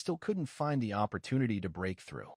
still couldn't find the opportunity to break through.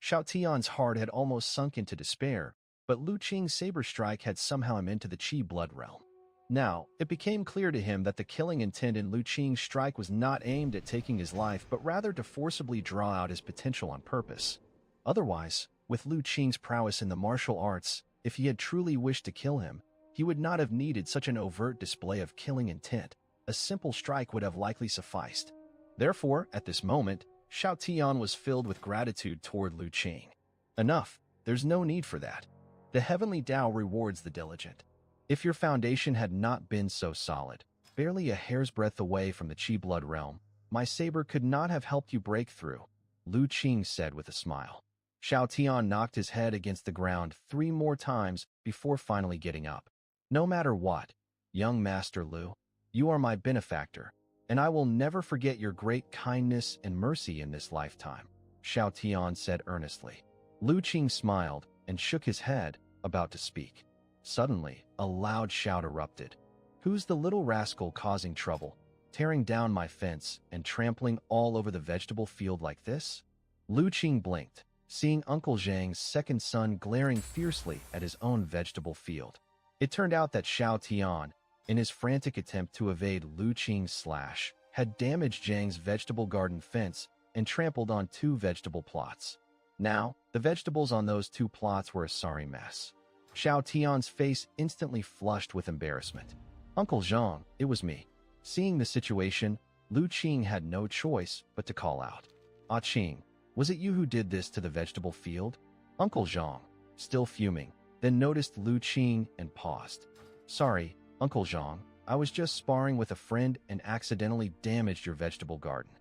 Xiao Tian's heart had almost sunk into despair, but Lu Qing's saber strike had somehow him into the Qi blood realm. Now, it became clear to him that the killing intent in Lu Qing's strike was not aimed at taking his life, but rather to forcibly draw out his potential on purpose. Otherwise, with Lu Qing's prowess in the martial arts, if he had truly wished to kill him, he would not have needed such an overt display of killing intent. A simple strike would have likely sufficed. Therefore, at this moment, Xiao Tian was filled with gratitude toward Lu Qing. Enough, there's no need for that. The heavenly Tao rewards the diligent. If your foundation had not been so solid, barely a hair's breadth away from the Qi blood realm, my saber could not have helped you break through, Lu Qing said with a smile. Xiao Tian knocked his head against the ground 3 more times before finally getting up. No matter what, young Master Lu, you are my benefactor, and I will never forget your great kindness and mercy in this lifetime, Xiao Tian said earnestly. Lu Qing smiled and shook his head, about to speak. Suddenly, a loud shout erupted. Who's the little rascal causing trouble, tearing down my fence and trampling all over the vegetable field like this? Lu Qing blinked, seeing Uncle Zhang's second son glaring fiercely at his own vegetable field. It turned out that Xiao Tian, in his frantic attempt to evade Lu Qing's slash, had damaged Zhang's vegetable garden fence and trampled on 2 vegetable plots. Now, the vegetables on those 2 plots were a sorry mess. Xiao Tian's face instantly flushed with embarrassment. Uncle Zhang, it was me. Seeing the situation, Lu Qing had no choice but to call out. Ah Qing, was it you who did this to the vegetable field? Uncle Zhang, still fuming, then noticed Lu Qing and paused. Sorry, Uncle Zhang, I was just sparring with a friend and accidentally damaged your vegetable garden.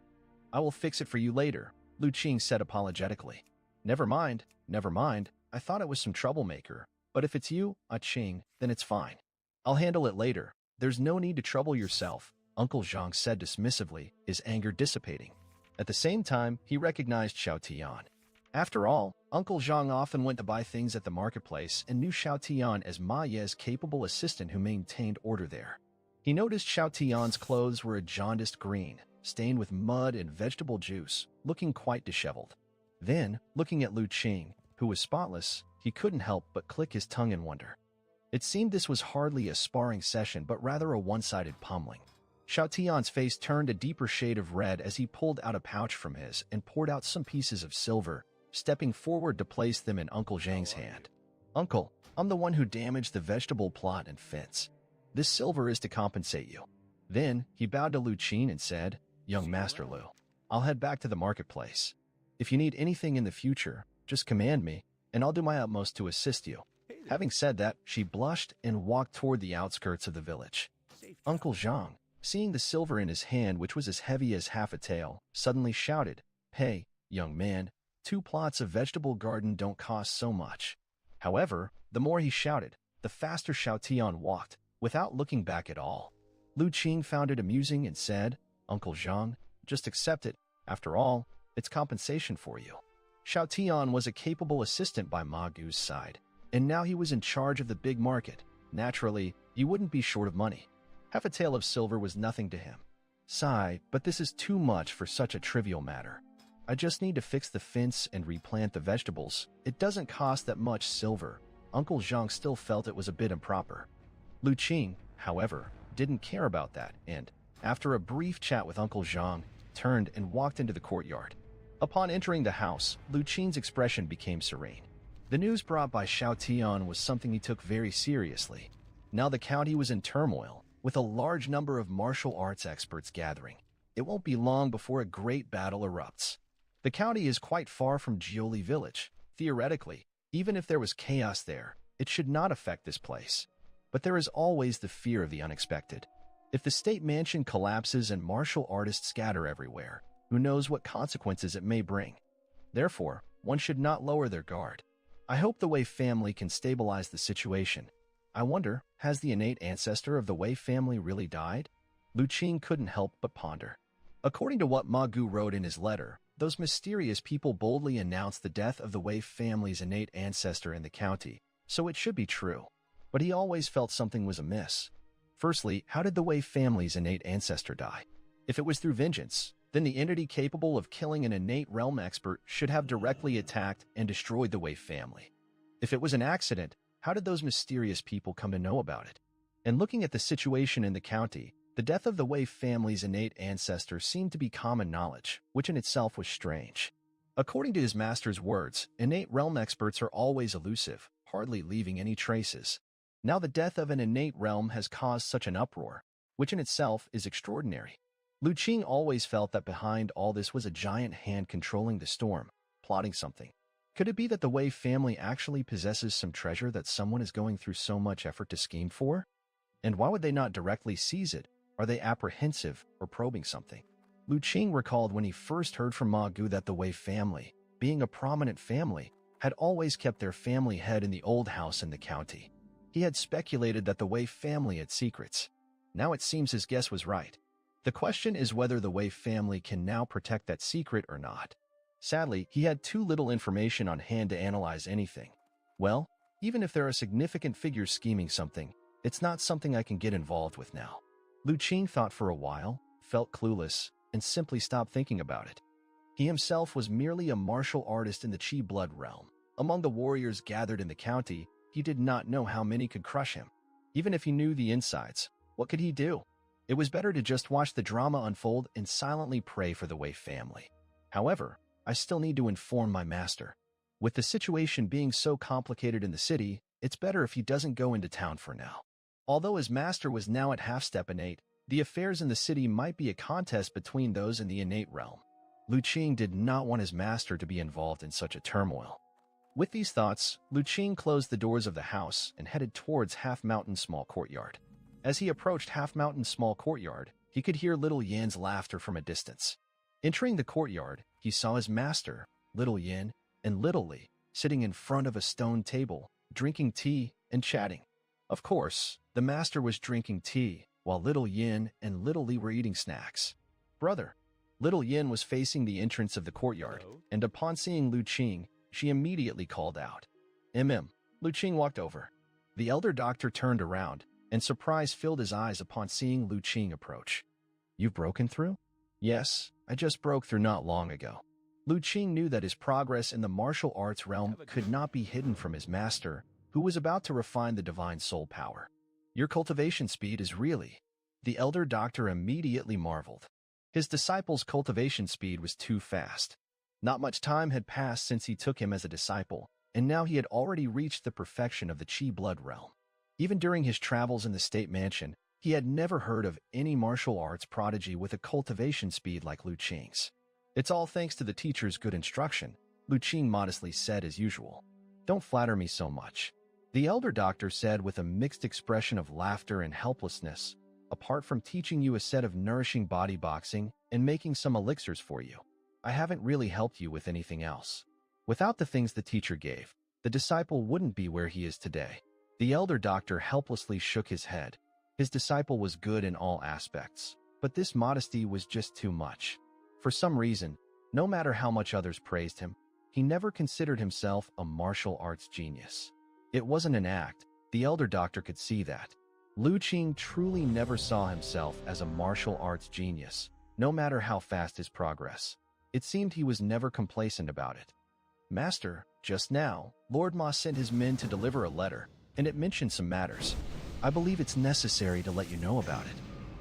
I will fix it for you later, Lu Qing said apologetically. Never mind, I thought it was some troublemaker. But if it's you, Ah Qing, then it's fine. I'll handle it later. There's no need to trouble yourself, Uncle Zhang said dismissively, his anger dissipating. At the same time, he recognized Xiao Tian. After all, Uncle Zhang often went to buy things at the marketplace and knew Xiao Tian as Ma Ye's capable assistant who maintained order there. He noticed Xiao Tian's clothes were a jaundiced green, stained with mud and vegetable juice, looking quite disheveled. Then, looking at Lu Qing, who was spotless, he couldn't help but click his tongue in wonder. It seemed this was hardly a sparring session, but rather a one-sided pummeling. Xiao Tian's face turned a deeper shade of red as he pulled out a pouch from his and poured out some pieces of silver, stepping forward to place them in Uncle Zhang's hand. Uncle, I'm the one who damaged the vegetable plot and fence. This silver is to compensate you. Then he bowed to Lu Qing and said, Young Master Lu, I'll head back to the marketplace. If you need anything in the future, just command me, and I'll do my utmost to assist you. Having said that, she blushed and walked toward the outskirts of the village. Uncle Zhang, seeing the silver in his hand, which was as heavy as half a tael, suddenly shouted, Hey, young man, 2 plots of vegetable garden don't cost so much. However, the more he shouted, the faster Xiao Tian walked, without looking back at all. Lu Qing found it amusing and said, Uncle Zhang, just accept it. After all, it's compensation for you. Xiao Tian was a capable assistant by Ma Gu's side, and now he was in charge of the big market. Naturally, he wouldn't be short of money. Half a tael of silver was nothing to him. Sigh, but this is too much for such a trivial matter. I just need to fix the fence and replant the vegetables. It doesn't cost that much silver. Uncle Zhang still felt it was a bit improper. Lu Qing, however, didn't care about that, and, after a brief chat with Uncle Zhang, turned and walked into the courtyard. Upon entering the house, Lu Qing's expression became serene. The news brought by Xiao Tian was something he took very seriously. Now the county was in turmoil, with a large number of martial arts experts gathering. It won't be long before a great battle erupts. The county is quite far from Jiuli village. Theoretically, even if there was chaos there, it should not affect this place. But there is always the fear of the unexpected. If the state mansion collapses and martial artists scatter everywhere, who knows what consequences it may bring? Therefore, one should not lower their guard. I hope the Wei family can stabilize the situation. I wonder, has the innate ancestor of the Wei family really died? Lu Qing couldn't help but ponder. According to what Ma Gu wrote in his letter, those mysterious people boldly announced the death of the Wei family's innate ancestor in the county, so it should be true. But he always felt something was amiss. Firstly, how did the Wei family's innate ancestor die? If it was through vengeance, then the entity capable of killing an innate realm expert should have directly attacked and destroyed the Wei family. If it was an accident, how did those mysterious people come to know about it? And looking at the situation in the county, the death of the Wei family's innate ancestor seemed to be common knowledge, which in itself was strange. According to his master's words, innate realm experts are always elusive, hardly leaving any traces. Now the death of an innate realm has caused such an uproar, which in itself is extraordinary. Lu Qing always felt that behind all this was a giant hand controlling the storm, plotting something. Could it be that the Wei family actually possesses some treasure that someone is going through so much effort to scheme for? And why would they not directly seize it? Are they apprehensive or probing something? Lu Qing recalled when he first heard from Ma Gu that the Wei family, being a prominent family, had always kept their family head in the old house in the county. He had speculated that the Wei family had secrets. Now it seems his guess was right. The question is whether the Wei family can now protect that secret or not. Sadly, he had too little information on hand to analyze anything. Well, even if there are significant figures scheming something, it's not something I can get involved with now. Lu Qing thought for a while, felt clueless, and simply stopped thinking about it. He himself was merely a martial artist in the Qi blood realm. Among the warriors gathered in the county, he did not know how many could crush him. Even if he knew the insides, what could he do? It was better to just watch the drama unfold and silently pray for the Wei family. However, I still need to inform my master. With the situation being so complicated in the city, it's better if he doesn't go into town for now. Although his master was now at half-step innate, the affairs in the city might be a contest between those in the innate realm. Lu Qing did not want his master to be involved in such a turmoil. With these thoughts, Lu Qing closed the doors of the house and headed towards Half Mountain Small Courtyard. As he approached Half Mountain Small Courtyard, he could hear Little Yan's laughter from a distance. Entering the courtyard, he saw his master, Little Yan, and Little Li, sitting in front of a stone table, drinking tea and chatting. Of course, the master was drinking tea, while Little Yan and Little Li were eating snacks. Brother. Little Yan was facing the entrance of the courtyard, and upon seeing Lu Qing, she immediately called out. Lu Qing walked over. The elder doctor turned around, and surprise filled his eyes upon seeing Lu Qing approach. You've broken through? Yes, I just broke through not long ago. Lu Qing knew that his progress in the martial arts realm could not be hidden from his master, who was about to refine the divine soul power. Your cultivation speed is really... The elder doctor immediately marveled. His disciple's cultivation speed was too fast. Not much time had passed since he took him as a disciple, and now he had already reached the perfection of the Qi blood realm. Even during his travels in the state mansion, he had never heard of any martial arts prodigy with a cultivation speed like Lu Qing's. It's all thanks to the teacher's good instruction, Lu Qing modestly said as usual. Don't flatter me so much. The elder doctor said with a mixed expression of laughter and helplessness. Apart from teaching you a set of nourishing body boxing and making some elixirs for you, I haven't really helped you with anything else. Without the things the teacher gave, the disciple wouldn't be where he is today. The elder doctor helplessly shook his head. His disciple was good in all aspects, but this modesty was just too much. For some reason, no matter how much others praised him, he never considered himself a martial arts genius. It wasn't an act, the elder doctor could see that. Lu Qing truly never saw himself as a martial arts genius, no matter how fast his progress. It seemed he was never complacent about it. Master, just now, Lord Ma sent his men to deliver a letter, and it mentioned some matters. I believe it's necessary to let you know about it.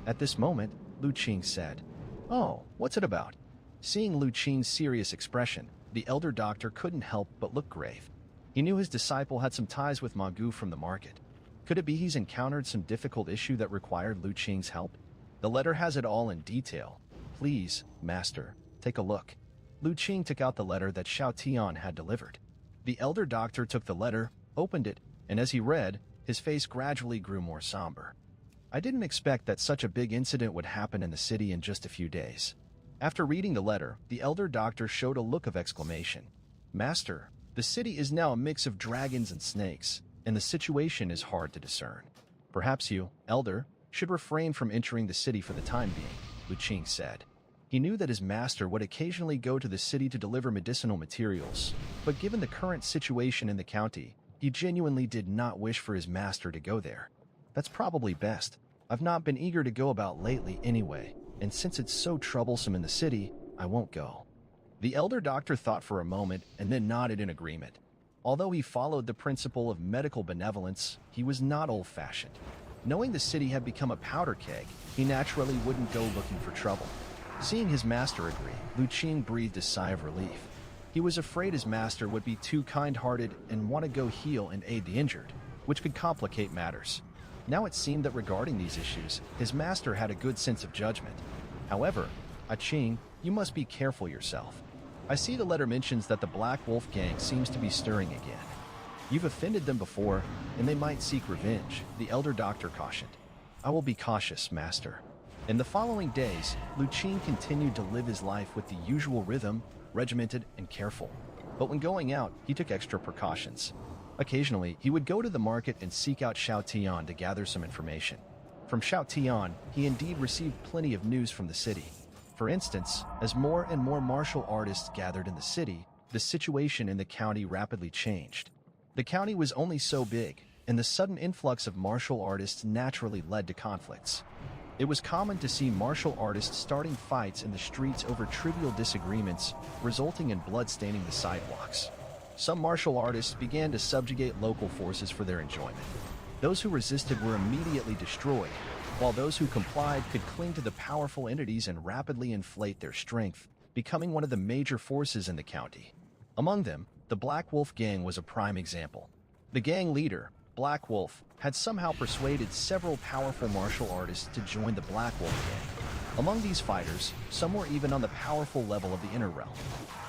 At this moment, Lu Qing said, Oh, what's it about? Seeing Lu Qing's serious expression, the elder doctor couldn't help but look grave. He knew his disciple had some ties with Ma Gu from the market. Could it be he's encountered some difficult issue that required Lu Qing's help? The letter has it all in detail. Please, Master, take a look. Lu Qing took out the letter that Xiao Tian had delivered. The elder doctor took the letter, opened it, and as he read, his face gradually grew more somber. I didn't expect that such a big incident would happen in the city in just a few days. After reading the letter, the elder doctor showed a look of exclamation. Master, the city is now a mix of dragons and snakes, and the situation is hard to discern. Perhaps you, elder, should refrain from entering the city for the time being, Lu Qing said. He knew that his master would occasionally go to the city to deliver medicinal materials, but given the current situation in the county, he genuinely did not wish for his master to go there. That's probably best. I've not been eager to go about lately anyway. and since it's so troublesome in the city, I won't go." The elder doctor thought for a moment and then nodded in agreement. Although he followed the principle of medical benevolence, he was not old-fashioned. Knowing the city had become a powder keg, he naturally wouldn't go looking for trouble. Seeing his master agree, Lu Qing breathed a sigh of relief. He was afraid his master would be too kind-hearted and want to go heal and aid the injured, which could complicate matters. Now it seemed that regarding these issues, his master had a good sense of judgment. However, Qing, you must be careful yourself. I see the letter mentions that the Black Wolf gang seems to be stirring again. You've offended them before, and they might seek revenge, the elder doctor cautioned. I will be cautious, master. In the following days, Lu Qing continued to live his life with the usual rhythm, regimented and careful. But when going out, he took extra precautions. Occasionally, he would go to the market and seek out Xiao Tian to gather some information. From Xiao Tian, he indeed received plenty of news from the city. For instance, as more and more martial artists gathered in the city, the situation in the county rapidly changed. The county was only so big, and the sudden influx of martial artists naturally led to conflicts. It was common to see martial artists starting fights in the streets over trivial disagreements, resulting in blood staining the sidewalks. Some martial artists began to subjugate local forces for their enjoyment. Those who resisted were immediately destroyed, while those who complied could cling to the powerful entities and rapidly inflate their strength, becoming one of the major forces in the county. Among them, the Black Wolf gang was a prime example. The gang leader, Black Wolf, had somehow persuaded several powerful martial artists to join the Black Wolf gang. Among these fighters, some were even on the powerful level of the Inner Realm.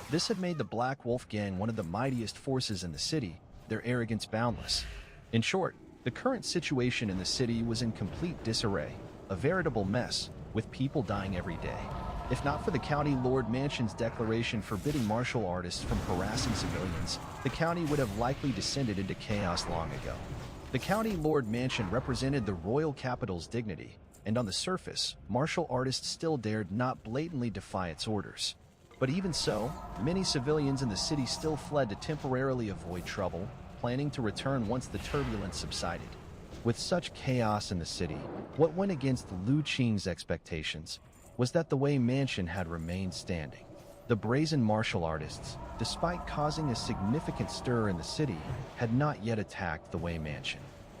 This had made the Black Wolf gang one of the mightiest forces in the city, their arrogance boundless. In short, the current situation in the city was in complete disarray, a veritable mess, with people dying every day. If not for the County Lord Mansion's declaration forbidding martial artists from harassing civilians, the county would have likely descended into chaos long ago. The County Lord Mansion represented the royal capital's dignity, and on the surface, martial artists still dared not blatantly defy its orders. But even so, many civilians in the city still fled to temporarily avoid trouble, planning to return once the turbulence subsided. With such chaos in the city, what went against Lu Qing's expectations was that the Wei Mansion had remained standing. The brazen martial artists, despite causing a significant stir in the city, had not yet attacked the Wei Mansion.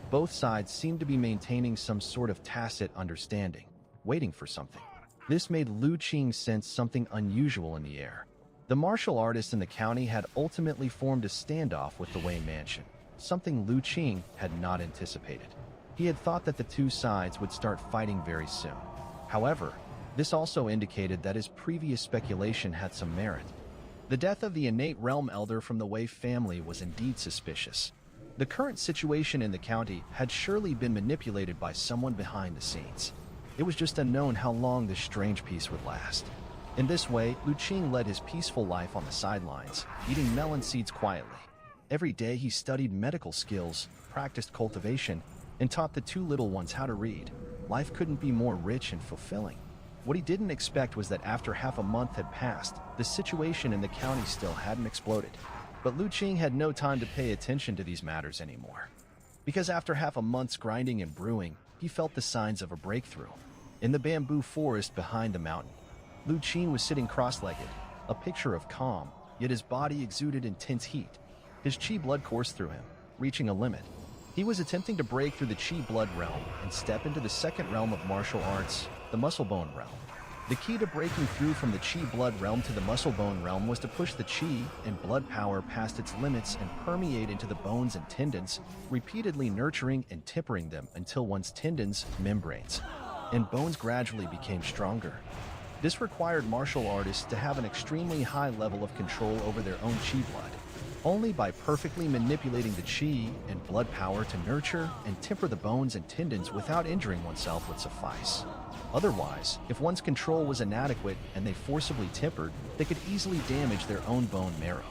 Both sides seemed to be maintaining some sort of tacit understanding, waiting for something. This made Lu Qing sense something unusual in the air. The martial artists in the county had ultimately formed a standoff with the Wei Mansion, something Lu Qing had not anticipated. He had thought that the two sides would start fighting very soon. However, this also indicated that his previous speculation had some merit. The death of the innate realm elder from the Wei family was indeed suspicious. The current situation in the county had surely been manipulated by someone behind the scenes. It was just unknown how long this strange peace would last. In this way, Lu Qing led his peaceful life on the sidelines, eating melon seeds quietly. Every day he studied medical skills, practiced cultivation, and taught the two little ones how to read. Life couldn't be more rich and fulfilling. What he didn't expect was that after half a month had passed, the situation in the county still hadn't exploded. But Lu Qing had no time to pay attention to these matters anymore. Because after half a month's grinding and brewing, he felt the signs of a breakthrough. In the bamboo forest behind the mountain, Lu Qing was sitting cross-legged, a picture of calm, yet his body exuded intense heat. His qi blood coursed through him, reaching a limit. He was attempting to break through the qi blood realm and step into the second realm of martial arts, the muscle bone realm. The key to breaking through from the qi blood realm to the muscle bone realm was to push the qi and blood power past its limits and permeate into the bones and tendons, repeatedly nurturing and tempering them until one's tendons, membranes, and bones gradually became stronger. This required martial artists to have an extremely high level of control over their own qi blood. Only by perfectly manipulating the qi and blood power to nurture and temper the bones and tendons without injuring oneself would suffice. Otherwise, if one's control was inadequate and they forcibly tempered, they could easily damage their own bone marrow.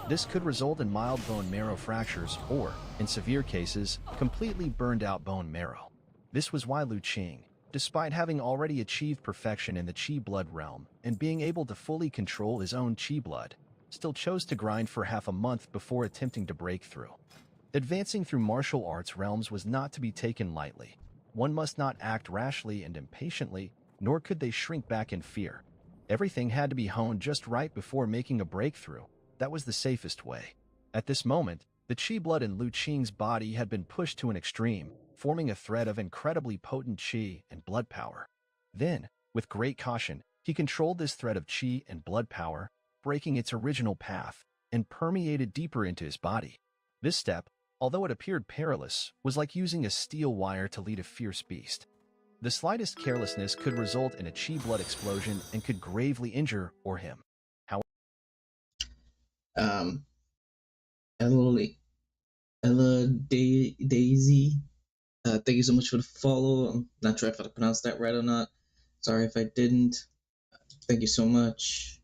This could result in mild bone marrow fractures or, in severe cases, completely burned out bone marrow. This was why Lu Qing, despite having already achieved perfection in the qi blood realm and being able to fully control his own qi blood, still chose to grind for half a month before attempting to break through. Advancing through martial arts realms was not to be taken lightly. One must not act rashly and impatiently, nor could they shrink back in fear. Everything had to be honed just right before making a breakthrough. That was the safest way. At this moment, the chi blood in Lu Qing's body had been pushed to an extreme, forming a thread of incredibly potent chi and blood power. Then, with great caution, he controlled this thread of chi and blood power, breaking its original path, and permeated deeper into his body. This step, although it appeared perilous, was like using a steel wire to lead a fierce beast. The slightest carelessness could result in a chi blood explosion and could gravely injure or him. Um, Daisy, thank you so much for the follow. I'm not sure if I pronounced that right or not. Sorry if I didn't. Thank you so much.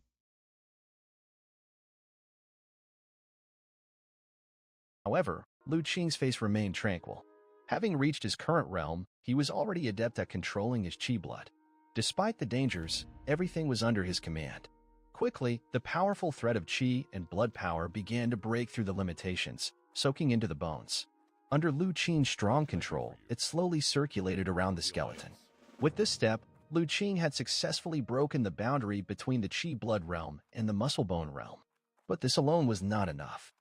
However, Lu Qing's face remained tranquil. Having reached his current realm, he was already adept at controlling his chi blood. Despite the dangers, everything was under his command. Quickly, the powerful thread of chi and blood power began to break through the limitations, soaking into the bones. Under Lu Qing's strong control, it slowly circulated around the skeleton. With this step, Lu Qing had successfully broken the boundary between the chi blood realm and the muscle bone realm. But this alone was not enough.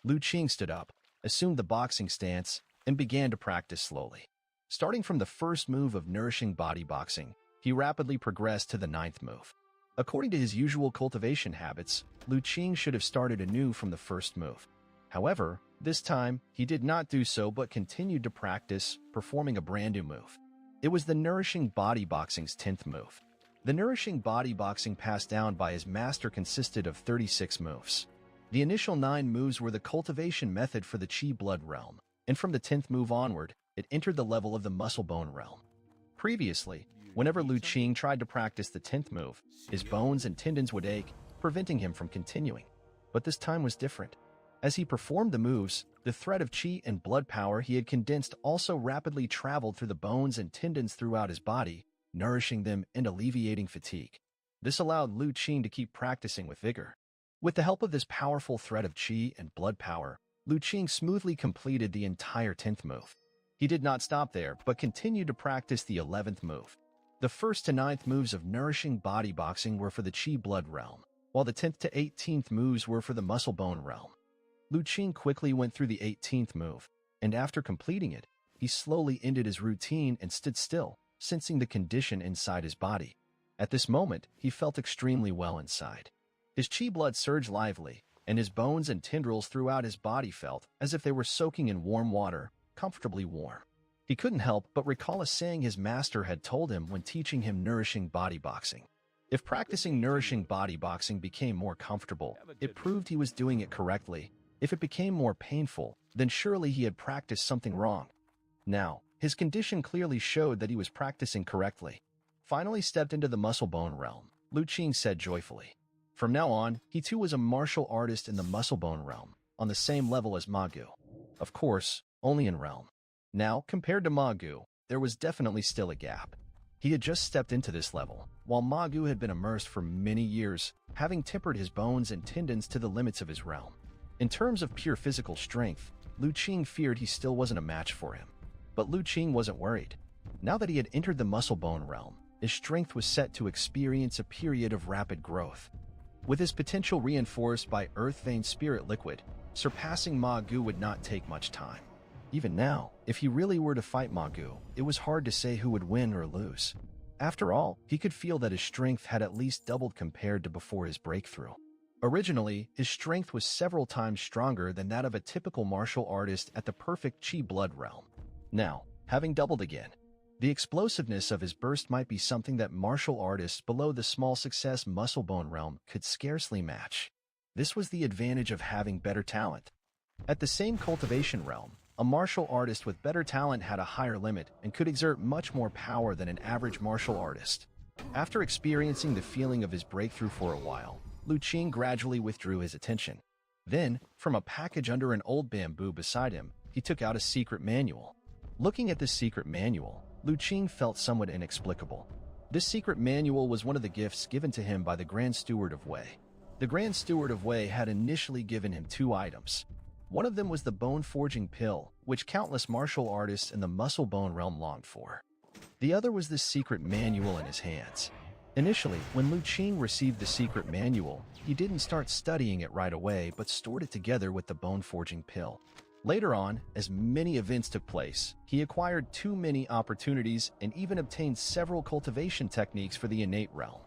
Lu Qing stood up, assumed the boxing stance, and began to practice slowly. Starting from the first move of nourishing body boxing, he rapidly progressed to the 9th move. According to his usual cultivation habits, Lu Qing should have started anew from the first move. However, this time, he did not do so but continued to practice, performing a brand new move. It was the Nourishing Body Boxing's 10th move. The Nourishing Body Boxing passed down by his master consisted of 36 moves. The initial 9 moves were the cultivation method for the Chi Blood realm, and from the 10th move onward, it entered the level of the Muscle Bone realm. Previously, whenever Lu Qing tried to practice the 10th move, his bones and tendons would ache, preventing him from continuing. But this time was different. As he performed the moves, the thread of chi and blood power he had condensed also rapidly traveled through the bones and tendons throughout his body, nourishing them and alleviating fatigue. This allowed Lu Qing to keep practicing with vigor. With the help of this powerful thread of chi and blood power, Lu Qing smoothly completed the entire 10th move. He did not stop there, but continued to practice the 11th move. The 1st to 9th moves of Nourishing Body Boxing were for the Chi Blood realm, while the 10th to 18th moves were for the Muscle Bone realm. Lu Qing quickly went through the 18th move, and after completing it, he slowly ended his routine and stood still, sensing the condition inside his body. At this moment, he felt extremely well inside. His chi blood surged lively, and his bones and tendrils throughout his body felt as if they were soaking in warm water, comfortably warm. He couldn't help but recall a saying his master had told him when teaching him Nourishing Body Boxing. If practicing Nourishing Body Boxing became more comfortable, it proved he was doing it correctly. If it became more painful, then surely he had practiced something wrong. Now, his condition clearly showed that he was practicing correctly. Finally stepped into the Muscle Bone realm, Lu Qing said joyfully. From now on, he too was a martial artist in the Muscle Bone realm, on the same level as Ma Gu. Of course, only in realm. Now, compared to Ma Gu, there was definitely still a gap. He had just stepped into this level, while Ma Gu had been immersed for many years, having tempered his bones and tendons to the limits of his realm. In terms of pure physical strength, Lu Qing feared he still wasn't a match for him. But Lu Qing wasn't worried. Now that he had entered the Muscle Bone realm, his strength was set to experience a period of rapid growth. With his potential reinforced by Earth Vein Spirit Liquid, surpassing Ma Gu would not take much time. Even now, if he really were to fight Ma Gu, it was hard to say who would win or lose. After all, he could feel that his strength had at least doubled compared to before his breakthrough. Originally, his strength was several times stronger than that of a typical martial artist at the perfect Chi Blood realm. Now, having doubled again, the explosiveness of his burst might be something that martial artists below the small success Muscle Bone realm could scarcely match. This was the advantage of having better talent. At the same cultivation realm, a martial artist with better talent had a higher limit and could exert much more power than an average martial artist. After experiencing the feeling of his breakthrough for a while, Lu Qing gradually withdrew his attention. Then, from a package under an old bamboo beside him, he took out a secret manual. Looking at this secret manual, Lu Qing felt somewhat inexplicable. This secret manual was one of the gifts given to him by the Grand Steward of WoW. The Grand Steward of WoW had initially given him 2 items. One of them was the Bone Forging Pill, which countless martial artists in the Muscle Bone realm longed for. The other was the secret manual in his hands. Initially, when Lu Qing received the secret manual, he didn't start studying it right away but stored it together with the bone-forging pill. Later on, as many events took place, he acquired too many opportunities and even obtained several cultivation techniques for the innate realm,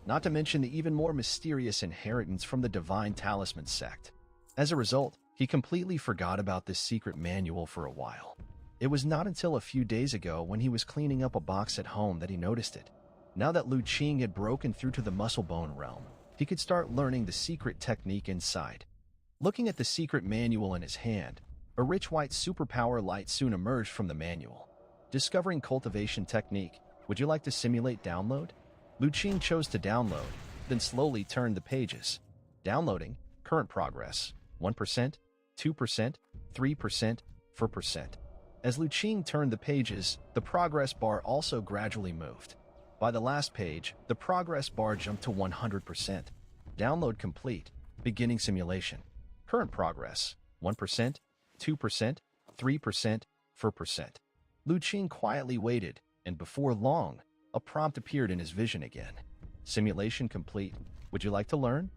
not to mention the even more mysterious inheritance from the Divine Talisman sect. As a result, he completely forgot about this secret manual for a while. It was not until a few days ago when he was cleaning up a box at home that he noticed it. Now that Lu Qing had broken through to the muscle bone realm, he could start learning the secret technique inside. Looking at the secret manual in his hand, a rich white superpower light soon emerged from the manual. Discovering cultivation technique, would you like to simulate download? Lu Qing chose to download, then slowly turned the pages. Downloading, current progress, 1%, 2%, 3%, 4%. As Lu Qing turned the pages, the progress bar also gradually moved. By the last page, the progress bar jumped to 100%. Download complete. Beginning simulation. Current progress, 1%, 2%, 3%, 4%. Lu Qing quietly waited, and before long, a prompt appeared in his vision again. Simulation complete. Would you like to learn?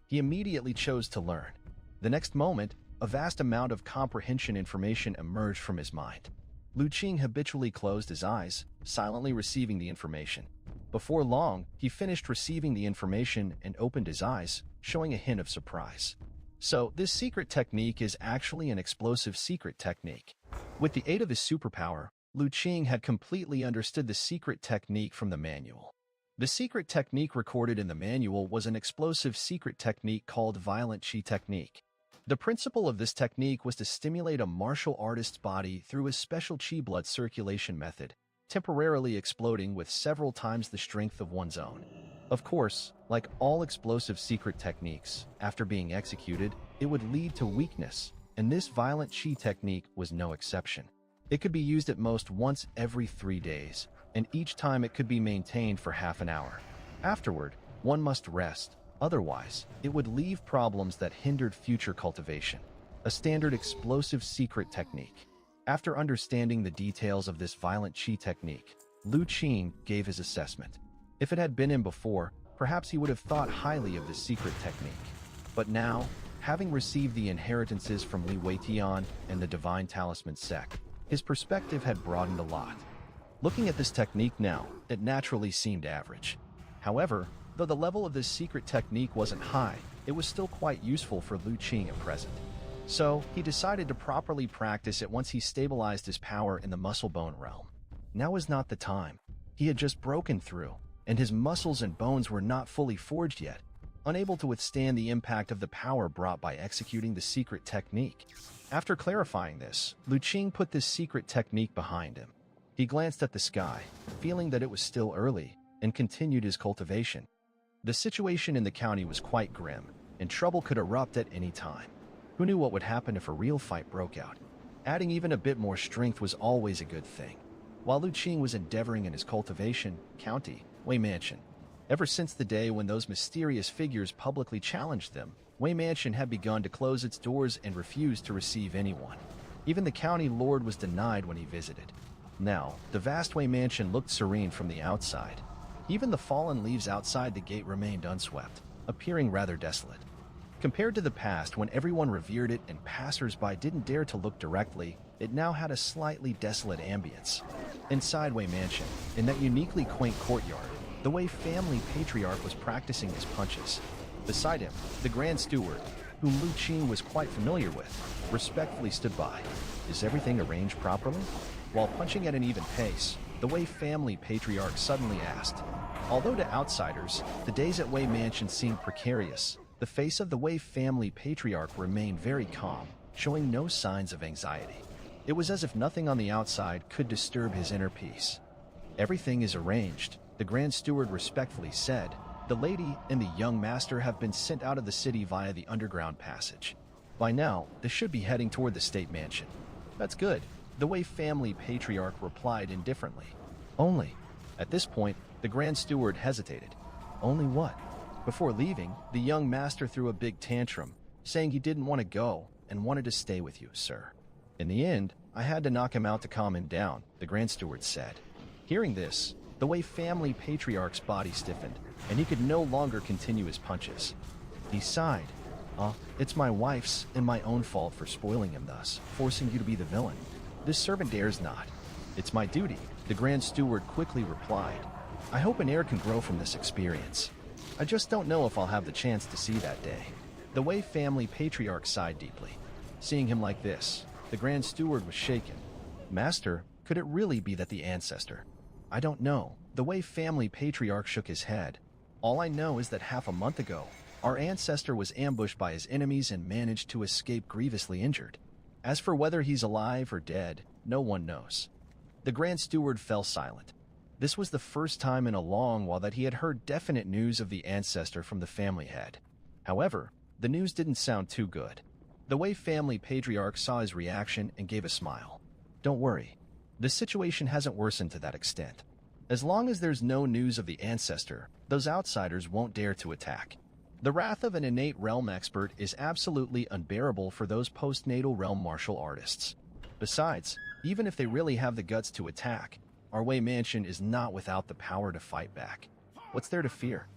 He immediately chose to learn. The next moment, a vast amount of comprehension information emerged from his mind. Lu Qing habitually closed his eyes, silently receiving the information. Before long, he finished receiving the information and opened his eyes, showing a hint of surprise. So, this secret technique is actually an explosive secret technique. With the aid of his superpower, Lu Qing had completely understood the secret technique from the manual. The secret technique recorded in the manual was an explosive secret technique called Violent Chi Technique. The principle of this technique was to stimulate a martial artist's body through a special chi blood circulation method, temporarily exploding with several times the strength of one's own. Of course, like all explosive secret techniques, after being executed, it would lead to weakness, and this Violent Chi technique was no exception. It could be used at most once every 3 days, and each time it could be maintained for half an hour. Afterward, one must rest. Otherwise, it would leave problems that hindered future cultivation. A standard explosive secret technique. After understanding the details of this Violent Chi technique, Lu Qing gave his assessment. If it had been him before, perhaps he would have thought highly of this secret technique. But now, having received the inheritances from Li Weitian and the Divine Talisman sect, his perspective had broadened a lot. Looking at this technique now, it naturally seemed average. However, though the level of this secret technique wasn't high, it was still quite useful for Lu Qing at present. So, he decided to properly practice it once he stabilized his power in the muscle bone realm. Now was not the time. He had just broken through, and his muscles and bones were not fully forged yet, unable to withstand the impact of the power brought by executing the secret technique. After clarifying this, Lu Qing put this secret technique behind him. He glanced at the sky, feeling that it was still early, and continued his cultivation. The situation in the county was quite grim, and trouble could erupt at any time. Who knew what would happen if a real fight broke out? Adding even a bit more strength was always a good thing. While Lu Qing was endeavoring in his cultivation, county, Wei Mansion. Ever since the day when those mysterious figures publicly challenged them, Wei Mansion had begun to close its doors and refused to receive anyone. Even the county lord was denied when he visited. Now, the vast Wei Mansion looked serene from the outside. Even the fallen leaves outside the gate remained unswept, appearing rather desolate. Compared to the past when everyone revered it and passers-by didn't dare to look directly, it now had a slightly desolate ambience. Inside Wei Mansion, in that uniquely quaint courtyard, the Wei family patriarch was practicing his punches. Beside him, the Grand Steward, whom Lu Qing was quite familiar with, respectfully stood by. Is everything arranged properly? While punching at an even pace, the Wei family patriarch suddenly asked. Although to outsiders, the days at Wei Mansion seemed precarious, the face of the Wei family patriarch remained very calm, showing no signs of anxiety. It was as if nothing on the outside could disturb his inner peace. Everything is arranged, the Grand Steward respectfully said. The lady and the young master have been sent out of the city via the underground passage. By now, they should be heading toward the state mansion. That's good, the Wei family patriarch replied indifferently. Only. At this point, the Grand Steward hesitated. Only what? Before leaving, the young master threw a big tantrum, saying he didn't want to go and wanted to stay with you, sir. In the end, I had to knock him out to calm him down, the Grand Steward said. Hearing this, the Wei family patriarch's body stiffened, and he could no longer continue his punches. He sighed. It's my wife's and my own fault for spoiling him thus, forcing you to be the villain. This servant dares not. It's my duty, the Grand Steward quickly replied. I hope an heir can grow from this experience. I just don't know if I'll have the chance to see that day. The Wei family patriarch sighed deeply. Seeing him like this, the Grand Steward was shaken. Master, could it really be that the ancestor? I don't know. The Wei family patriarch shook his head. All I know is that half a month ago, our ancestor was ambushed by his enemies and managed to escape grievously injured. As for whether he's alive or dead, no one knows. The Grand Steward fell silent. This was the first time in a long while that he had heard definite news of the ancestor from the family head. However, the news didn't sound too good. The Wei family patriarch saw his reaction and gave a smile. Don't worry. The situation hasn't worsened to that extent. As long as there's no news of the ancestor, those outsiders won't dare to attack. The wrath of an innate realm expert is absolutely unbearable for those postnatal realm martial artists. Besides, even if they really have the guts to attack, our Wei mansion is not without the power to fight back. What's there to fear?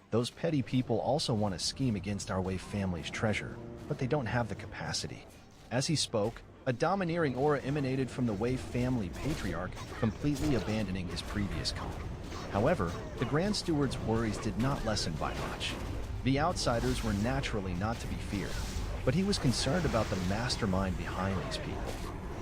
Those petty people also want to scheme against our Wei family's treasure, but they don't have the capacity. As he spoke, a domineering aura emanated from the Wei family patriarch, completely abandoning his previous calm. However, the Grand Steward's worries did not lessen by much. The outsiders were naturally not to be feared, but he was concerned about the mastermind behind these people.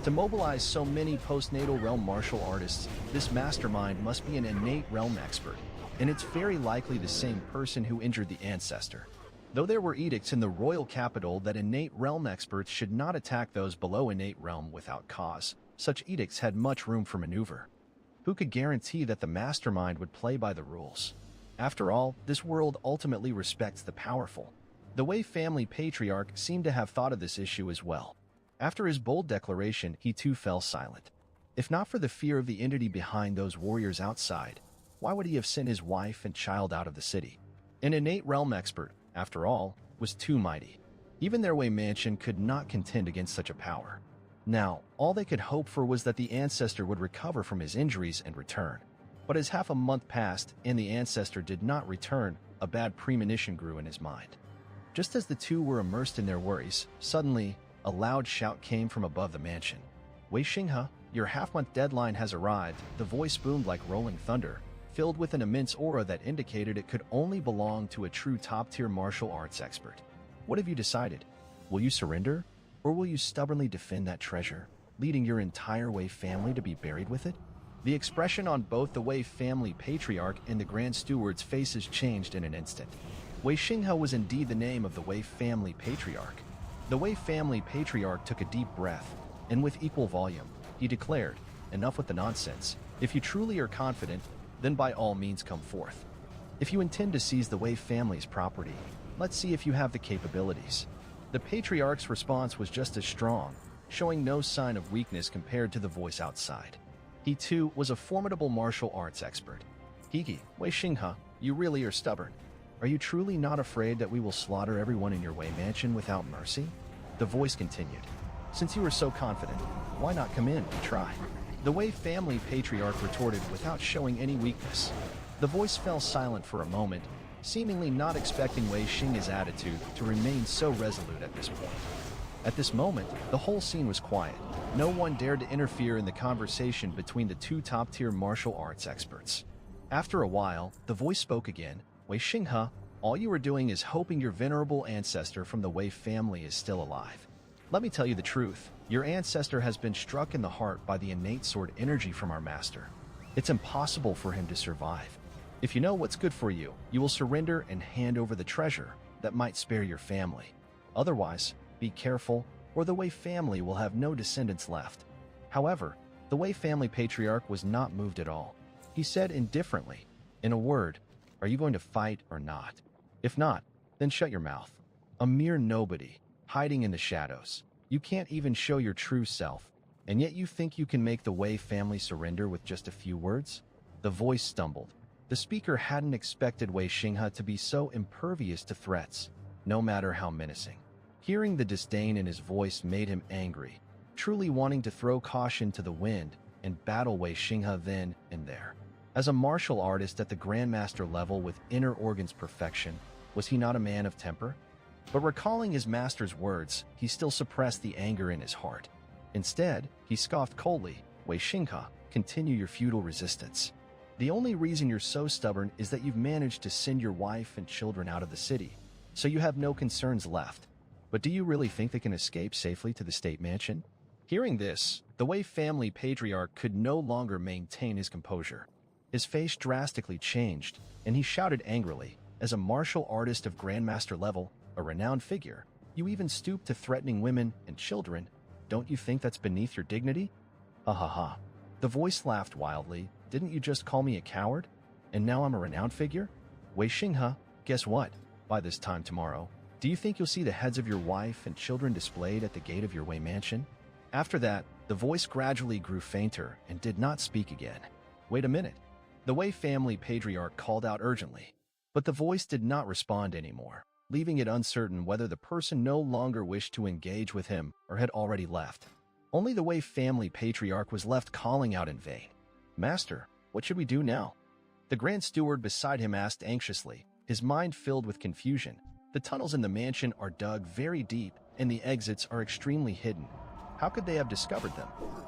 To mobilize so many postnatal realm martial artists, this mastermind must be an innate realm expert, and it's very likely the same person who injured the ancestor. Though there were edicts in the royal capital that innate realm experts should not attack those below innate realm without cause, such edicts had much room for maneuver. Who could guarantee that the mastermind would play by the rules? After all, this world ultimately respects the powerful. The Wei family patriarch seemed to have thought of this issue as well. After his bold declaration, he too fell silent. If not for the fear of the entity behind those warriors outside, why would he have sent his wife and child out of the city? An innate realm expert, after all, was too mighty. Even their Wei mansion could not contend against such a power. Now, all they could hope for was that the ancestor would recover from his injuries and return. But as half a month passed and the ancestor did not return, a bad premonition grew in his mind. Just as the two were immersed in their worries, suddenly, a loud shout came from above the mansion. Wei Xinghe, your half-month deadline has arrived, the voice boomed like rolling thunder, filled with an immense aura that indicated it could only belong to a true top-tier martial arts expert. What have you decided? Will you surrender? Or will you stubbornly defend that treasure, leading your entire Wei family to be buried with it? The expression on both the Wei family patriarch and the Grand Steward's faces changed in an instant. Wei Xinghe was indeed the name of the Wei family patriarch. The Wei family patriarch took a deep breath, and with equal volume, he declared, enough with the nonsense. If you truly are confident, then by all means come forth. If you intend to seize the Wei family's property, let's see if you have the capabilities. The patriarch's response was just as strong, showing no sign of weakness compared to the voice outside. He too was a formidable martial arts expert. Higi, Wei Xinghe, you really are stubborn. Are you truly not afraid that we will slaughter everyone in your Wei mansion without mercy? The voice continued. Since you are so confident, why not come in and try? The Wei family patriarch retorted without showing any weakness. The voice fell silent for a moment, seemingly not expecting Wei Xinghe's attitude to remain so resolute at this point. At this moment, the whole scene was quiet. No one dared to interfere in the conversation between the two top-tier martial arts experts. After a while, the voice spoke again. Wei Xinghe, all you are doing is hoping your venerable ancestor from the Wei family is still alive. Let me tell you the truth. Your ancestor has been struck in the heart by the innate sword energy from our master. It's impossible for him to survive. If you know what's good for you, you will surrender and hand over the treasure that might spare your family. Otherwise, be careful, or the Wei family will have no descendants left. However, the Wei family patriarch was not moved at all. He said indifferently, in a word, are you going to fight or not? If not, then shut your mouth. A mere nobody, hiding in the shadows. You can't even show your true self, and yet you think you can make the Wei family surrender with just a few words? The voice stumbled. The speaker hadn't expected Wei Xinghe to be so impervious to threats, no matter how menacing. Hearing the disdain in his voice made him angry. Truly wanting to throw caution to the wind, and battle Wei Xinghe then and there. As a martial artist at the Grandmaster level with inner organs perfection, was he not a man of temper? But recalling his master's words, he still suppressed the anger in his heart. Instead, he scoffed coldly, Wei Xinghe, continue your futile resistance. The only reason you're so stubborn is that you've managed to send your wife and children out of the city, so you have no concerns left. But do you really think they can escape safely to the state mansion? Hearing this, the Wei family patriarch could no longer maintain his composure. His face drastically changed, and he shouted angrily, as a martial artist of Grandmaster level, a renowned figure, you even stoop to threatening women and children. Don't you think that's beneath your dignity? Ha ha ha. The voice laughed wildly. Didn't you just call me a coward? And now I'm a renowned figure? Wei Xinghe, guess what? By this time tomorrow, do you think you'll see the heads of your wife and children displayed at the gate of your Wei mansion? After that, the voice gradually grew fainter and did not speak again. Wait a minute. The Wei family patriarch called out urgently, but the voice did not respond anymore, leaving it uncertain whether the person no longer wished to engage with him or had already left. Only the Wei family patriarch was left calling out in vain. Master, what should we do now? The Grand Steward beside him asked anxiously, his mind filled with confusion. The tunnels in the mansion are dug very deep, and the exits are extremely hidden. How could they have discovered them?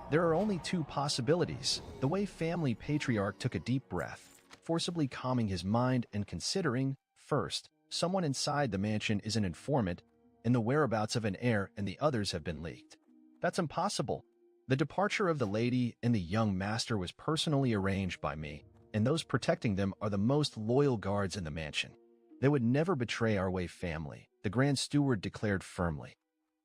There are only two possibilities. The Wei family patriarch took a deep breath, forcibly calming his mind and considering, first, someone inside the mansion is an informant, and the whereabouts of an heir and the others have been leaked. That's impossible. The departure of the lady and the young master was personally arranged by me, and those protecting them are the most loyal guards in the mansion. They would never betray our Wei family, the Grand Steward declared firmly.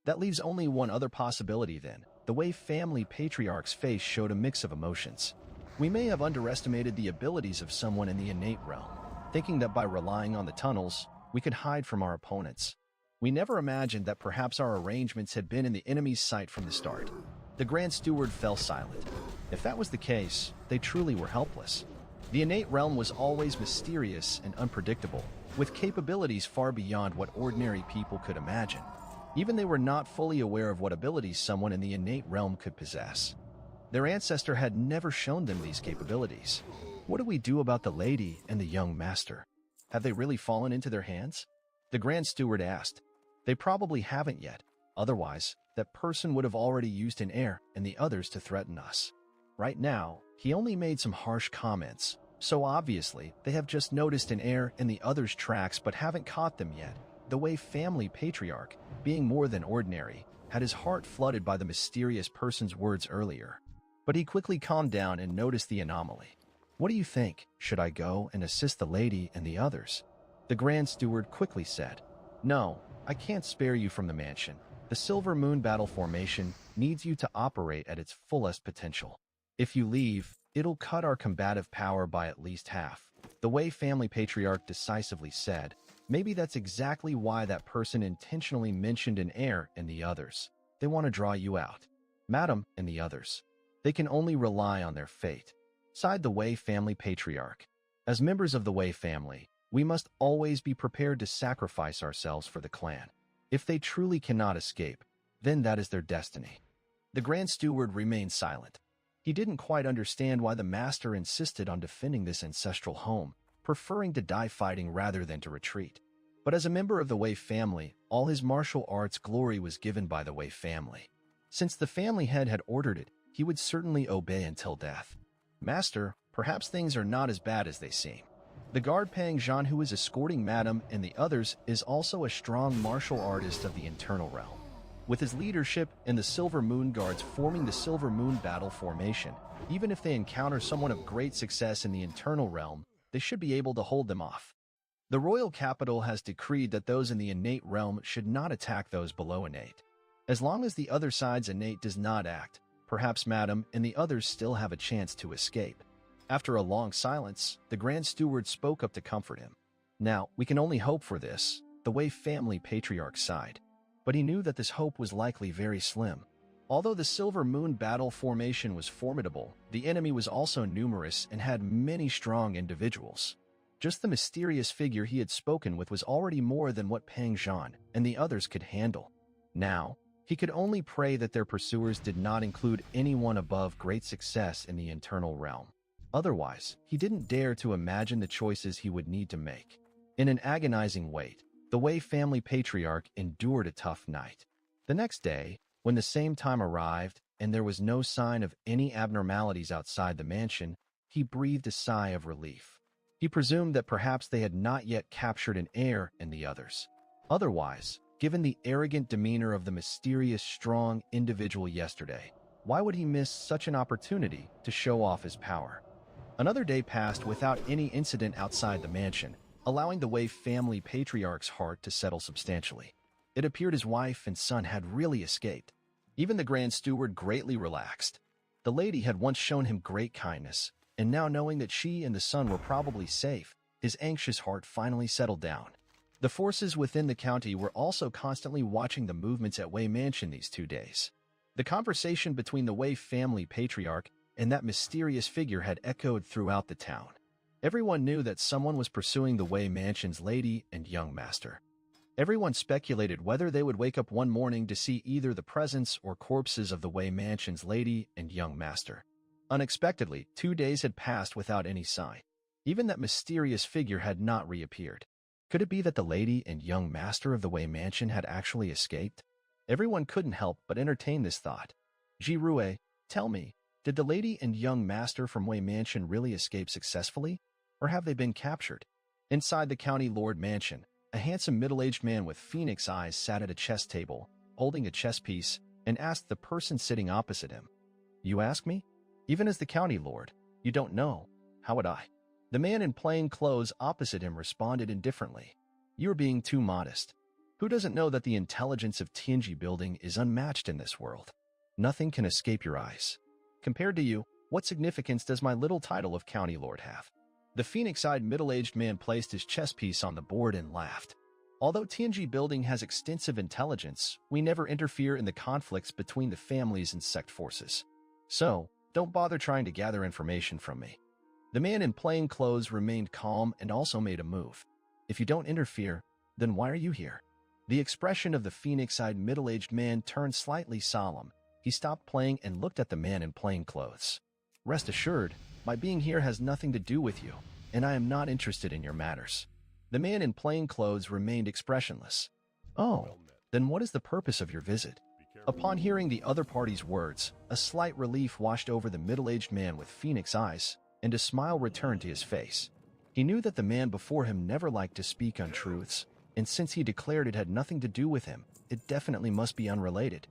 That leaves only one other possibility then. The Wei family patriarch's face showed a mix of emotions. We may have underestimated the abilities of someone in the innate realm, thinking that by relying on the tunnels, we could hide from our opponents. We never imagined that perhaps our arrangements had been in the enemy's sight from the start. The Grand Steward fell silent. If that was the case, they truly were helpless. The innate realm was always mysterious and unpredictable, with capabilities far beyond what ordinary people could imagine. Even they were not fully aware of what abilities someone in the innate realm could possess. Their ancestor had never shown them these capabilities. What do we do about the lady and the young master? Have they really fallen into their hands? The Grand Steward asked. They probably haven't yet. Otherwise, that person would have already used an heir and the others to threaten us. Right now, he only made some harsh comments, so obviously they have just noticed an heir and the others' tracks but haven't caught them yet. The Wei family patriarch, being more than ordinary, had his heart flooded by the mysterious person's words earlier. But he quickly calmed down and noticed the anomaly. What do you think? Should I go and assist the lady and the others? The Grand Steward quickly said, No, I can't spare you from the mansion. The Silver Moon Battle Formation needs you to operate at its fullest potential. If you leave, it'll cut our combative power by at least half. The Wei family patriarch decisively said, Maybe that's exactly why that person intentionally mentioned an heir and the others. They want to draw you out. Madam and the others. They can only rely on their fate. Sighed the Wei family patriarch. As members of the Wei family, we must always be prepared to sacrifice ourselves for the clan. If they truly cannot escape, then that is their destiny. The Grand Steward remained silent. He didn't quite understand why the master insisted on defending this ancestral home, preferring to die fighting rather than to retreat. But as a member of the Wei family, all his martial arts glory was given by the Wei family. Since the family head had ordered it, he would certainly obey until death. Master, perhaps things are not as bad as they seem. The guard Pang Zhan who is escorting Madame and the others is also a strong martial artist of the internal realm. With his leadership and the Silver Moon Guards forming the Silver Moon Battle Formation, even if they encounter someone of great success in the internal realm, they should be able to hold them off. The royal capital has decreed that those in the innate realm should not attack those below innate. As long as the other side's innate does not act, perhaps Madame and the others still have a chance to escape. After a long silence, the Grand Steward spoke up to comfort him. Now, we can only hope for this, the Wei family patriarch sighed. But he knew that this hope was likely very slim. Although the Silver Moon Battle Formation was formidable, the enemy was also numerous and had many strong individuals. Just the mysterious figure he had spoken with was already more than what Pang Zhan and the others could handle. Now, He could only pray that their pursuers did not include anyone above great success in the internal realm. Otherwise, he didn't dare to imagine the choices he would need to make. In an agonizing wait, the Wei family patriarch endured a tough night. The next day, when the same time arrived and there was no sign of any abnormalities outside the mansion, he breathed a sigh of relief. He presumed that perhaps they had not yet captured an heir in the others. Otherwise, given the arrogant demeanor of the mysterious, strong individual yesterday, why would he miss such an opportunity to show off his power? Another day passed without any incident outside the mansion, allowing the Wei family patriarch's heart to settle substantially. It appeared his wife and son had really escaped. Even the Grand Steward greatly relaxed. The lady had once shown him great kindness, and now knowing that she and the son were probably safe, his anxious heart finally settled down. The forces within the county were also constantly watching the movements at Wei Mansion these 2 days. The conversation between the Wei family patriarch and that mysterious figure had echoed throughout the town. Everyone knew that someone was pursuing the Wei Mansion's lady and young master. Everyone speculated whether they would wake up one morning to see either the presence or corpses of the Wei Mansion's lady and young master. Unexpectedly, 2 days had passed without any sign. Even that mysterious figure had not reappeared. Could it be that the lady and young master of the Wei Mansion had actually escaped? Everyone couldn't help but entertain this thought. Ji-Rui, tell me, did the lady and young master from Wei Mansion really escape successfully? Or have they been captured? Inside the county lord mansion, a handsome middle-aged man with phoenix eyes sat at a chess table, holding a chess piece, and asked the person sitting opposite him. You ask me? Even as the county lord, you don't know. How would I? The man in plain clothes opposite him responded indifferently. You're being too modest. Who doesn't know that the intelligence of Tianji building is unmatched in this world? Nothing can escape your eyes. Compared to you, what significance does my little title of county lord have? The phoenix-eyed middle-aged man placed his chess piece on the board and laughed. Although Tianji building has extensive intelligence, we never interfere in the conflicts between the families and sect forces. So, don't bother trying to gather information from me. The man in plain clothes remained calm and also made a move. If you don't interfere, then why are you here? The expression of the phoenix-eyed middle-aged man turned slightly solemn. He stopped playing and looked at the man in plain clothes. Rest assured, my being here has nothing to do with you, and I am not interested in your matters. The man in plain clothes remained expressionless. Oh, then what is the purpose of your visit? Upon hearing the other party's words, a slight relief washed over the middle-aged man with phoenix eyes, and a smile returned to his face. He knew that the man before him never liked to speak untruths, and since he declared it had nothing to do with him, it definitely must be unrelated.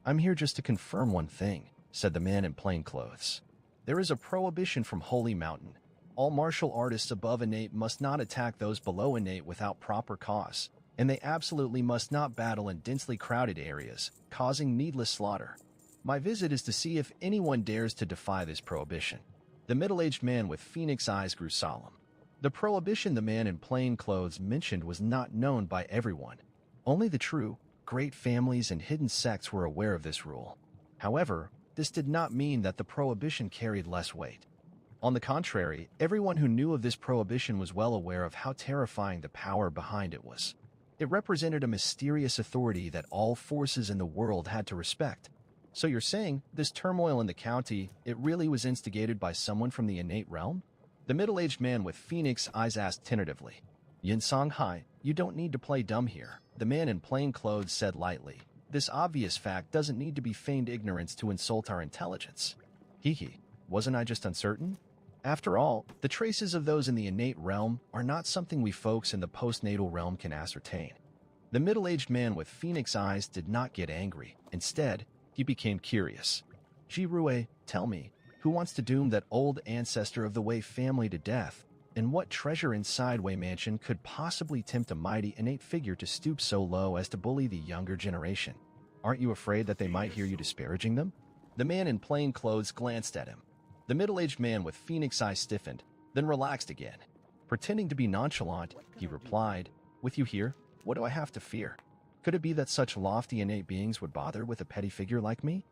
I'm here just to confirm one thing, said the man in plain clothes. There is a prohibition from Holy Mountain. All martial artists above innate must not attack those below innate without proper cause, and they absolutely must not battle in densely crowded areas, causing needless slaughter. My visit is to see if anyone dares to defy this prohibition. The middle-aged man with phoenix eyes grew solemn. The prohibition the man in plain clothes mentioned was not known by everyone. Only the true, great families and hidden sects were aware of this rule. However, this did not mean that the prohibition carried less weight. On the contrary, everyone who knew of this prohibition was well aware of how terrifying the power behind it was. It represented a mysterious authority that all forces in the world had to respect. So you're saying, this turmoil in the county, it really was instigated by someone from the innate realm? The middle-aged man with phoenix eyes asked tentatively. Yin Songhai, you don't need to play dumb here, the man in plain clothes said lightly. This obvious fact doesn't need to be feigned ignorance to insult our intelligence. Hee, wasn't I just uncertain? After all, the traces of those in the innate realm are not something we folks in the postnatal realm can ascertain. The middle-aged man with phoenix eyes did not get angry. Instead, he became curious. Ji-Rui, tell me, who wants to doom that old ancestor of the Wei family to death? And what treasure inside Wei Mansion could possibly tempt a mighty innate figure to stoop so low as to bully the younger generation? Aren't you afraid that they might hear you disparaging them? The man in plain clothes glanced at him. The middle-aged man with phoenix eyes stiffened, then relaxed again. Pretending to be nonchalant, he replied, With you here, what do I have to fear? Could it be that such lofty innate beings would bother with a petty figure like me?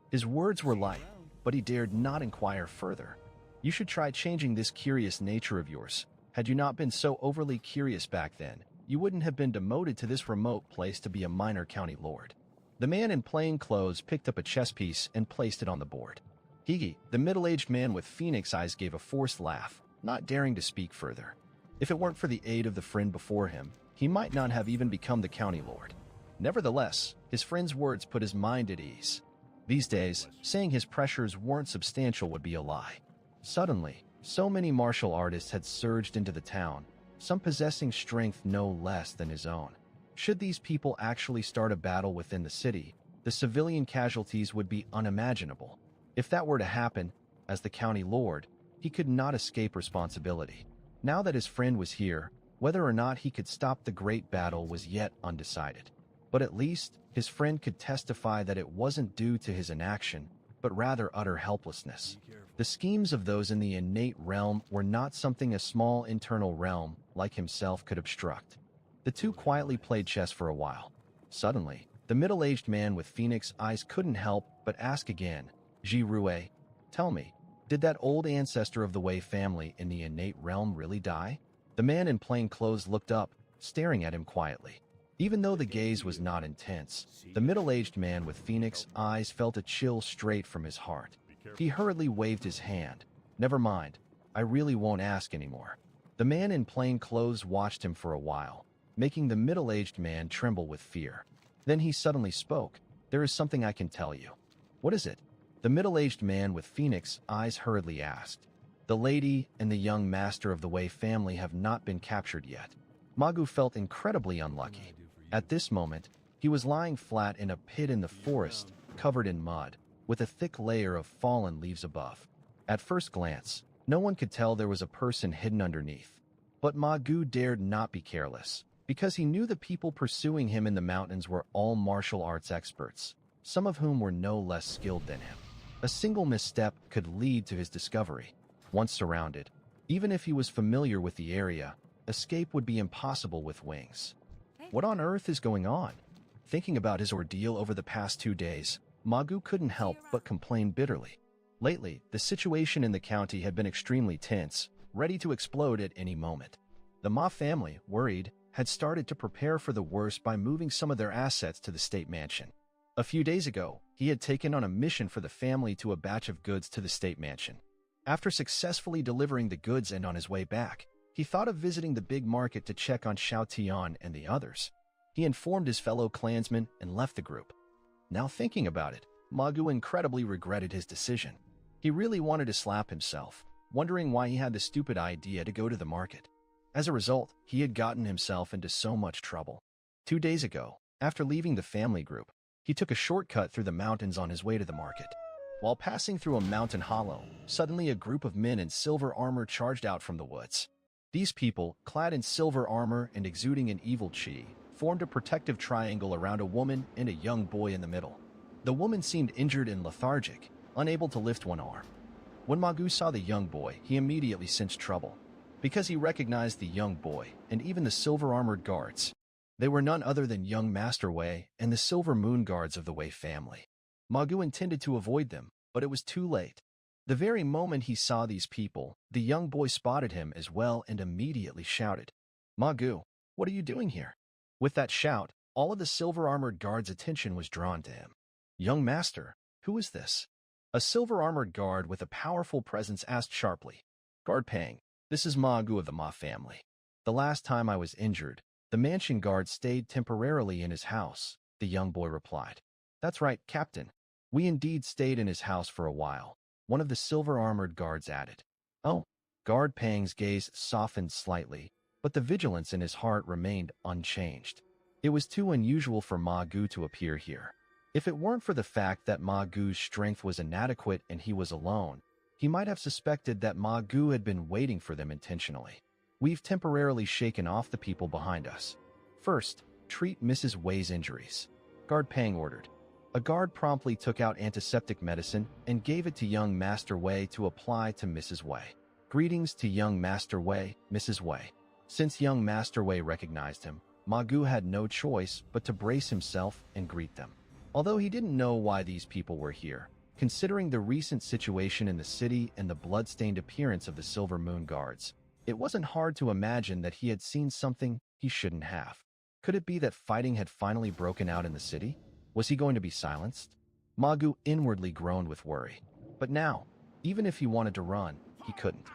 His words were light, but he dared not inquire further. You should try changing this curious nature of yours. Had you not been so overly curious back then, you wouldn't have been demoted to this remote place to be a minor county lord. The man in plain clothes picked up a chess piece and placed it on the board. Higi, the middle-aged man with phoenix eyes, gave a forced laugh, not daring to speak further. If it weren't for the aid of the friend before him, he might not have even become the county lord. Nevertheless, his friend's words put his mind at ease. These days, saying his pressures weren't substantial would be a lie. Suddenly, so many martial artists had surged into the town, some possessing strength no less than his own. Should these people actually start a battle within the city, the civilian casualties would be unimaginable. If that were to happen, as the county lord, he could not escape responsibility. Now that his friend was here, whether or not he could stop the great battle was yet undecided. But at least, his friend could testify that it wasn't due to his inaction, but rather utter helplessness. The schemes of those in the innate realm were not something a small internal realm like himself could obstruct. The two quietly played chess for a while. Suddenly, the middle-aged man with phoenix eyes couldn't help but ask again, Ji Rue, tell me, did that old ancestor of the Wei family in the innate realm really die? The man in plain clothes looked up, staring at him quietly. Even though the gaze was not intense, the middle-aged man with phoenix eyes felt a chill straight from his heart. He hurriedly waved his hand. Never mind, I really won't ask anymore. The man in plain clothes watched him for a while, making the middle-aged man tremble with fear. Then he suddenly spoke. There is something I can tell you. What is it? The middle-aged man with phoenix eyes hurriedly asked. The lady and the young master of the Wei family have not been captured yet. Magu felt incredibly unlucky. At this moment, he was lying flat in a pit in the forest, covered in mud, with a thick layer of fallen leaves above. At first glance, no one could tell there was a person hidden underneath. But Magu dared not be careless, because he knew the people pursuing him in the mountains were all martial arts experts, some of whom were no less skilled than him. A single misstep could lead to his discovery. Once surrounded, even if he was familiar with the area, escape would be impossible with wings. What on earth is going on? Thinking about his ordeal over the past 2 days, Magu couldn't help but complain bitterly. Lately, the situation in the county had been extremely tense, ready to explode at any moment. The Ma family, worried, had started to prepare for the worst by moving some of their assets to the state mansion. A few days ago, he had taken on a mission for the family to a batch of goods to the state mansion. After successfully delivering the goods and on his way back, he thought of visiting the big market to check on Xiao Tian and the others. He informed his fellow clansmen and left the group. Now thinking about it, Magu incredibly regretted his decision. He really wanted to slap himself, wondering why he had the stupid idea to go to the market. As a result, he had gotten himself into so much trouble. 2 days ago, after leaving the family group, he took a shortcut through the mountains on his way to the market. While passing through a mountain hollow, suddenly a group of men in silver armor charged out from the woods. These people, clad in silver armor and exuding an evil chi, formed a protective triangle around a woman and a young boy in the middle. The woman seemed injured and lethargic, unable to lift one arm. When Magu saw the young boy, he immediately sensed trouble, because he recognized the young boy and even the silver-armored guards. They were none other than young Master Wei and the Silver Moon Guards of the Wei family. Magu intended to avoid them, but it was too late. The very moment he saw these people, the young boy spotted him as well and immediately shouted, "Magu, what are you doing here?" With that shout, all of the silver-armored guards' attention was drawn to him. "Young master, who is this?" A silver-armored guard with a powerful presence asked sharply. "Guard Pang, this is Magu of the Ma family. The last time I was injured, the mansion guard stayed temporarily in his house," the young boy replied. "That's right, Captain. We indeed stayed in his house for a while," one of the silver-armored guards added. "Oh." Guard Pang's gaze softened slightly, but the vigilance in his heart remained unchanged. It was too unusual for Magu to appear here. If it weren't for the fact that Magu's strength was inadequate and he was alone, he might have suspected that Magu had been waiting for them intentionally. "We've temporarily shaken off the people behind us. First, treat Mrs. Wei's injuries," Guard Pang ordered. A guard promptly took out antiseptic medicine and gave it to young Master Wei to apply to Mrs. Wei. "Greetings to young Master Wei, Mrs. Wei." Since young Master Wei recognized him, Magu had no choice but to brace himself and greet them. Although he didn't know why these people were here, considering the recent situation in the city and the blood-stained appearance of the Silver Moon Guards, it wasn't hard to imagine that he had seen something he shouldn't have. Could it be that fighting had finally broken out in the city? Was he going to be silenced? Magu inwardly groaned with worry. But now, even if he wanted to run, he couldn't.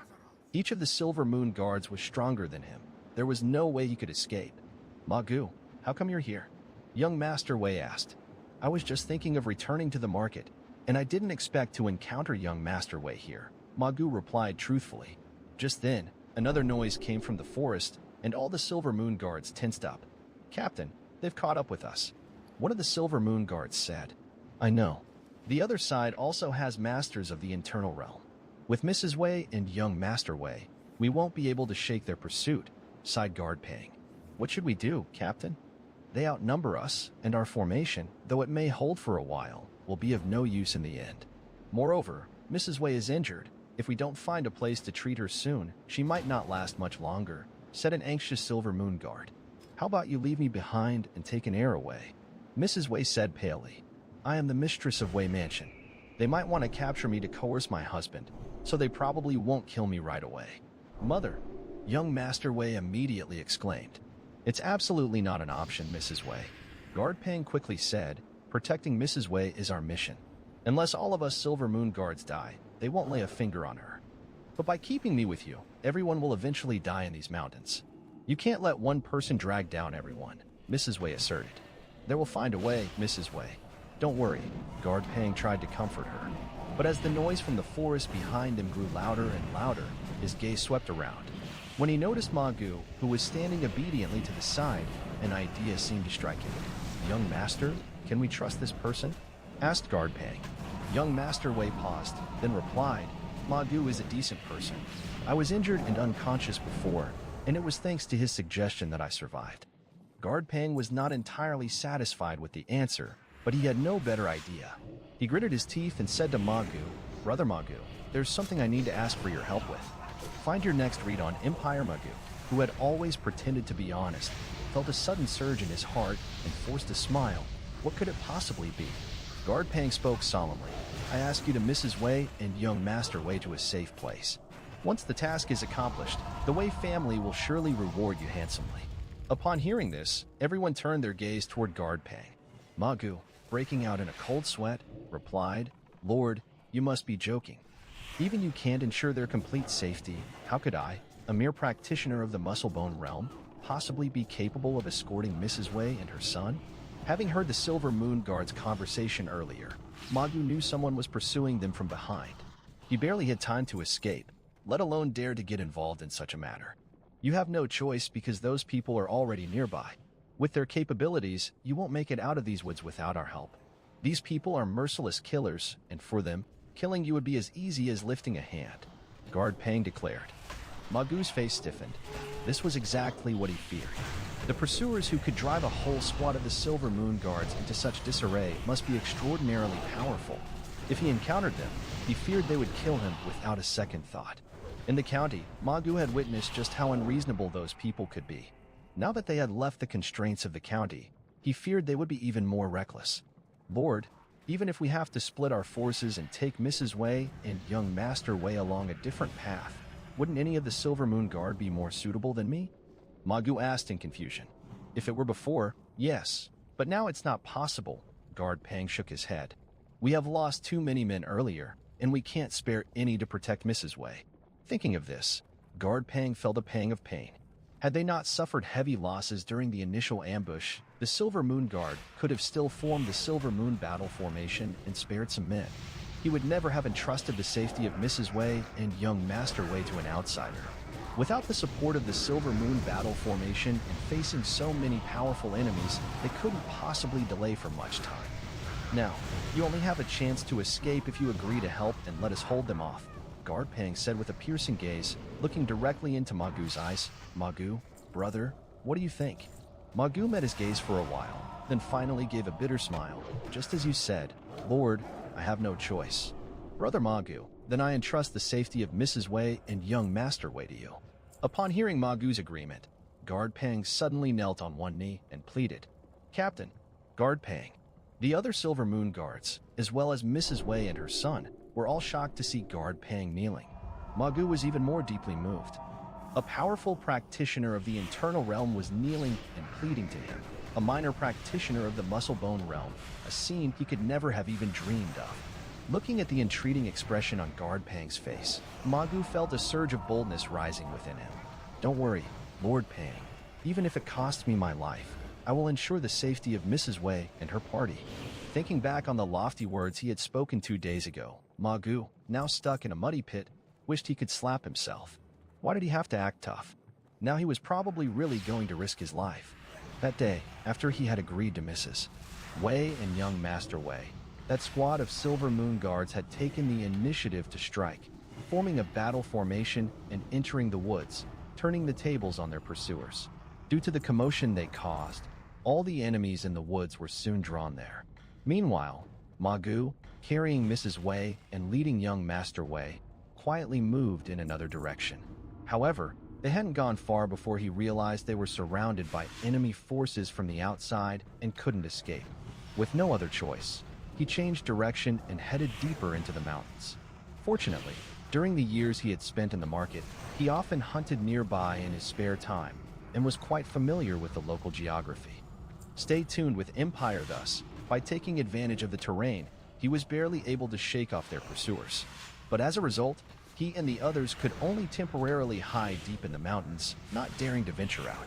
Each of the Silver Moon guards was stronger than him. There was no way he could escape. Magu, how come you're here? Young Master Wei asked. I was just thinking of returning to the market, and I didn't expect to encounter young Master Wei here. Magu replied truthfully. Just then, another noise came from the forest, and all the Silver Moon guards tensed up. Captain, they've caught up with us. One of the Silver Moon guards said. I know. The other side also has masters of the internal realm. With Mrs. Wei and young Master Wei, we won't be able to shake their pursuit, sighed Guard Pang. What should we do, Captain? They outnumber us, and our formation, though it may hold for a while, will be of no use in the end. Moreover, Mrs. Wei is injured. If we don't find a place to treat her soon, she might not last much longer, said an anxious Silver Moon guard. How about you leave me behind and take an heir away? Mrs. Wei said palely. I am the mistress of Wei Mansion. They might want to capture me to coerce my husband, so they probably won't kill me right away. Mother, young Master Wei immediately exclaimed. It's absolutely not an option, Mrs. Wei. Guard Pang quickly said, protecting Mrs. Wei is our mission. Unless all of us Silver Moon guards die, they won't lay a finger on her. But by keeping me with you, everyone will eventually die in these mountains. You can't let one person drag down everyone, Mrs. Wei asserted. They will find a way, Mrs. Wei. Don't worry, Guard Pang tried to comfort her. But as the noise from the forest behind them grew louder and louder, his gaze swept around. When he noticed Magu, who was standing obediently to the side, an idea seemed to strike him. Young Master, can we trust this person? Asked Guard Pang. Young Master Wei paused, then replied, Magu is a decent person. I was injured and unconscious before, and it was thanks to his suggestion that I survived. Guard Pang was not entirely satisfied with the answer, but he had no better idea. He gritted his teeth and said to Magu, Brother Magu, there's something I need to ask for your help with. Find your next read on Empire. Magu, who had always pretended to be honest, felt a sudden surge in his heart and forced a smile. What could it possibly be? Guard Pang spoke solemnly. I ask you to Mrs. Wei and young Master Wei to a safe place. Once the task is accomplished, the Wei family will surely reward you handsomely. Upon hearing this, everyone turned their gaze toward Guard Pang. Magu, breaking out in a cold sweat, replied, Lord, you must be joking. Even you can't ensure their complete safety. How could I, a mere practitioner of the Musclebone realm, possibly be capable of escorting Mrs. Wei and her son? Having heard the Silver Moon Guard's conversation earlier, Magu knew someone was pursuing them from behind. He barely had time to escape, let alone dare to get involved in such a matter. You have no choice because those people are already nearby. With their capabilities, you won't make it out of these woods without our help. These people are merciless killers, and for them, killing you would be as easy as lifting a hand, Guard Pang declared. Magu's face stiffened. This was exactly what he feared. The pursuers who could drive a whole squad of the Silver Moon Guards into such disarray must be extraordinarily powerful. If he encountered them, he feared they would kill him without a second thought. In the county, Magu had witnessed just how unreasonable those people could be. Now that they had left the constraints of the county, he feared they would be even more reckless. Lord, even if we have to split our forces and take Mrs. Wei and young Master Wei along a different path, wouldn't any of the Silver Moon Guard be more suitable than me? Magu asked in confusion. If it were before, yes, but now it's not possible, Guard Pang shook his head. We have lost too many men earlier, and we can't spare any to protect Mrs. Wei. Thinking of this, Guard Pang felt a pang of pain. Had they not suffered heavy losses during the initial ambush, the Silver Moon Guard could have still formed the Silver Moon battle formation and spared some men. He would never have entrusted the safety of Mrs. Wei and young Master Wei to an outsider. Without the support of the Silver Moon battle formation and facing so many powerful enemies, they couldn't possibly delay for much time. Now, you only have a chance to escape if you agree to help and let us hold them off, Guard Pang said with a piercing gaze, looking directly into Magu's eyes. Magu, brother, what do you think? Magu met his gaze for a while, then finally gave a bitter smile. Just as you said, Lord, I have no choice. Brother Magu, then I entrust the safety of Mrs. Wei and young Master Wei to you. Upon hearing Magu's agreement, Guard Pang suddenly knelt on one knee and pleaded, Captain, Guard Pang. The other Silver Moon Guards, as well as Mrs. Wei and her son, were all shocked to see Guard Pang kneeling. Magu was even more deeply moved. A powerful practitioner of the internal realm was kneeling and pleading to him. a minor practitioner of the muscle-bone realm, a scene he could never have even dreamed of. Looking at the entreating expression on Guard Pang's face, Magu felt a surge of boldness rising within him. "Don't worry, Lord Pang. Even if it costs me my life, I will ensure the safety of Mrs. Wei and her party." Thinking back on the lofty words he had spoken 2 days ago, Magu, now stuck in a muddy pit, wished he could slap himself. Why did he have to act tough? Now he was probably really going to risk his life. That day, after he had agreed to Mrs. Wei and young Master Wei, that squad of Silver Moon Guards had taken the initiative to strike, forming a battle formation and entering the woods, turning the tables on their pursuers. Due to the commotion they caused, all the enemies in the woods were soon drawn there. Meanwhile, Magu, carrying Mrs. Wei and leading young Master Wei, quietly moved in another direction. However, they hadn't gone far before he realized they were surrounded by enemy forces from the outside and couldn't escape. With no other choice, he changed direction and headed deeper into the mountains. Fortunately, during the years he had spent in the market, he often hunted nearby in his spare time and was quite familiar with the local geography. Stay tuned with Empire thus. By taking advantage of the terrain, he was barely able to shake off their pursuers. But as a result, he and the others could only temporarily hide deep in the mountains, not daring to venture out.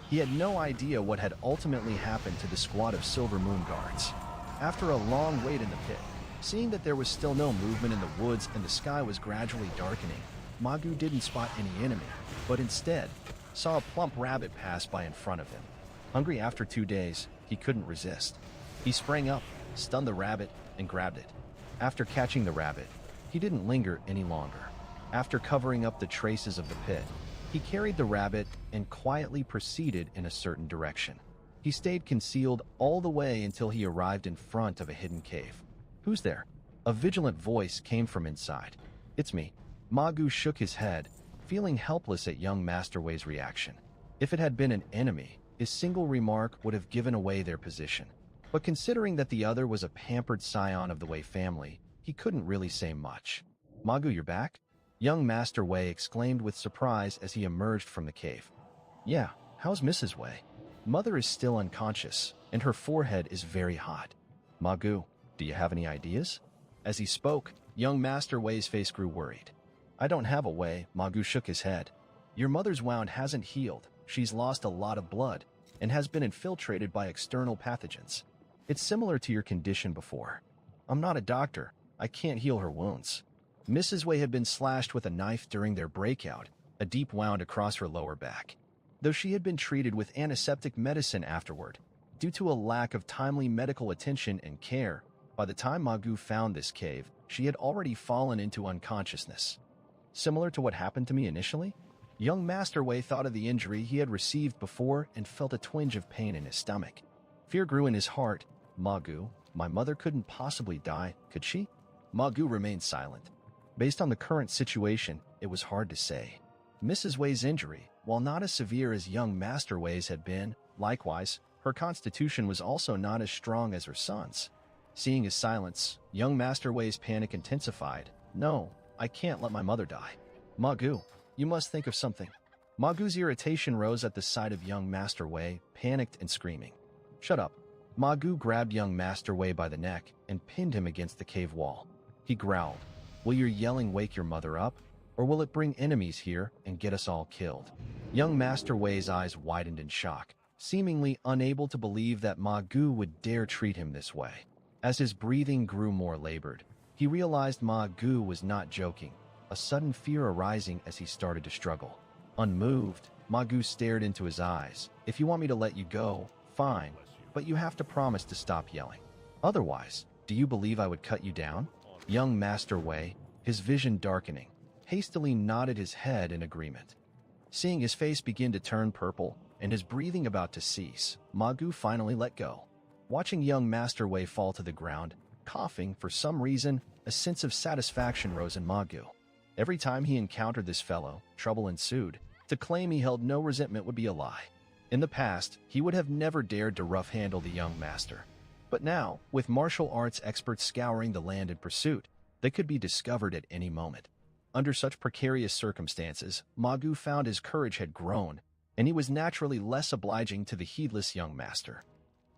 He had no idea what had ultimately happened to the squad of Silver Moon Guards. After a long wait in the pit, seeing that there was still no movement in the woods and the sky was gradually darkening, Magu didn't spot any enemy, but instead saw a plump rabbit pass by in front of him. Hungry after 2 days, he couldn't resist. He sprang up, stunned the rabbit, and grabbed it. After catching the rabbit, he didn't linger any longer. After covering up the traces of the pit, he carried the rabbit and quietly proceeded in a certain direction. He stayed concealed all the way until he arrived in front of a hidden cave. "Who's there?" A vigilant voice came from inside. "It's me." Magu shook his head, feeling helpless at young Master Wei's reaction. If it had been an enemy, his single remark would have given away their position. But considering that the other was a pampered scion of the Wei family, he couldn't really say much. "Magu, you're back?" Young Master Wei exclaimed with surprise as he emerged from the cave. "Yeah, how's Mrs. Wei?" "Mother is still unconscious, and her forehead is very hot." "Magu, do you have any ideas?" As he spoke, young Master Wei's face grew worried. "I don't have a way," Magu shook his head. "Your mother's wound hasn't healed, she's lost a lot of blood, and has been infiltrated by external pathogens. It's similar to your condition before. I'm not a doctor, I can't heal her wounds." Mrs. Wei had been slashed with a knife during their breakout, a deep wound across her lower back. Though she had been treated with antiseptic medicine afterward, due to a lack of timely medical attention and care, by the time Magu found this cave, she had already fallen into unconsciousness. Similar to what happened to me initially? Young Master Wei thought of the injury he had received before and felt a twinge of pain in his stomach. Fear grew in his heart. "Magu, my mother couldn't possibly die, could she?" Magu remained silent. Based on the current situation, it was hard to say. Mrs. Wei's injury, while not as severe as young Master Wei's had been, likewise, her constitution was also not as strong as her son's. Seeing his silence, young Master Wei's panic intensified. "No, I can't let my mother die. Magu, you must think of something." Magu's irritation rose at the sight of young Master Wei, panicked and screaming. "Shut up." Magu grabbed young Master Wei by the neck and pinned him against the cave wall. He growled, "Will your yelling wake your mother up, or will it bring enemies here and get us all killed?" Young Master Wei's eyes widened in shock, seemingly unable to believe that Magu would dare treat him this way. As his breathing grew more labored, he realized Magu was not joking, a sudden fear arising as he started to struggle. Unmoved, Magu stared into his eyes. "If you want me to let you go, fine, but you have to promise to stop yelling. Otherwise, do you believe I would cut you down?" Young Master Wei, his vision darkening, hastily nodded his head in agreement. Seeing his face begin to turn purple and his breathing about to cease, Magu finally let go. Watching young Master Wei fall to the ground, coughing for some reason, a sense of satisfaction rose in Magu. Every time he encountered this fellow, trouble ensued. To claim he held no resentment would be a lie. In the past, he would have never dared to rough-handle the young master. But now, with martial arts experts scouring the land in pursuit, they could be discovered at any moment. Under such precarious circumstances, Magu found his courage had grown, and he was naturally less obliging to the heedless young master.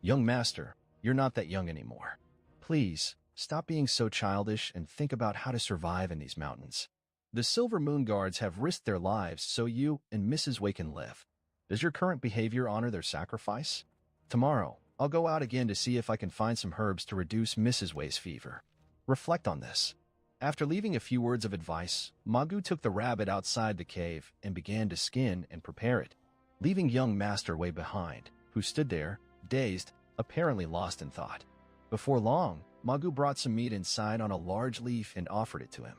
Young master, you're not that young anymore. Please, stop being so childish and think about how to survive in these mountains. The Silver Moon Guards have risked their lives so you and Mrs. Wei can live. Does your current behavior honor their sacrifice? Tomorrow, I'll go out again to see if I can find some herbs to reduce Mrs. Wei's fever. Reflect on this. After leaving a few words of advice, Magu took the rabbit outside the cave and began to skin and prepare it, leaving young Master Wei behind, who stood there, dazed, apparently lost in thought. Before long, Magu brought some meat inside on a large leaf and offered it to him.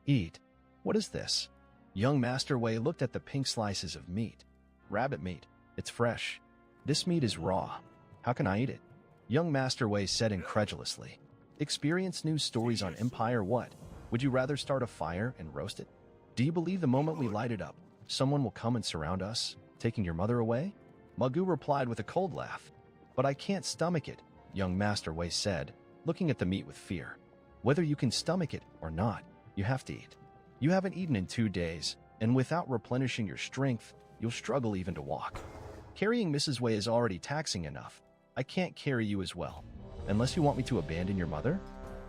Eat. What is this? Young Master Wei looked at the pink slices of meat. Rabbit meat. It's fresh. This meat is raw. How can I eat it? Young Master Wei said incredulously. Experience news stories on Empire what? Would you rather start a fire and roast it? Do you believe the moment we light it up, someone will come and surround us, taking your mother away? Magu replied with a cold laugh. But I can't stomach it, young Master Wei said, looking at the meat with fear. Whether you can stomach it or not, you have to eat. You haven't eaten in 2 days, and without replenishing your strength, you'll struggle even to walk. Carrying Mrs. Wei is already taxing enough. I can't carry you as well. Unless you want me to abandon your mother?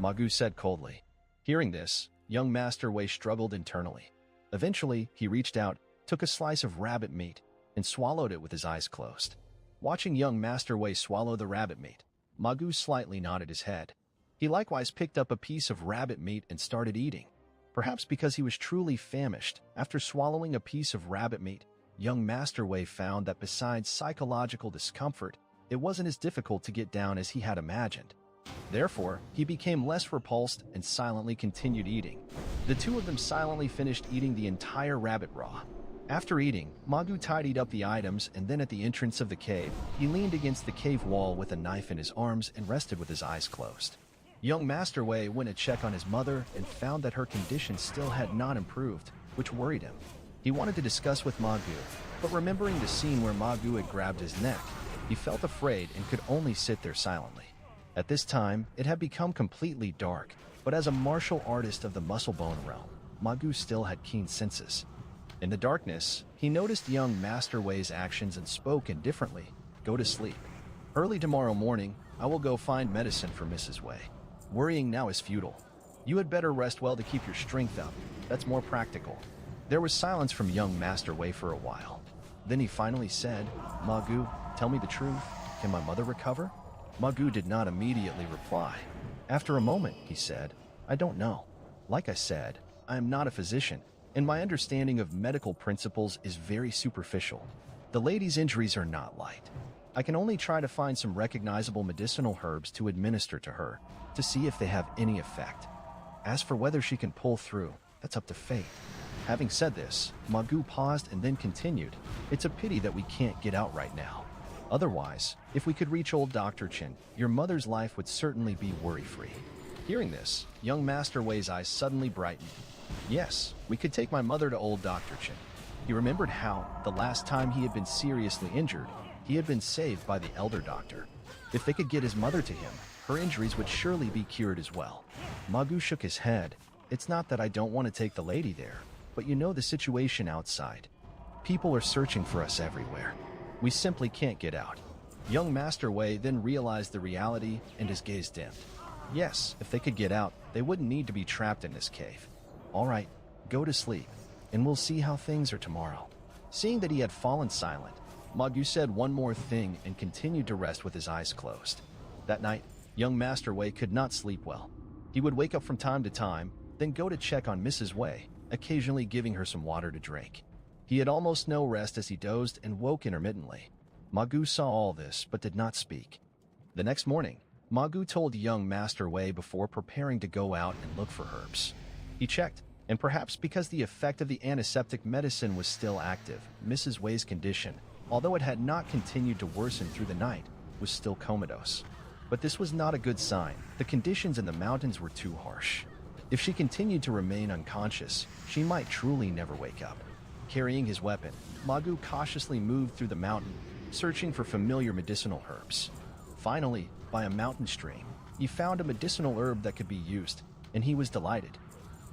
Magu said coldly. Hearing this, young Master Wei struggled internally. Eventually, he reached out, took a slice of rabbit meat, and swallowed it with his eyes closed. Watching young Master Wei swallow the rabbit meat, Magu slightly nodded his head. He likewise picked up a piece of rabbit meat and started eating. Perhaps because he was truly famished, after swallowing a piece of rabbit meat, young Master Wei found that besides psychological discomfort, it wasn't as difficult to get down as he had imagined. Therefore, he became less repulsed and silently continued eating. The two of them silently finished eating the entire rabbit raw. After eating, Magu tidied up the items, and then at the entrance of the cave, he leaned against the cave wall with a knife in his arms and rested with his eyes closed. Young Master Wei went to check on his mother and found that her condition still had not improved, which worried him. He wanted to discuss with Magu, but remembering the scene where Magu had grabbed his neck, he felt afraid and could only sit there silently. At this time, it had become completely dark, but as a martial artist of the muscle-bone realm, Magu still had keen senses. In the darkness, he noticed young Master Wei's actions and spoke indifferently. Go to sleep. Early tomorrow morning, I will go find medicine for Mrs. Wei. Worrying now is futile. You had better rest well to keep your strength up. That's more practical. There was silence from young Master Wei for a while. Then he finally said, Magu, tell me the truth. Can my mother recover? Magu did not immediately reply. After a moment, he said, I don't know. Like I said, I am not a physician, and my understanding of medical principles is very superficial. The lady's injuries are not light. I can only try to find some recognizable medicinal herbs to administer to her, to see if they have any effect. As for whether she can pull through, that's up to fate. Having said this, Magu paused and then continued, It's a pity that we can't get out right now. Otherwise, if we could reach old Dr. Chen, your mother's life would certainly be worry-free. Hearing this, young Master Wei's eyes suddenly brightened. Yes, we could take my mother to old Dr. Chen. He remembered how, the last time he had been seriously injured, he had been saved by the elder doctor. If they could get his mother to him, her injuries would surely be cured as well. Magu shook his head. It's not that I don't want to take the lady there, but you know the situation outside. People are searching for us everywhere. We simply can't get out. Young Master Wei then realized the reality and his gaze dimmed. Yes, if they could get out, they wouldn't need to be trapped in this cave. All right, go to sleep, and we'll see how things are tomorrow. Seeing that he had fallen silent, Magu said one more thing and continued to rest with his eyes closed. That night, young Master Wei could not sleep well. He would wake up from time to time, then go to check on Mrs. Wei, occasionally giving her some water to drink. He had almost no rest as he dozed and woke intermittently. Magu saw all this but did not speak. The next morning, Magu told young Master Wei before preparing to go out and look for herbs. He checked, and perhaps because the effect of the antiseptic medicine was still active, Mrs. Wei's condition, although it had not continued to worsen through the night, was still comatose. But this was not a good sign. The conditions in the mountains were too harsh. If she continued to remain unconscious, she might truly never wake up. Carrying his weapon, Magu cautiously moved through the mountain, searching for familiar medicinal herbs. Finally, by a mountain stream, he found a medicinal herb that could be used, and he was delighted.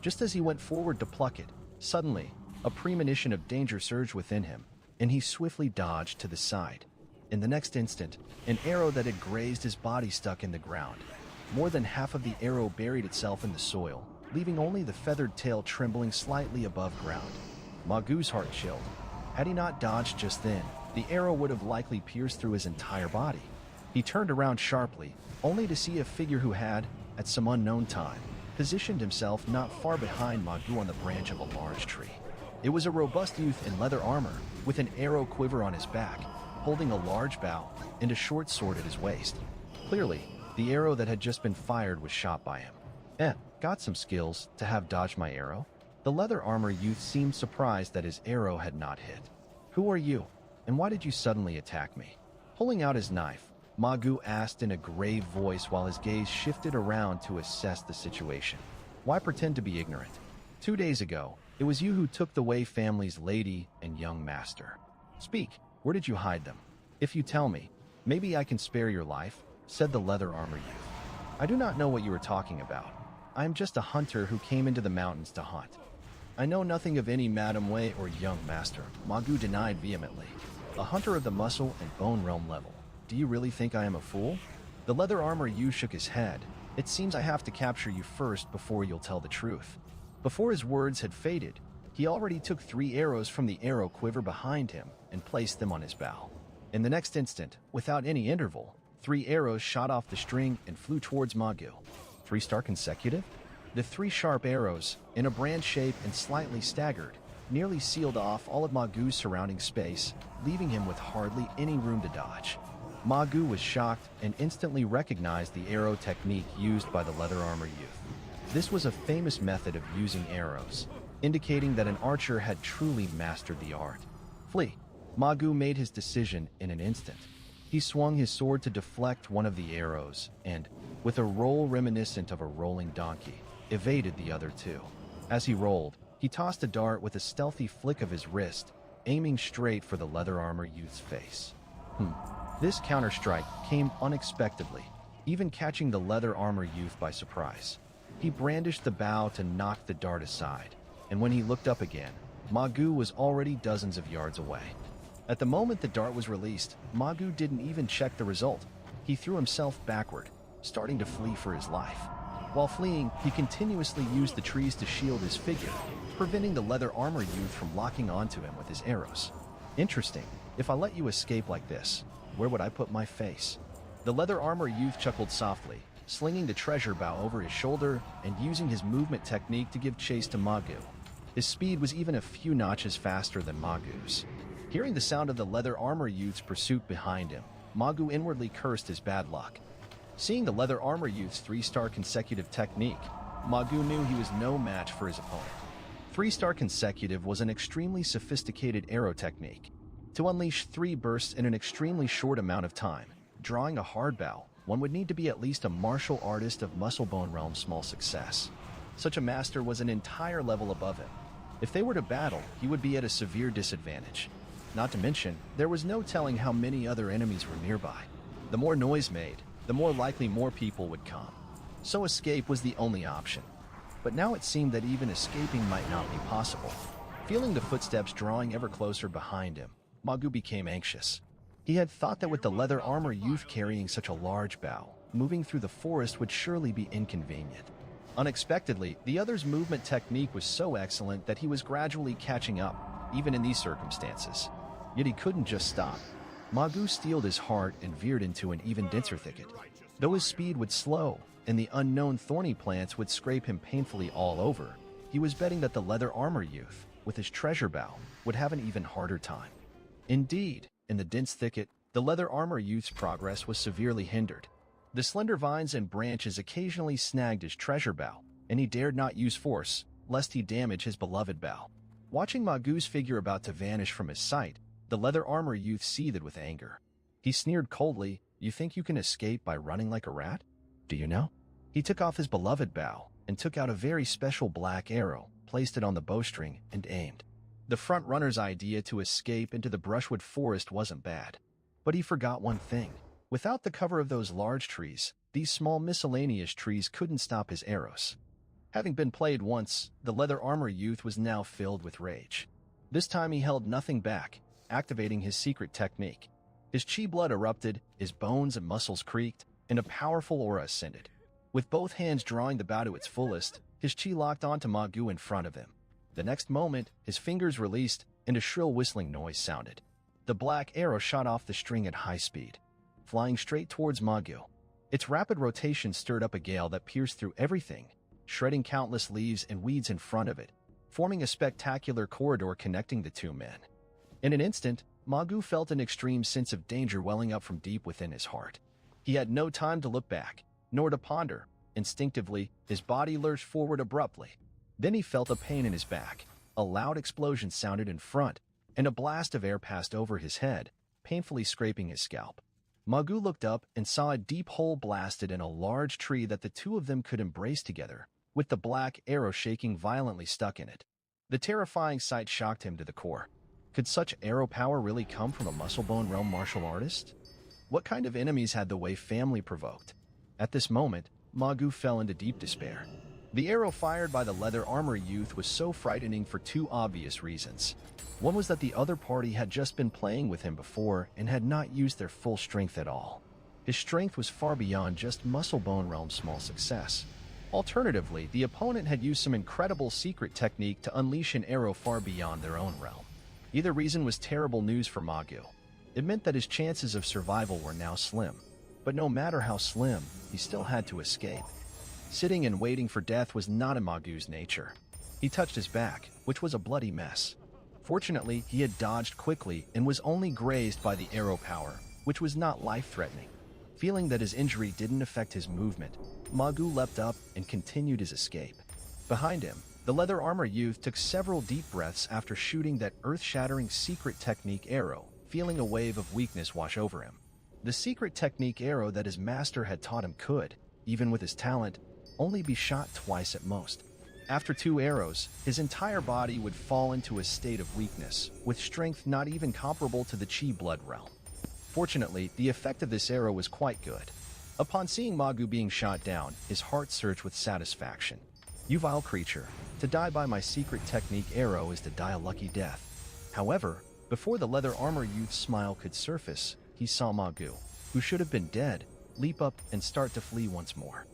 Just as he went forward to pluck it, suddenly, a premonition of danger surged within him, and he swiftly dodged to the side. In the next instant, an arrow that had grazed his body stuck in the ground. More than half of the arrow buried itself in the soil, leaving only the feathered tail trembling slightly above ground. Magu's heart chilled. Had he not dodged just then, the arrow would have likely pierced through his entire body. He turned around sharply, only to see a figure who had, at some unknown time, positioned himself not far behind Magu on the branch of a large tree. It was a robust youth in leather armor, with an arrow quiver on his back, holding a large bow and a short sword at his waist. Clearly, the arrow that had just been fired was shot by him. Got some skills to have dodged my arrow? The leather armor youth seemed surprised that his arrow had not hit. Who are you, and why did you suddenly attack me? Pulling out his knife, Magu asked in a grave voice while his gaze shifted around to assess the situation. Why pretend to be ignorant? 2 days ago, it was you who took the Wei family's lady and young master. Speak, where did you hide them? If you tell me, maybe I can spare your life, said the leather armor youth. I do not know what you are talking about. I am just a hunter who came into the mountains to hunt. I know nothing of any Madame Wei or young master, Magu denied vehemently. A hunter of the muscle and bone realm level. Do you really think I am a fool? The leather armor youth shook his head. It seems I have to capture you first before you'll tell the truth. Before his words had faded, he already took 3 arrows from the arrow quiver behind him and placed them on his bow. In the next instant, without any interval, 3 arrows shot off the string and flew towards Magu. 3-star consecutive? The 3 sharp arrows, in a brand shape and slightly staggered, nearly sealed off all of Magu's surrounding space, leaving him with hardly any room to dodge. Magu was shocked and instantly recognized the arrow technique used by the leather armor youth. This was a famous method of using arrows, indicating that an archer had truly mastered the art. Flee. Magu made his decision in an instant. He swung his sword to deflect one of the arrows and, with a roll reminiscent of a rolling donkey, evaded the other 2. As he rolled, he tossed a dart with a stealthy flick of his wrist, aiming straight for the leather armor youth's face. This counterstrike came unexpectedly, even catching the leather armor youth by surprise. He brandished the bow to knock the dart aside, and when he looked up again, Magu was already dozens of yards away. At the moment the dart was released, Magu didn't even check the result. He threw himself backward, starting to flee for his life. While fleeing, he continuously used the trees to shield his figure, preventing the leather armor youth from locking onto him with his arrows. Interesting. If I let you escape like this, where would I put my face? The leather armor youth chuckled softly, slinging the treasure bow over his shoulder and using his movement technique to give chase to Magu. His speed was even a few notches faster than Magu's. Hearing the sound of the leather armor youth's pursuit behind him, Magu inwardly cursed his bad luck. Seeing the leather armor youth's 3-star consecutive technique, Magu knew he was no match for his opponent. 3-star consecutive was an extremely sophisticated arrow technique. To unleash 3 bursts in an extremely short amount of time, drawing a hard bow, one would need to be at least a martial artist of muscle bone realm small success. Such a master was an entire level above him. If they were to battle, he would be at a severe disadvantage. Not to mention, there was no telling how many other enemies were nearby. The more noise made, the more likely more people would come. So escape was the only option. But now it seemed that even escaping might not be possible. Feeling the footsteps drawing ever closer behind him, Magu became anxious. He had thought that with the leather armor youth carrying such a large bow, moving through the forest would surely be inconvenient. Unexpectedly, the other's movement technique was so excellent that he was gradually catching up, even in these circumstances. Yet he couldn't just stop. Magu steeled his heart and veered into an even denser thicket. Though his speed would slow, and the unknown thorny plants would scrape him painfully all over, he was betting that the leather armor youth, with his treasure bow, would have an even harder time. Indeed, in the dense thicket, the leather armor youth's progress was severely hindered. The slender vines and branches occasionally snagged his treasure bow, and he dared not use force, lest he damage his beloved bow. Watching Magu's figure about to vanish from his sight, the leather armor youth seethed with anger. He sneered coldly, "You think you can escape by running like a rat? Do you know?" He took off his beloved bow and took out a very special black arrow, placed it on the bowstring, and aimed. The front runner's idea to escape into the brushwood forest wasn't bad. But he forgot one thing. Without the cover of those large trees, these small miscellaneous trees couldn't stop his arrows. Having been played once, the leather armor youth was now filled with rage. This time he held nothing back, activating his secret technique. His chi blood erupted, his bones and muscles creaked, and a powerful aura ascended. With both hands drawing the bow to its fullest, his chi locked onto Ma Gu in front of him. The next moment, his fingers released, and a shrill whistling noise sounded. The black arrow shot off the string at high speed, flying straight towards Ma Gu. Its rapid rotation stirred up a gale that pierced through everything, shredding countless leaves and weeds in front of it, forming a spectacular corridor connecting the two men. In an instant, Ma Gu felt an extreme sense of danger welling up from deep within his heart. He had no time to look back, nor to ponder. Instinctively, his body lurched forward abruptly. Then he felt a pain in his back. A loud explosion sounded in front, and a blast of air passed over his head, painfully scraping his scalp. Ma Gu looked up and saw a deep hole blasted in a large tree that the two of them could embrace together, with the black arrow shaking violently stuck in it. The terrifying sight shocked him to the core. Could such arrow power really come from a muscle-bone realm martial artist? What kind of enemies had the Wei family provoked? At this moment, Ma Gu fell into deep despair. The arrow fired by the leather armor youth was so frightening for two obvious reasons. One was that the other party had just been playing with him before and had not used their full strength at all. His strength was far beyond just muscle-bone realm's small success. Alternatively, the opponent had used some incredible secret technique to unleash an arrow far beyond their own realm. Either reason was terrible news for Ma Gu. It meant that his chances of survival were now slim. But no matter how slim, he still had to escape. Sitting and waiting for death was not in Ma Gu's nature. He touched his back, which was a bloody mess. Fortunately, he had dodged quickly and was only grazed by the arrow power, which was not life-threatening. Feeling that his injury didn't affect his movement, Ma Gu leapt up and continued his escape. Behind him, the leather armor youth took several deep breaths after shooting that earth-shattering secret technique arrow, feeling a wave of weakness wash over him. The secret technique arrow that his master had taught him could, even with his talent, only be shot twice at most. After 2 arrows, his entire body would fall into a state of weakness, with strength not even comparable to the chi blood realm. Fortunately, the effect of this arrow was quite good. Upon seeing Ma Gu being shot down, his heart surged with satisfaction. "You vile creature, to die by my secret technique arrow is to die a lucky death." However, before the leather armor youth's smile could surface, he saw Ma Gu, who should have been dead, leap up and start to flee once more.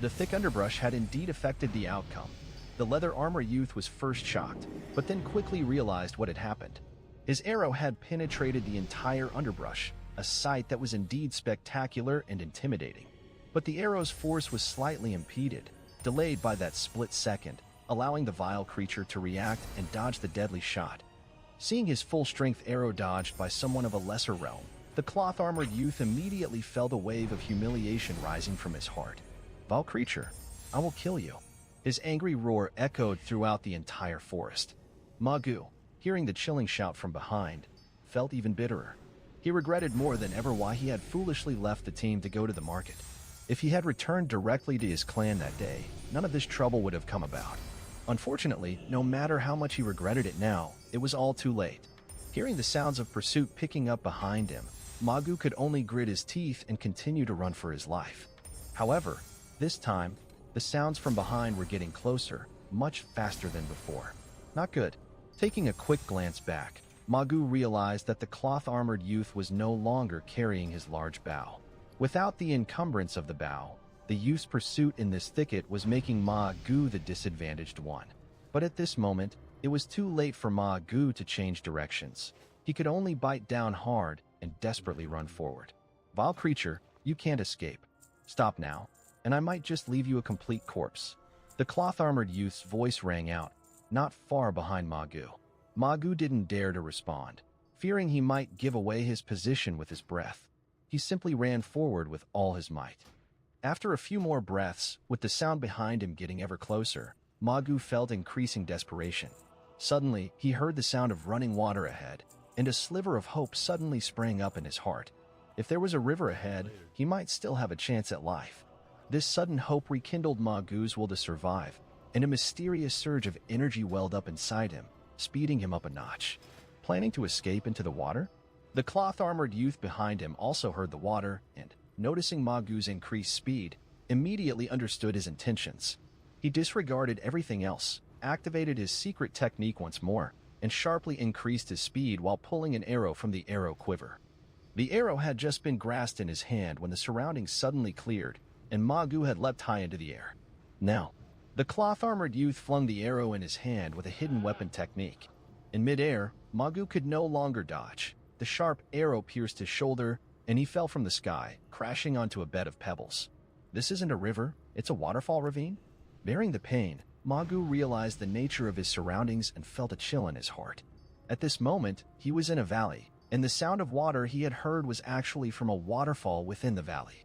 The thick underbrush had indeed affected the outcome. The leather armor youth was first shocked, but then quickly realized what had happened. His arrow had penetrated the entire underbrush, a sight that was indeed spectacular and intimidating. But the arrow's force was slightly impeded, delayed by that split second, allowing the vile creature to react and dodge the deadly shot. Seeing his full-strength arrow dodged by someone of a lesser realm, the cloth-armored youth immediately felt a wave of humiliation rising from his heart. "Vile creature, I will kill you." His angry roar echoed throughout the entire forest. Ma Gu, hearing the chilling shout from behind, felt even bitterer. He regretted more than ever why he had foolishly left the team to go to the market. If he had returned directly to his clan that day, none of this trouble would have come about. Unfortunately, no matter how much he regretted it now, it was all too late. Hearing the sounds of pursuit picking up behind him, Ma Gu could only grit his teeth and continue to run for his life. However, this time, the sounds from behind were getting closer, much faster than before. Not good. Taking a quick glance back, Ma Gu realized that the cloth-armored youth was no longer carrying his large bow. Without the encumbrance of the bow, the youth's pursuit in this thicket was making Ma Gu the disadvantaged one. But at this moment, it was too late for Ma Gu to change directions. He could only bite down hard and desperately run forward. "Vile creature, you can't escape. Stop now, and I might just leave you a complete corpse." The cloth-armored youth's voice rang out, not far behind Ma Gu. Ma Gu didn't dare to respond, fearing he might give away his position with his breath. He simply ran forward with all his might. After a few more breaths, with the sound behind him getting ever closer, Ma Gu felt increasing desperation. Suddenly, he heard the sound of running water ahead, and a sliver of hope suddenly sprang up in his heart. If there was a river ahead, he might still have a chance at life. This sudden hope rekindled Ma Gu's will to survive, and a mysterious surge of energy welled up inside him, speeding him up a notch. Planning to escape into the water? The cloth-armored youth behind him also heard the water and, noticing Ma Gu's increased speed, immediately understood his intentions. He disregarded everything else, activated his secret technique once more, and sharply increased his speed while pulling an arrow from the arrow quiver. The arrow had just been grasped in his hand when the surroundings suddenly cleared, and Magu had leapt high into the air. Now, the cloth-armored youth flung the arrow in his hand with a hidden weapon technique. In mid-air, Magu could no longer dodge. The sharp arrow pierced his shoulder, and he fell from the sky, crashing onto a bed of pebbles. This isn't a river, it's a waterfall ravine? Bearing the pain, Magu realized the nature of his surroundings and felt a chill in his heart. At this moment, he was in a valley, and the sound of water he had heard was actually from a waterfall within the valley.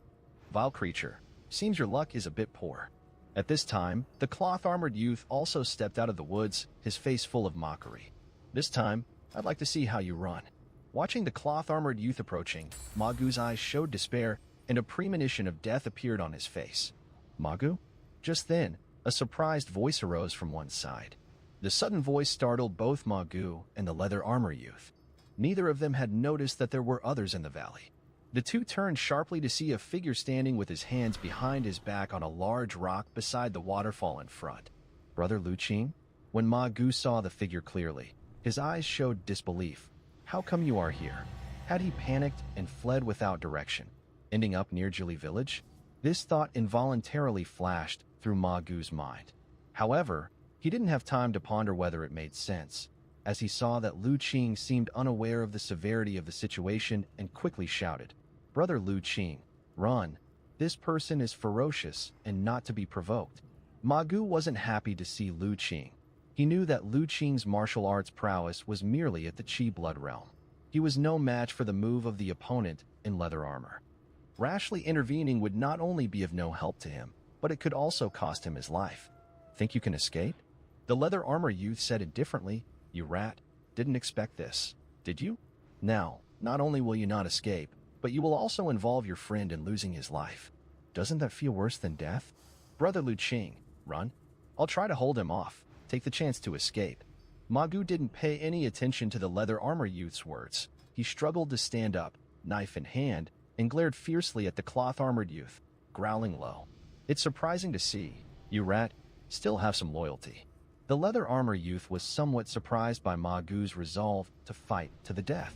Vile creature, seems your luck is a bit poor. At this time, the cloth-armored youth also stepped out of the woods, his face full of mockery. This time, I'd like to see how you run. Watching the cloth-armored youth approaching, Magu's eyes showed despair, and a premonition of death appeared on his face. Magu? Just then, a surprised voice arose from one side. The sudden voice startled both Magu and the leather armor youth. Neither of them had noticed that there were others in the valley. The two turned sharply to see a figure standing with his hands behind his back on a large rock beside the waterfall in front. Brother Luqing? When Magu saw the figure clearly, his eyes showed disbelief. How come you are here? Had he panicked and fled without direction, ending up near Jili village? This thought involuntarily flashed through Magu's mind. However, he didn't have time to ponder whether it made sense, as he saw that Luqing seemed unaware of the severity of the situation and quickly shouted, Brother Luqing, run. This person is ferocious and not to be provoked. Magu wasn't happy to see Luqing. He knew that Luqing's martial arts prowess was merely at the Qi blood realm. He was no match for the move of the opponent in leather armor. Rashly intervening would not only be of no help to him, but it could also cost him his life. Think you can escape? The leather armor youth said indifferently, You rat, didn't expect this, did you? Now, not only will you not escape, but you will also involve your friend in losing his life. Doesn't that feel worse than death? Brother Luqing, run. I'll try to hold him off. Take the chance to escape. Magu didn't pay any attention to the leather armor youth's words. He struggled to stand up, knife in hand, and glared fiercely at the cloth-armored youth, growling low. It's surprising to see, you rat, still have some loyalty. The leather armor youth was somewhat surprised by Magu's resolve to fight to the death.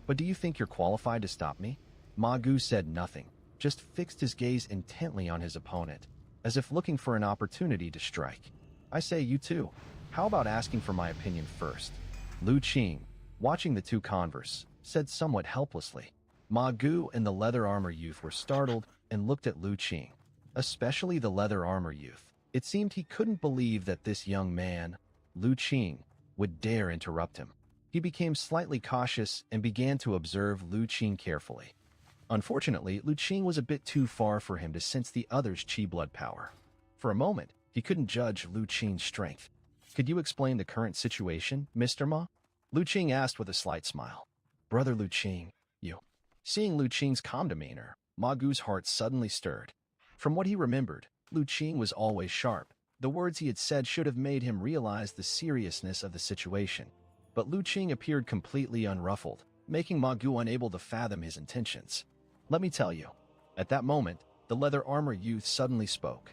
But do you think you're qualified to stop me? Magu said nothing, just fixed his gaze intently on his opponent, as if looking for an opportunity to strike. I say you too. How about asking for my opinion first? Luqing, watching the two converse, said somewhat helplessly. Magu and the leather armor youth were startled and looked at Luqing, especially the leather armor youth. It seemed he couldn't believe that this young man, Luqing, would dare interrupt him. He became slightly cautious and began to observe Luqing carefully. Unfortunately, Luqing was a bit too far for him to sense the other's Qi blood power. For a moment, he couldn't judge Luqing's strength. Could you explain the current situation, Mr. Ma? Luqing asked with a slight smile. Brother Luqing, you. Seeing Luqing's calm demeanor, Magu's heart suddenly stirred. From what he remembered, Luqing was always sharp. The words he had said should have made him realize the seriousness of the situation. But Luqing appeared completely unruffled, making Magu unable to fathom his intentions. Let me tell you. At that moment, the leather armor youth suddenly spoke.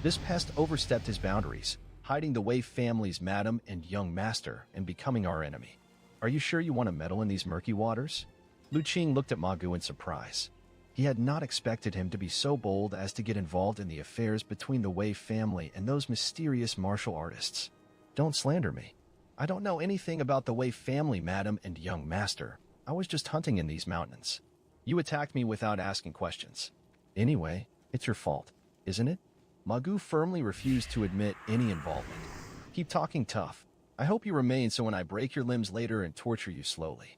This pest overstepped his boundaries, hiding the Wei family's madam and young master and becoming our enemy. Are you sure you want to meddle in these murky waters? Luqing looked at Magu in surprise. He had not expected him to be so bold as to get involved in the affairs between the Wei family and those mysterious martial artists. Don't slander me. I don't know anything about the Wei family, madam and young master. I was just hunting in these mountains. You attacked me without asking questions. Anyway, it's your fault, isn't it? Magu firmly refused to admit any involvement. Keep talking tough. I hope you remain so when I break your limbs later and torture you slowly.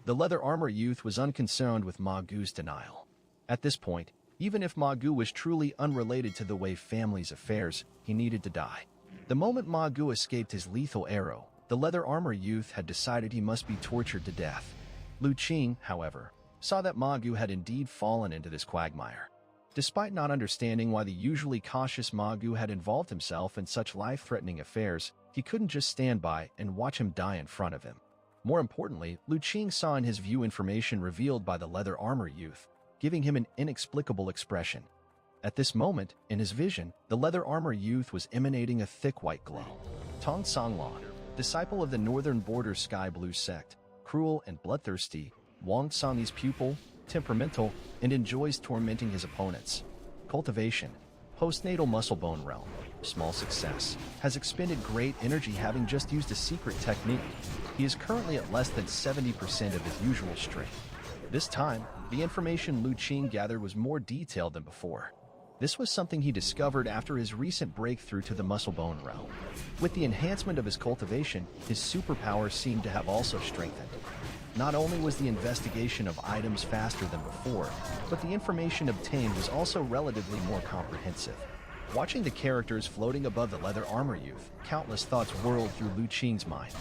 The leather armor youth was unconcerned with Magu's denial. At this point, even if Magu was truly unrelated to the Wei family's affairs, he needed to die. The moment Magu escaped his lethal arrow, the leather armor youth had decided he must be tortured to death. Luqing, however, saw that Magu had indeed fallen into this quagmire. Despite not understanding why the usually cautious Magu had involved himself in such life-threatening affairs, he couldn't just stand by and watch him die in front of him. More importantly, Luqing saw in his view information revealed by the leather armor youth, giving him an inexplicable expression. At this moment, in his vision, the leather armor youth was emanating a thick white glow. Tong Songlan, disciple of the northern border sky blue sect, cruel and bloodthirsty, Wang Sang's pupil, temperamental, and enjoys tormenting his opponents. Cultivation, postnatal muscle bone realm, small success, has expended great energy having just used a secret technique. He is currently at less than 70% of his usual strength. This time, the information Lu Qing gathered was more detailed than before. This was something he discovered after his recent breakthrough to the muscle bone realm. With the enhancement of his cultivation, his superpower seemed to have also strengthened. Not only was the investigation of items faster than before, but the information obtained was also relatively more comprehensive. Watching the characters floating above the leather armor youth, countless thoughts whirled through Lu Qing's mind.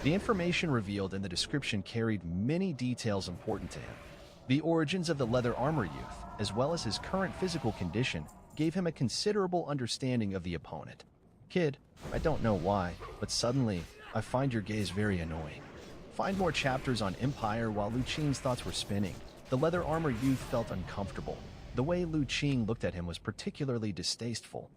The information revealed in the description carried many details important to him. The origins of the leather armor youth, as well as his current physical condition, gave him a considerable understanding of the opponent. Kid, I don't know why, but suddenly, I find your gaze very annoying. Find more chapters on Empire. While Lu Qing's thoughts were spinning, the leather armor youth felt uncomfortable. The way Lu Qing looked at him was particularly distasteful.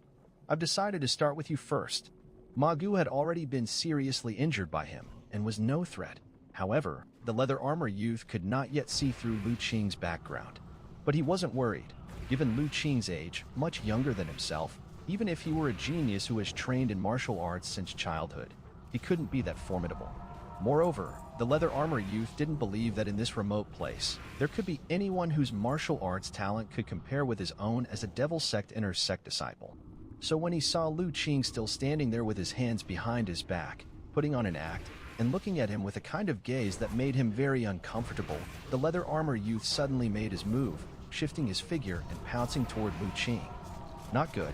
I've decided to start with you first. Ma Gu had already been seriously injured by him and was no threat. However, the leather armor youth could not yet see through Lu Qing's background. But he wasn't worried. Given Lu Qing's age, much younger than himself, even if he were a genius who has trained in martial arts since childhood, he couldn't be that formidable. Moreover, the leather armor youth didn't believe that in this remote place, there could be anyone whose martial arts talent could compare with his own as a Devil Sect inner sect disciple. So when he saw Lu Qing still standing there with his hands behind his back, putting on an act, and looking at him with a kind of gaze that made him very uncomfortable, the leather armor youth suddenly made his move, shifting his figure and pouncing toward Lu Qing. Not good.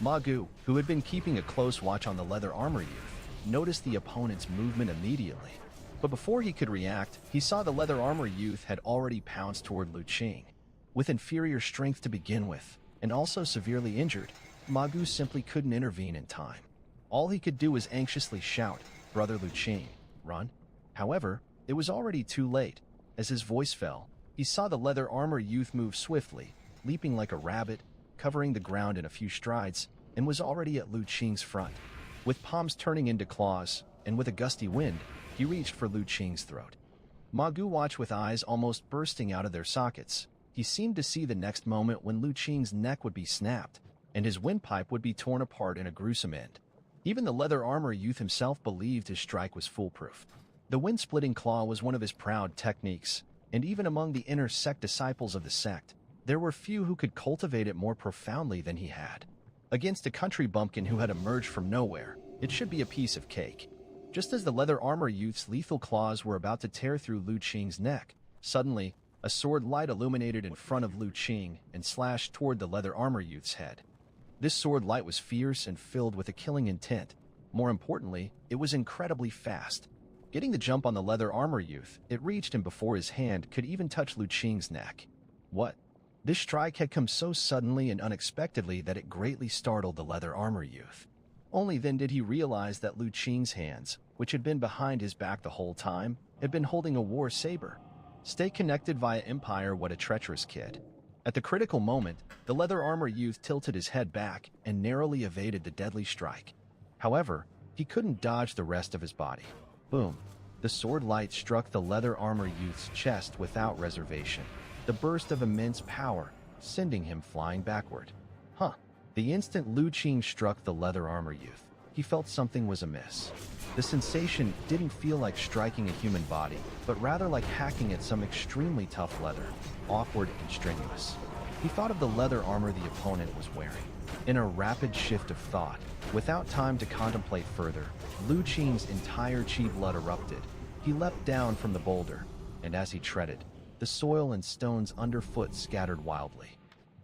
Ma Gu, who had been keeping a close watch on the leather armor youth, noticed the opponent's movement immediately. But before he could react, he saw the leather armor youth had already pounced toward Lu Qing. With inferior strength to begin with, and also severely injured, Ma Gu simply couldn't intervene in time. All he could do was anxiously shout, "Brother Lu Qing, run!" However, it was already too late. As his voice fell, he saw the leather armor youth move swiftly, leaping like a rabbit, covering the ground in a few strides, and was already at Lu Qing's front. With palms turning into claws, and with a gusty wind, he reached for Lu Qing's throat. Ma Gu watched with eyes almost bursting out of their sockets. He seemed to see the next moment when Lu Qing's neck would be snapped, and his windpipe would be torn apart in a gruesome end. Even the leather armor youth himself believed his strike was foolproof. The wind-splitting claw was one of his proud techniques, and even among the inner sect disciples of the sect, there were few who could cultivate it more profoundly than he had. Against a country bumpkin who had emerged from nowhere, it should be a piece of cake. Just as the leather armor youth's lethal claws were about to tear through Lu Qing's neck, suddenly, a sword light illuminated in front of Lu Qing and slashed toward the leather armor youth's head. This sword light was fierce and filled with a killing intent. More importantly, it was incredibly fast. Getting the jump on the leather armor youth, it reached him before his hand could even touch Lu Qing's neck. What? This strike had come so suddenly and unexpectedly that it greatly startled the leather armor youth. Only then did he realize that Lu Qing's hands, which had been behind his back the whole time, had been holding a war saber. Stay connected via Empire, what a treacherous kid. At the critical moment, the leather armor youth tilted his head back and narrowly evaded the deadly strike. However, he couldn't dodge the rest of his body. Boom. The sword light struck the leather armor youth's chest without reservation. The burst of immense power, sending him flying backward. The instant Lu Qing struck the leather armor youth, he felt something was amiss. The sensation didn't feel like striking a human body, but rather like hacking at some extremely tough leather, awkward and strenuous. He thought of the leather armor the opponent was wearing. In a rapid shift of thought, without time to contemplate further, Lu Qing's entire chi blood erupted. He leapt down from the boulder, and as he treaded, the soil and stones underfoot scattered wildly.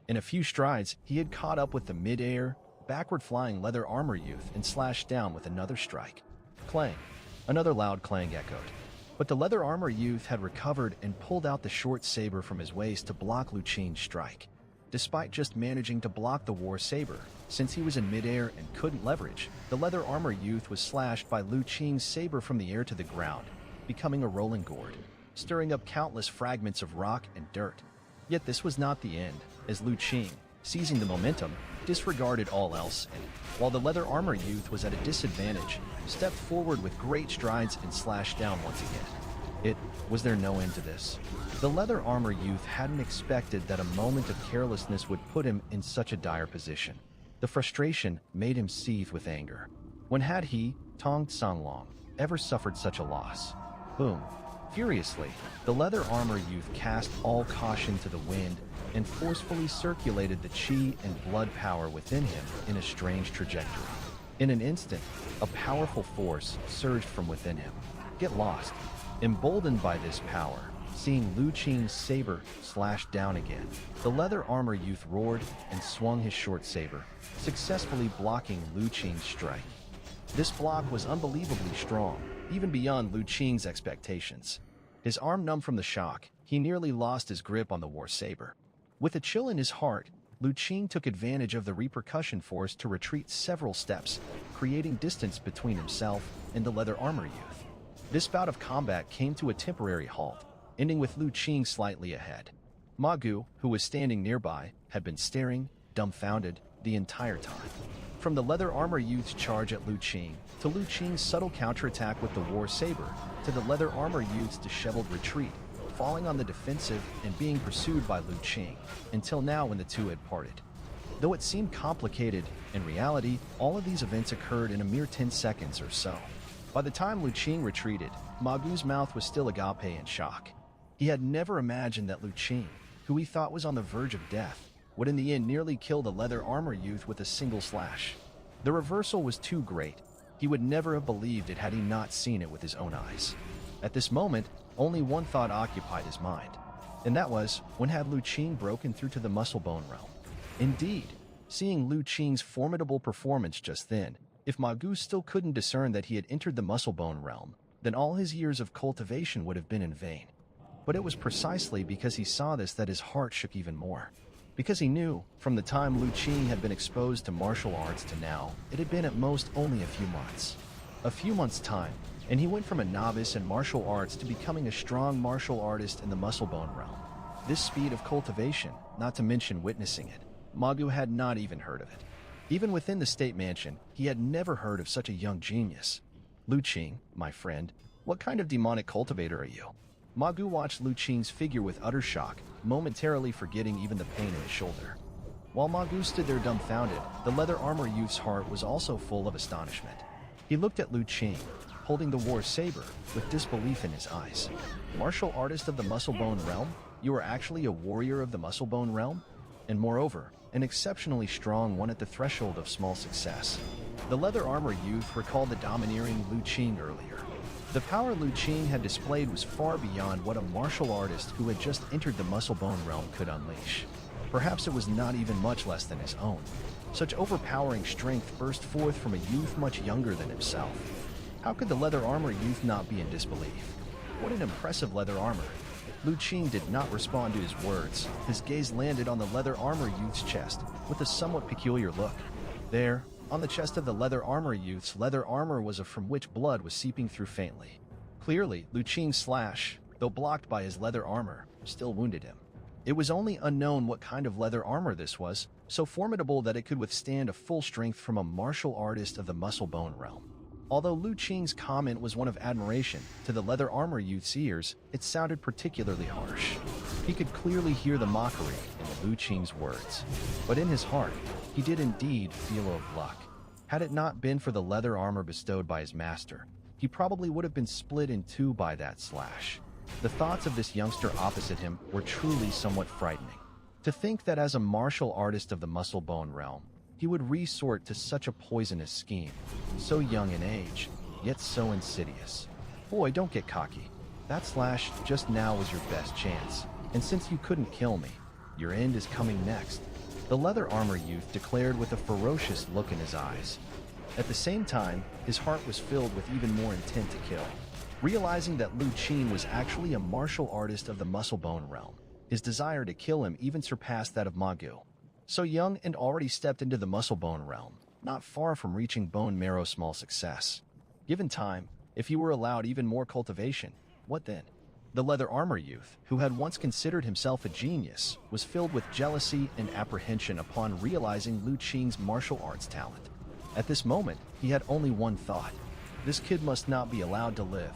In a few strides, he had caught up with the mid-air, backward-flying leather armor youth and slashed down with another strike. Clang. Another loud clang echoed. But the leather armor youth had recovered and pulled out the short saber from his waist to block Lu Qing's strike. Despite just managing to block the war saber, since he was in midair and couldn't leverage, the leather armor youth was slashed by Lu Qing's saber from the air to the ground, becoming a rolling gourd, stirring up countless fragments of rock and dirt. Yet this was not the end, as Lu Qing, seizing the momentum, disregarded all else and, while the leather armor youth was at a disadvantage, stepped forward with great strides and slashed down once again. Was there no end to this? The leather armor youth hadn't expected that a moment of carelessness would put him in such a dire position. The frustration made him seethe with anger. When had he, Tong Songlong, ever suffered such a loss? Boom. Furiously, the leather armor youth cast all caution to the wind and forcefully circulated the chi and blood power within him in a strange trajectory. In an instant, a powerful force surged from within him. Get lost. Emboldened by this power, seeing Lu Qing's saber slash down again, the leather armor youth roared and swung his short saber, successfully blocking Lu Qing's strike. This block was unbelievably strong, even beyond Lu Qing's expectations. His arm numb from the shock, he nearly lost his grip on the war saber. With a chill in his heart, Lu Qing took advantage of the repercussion force to retreat several steps, creating distance between himself and the leather armor youth. This bout of combat came to a temporary halt, ending with Lu Qing slightly ahead. Ma Gu, who was standing nearby, had been staring, dumbfounded, the entire time. From the leather armor youth's charge at Lu Qing, to Lu Qing's subtle counterattack with the war saber, to the leather armor youth's disheveled retreat, falling on the defensive and being pursued by Lu Qing, until now when the two had parted. Though it seemed complicated, in reality, all of these events occurred in a mere 10 seconds or so. By the time Lu Qing retreated, Ma Gu's mouth was still agape in shock. He had never imagined that Lu Qing, who he thought was on the verge of death, would in the end nearly kill the leather armor youth with a single slash. The reversal was too great. He would never have believed it had he not seen it with his own eyes. At this moment, only one thought occupied his mind, and that was, when had Lu Qing broken through to the muscle-bone realm? Indeed, seeing Lu Qing's formidable performance just then, if Ma Gu still couldn't discern that he had entered the muscle-bone realm, then all his years of cultivation would have been in vain. But it was precisely because he saw this that his heart shook even more. Because he knew, from the time Lu Qing had been exposed to martial arts to now, it had been at most only a few months. A few months' time, and he went from a novice in martial arts to becoming a strong martial artist in the muscle-bone realm. This speed of cultivation, not to mention witnessing it, Ma Gu had not even heard of it. Even within the state mansion, he had never heard of such a young genius. Lu Qing, my friend, what kind of demonic cultivator are you? Ma Gu watched Lu Qing's figure with utter shock, momentarily forgetting even the pain in his shoulder. While Ma Gu stood there dumbfounded, the leather armor youth's heart was also full of astonishment. He looked at Lu Qing, holding the war saber, with disbelief in his eyes. Martial artist of the muscle-bone realm? You are actually a warrior of the muscle-bone realm? And moreover, an exceptionally strong one at the threshold of small success. The leather armor youth recalled the domineering Lu Qing earlier. The power Lu Qing had displayed was far beyond what a martial artist who had just entered the muscle-bone realm could unleash. Perhaps it was not even much less than his own. Such overpowering strength burst forth from a youth much younger than himself. How could the leather armor youth not be in disbelief? What an impressive leather armor! Lu Qing did not respond to his words. His gaze landed on the leather armor youth's chest, with a somewhat peculiar look. There, on the chest of the leather armor youth's leather armor was from which blood was seeping through faintly. Clearly, Lu Qing's slash, though blocked by his leather armor, still wounded him. It was only unknown what kind of leather armor this was, so formidable that it could withstand a full strength from a martial artist of the muscle-bone realm. Although Lu Qing's comment was one of admiration, to the leather armor youth's ears, it sounded particularly harsh. He could clearly hear the mockery in Lu Qing's words. But in his heart, he did indeed feel of luck. Had it not been for the leather armor bestowed by his master, he probably would have been split in two by that slash. The thoughts of this youngster opposite him were truly somewhat frightening. To think that as a martial artist of the muscle-bone realm, he would resort to such a poisonous scheme, so young in age, yet so insidious. Boy, don't get cocky. That slash just now was your best chance, and since you couldn't kill me, your end is coming next, the leather armor youth declared with a ferocious look in his eyes. At the same time, his heart was filled with even more intent to kill. Realizing that Lu Qing was actually a martial artist of the muscle-bone realm, his desire to kill him even surpassed that of Ma Gu. So young and already stepped into the muscle-bone realm, not far from reaching bone marrow small success. Given time, if he were allowed even more cultivation, what then? The leather armor youth, who had once considered himself a genius, was filled with jealousy and apprehension upon realizing Lu Qing's martial arts talent. At this moment, he had only one thought. This kid must not be allowed to live.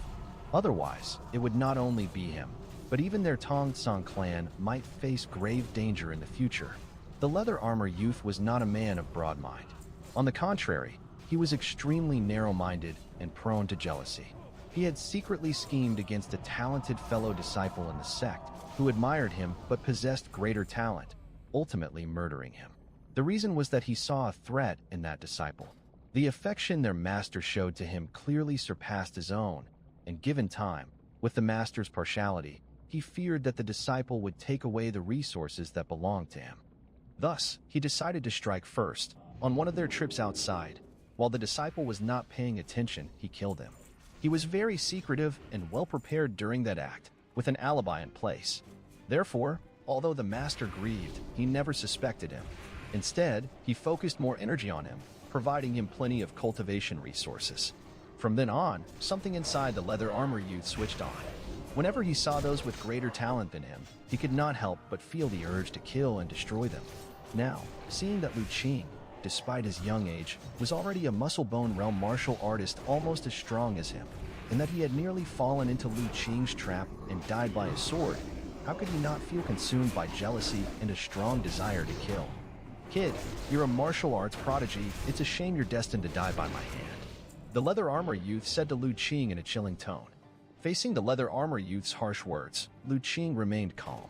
Otherwise, it would not only be him, but even their Tong-Tsang clan might face grave danger in the future. The leather armor youth was not a man of broad mind. On the contrary, he was extremely narrow-minded and prone to jealousy. He had secretly schemed against a talented fellow disciple in the sect who admired him but possessed greater talent, ultimately murdering him. The reason was that he saw a threat in that disciple. The affection their master showed to him clearly surpassed his own, and given time, with the master's partiality, he feared that the disciple would take away the resources that belonged to him. Thus, he decided to strike first. On one of their trips outside, while the disciple was not paying attention, he killed him. He was very secretive and well-prepared during that act, with an alibi in place. Therefore, although the master grieved, he never suspected him. Instead, he focused more energy on him, providing him plenty of cultivation resources. From then on, something inside the leather armor youth switched on. Whenever he saw those with greater talent than him, he could not help but feel the urge to kill and destroy them. Now, seeing that Lu Qing, despite his young age, was already a muscle-bone realm martial artist almost as strong as him, and that he had nearly fallen into Lu Qing's trap and died by his sword, how could he not feel consumed by jealousy and a strong desire to kill? Kid, you're a martial arts prodigy. It's a shame you're destined to die by my hand. The leather armor youth said to Lu Qing in a chilling tone. Facing the leather armor youth's harsh words, Lu Qing remained calm.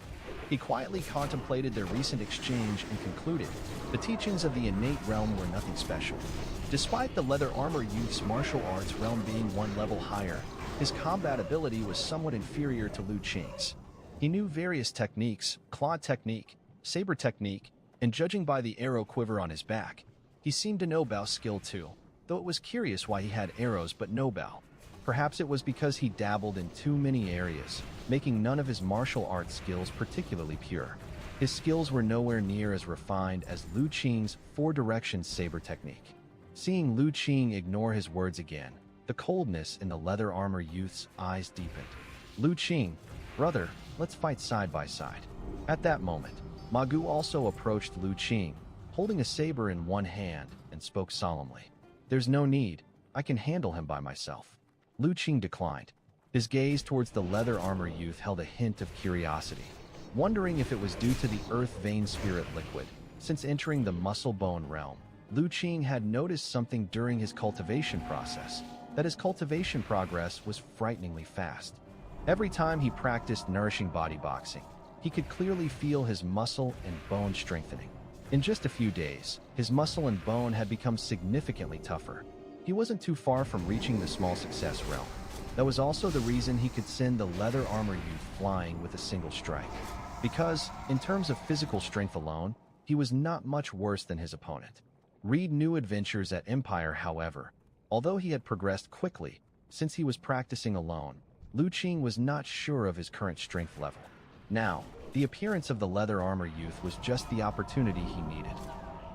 He quietly contemplated their recent exchange and concluded, the teachings of the innate realm were nothing special. Despite the leather armor youth's martial arts realm being one level higher, his combat ability was somewhat inferior to Lu Qing's. He knew various techniques, claw technique, saber technique, and judging by the arrow quiver on his back, he seemed to know Bao's skill too, though it was curious why he had arrows but no Bao. Perhaps it was because he dabbled in too many areas, making none of his martial arts skills particularly pure. His skills were nowhere near as refined as Lu Qing's four-direction saber technique. Seeing Lu Qing ignore his words again, the coldness in the leather armor youth's eyes deepened. Lu Qing, brother, let's fight side by side. At that moment, Ma Gu also approached Lu Qing, holding a saber in one hand, and spoke solemnly. There's no need, I can handle him by myself. Lu Qing declined. His gaze towards the leather armor youth held a hint of curiosity, wondering if it was due to the earth vein spirit liquid. Since entering the muscle-bone realm, Lu Qing had noticed something during his cultivation process, that his cultivation progress was frighteningly fast. Every time he practiced nourishing body boxing, he could clearly feel his muscle and bone strengthening. In just a few days, his muscle and bone had become significantly tougher. He wasn't too far from reaching the small success realm. That was also the reason he could send the leather armor youth flying with a single strike. Because, in terms of physical strength alone, he was not much worse than his opponent. Read New Adventures at Empire, however. Although he had progressed quickly, since he was practicing alone, Lu Qing was not sure of his current strength level. Now, the appearance of the leather armor youth was just the opportunity he needed.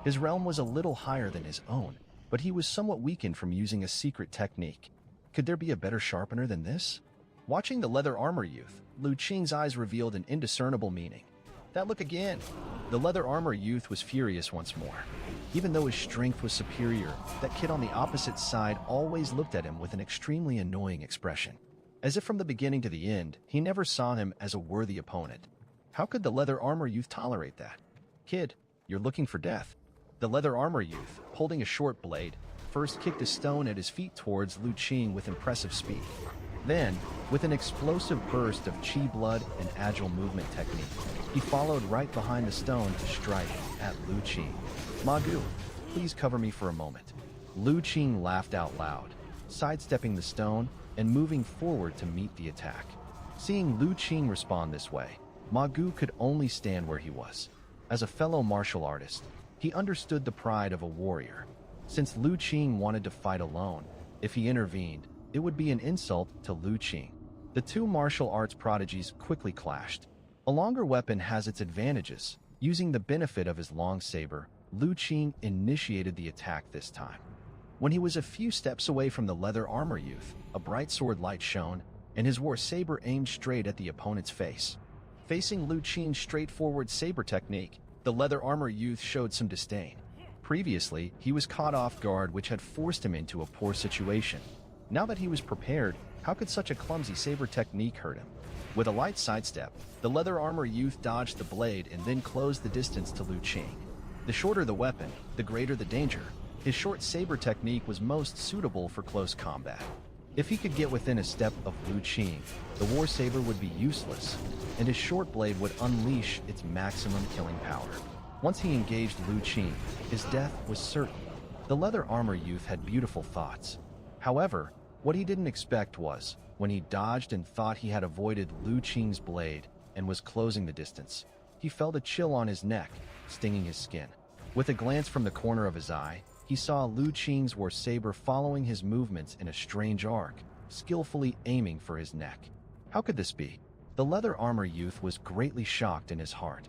His realm was a little higher than his own, but he was somewhat weakened from using a secret technique. Could there be a better sharpener than this? Watching the leather armor youth, Lu Qing's eyes revealed an indiscernible meaning. That look again! The leather armor youth was furious once more. Even though his strength was superior, that kid on the opposite side always looked at him with an extremely annoying expression. As if from the beginning to the end, he never saw him as a worthy opponent. How could the leather armor youth tolerate that? Kid, you're looking for death. The leather armor youth, holding a short blade, first kicked a stone at his feet towards Lu Qing with impressive speed. Then, with an explosive burst of chi blood and agile movement technique, he followed right behind the stone to strike at Lu Qing. Ma Gu, please cover me for a moment. Lu Qing laughed out loud, sidestepping the stone and moving forward to meet the attack. Seeing Lu Qing respond this way, Ma Gu could only stand where he was. As a fellow martial artist, he understood the pride of a warrior. Since Lu Qing wanted to fight alone, if he intervened, it would be an insult to Lu Qing. The two martial arts prodigies quickly clashed. A longer weapon has its advantages. Using the benefit of his long saber, Lu Qing initiated the attack this time. When he was a few steps away from the leather armor youth, a bright sword light shone, and his war saber aimed straight at the opponent's face. Facing Lu Qing's straightforward saber technique, the leather armor youth showed some disdain. Previously, he was caught off guard, which had forced him into a poor situation. Now that he was prepared, how could such a clumsy saber technique hurt him? With a light sidestep, the leather armor youth dodged the blade and then closed the distance to Lu Qing. The shorter the weapon, the greater the danger. His short saber technique was most suitable for close combat. If he could get within a step of Lu Qing, the war saber would be useless, and his short blade would unleash its maximum killing power. Once he engaged Lu Qing, his death was certain. The leather armor youth had beautiful thoughts. However, what he didn't expect was, when he dodged and thought he had avoided Lu Qing's blade and was closing the distance, he felt a chill on his neck, stinging his skin. With a glance from the corner of his eye, he saw Lu Qing's war saber following his movements in a strange arc, skillfully aiming for his neck. How could this be? The leather armor youth was greatly shocked in his heart.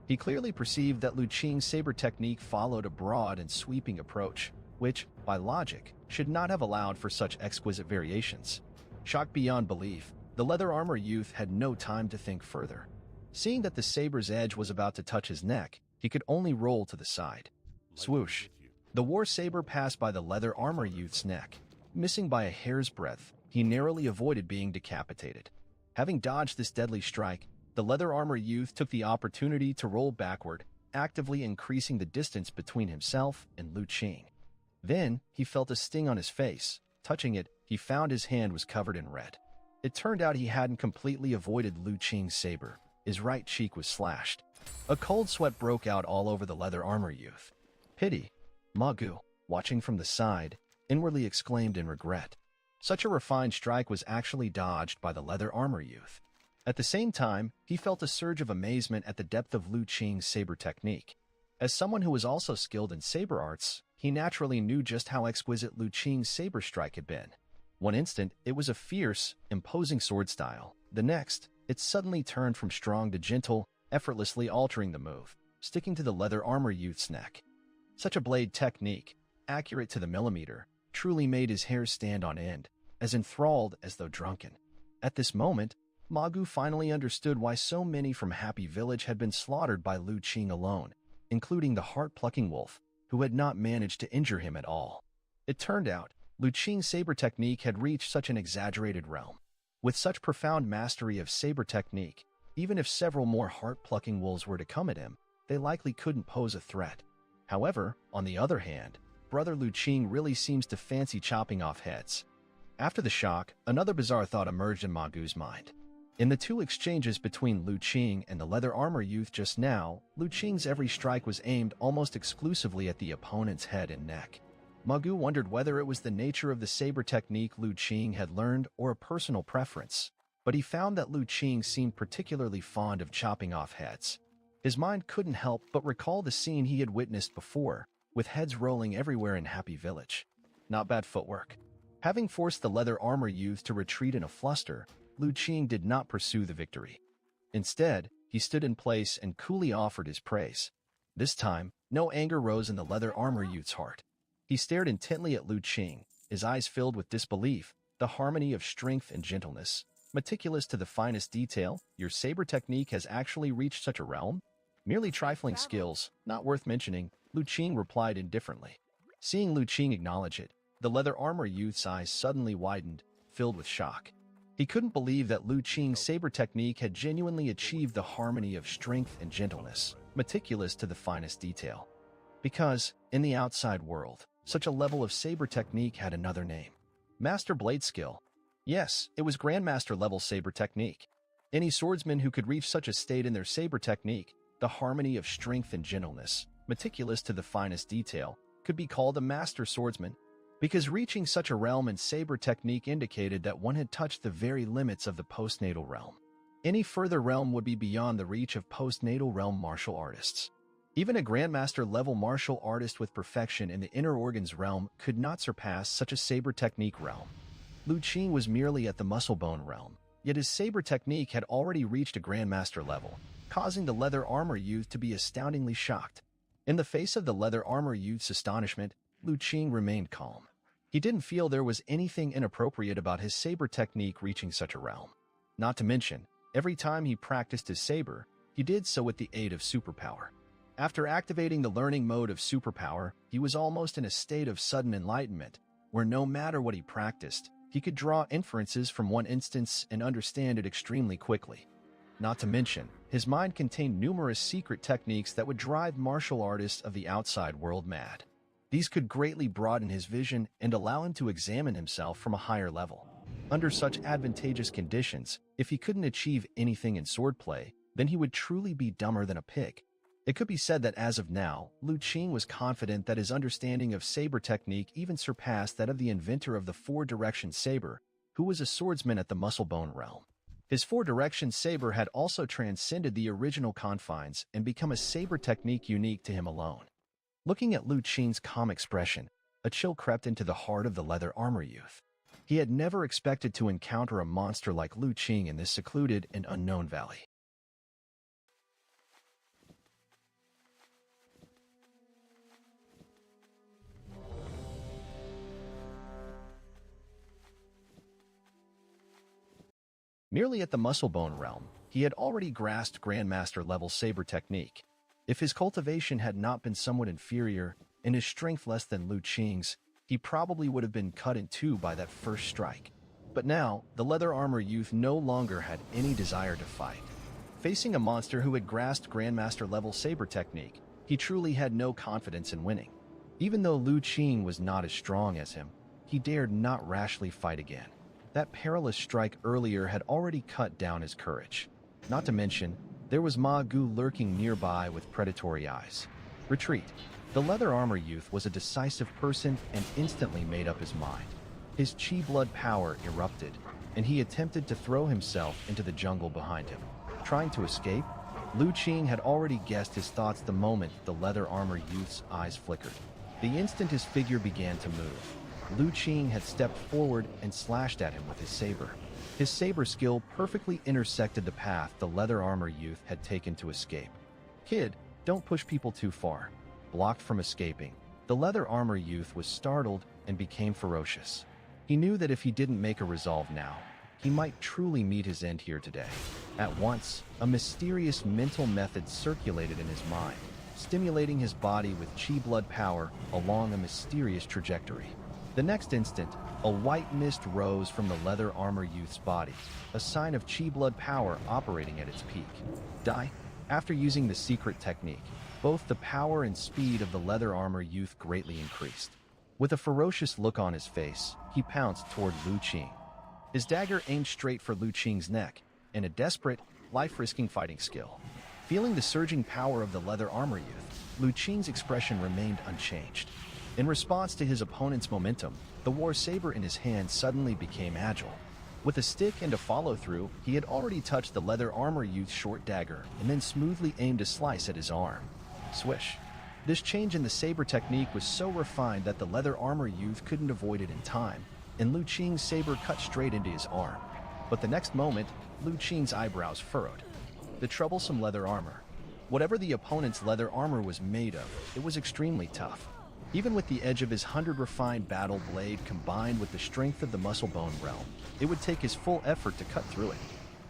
He clearly perceived that Lu Qing's saber technique followed a broad and sweeping approach, which, by logic, should not have allowed for such exquisite variations. Shocked beyond belief, the leather armor youth had no time to think further. Seeing that the saber's edge was about to touch his neck, he could only roll to the side. Swoosh! The war saber passed by the leather armor youth's neck. Missing by a hair's breadth, he narrowly avoided being decapitated. Having dodged this deadly strike, the leather armor youth took the opportunity to roll backward, actively increasing the distance between himself and Lu Qing. Then, he felt a sting on his face. Touching it, he found his hand was covered in red. It turned out he hadn't completely avoided Lu Qing's saber. His right cheek was slashed. A cold sweat broke out all over the leather armor youth. Pity. Ma Gu, watching from the side, inwardly exclaimed in regret. Such a refined strike was actually dodged by the leather armor youth. At the same time, he felt a surge of amazement at the depth of Lu Qing's saber technique. As someone who was also skilled in saber arts, he naturally knew just how exquisite Lu Qing's saber strike had been. One instant, it was a fierce, imposing sword style. The next, it suddenly turned from strong to gentle, effortlessly altering the move, sticking to the leather armor youth's neck. Such a blade technique, accurate to the millimeter, truly made his hair stand on end, as enthralled as though drunken. At this moment, Ma Gu finally understood why so many from Happy Village had been slaughtered by Lu Qing alone, including the heart-plucking wolf, who had not managed to injure him at all. It turned out, Lu Qing's saber technique had reached such an exaggerated realm. With such profound mastery of saber technique, even if several more heart-plucking wolves were to come at him, they likely couldn't pose a threat. However, on the other hand, brother Lu Qing really seems to fancy chopping off heads. After the shock, another bizarre thought emerged in Ma Gu's mind. In the two exchanges between Lu Qing and the leather armor youth just now, Lu Qing's every strike was aimed almost exclusively at the opponent's head and neck. Ma Gu wondered whether it was the nature of the saber technique Lu Qing had learned or a personal preference, but he found that Lu Qing seemed particularly fond of chopping off heads. His mind couldn't help but recall the scene he had witnessed before, with heads rolling everywhere in Happy Village. Not bad footwork. Having forced the leather armor youth to retreat in a fluster, Lu Qing did not pursue the victory. Instead, he stood in place and coolly offered his praise. This time, no anger rose in the leather armor youth's heart. He stared intently at Lu Qing, his eyes filled with disbelief. The harmony of strength and gentleness, meticulous to the finest detail, your saber technique has actually reached such a realm? Merely trifling skills, not worth mentioning, Lu Qing replied indifferently. Seeing Lu Qing acknowledge it, the leather armor youth's eyes suddenly widened, filled with shock. He couldn't believe that Lu Qing's saber technique had genuinely achieved the harmony of strength and gentleness, meticulous to the finest detail. Because, in the outside world, such a level of saber technique had another name. Master blade skill. Yes, it was Grandmaster level saber technique. Any swordsman who could reach such a state in their saber technique, the harmony of strength and gentleness, meticulous to the finest detail, could be called a master swordsman, because reaching such a realm in saber technique indicated that one had touched the very limits of the postnatal realm. Any further realm would be beyond the reach of postnatal realm martial artists. Even a Grandmaster-level martial artist with perfection in the inner organs realm could not surpass such a saber technique realm. Lu Qing was merely at the muscle bone realm, yet his saber technique had already reached a Grandmaster level, causing the leather armor youth to be astoundingly shocked. In the face of the leather armor youth's astonishment, Lu Qing remained calm. He didn't feel there was anything inappropriate about his saber technique reaching such a realm. Not to mention, every time he practiced his saber, he did so with the aid of superpower. After activating the learning mode of superpower, he was almost in a state of sudden enlightenment, where no matter what he practiced, He could draw inferences from one instance and understand it extremely quickly. Not to mention, his mind contained numerous secret techniques that would drive martial artists of the outside world mad. These could greatly broaden his vision and allow him to examine himself from a higher level. Under such advantageous conditions, if he couldn't achieve anything in swordplay, then he would truly be dumber than a pig. It could be said that as of now, Lu Qing was confident that his understanding of saber technique even surpassed that of the inventor of the four-direction saber, who was a swordsman at the muscle-bone realm. His four-direction saber had also transcended the original confines and become a saber technique unique to him alone. Looking at Lu Qing's calm expression, a chill crept into the heart of the leather armor youth. He had never expected to encounter a monster like Lu Qing in this secluded and unknown valley. Merely at the muscle-bone realm, he had already grasped Grandmaster-level saber technique. If his cultivation had not been somewhat inferior and his strength less than Lu Qing's, he probably would have been cut in two by that first strike. But now, the leather armor youth no longer had any desire to fight. Facing a monster who had grasped Grandmaster-level saber technique, he truly had no confidence in winning. Even though Lu Qing was not as strong as him, he dared not rashly fight again. That perilous strike earlier had already cut down his courage. Not to mention, there was Ma Gu lurking nearby with predatory eyes. Retreat. The leather armor youth was a decisive person and instantly made up his mind. His chi blood power erupted, and he attempted to throw himself into the jungle behind him. Trying to escape, Lu Qing had already guessed his thoughts the moment the leather armor youth's eyes flickered. The instant his figure began to move, Lu Qing had stepped forward and slashed at him with his saber. His saber skill perfectly intersected the path the leather armor youth had taken to escape. Kid, don't push people too far. Blocked from escaping, the leather armor youth was startled and became ferocious. He knew that if he didn't make a resolve now, he might truly meet his end here today. At once, a mysterious mental method circulated in his mind, stimulating his body with chi blood power along a mysterious trajectory. The next instant, a white mist rose from the leather armor youth's body, a sign of chi blood power operating at its peak. Die. After using the secret technique, both the power and speed of the leather armor youth greatly increased. With a ferocious look on his face, he pounced toward Lu Qing. His dagger aimed straight for Lu Qing's neck, in a desperate, life-risking fighting skill. Feeling the surging power of the leather armor youth, Lu Qing's expression remained unchanged. In response to his opponent's momentum, the war saber in his hand suddenly became agile. With a stick and a follow-through, he had already touched the leather armor youth's short dagger and then smoothly aimed a slice at his arm. Swish. This change in the saber technique was so refined that the leather armor youth couldn't avoid it in time, and Lu Qing's saber cut straight into his arm. But the next moment, Lu Qing's eyebrows furrowed. The troublesome leather armor. Whatever the opponent's leather armor was made of, it was extremely tough. Even with the edge of his 100 refined battle blade combined with the strength of the muscle-bone realm, it would take his full effort to cut through it.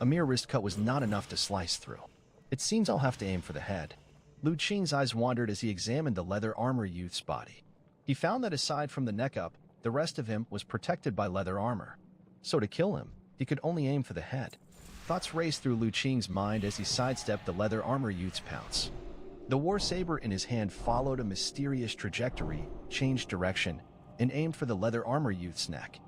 A mere wrist cut was not enough to slice through. It seems I'll have to aim for the head. Lu Qing's eyes wandered as he examined the leather armor youth's body. He found that aside from the neck up, the rest of him was protected by leather armor. So to kill him, he could only aim for the head. Thoughts raced through Lu Qing's mind as he sidestepped the leather armor youth's pounce. The war saber in his hand followed a mysterious trajectory, changed direction, and aimed for the leather armor youth's neck.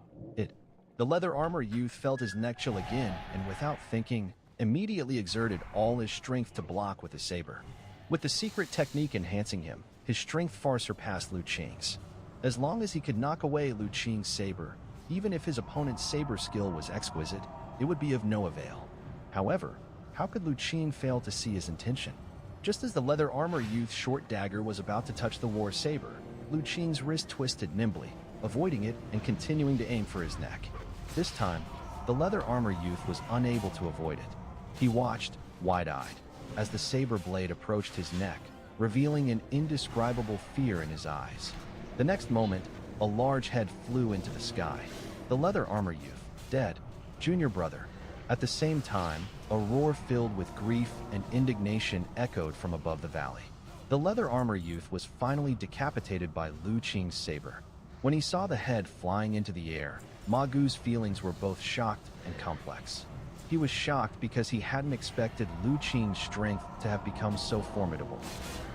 The leather armor youth felt his neck chill again and without thinking, immediately exerted all his strength to block with the saber. With the secret technique enhancing him, his strength far surpassed Lu Qing's. As long as he could knock away Lu Qing's saber, even if his opponent's saber skill was exquisite, it would be of no avail. However, how could Lu Qing fail to see his intention? Just as the leather armor youth's short dagger was about to touch the war saber, Lu Qing's wrist twisted nimbly, avoiding it and continuing to aim for his neck. This time, the leather armor youth was unable to avoid it. He watched, wide-eyed, as the saber blade approached his neck, revealing an indescribable fear in his eyes. The next moment, a large head flew into the sky. The leather armor youth, dead, junior brother. At the same time, a roar filled with grief and indignation echoed from above the valley. The leather armor youth was finally decapitated by Lu Qing's saber. When he saw the head flying into the air, Ma Gu's feelings were both shocked and complex. He was shocked because he hadn't expected Lu Qing's strength to have become so formidable.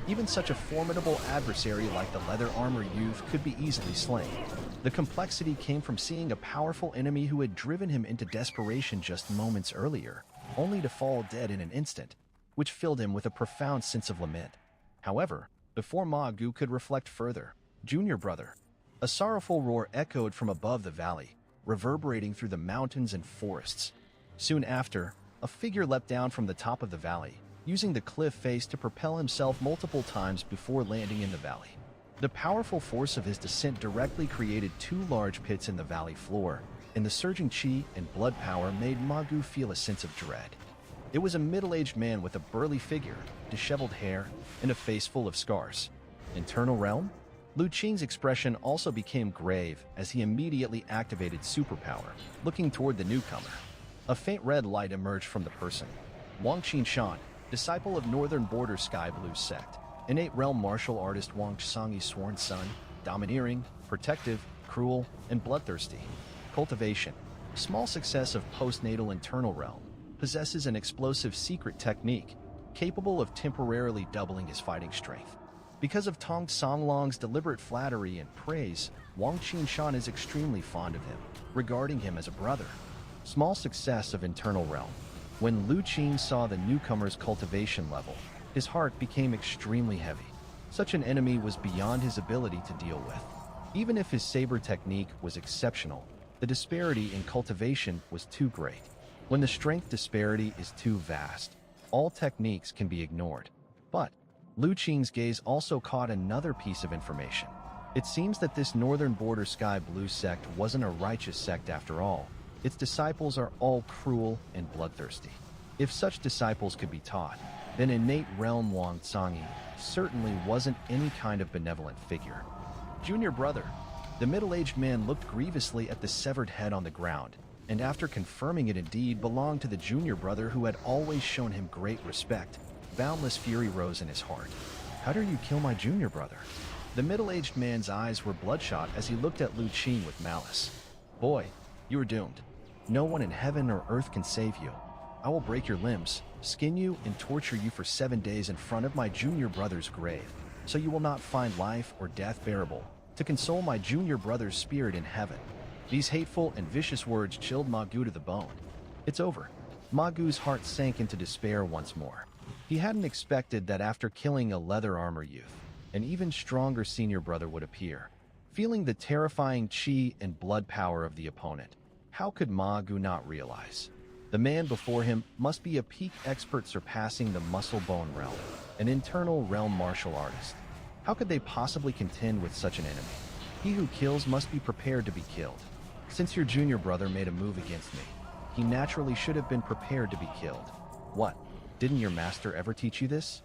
Even such a formidable adversary like the leather armor youth could be easily slain. The complexity came from seeing a powerful enemy who had driven him into desperation just moments earlier, only to fall dead in an instant, which filled him with a profound sense of lament. However, before Ma Gu could reflect further, Junior Brother. A sorrowful roar echoed from above the valley, reverberating through the mountains and forests. Soon after, a figure leapt down from the top of the valley, using the cliff face to propel himself multiple times before landing in the valley. The powerful force of his descent directly created two large pits in the valley floor, and the surging chi and blood power made Ma Gu feel a sense of dread. It was a middle-aged man with a burly figure, disheveled hair, and a face full of scars. Internal realm? Lu Qing's expression also became grave as he immediately activated superpower, looking toward the newcomer. A faint red light emerged from the person. Wang Qinshan, disciple of Northern Border Sky Blue sect, innate realm martial artist Wang Xiangyi's sworn son, domineering, protective, cruel, and bloodthirsty. Cultivation. Small success of postnatal internal realm. Possesses an explosive secret technique, capable of temporarily doubling his fighting strength. Because of Tong Songlong's deliberate flattery and praise, Wang Qinshan is extremely fond of him, regarding him as a brother. Small success of internal realm. When Lu Qing saw the newcomer's cultivation level, his heart became extremely heavy. Such an enemy was beyond his ability to deal with. Even if his saber technique was exceptional, the disparity in cultivation was too great. When the strength disparity is too vast, all techniques can be ignored. But Lu Qing's gaze also caught another piece of information. It seems that this Northern Border Sky Blue sect wasn't a righteous sect after all. Its disciples are all cruel and bloodthirsty. If such disciples could be taught, then innate realm Wang Xiangyi certainly wasn't any kind of benevolent figure. Junior Brother. The middle-aged man looked grievously at the severed head on the ground, and after confirming it indeed belonged to the Junior Brother who had always shown him great respect, boundless fury rose in his heart. How dare you kill my Junior Brother? The middle-aged man's eyes were bloodshot as he looked at Lu Qing with malice. Boy, you are doomed. No one in heaven or earth can save you. I will break your limbs, skin you, and torture you for 7 days in front of my Junior Brother's grave, so you will not find life or death bearable, to console my Junior Brother's spirit in heaven. These hateful and vicious words chilled Ma Gu to the bone. It's over. Ma Gu's heart sank into despair once more. He hadn't expected that after killing a leather armor youth, an even stronger senior brother would appear. Feeling the terrifying chi and blood power of the opponent, how could Ma Gu not realize? The man before him must be a peak expert surpassing the muscle-bone realm, an internal realm martial artist. How could they possibly contend with such an enemy? He who kills must be prepared to be killed. Since your Junior Brother made a move against me, he naturally should have been prepared to be killed. What? Didn't your master ever teach you this?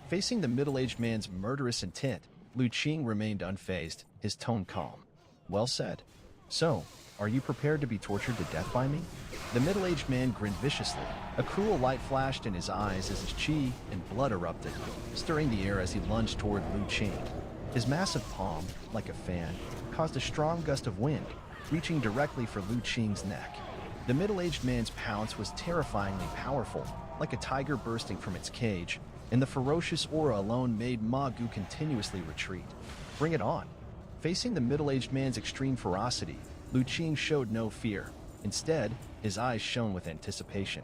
Facing the middle-aged man's murderous intent, Lu Qing remained unfazed, his tone calm. Well said. So, are you prepared to be tortured to death by me? The middle-aged man grinned viciously. A cruel light flashed in his eyes as his chi and blood erupted, stirring the air as he lunged toward Lu Qing. His massive palm, like a fan, caused a strong gust of wind, reaching directly for Lu Qing's neck. The middle-aged man's pounce was terrifyingly powerful, like a tiger bursting from its cage, and the ferocious aura alone made Ma Gu continuously retreat. Bring it on. Facing the middle-aged man's extreme ferocity, Lu Qing showed no fear. Instead, his eyes shone with anticipation.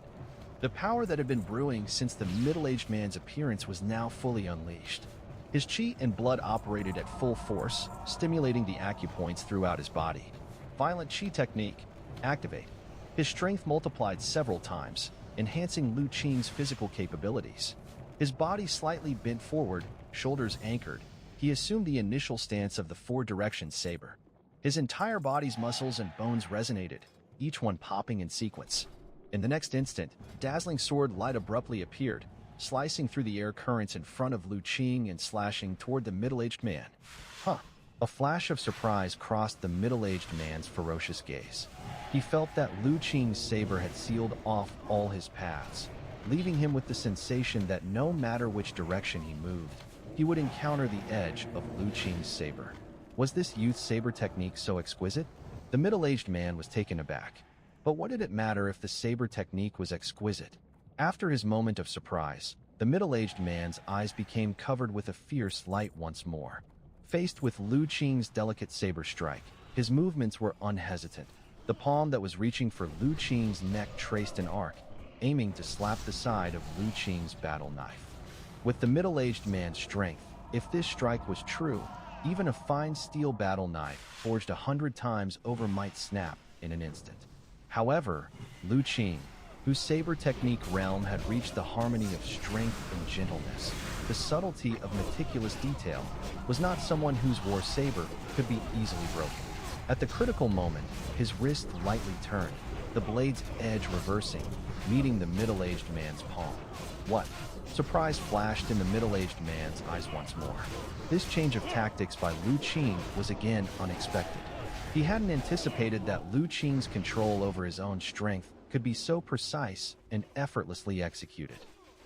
The power that had been brewing since the middle-aged man's appearance was now fully unleashed. His chi and blood operated at full force, stimulating the acupoints throughout his body. Violent chi technique. Activate. His strength multiplied several times, enhancing Lu Qing's physical capabilities. His body slightly bent forward, shoulders anchored. He assumed the initial stance of the four-direction saber. His entire body's muscles and bones resonated, each one popping in sequence. In the next instant, dazzling sword light abruptly appeared, slicing through the air currents in front of Lu Qing and slashing toward the middle-aged man. A flash of surprise crossed the middle-aged man's ferocious gaze. He felt that Lu Qing's saber had sealed off all his paths, leaving him with the sensation that no matter which direction he moved, he would encounter the edge of Lu Qing's saber. Was this youth's saber technique so exquisite? The middle-aged man was taken aback. But what did it matter if the saber technique was exquisite? After his moment of surprise, the middle-aged man's eyes became covered with a fierce light once more. Faced with Lu Qing's delicate saber strike, his movements were unhesitant. The palm that was reaching for Lu Qing's neck traced an arc, aiming to slap the side of Lu Qing's battle knife. With the middle-aged man's strength, if this strike was true, even a fine steel battle knife forged 100 times over might snap in an instant. However, Lu Qing, whose saber technique realm had reached the harmony of strength and gentleness, the subtlety of meticulous detail, was not someone whose war saber could be easily broken. At the critical moment, his wrist lightly turned, the blade's edge reversing, meeting the middle-aged man's palm. What? Surprise flashed in the middle-aged man's eyes once more. This change of tactics by Lu Qing was again unexpected. He hadn't anticipated that Lu Qing's control over his own strength could be so precise and effortlessly executed.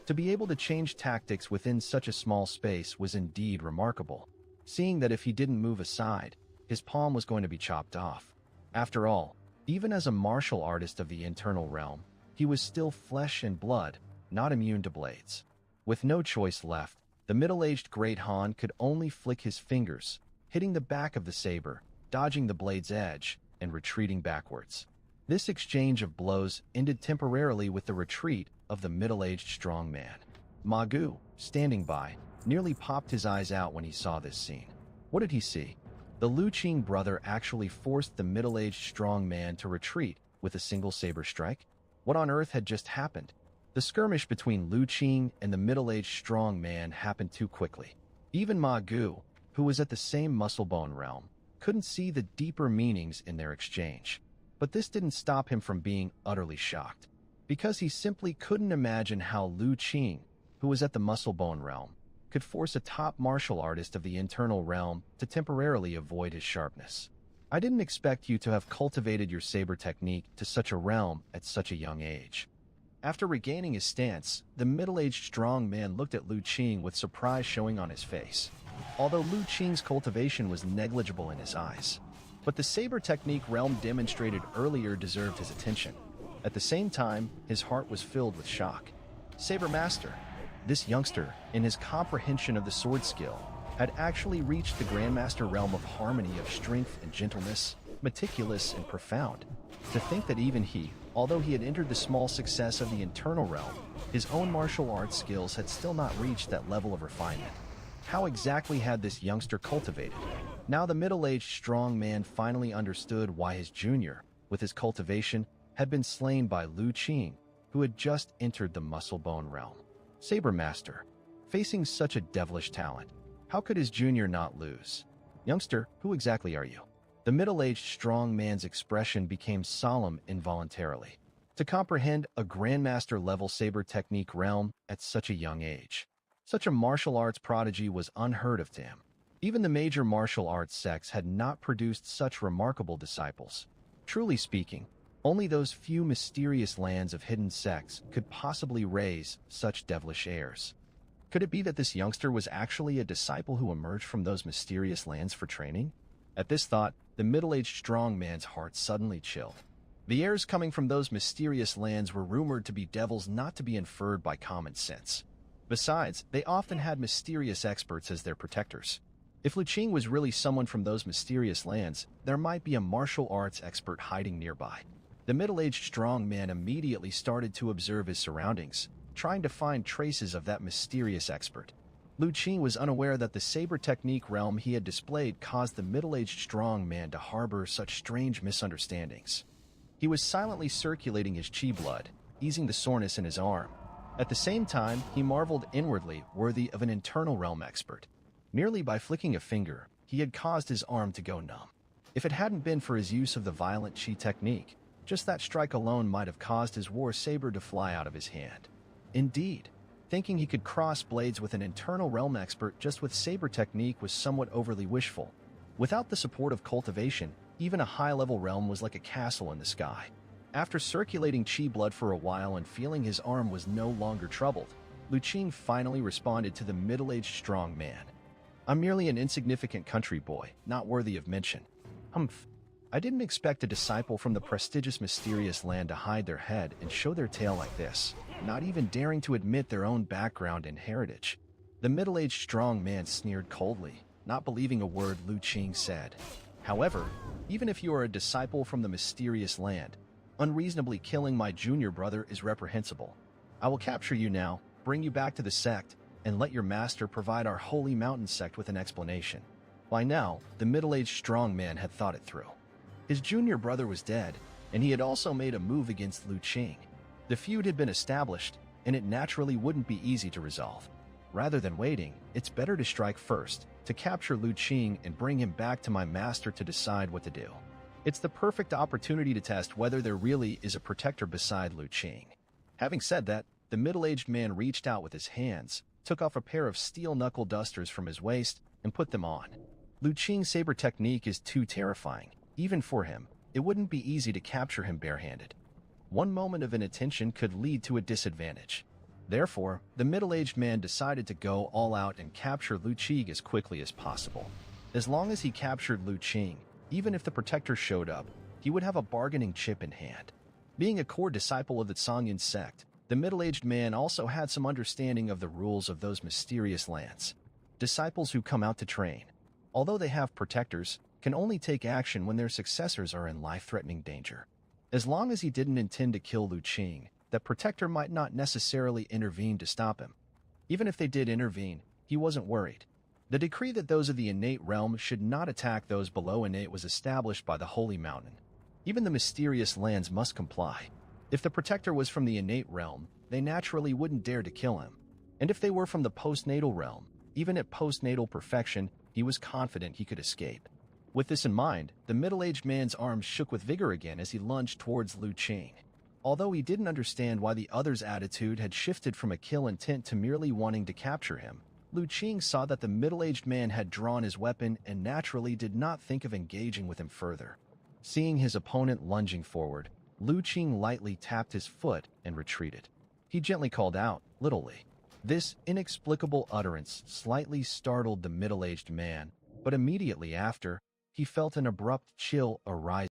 To be able to change tactics within such a small space was indeed remarkable, seeing that if he didn't move aside, his palm was going to be chopped off. After all, even as a martial artist of the internal realm, he was still flesh and blood, not immune to blades. With no choice left, the middle-aged Great Han could only flick his fingers, hitting the back of the saber, dodging the blade's edge, and retreating backwards. This exchange of blows ended temporarily with the retreat of the middle-aged strong man. Ma Gu, standing by, nearly popped his eyes out when he saw this scene. What did he see? The Lu Qing brother actually forced the middle-aged strong man to retreat with a single saber strike? What on earth had just happened? The skirmish between Lu Qing and the middle-aged strong man happened too quickly. Even Ma Gu, who was at the same muscle-bone realm, couldn't see the deeper meanings in their exchange. But this didn't stop him from being utterly shocked, because he simply couldn't imagine how Lu Qing, who was at the muscle-bone realm, could force a top martial artist of the internal realm to temporarily avoid his sharpness. I didn't expect you to have cultivated your saber technique to such a realm at such a young age. After regaining his stance, the middle-aged strong man looked at Lu Qing with surprise showing on his face. Although Lu Qing's cultivation was negligible in his eyes, but the saber technique realm demonstrated earlier deserved his attention. At the same time, his heart was filled with shock. Saber Master, this youngster, in his comprehension of the sword skill, had actually reached the Grandmaster realm of harmony of strength and gentleness, meticulous and profound. To think that even he, although he had entered the small success of the internal realm, his own martial arts skills had still not reached that level of refinement. How exactly had this youngster cultivated? Now the middle-aged strong man finally understood why his junior, with his cultivation, had been slain by Lu Qing, who had just entered the muscle-bone realm. Saber Master, facing such a devilish talent, how could his junior not lose? Youngster, who exactly are you? The middle-aged strong man's expression became solemn involuntarily. To comprehend a Grandmaster-level saber technique realm at such a young age, such a martial arts prodigy was unheard of to him. Even the major martial arts sects had not produced such remarkable disciples. Truly speaking, only those few mysterious lands of hidden sects could possibly raise such devilish heirs. Could it be that this youngster was actually a disciple who emerged from those mysterious lands for training? At this thought, the middle-aged strong man's heart suddenly chilled. The heirs coming from those mysterious lands were rumored to be devils not to be inferred by common sense. Besides, they often had mysterious experts as their protectors. If Lu Qing was really someone from those mysterious lands, there might be a martial arts expert hiding nearby. The middle-aged strong man immediately started to observe his surroundings, trying to find traces of that mysterious expert. Lu Qing was unaware that the saber technique realm he had displayed caused the middle-aged strong man to harbor such strange misunderstandings. He was silently circulating his chi blood, easing the soreness in his arm. At the same time, he marveled inwardly, worthy of an internal realm expert. Merely by flicking a finger, he had caused his arm to go numb. If it hadn't been for his use of the violent chi technique, just that strike alone might have caused his war saber to fly out of his hand. Indeed, thinking he could cross blades with an internal realm expert just with saber technique was somewhat overly wishful. Without the support of cultivation, even a high-level realm was like a castle in the sky. After circulating chi blood for a while and feeling his arm was no longer troubled, Lu Qing finally responded to the middle-aged strong man. I'm merely an insignificant country boy, not worthy of mention. Humph. I didn't expect a disciple from the prestigious mysterious land to hide their head and show their tail like this, not even daring to admit their own background and heritage. The middle-aged strong man sneered coldly, not believing a word Lu Qing said. However, even if you are a disciple from the mysterious land, unreasonably killing my junior brother is reprehensible. I will capture you now, bring you back to the sect, and let your master provide our holy mountain sect with an explanation. By now, the middle-aged strong man had thought it through. His junior brother was dead, and he had also made a move against Lu Qing. The feud had been established, and it naturally wouldn't be easy to resolve. Rather than waiting, it's better to strike first, to capture Lu Qing and bring him back to my master to decide what to do. It's the perfect opportunity to test whether there really is a protector beside Lu Qing. Having said that, the middle-aged man reached out with his hands, took off a pair of steel knuckle dusters from his waist, and put them on. Lu Qing's saber technique is too terrifying. Even for him, it wouldn't be easy to capture him barehanded. One moment of inattention could lead to a disadvantage. Therefore, the middle-aged man decided to go all out and capture Lu Qing as quickly as possible. As long as he captured Lu Qing, even if the protector showed up, he would have a bargaining chip in hand. Being a core disciple of the Sangyan sect, the middle-aged man also had some understanding of the rules of those mysterious lands. Disciples who come out to train, although they have protectors, can only take action when their successors are in life-threatening danger. As long as he didn't intend to kill Lu Qing, the protector might not necessarily intervene to stop him. Even if they did intervene, he wasn't worried. The decree that those of the innate realm should not attack those below innate was established by the Holy Mountain. Even the mysterious lands must comply. If the protector was from the innate realm, they naturally wouldn't dare to kill him. And if they were from the postnatal realm, even at postnatal perfection, he was confident he could escape. With this in mind, the middle-aged man's arms shook with vigor again as he lunged towards Lu Qing. Although he didn't understand why the other's attitude had shifted from a kill intent to merely wanting to capture him, Lu Qing saw that the middle-aged man had drawn his weapon and naturally did not think of engaging with him further. Seeing his opponent lunging forward, Lu Qing lightly tapped his foot and retreated. He gently called out, "Little Li." This inexplicable utterance slightly startled the middle-aged man, but immediately after, he felt an abrupt chill arise.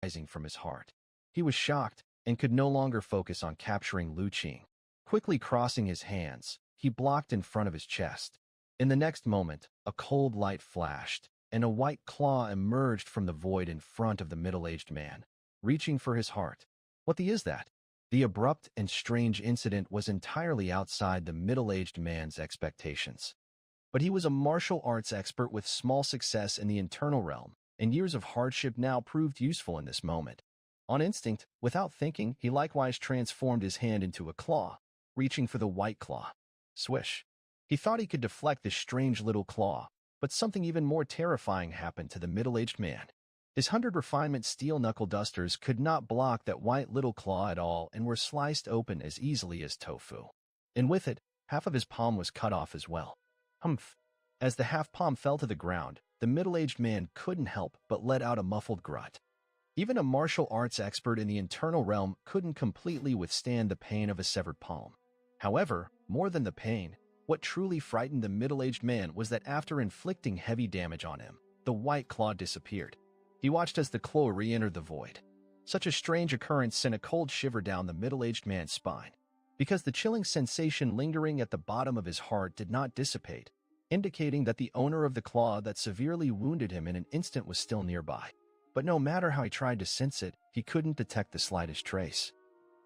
rising from his heart. He was shocked and could no longer focus on capturing Lu Qing. Quickly crossing his hands, he blocked in front of his chest. In the next moment, a cold light flashed, and a white claw emerged from the void in front of the middle-aged man, reaching for his heart. What the is that? The abrupt and strange incident was entirely outside the middle-aged man's expectations. But he was a martial arts expert with small success in the internal realm, and years of hardship now proved useful in this moment. On instinct, without thinking, he likewise transformed his hand into a claw, reaching for the white claw. Swish. He thought he could deflect this strange little claw, but something even more terrifying happened to the middle-aged man. His 100 refinement steel knuckle dusters could not block that white little claw at all and were sliced open as easily as tofu. And with it, half of his palm was cut off as well. Humph. As the half palm fell to the ground, the middle-aged man couldn't help but let out a muffled grunt. Even a martial arts expert in the internal realm couldn't completely withstand the pain of a severed palm. However, more than the pain, what truly frightened the middle-aged man was that after inflicting heavy damage on him, the white claw disappeared. He watched as the claw re-entered the void. Such a strange occurrence sent a cold shiver down the middle-aged man's spine, because the chilling sensation lingering at the bottom of his heart did not dissipate, indicating that the owner of the claw that severely wounded him in an instant was still nearby. But no matter how he tried to sense it, he couldn't detect the slightest trace.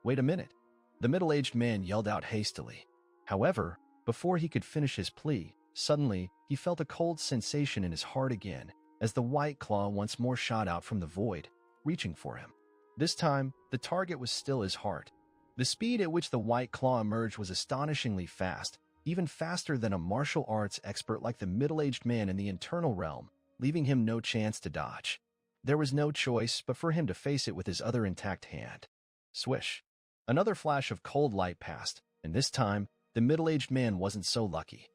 Wait a minute. The middle-aged man yelled out hastily. However, before he could finish his plea, suddenly he felt a cold sensation in his heart again, as the white claw once more shot out from the void, reaching for him. This time, the target was still his heart. The speed at which the white claw emerged was astonishingly fast, even faster than a martial arts expert like the middle-aged man in the internal realm, leaving him no chance to dodge. There was no choice but for him to face it with his other intact hand. Swish. Another flash of cold light passed, and this time, the middle-aged man wasn't so lucky.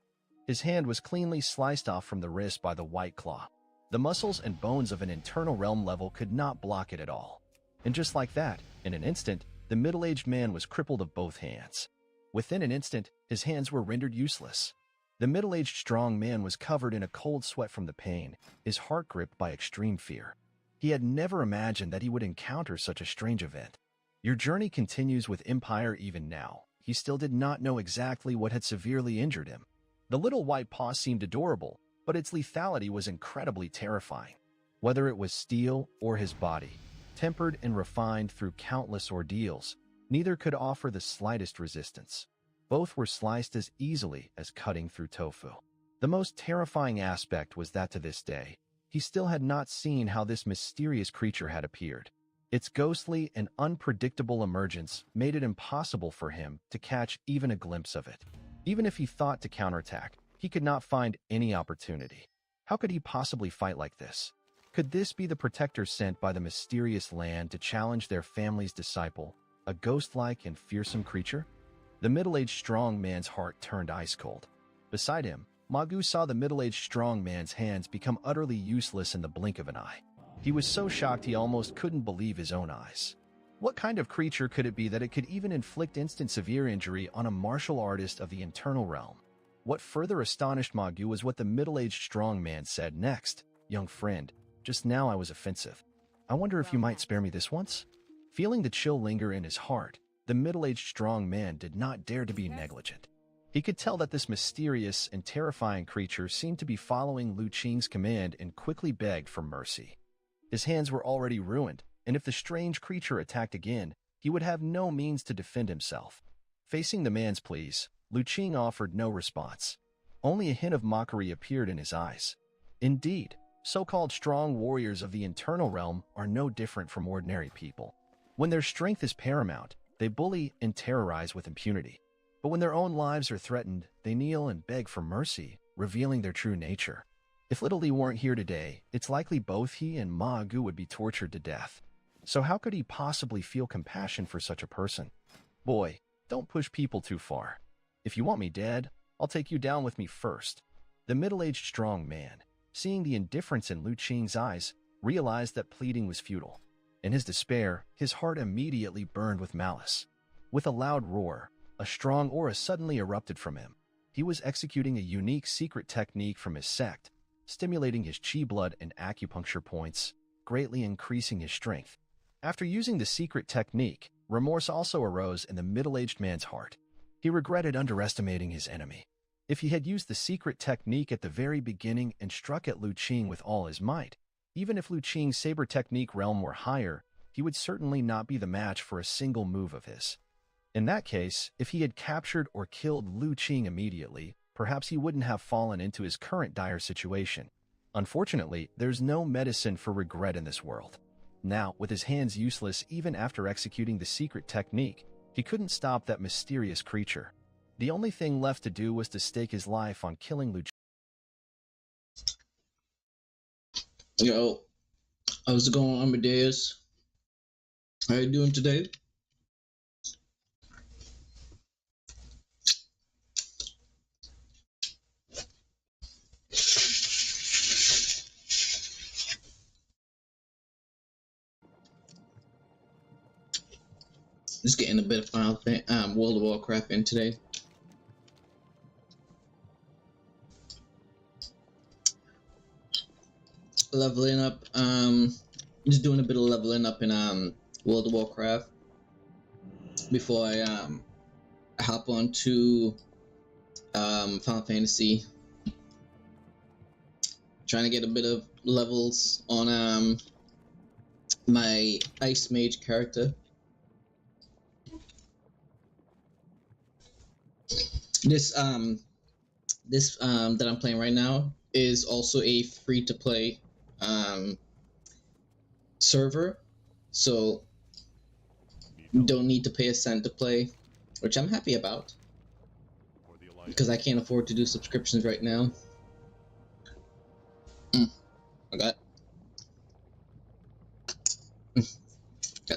His hand was cleanly sliced off from the wrist by the white claw. The muscles and bones of an internal realm level could not block it at all. And just like that, in an instant, the middle-aged man was crippled of both hands. Within an instant, his hands were rendered useless. The middle-aged strong man was covered in a cold sweat from the pain, his heart gripped by extreme fear. He had never imagined that he would encounter such a strange event. Your journey continues with Empire even now. He still did not know exactly what had severely injured him. The little white paw seemed adorable, but its lethality was incredibly terrifying. Whether it was steel or his body, tempered and refined through countless ordeals, neither could offer the slightest resistance. Both were sliced as easily as cutting through tofu. The most terrifying aspect was that to this day, he still had not seen how this mysterious creature had appeared. Its ghostly and unpredictable emergence made it impossible for him to catch even a glimpse of it. Even if he thought to counterattack, he could not find any opportunity. How could he possibly fight like this? Could this be the protector sent by the mysterious land to challenge their family's disciple, a ghost-like and fearsome creature? The middle-aged strong man's heart turned ice-cold. Beside him, Magu saw the middle-aged strong man's hands become utterly useless in the blink of an eye. He was so shocked he almost couldn't believe his own eyes. What kind of creature could it be that it could even inflict instant severe injury on a martial artist of the internal realm? What further astonished Magu was what the middle-aged strong man said next. "Young friend, just now I was offensive. I wonder if you might spare me this once?" Feeling the chill linger in his heart, the middle-aged strong man did not dare to be negligent. He could tell that this mysterious and terrifying creature seemed to be following Lu Qing's command and quickly begged for mercy. His hands were already ruined, and if the strange creature attacked again, he would have no means to defend himself. Facing the man's pleas, Lu Qing offered no response. Only a hint of mockery appeared in his eyes. Indeed, so-called strong warriors of the internal realm are no different from ordinary people. When their strength is paramount, they bully and terrorize with impunity. But when their own lives are threatened, they kneel and beg for mercy, revealing their true nature. If Little Lee weren't here today, it's likely both he and Ma Gu would be tortured to death. So how could he possibly feel compassion for such a person? Boy, don't push people too far. If you want me dead, I'll take you down with me first. The middle-aged strong man, seeing the indifference in Lu Qing's eyes, realized that pleading was futile. In his despair, his heart immediately burned with malice. With a loud roar, a strong aura suddenly erupted from him. He was executing a unique secret technique from his sect, stimulating his chi blood and acupuncture points, greatly increasing his strength. After using the secret technique, remorse also arose in the middle-aged man's heart. He regretted underestimating his enemy. If he had used the secret technique at the very beginning and struck at Lu Qing with all his might, even if Lu Qing's saber technique realm were higher, he would certainly not be the match for a single move of his. In that case, if he had captured or killed Lu Qing immediately, perhaps he wouldn't have fallen into his current dire situation. Unfortunately, there's no medicine for regret in this world. Now, with his hands useless even after executing the secret technique, he couldn't stop that mysterious creature. The only thing left to do was to stake his life on killing Lu Qing. Yo, how's it going, Amadeus? How you doing today? Just getting a bit of World of Warcraft in today. Leveling up, just doing a bit of leveling up in World of Warcraft before I hop on to Final Fantasy. Trying to get a bit of levels on my Ice Mage character. This that I'm playing right now is also a free-to-play server, so you don't need to pay a cent to play, which I'm happy about because I can't afford to do subscriptions right now. I got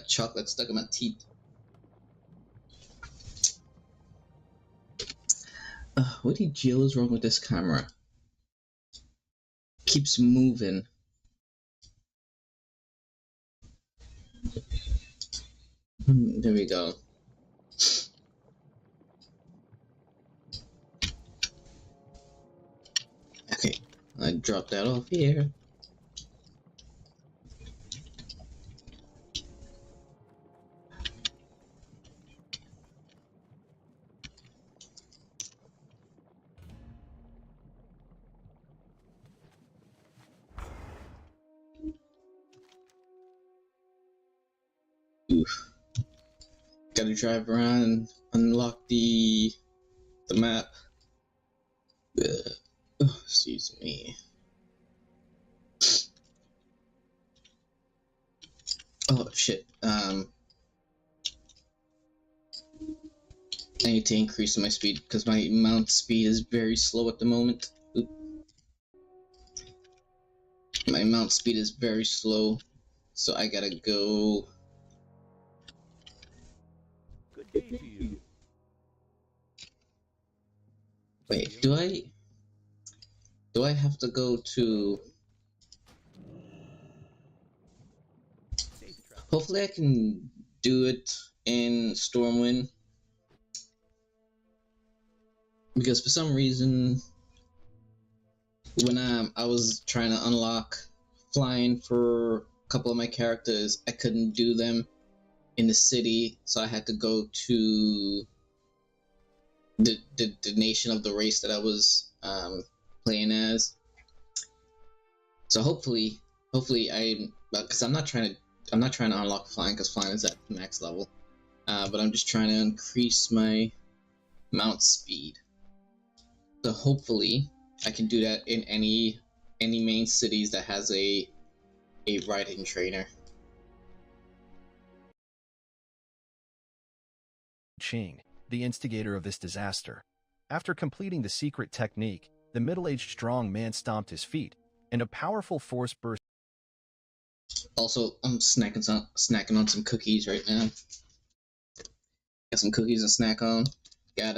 chocolate stuck in my teeth. What the deal is wrong with this camera? Keeps moving. There we go. Okay, I dropped that off here. Oof. Gotta drive around and unlock the map. Excuse me. Oh shit. I need to increase my speed because my mount speed is very slow at the moment. Oop. My mount speed is very slow, so I gotta go. Good day to you. Wait, do I have to go to? Hopefully I can do it in Stormwind, because for some reason when I was trying to unlock flying for a couple of my characters, I couldn't do them in the city, so I had to go to the nation of the race that I was playing as. So hopefully because I'm not trying to unlock flying, because flying is at max level, but I'm just trying to increase my mount speed. So hopefully I can do that in any main cities that has a riding trainer. Qing, the instigator of this disaster. After completing the secret technique, the middle-aged strong man stomped his feet, and a powerful force burst. Also, I'm snacking on some cookies right now. Got some cookies to snack on. Got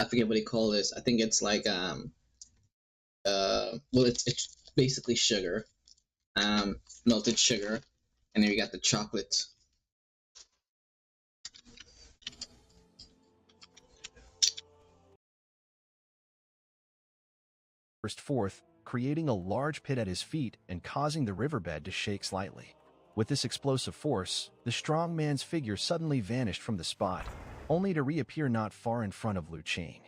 I forget what they call this. I think it's like well, it's basically sugar, melted sugar, and then we got the chocolate. Burst forth, creating a large pit at his feet and causing the riverbed to shake slightly. With this explosive force, the strong man's figure suddenly vanished from the spot, only to reappear not far in front of Lu Qing.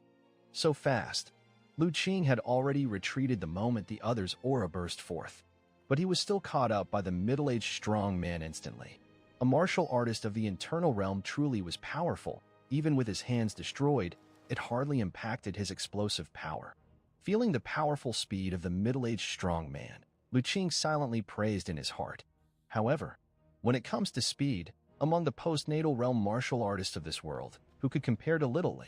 So fast, Lu Qing had already retreated the moment the other's aura burst forth, but he was still caught up by the middle-aged strong man instantly. A martial artist of the internal realm truly was powerful. Even with his hands destroyed, it hardly impacted his explosive power. Feeling the powerful speed of the middle-aged strong man, Lu Qing silently praised in his heart. However, when it comes to speed, among the postnatal realm martial artists of this world, who could compare to Little Li?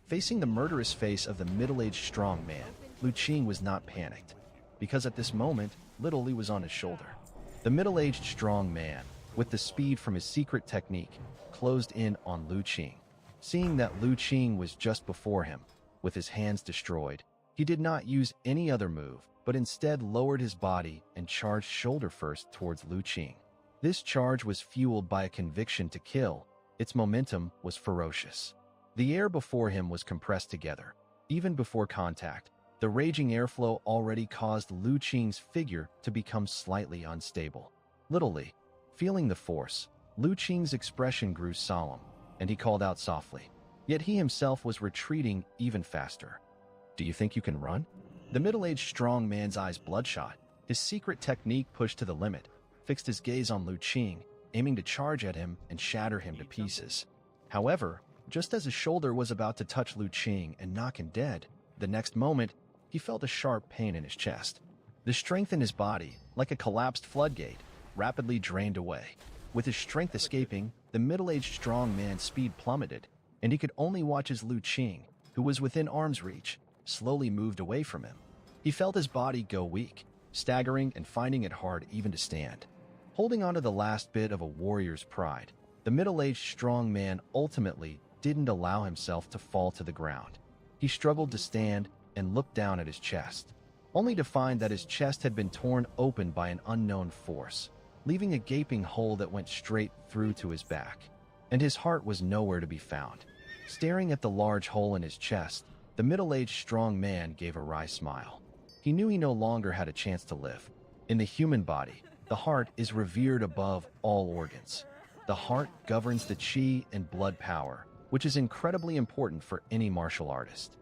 Facing the murderous face of the middle-aged strong man, Lu Qing was not panicked, because at this moment, Little Li was on his shoulder. The middle-aged strong man, with the speed from his secret technique, closed in on Lu Qing. Seeing that Lu Qing was just before him, with his hands destroyed, he did not use any other move, but instead lowered his body and charged shoulder first towards Lu Qing. This charge was fueled by a conviction to kill. Its momentum was ferocious. The air before him was compressed together. Even before contact, the raging airflow already caused Lu Qing's figure to become slightly unstable. Little Li, feeling the force, Lu Qing's expression grew solemn, and he called out softly. Yet he himself was retreating even faster. "Do you think you can run?" The middle-aged strong man's eyes bloodshot, his secret technique pushed to the limit, fixed his gaze on Lu Qing, aiming to charge at him and shatter him to pieces. However, just as his shoulder was about to touch Lu Qing and knock him dead, the next moment, he felt a sharp pain in his chest. The strength in his body, like a collapsed floodgate, rapidly drained away. With his strength escaping, the middle-aged strong man's speed plummeted, and he could only watch as Lu Qing, who was within arm's reach, slowly moved away from him. He felt his body go weak, staggering and finding it hard even to stand. Holding on to the last bit of a warrior's pride, the middle-aged strong man ultimately didn't allow himself to fall to the ground. He struggled to stand and looked down at his chest, only to find that his chest had been torn open by an unknown force, leaving a gaping hole that went straight through to his back. And his heart was nowhere to be found. Staring at the large hole in his chest, the middle-aged strong man gave a wry smile. He knew he no longer had a chance to live. In the human body, the heart is revered above all organs. The heart governs the chi and blood power, which is incredibly important for any martial artist.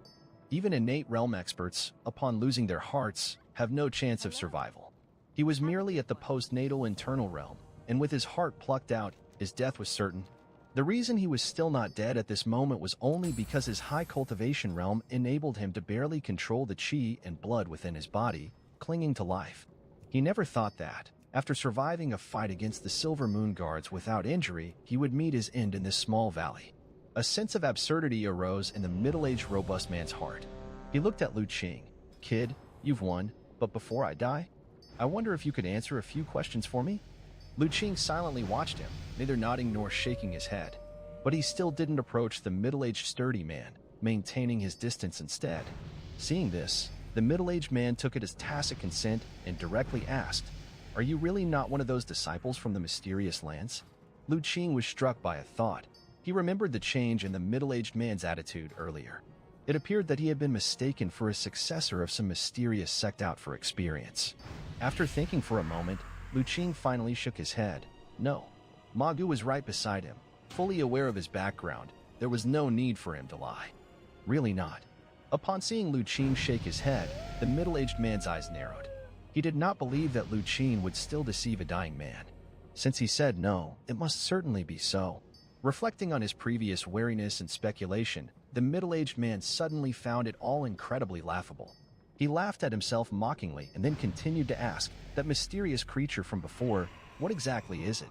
Even innate realm experts, upon losing their hearts, have no chance of survival. He was merely at the postnatal internal realm, and with his heart plucked out, his death was certain. The reason he was still not dead at this moment was only because his high cultivation realm enabled him to barely control the chi and blood within his body, clinging to life. He never thought that, after surviving a fight against the Silver Moon Guards without injury, he would meet his end in this small valley. A sense of absurdity arose in the middle-aged robust man's heart. He looked at Lu Qing. "Kid, you've won, but before I die, I wonder if you could answer a few questions for me?" Lu Qing silently watched him, neither nodding nor shaking his head. But he still didn't approach the middle-aged sturdy man, maintaining his distance instead. Seeing this, the middle-aged man took it as tacit consent and directly asked, "Are you really not one of those disciples from the mysterious lands?" Lu Qing was struck by a thought. He remembered the change in the middle-aged man's attitude earlier. It appeared that he had been mistaken for a successor of some mysterious sect out for experience. After thinking for a moment, Lu Qing finally shook his head. No. Ma Gu was right beside him. Fully aware of his background, there was no need for him to lie. Really not. Upon seeing Lu Qing shake his head, the middle-aged man's eyes narrowed. He did not believe that Lu Qing would still deceive a dying man. Since he said no, it must certainly be so. Reflecting on his previous wariness and speculation, the middle-aged man suddenly found it all incredibly laughable. He laughed at himself mockingly and then continued to ask, "That mysterious creature from before, what exactly is it?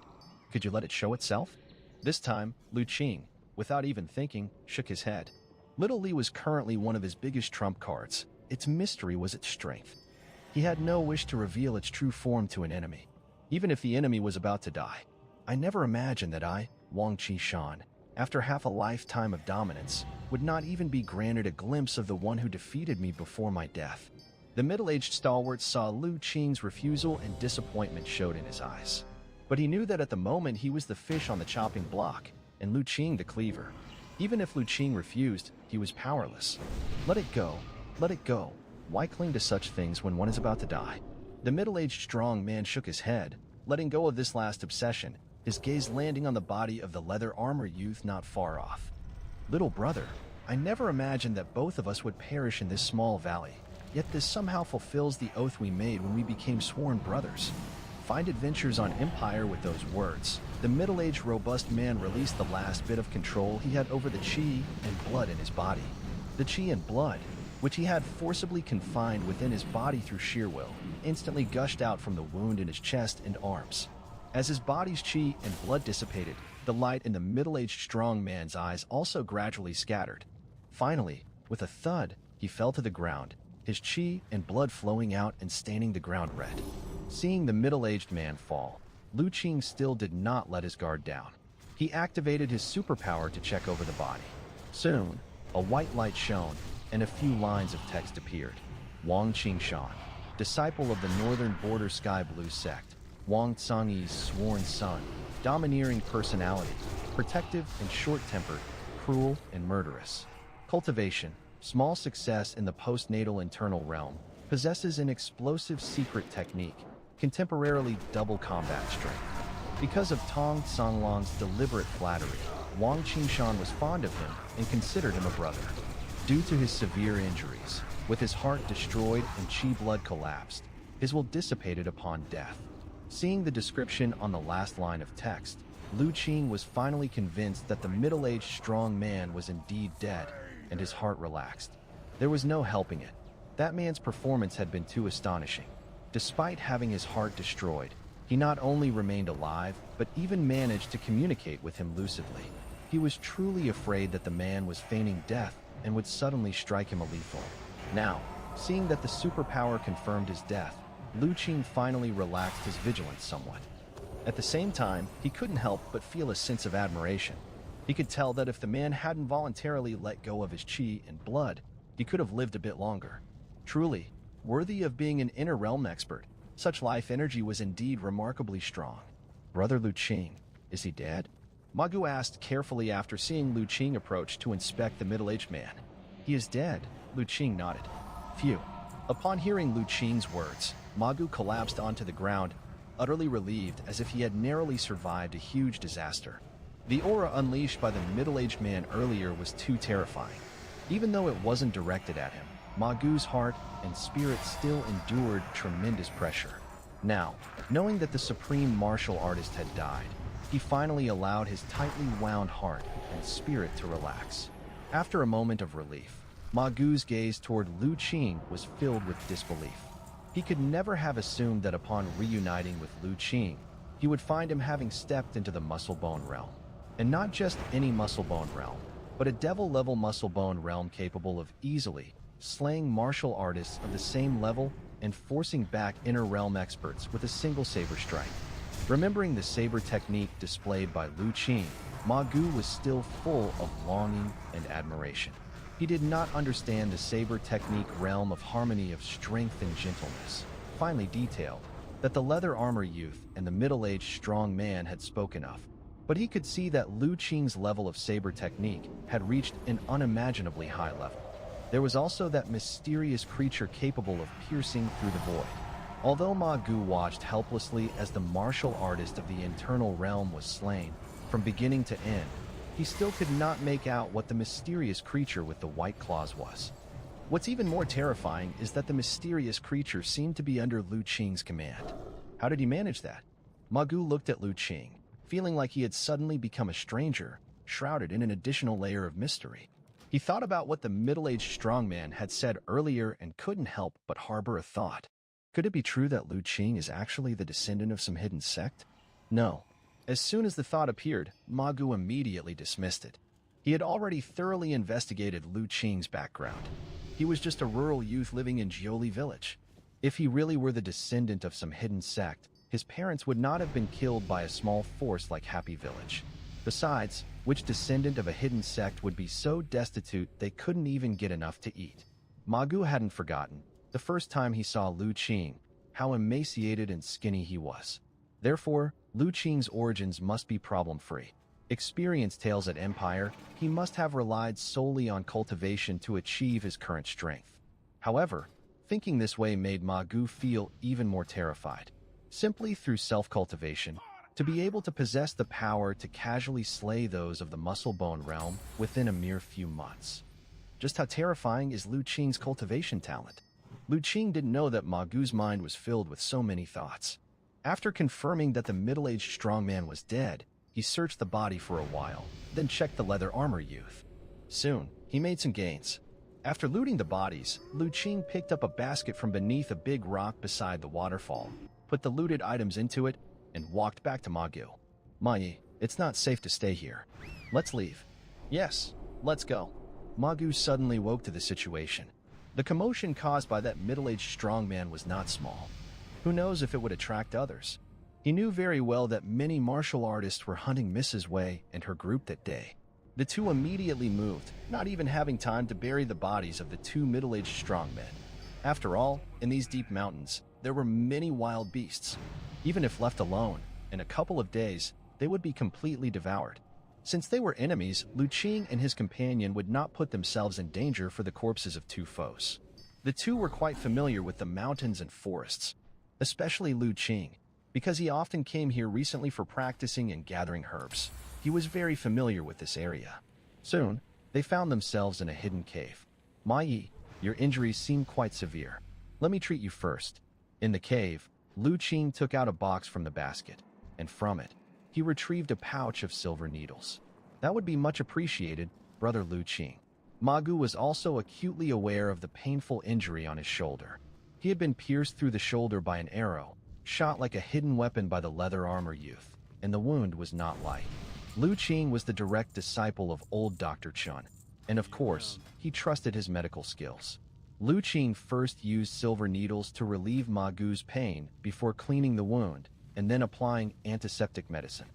Could you let it show itself?" This time, Lu Qing, without even thinking, shook his head. Little Li was currently one of his biggest trump cards. Its mystery was its strength. He had no wish to reveal its true form to an enemy, even if the enemy was about to die. "I never imagined that I, Wang Qishan, after half a lifetime of dominance, would not even be granted a glimpse of the one who defeated me before my death." The middle-aged stalwart saw Lu Qing's refusal and disappointment showed in his eyes. But he knew that at the moment he was the fish on the chopping block, and Lu Qing the cleaver. Even if Lu Qing refused, he was powerless. "Let it go. Let it go," Why cling to such things when one is about to die? The middle-aged strong man shook his head, letting go of this last obsession, his gaze landing on the body of the leather armor youth not far off. Little brother, I never imagined that both of us would perish in this small valley, yet this somehow fulfills the oath we made when we became sworn brothers. Find adventures on Empire with those words. The middle-aged robust man released the last bit of control he had over the chi and blood in his body. The chi and blood, which he had forcibly confined within his body through sheer will, instantly gushed out from the wound in his chest and arms. As his body's chi and blood dissipated, the light in the middle-aged strong man's eyes also gradually scattered. Finally, with a thud, he fell to the ground, his chi and blood flowing out and staining the ground red. Seeing the middle-aged man fall, Lu Qing still did not let his guard down. He activated his superpower to check over the body. Soon, a white light shone, and a few lines of text appeared. Wang Qingshan, disciple of the Northern Border Sky Blue sect, Wang Tsangyi's sworn son, domineering personality, protective and short-tempered, cruel and murderous. Cultivation, small success in the postnatal internal realm, possesses an explosive secret technique, contemporarily double combat strength. Because of Tong Songlong's deliberate flattery, Wang Qingshan was fond of him and considered him a brother. Due to his severe injuries, with his heart destroyed and chi blood collapsed, his will dissipated upon death. Seeing the description on the last line of text, Lu Qing was finally convinced that the middle-aged strong man was indeed dead, and his heart relaxed. There was no helping it. That man's performance had been too astonishing. Despite having his heart destroyed, he not only remained alive, but even managed to communicate with him lucidly. He was truly afraid that the man was feigning death and would suddenly strike him a lethal. Now, seeing that the superpower confirmed his death, Lu Qing finally relaxed his vigilance somewhat. At the same time, he couldn't help but feel a sense of admiration. He could tell that if the man hadn't voluntarily let go of his chi and blood, he could have lived a bit longer. Truly, worthy of being an inner realm expert, such life energy was indeed remarkably strong. Brother Lu Qing, is he dead? Magu asked carefully after seeing Lu Qing approach to inspect the middle-aged man. He is dead, Lu Qing nodded. Phew. Upon hearing Lu Qing's words, Magu collapsed onto the ground, utterly relieved as if he had narrowly survived a huge disaster. The aura unleashed by the middle-aged man earlier was too terrifying. Even though it wasn't directed at him, Magu's heart and spirit still endured tremendous pressure. Now, knowing that the supreme martial artist had died, he finally allowed his tightly wound heart and spirit to relax. After a moment of relief, Magu's gaze toward Lu Qing was filled with disbelief. He could never have assumed that upon reuniting with Lu Qing, he would find him having stepped into the muscle-bone realm. And not just any muscle-bone realm, but a devil-level muscle-bone realm capable of easily slaying martial artists of the same level and forcing back inner realm experts with a single saber strike. Remembering the saber technique displayed by Lu Qing, Magu was still full of longing and admiration. He did not understand the saber technique realm of harmony of strength and gentleness, finely detailed, that the leather armor youth and the middle-aged strong man had spoken of. But he could see that Lu Qing's level of saber technique had reached an unimaginably high level. There was also that mysterious creature capable of piercing through the void. Although Magu watched helplessly as the martial artist of the internal realm was slain, from beginning to end, he still could not make out what the mysterious creature with the white claws was. What's even more terrifying is that the mysterious creature seemed to be under Lu Qing's command. How did he manage that? Magu looked at Lu Qing, feeling like he had suddenly become a stranger, shrouded in an additional layer of mystery. He thought about what the middle-aged strongman had said earlier and couldn't help but harbor a thought. Could it be true that Lu Qing is actually the descendant of some hidden sect? No. As soon as the thought appeared, Magu immediately dismissed it. He had already thoroughly investigated Lu Qing's background. He was just a rural youth living in Jioli village. If he really were the descendant of some hidden sect, his parents would not have been killed by a small force like Happy Village. Besides, which descendant of a hidden sect would be so destitute they couldn't even get enough to eat? Magu hadn't forgotten, the first time he saw Lu Qing, how emaciated and skinny he was. Therefore, Lu Qing's origins must be problem-free. Experienced tales at Empire, he must have relied solely on cultivation to achieve his current strength. However, thinking this way made Ma Gu feel even more terrified. Simply through self-cultivation, to be able to possess the power to casually slay those of the muscle-bone realm within a mere few months. Just how terrifying is Lu Qing's cultivation talent? Lu Qing didn't know that Ma Gu's mind was filled with so many thoughts. After confirming that the middle-aged strongman was dead, he searched the body for a while, then checked the leather armor youth. Soon, he made some gains. After looting the bodies, Lu Qing picked up a basket from beneath a big rock beside the waterfall, put the looted items into it, and walked back to Ma Gu. Ma Yi, it's not safe to stay here. Let's leave. Yes, let's go. Ma Gu suddenly woke to the situation. The commotion caused by that middle-aged strongman was not small. Who knows if it would attract others? He knew very well that many martial artists were hunting Mrs. Wei and her group that day. The two immediately moved, not even having time to bury the bodies of the two middle-aged strongmen. After all, in these deep mountains, there were many wild beasts. Even if left alone, in a couple of days, they would be completely devoured. Since they were enemies, Lu Qing and his companion would not put themselves in danger for the corpses of two foes. The two were quite familiar with the mountains and forests, especially Lu Qing, because he often came here recently for practicing and gathering herbs. He was very familiar with this area. Soon, they found themselves in a hidden cave. Ma Yi, your injuries seem quite severe. Let me treat you first. In the cave, Lu Qing took out a box from the basket, and from it, he retrieved a pouch of silver needles. That would be much appreciated, Brother Lu Qing. Ma Gu was also acutely aware of the painful injury on his shoulder. He had been pierced through the shoulder by an arrow, shot like a hidden weapon by the leather armor youth, and the wound was not light. Lu Qing was the direct disciple of old Dr. Chun, and of course, he trusted his medical skills. Lu Qing first used silver needles to relieve Ma Gu's pain before cleaning the wound and then applying antiseptic medicine.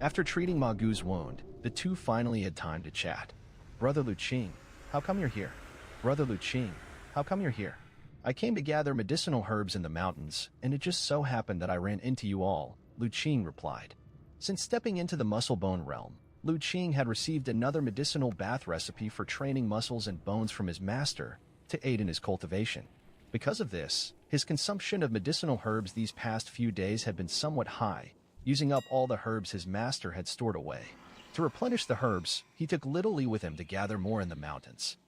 After treating Ma Gu's wound, the two finally had time to chat. Brother Lu Qing, how come you're here? Brother Lu Qing, how come you're here? I came to gather medicinal herbs in the mountains, and it just so happened that I ran into you all, Lu Qing replied. Since stepping into the muscle-bone realm, Lu Qing had received another medicinal bath recipe for training muscles and bones from his master to aid in his cultivation. Because of this, his consumption of medicinal herbs these past few days had been somewhat high, using up all the herbs his master had stored away. To replenish the herbs, he took little Li with him to gather more in the mountains.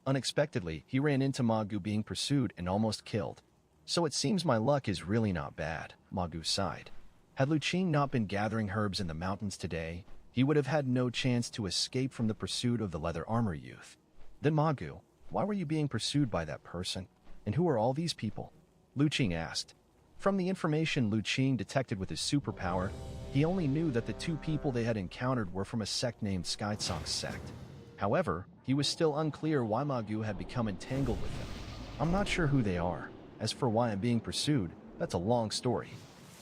Unexpectedly, he ran into Ma Gu being pursued and almost killed. So it seems my luck is really not bad, Ma Gu sighed. Had Lu Qing not been gathering herbs in the mountains today, he would have had no chance to escape from the pursuit of the leather armor youth. Then Ma Gu, why were you being pursued by that person? And who are all these people? Lu Qing asked. From the information Lu Qing detected with his superpower, he only knew that the two people they had encountered were from a sect named Skytsong sect. However, he was still unclear why Ma Gu had become entangled with them. I'm not sure who they are. As for why I'm being pursued, that's a long story.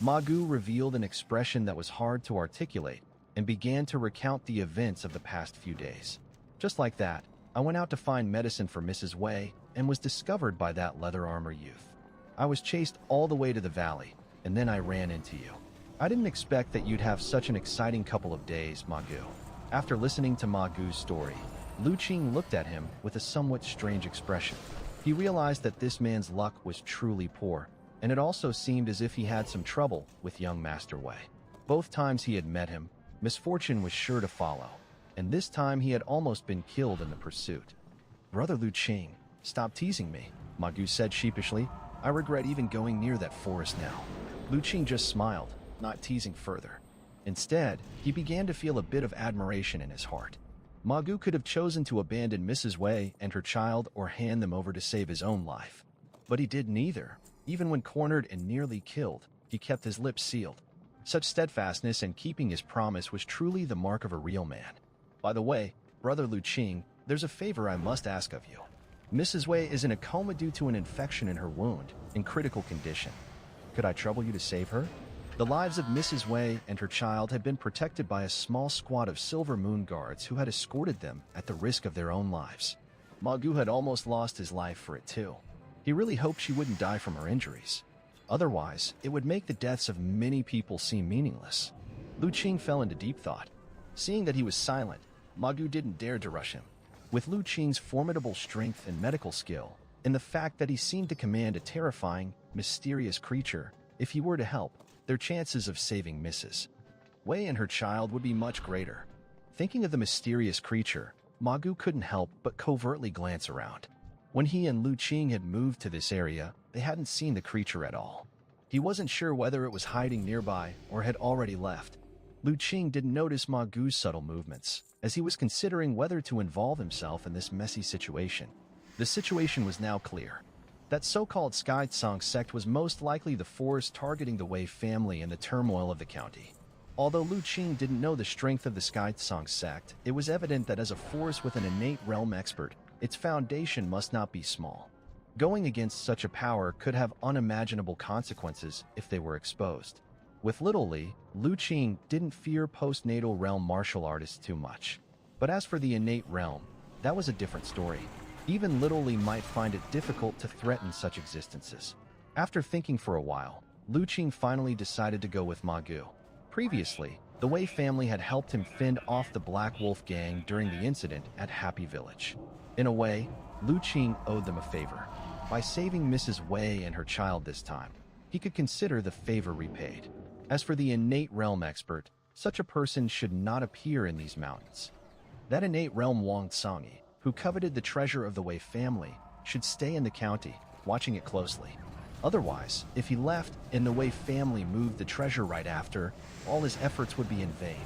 Ma Gu revealed an expression that was hard to articulate and began to recount the events of the past few days. Just like that, I went out to find medicine for Mrs. Wei and was discovered by that leather armor youth. I was chased all the way to the valley, and then I ran into you. I didn't expect that you'd have such an exciting couple of days, Ma Gu. After listening to Ma Gu's story, Lu Qing looked at him with a somewhat strange expression. He realized that this man's luck was truly poor, and it also seemed as if he had some trouble with young Master Wei. Both times he had met him, misfortune was sure to follow, and this time he had almost been killed in the pursuit. Brother Lu Qing, stop teasing me, Ma Gu said sheepishly. I regret even going near that forest now. Lu Qing just smiled, not teasing further. Instead, he began to feel a bit of admiration in his heart. Ma Gu could have chosen to abandon Mrs. Wei and her child or hand them over to save his own life. But he did neither. Even when cornered and nearly killed, he kept his lips sealed. Such steadfastness and keeping his promise was truly the mark of a real man. By the way, Brother Lu Qing, there's a favor I must ask of you. Mrs. Wei is in a coma due to an infection in her wound, in critical condition. Could I trouble you to save her? The lives of Mrs. Wei and her child had been protected by a small squad of Silver Moon guards who had escorted them at the risk of their own lives. Ma Gu had almost lost his life for it too. He really hoped she wouldn't die from her injuries. Otherwise, it would make the deaths of many people seem meaningless. Lu Qing fell into deep thought. Seeing that he was silent, Ma Gu didn't dare to rush him. With Lu Qing's formidable strength and medical skill, and the fact that he seemed to command a terrifying, mysterious creature. If he were to help, their chances of saving Mrs. Wei and her child would be much greater. Thinking of the mysterious creature, Magu couldn't help but covertly glance around. When he and Lu Qing had moved to this area, they hadn't seen the creature at all. He wasn't sure whether it was hiding nearby or had already left. Lu Qing didn't notice Magu's subtle movements, as he was considering whether to involve himself in this messy situation. The situation was now clear. That so-called Sky Tsang sect was most likely the force targeting the Wei family and the turmoil of the county. Although Lu Qing didn't know the strength of the Sky Tsang sect, it was evident that as a force with an innate realm expert, its foundation must not be small. Going against such a power could have unimaginable consequences if they were exposed. With Little Li, Lu Qing didn't fear postnatal realm martial artists too much. But as for the innate realm, that was a different story. Even Little Li might find it difficult to threaten such existences. After thinking for a while, Lu Qing finally decided to go with Magu. Previously, the Wei family had helped him fend off the Black Wolf gang during the incident at Happy Village. In a way, Lu Qing owed them a favor. By saving Mrs. Wei and her child this time, he could consider the favor repaid. As for the innate realm expert, such a person should not appear in these mountains. That innate realm Wang Tsangi, who coveted the treasure of the Wei family, should stay in the county, watching it closely. Otherwise, if he left and the Wei family moved the treasure right after, all his efforts would be in vain.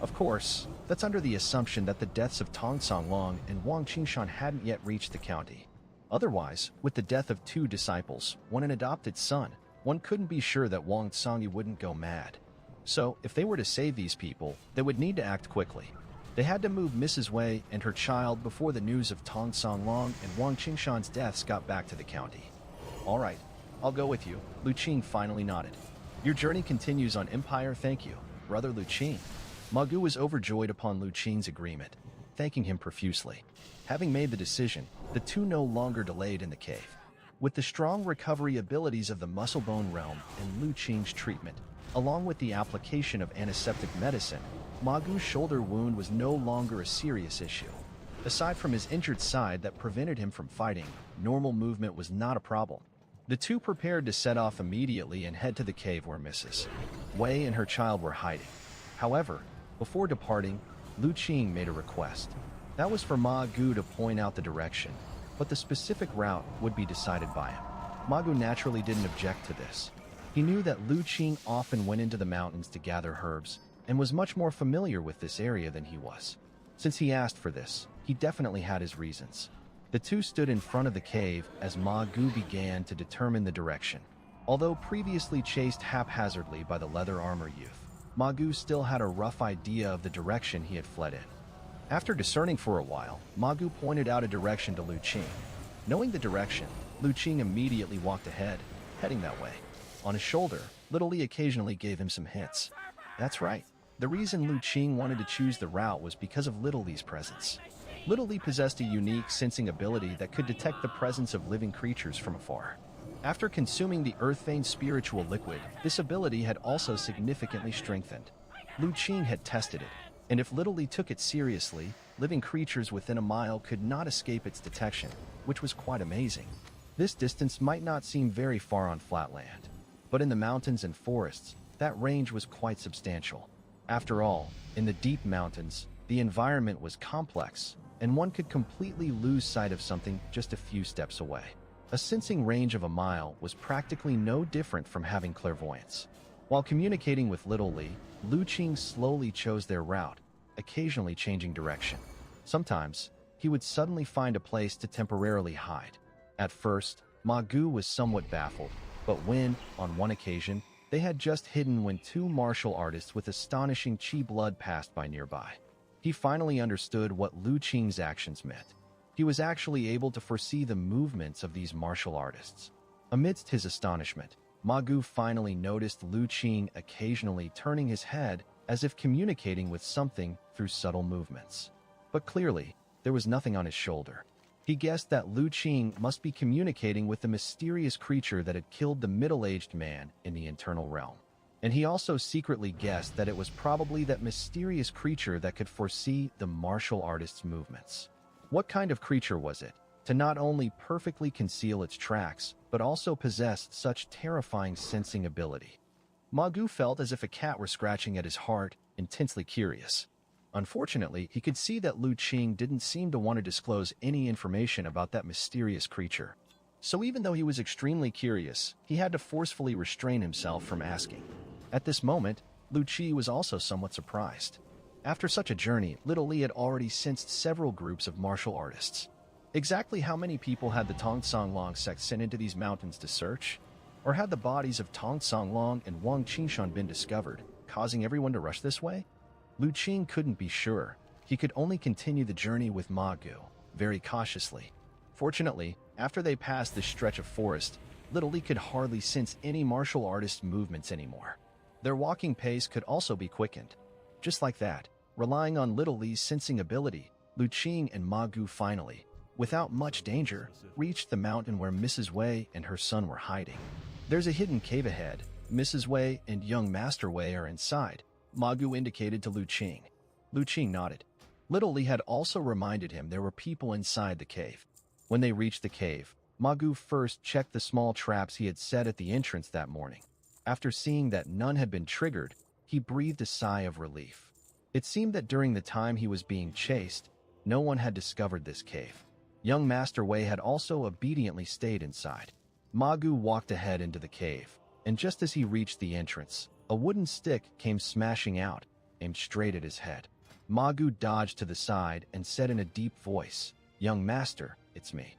Of course, that's under the assumption that the deaths of Tong Songlong and Wang Qingshan hadn't yet reached the county. Otherwise, with the death of two disciples, one an adopted son, one couldn't be sure that Wang Tsangi wouldn't go mad. So, if they were to save these people, they would need to act quickly. They had to move Mrs. Wei and her child before the news of Tong Songlong and Wang Qingshan's deaths got back to the county. All right, I'll go with you, Lu Qing finally nodded. Your journey continues on Empire, thank you, brother Lu Qing. Magu was overjoyed upon Lu Qing's agreement, thanking him profusely. Having made the decision, the two no longer delayed in the cave. With the strong recovery abilities of the muscle-bone realm and Lu Qing's treatment, along with the application of antiseptic medicine, Magu's shoulder wound was no longer a serious issue. Aside from his injured side that prevented him from fighting, normal movement was not a problem. The two prepared to set off immediately and head to the cave where Mrs. Wei and her child were hiding. However, before departing, Lu Qing made a request. That was for Magu to point out the direction, but the specific route would be decided by him. Magu naturally didn't object to this. He knew that Lu Qing often went into the mountains to gather herbs and was much more familiar with this area than he was. Since he asked for this, he definitely had his reasons. The two stood in front of the cave as Magu began to determine the direction. Although previously chased haphazardly by the leather armor youth, Magu still had a rough idea of the direction he had fled in. After discerning for a while, Magu pointed out a direction to Lu Qing. Knowing the direction, Lu Qing immediately walked ahead, heading that way. On his shoulder, Little Li occasionally gave him some hints. That's right. The reason Lu Qing wanted to choose the route was because of Little Li's presence. Little Li possessed a unique sensing ability that could detect the presence of living creatures from afar. After consuming the Earth Vein spiritual liquid, this ability had also significantly strengthened. Lu Qing had tested it, and if Little Li took it seriously, living creatures within a mile could not escape its detection, which was quite amazing. This distance might not seem very far on flat land, but in the mountains and forests, that range was quite substantial. After all, in the deep mountains, the environment was complex, and one could completely lose sight of something just a few steps away. A sensing range of a mile was practically no different from having clairvoyance. While communicating with Little Li, Lu Qing slowly chose their route, occasionally changing direction. Sometimes, he would suddenly find a place to temporarily hide. At first, Magu was somewhat baffled, but when, on one occasion, they had just hidden when two martial artists with astonishing chi blood passed by nearby. He finally understood what Lu Qing's actions meant. He was actually able to foresee the movements of these martial artists. Amidst his astonishment, Magu finally noticed Lu Qing occasionally turning his head as if communicating with something through subtle movements. But clearly, there was nothing on his shoulder. He guessed that Lu Qing must be communicating with the mysterious creature that had killed the middle-aged man in the internal realm. And he also secretly guessed that it was probably that mysterious creature that could foresee the martial artist's movements. What kind of creature was it? to not only perfectly conceal its tracks, but also possess such terrifying sensing ability. Ma Gu felt as if a cat were scratching at his heart, intensely curious. Unfortunately, he could see that Lu Qing didn't seem to want to disclose any information about that mysterious creature. So even though he was extremely curious, he had to forcefully restrain himself from asking. At this moment, Lu Qi was also somewhat surprised. After such a journey, Little Li had already sensed several groups of martial artists. Exactly how many people had the Tong Songlong sect sent into these mountains to search? Or had the bodies of Tong Songlong and Wang Qingshan been discovered, causing everyone to rush this way? Lu Qing couldn't be sure. He could only continue the journey with Ma Gu, very cautiously. Fortunately, after they passed this stretch of forest, Little Li could hardly sense any martial artist movements anymore. Their walking pace could also be quickened. Just like that, relying on Little Li's sensing ability, Lu Qing and Ma Gu finally, without much danger, reached the mountain where Mrs. Wei and her son were hiding. There's a hidden cave ahead. Mrs. Wei and young Master Wei are inside, Ma Gu indicated to Lu Qing. Lu Qing nodded. Little Li had also reminded him there were people inside the cave. When they reached the cave, Ma Gu first checked the small traps he had set at the entrance that morning. After seeing that none had been triggered, he breathed a sigh of relief. It seemed that during the time he was being chased, no one had discovered this cave. Young Master Wei had also obediently stayed inside. Ma Gu walked ahead into the cave, and just as he reached the entrance, a wooden stick came smashing out, aimed straight at his head. Ma Gu dodged to the side and said in a deep voice, "Young Master, it's me."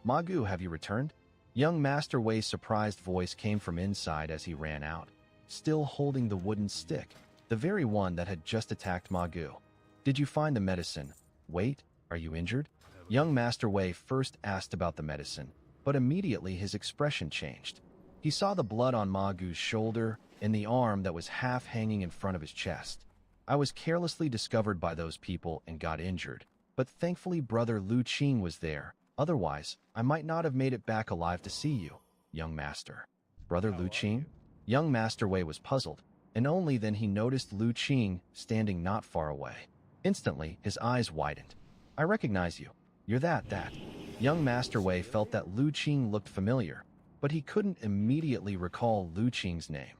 "Ma Gu, have you returned?" Young Master Wei's surprised voice came from inside as he ran out, still holding the wooden stick, the very one that had just attacked Ma Gu. "Did you find the medicine? Wait, are you injured?" Young Master Wei first asked about the medicine, but immediately his expression changed. He saw the blood on Ma Gu's shoulder and the arm that was half hanging in front of his chest. "I was carelessly discovered by those people and got injured, but thankfully Brother Lu Qing was there. Otherwise, I might not have made it back alive to see you, young master." "Brother Lu Qing?" Young Master Wei was puzzled, and only then he noticed Lu Qing standing not far away. Instantly, his eyes widened. "I recognize you. You're that. Young Master Wei felt that Lu Qing looked familiar, but he couldn't immediately recall Lu Qing's name.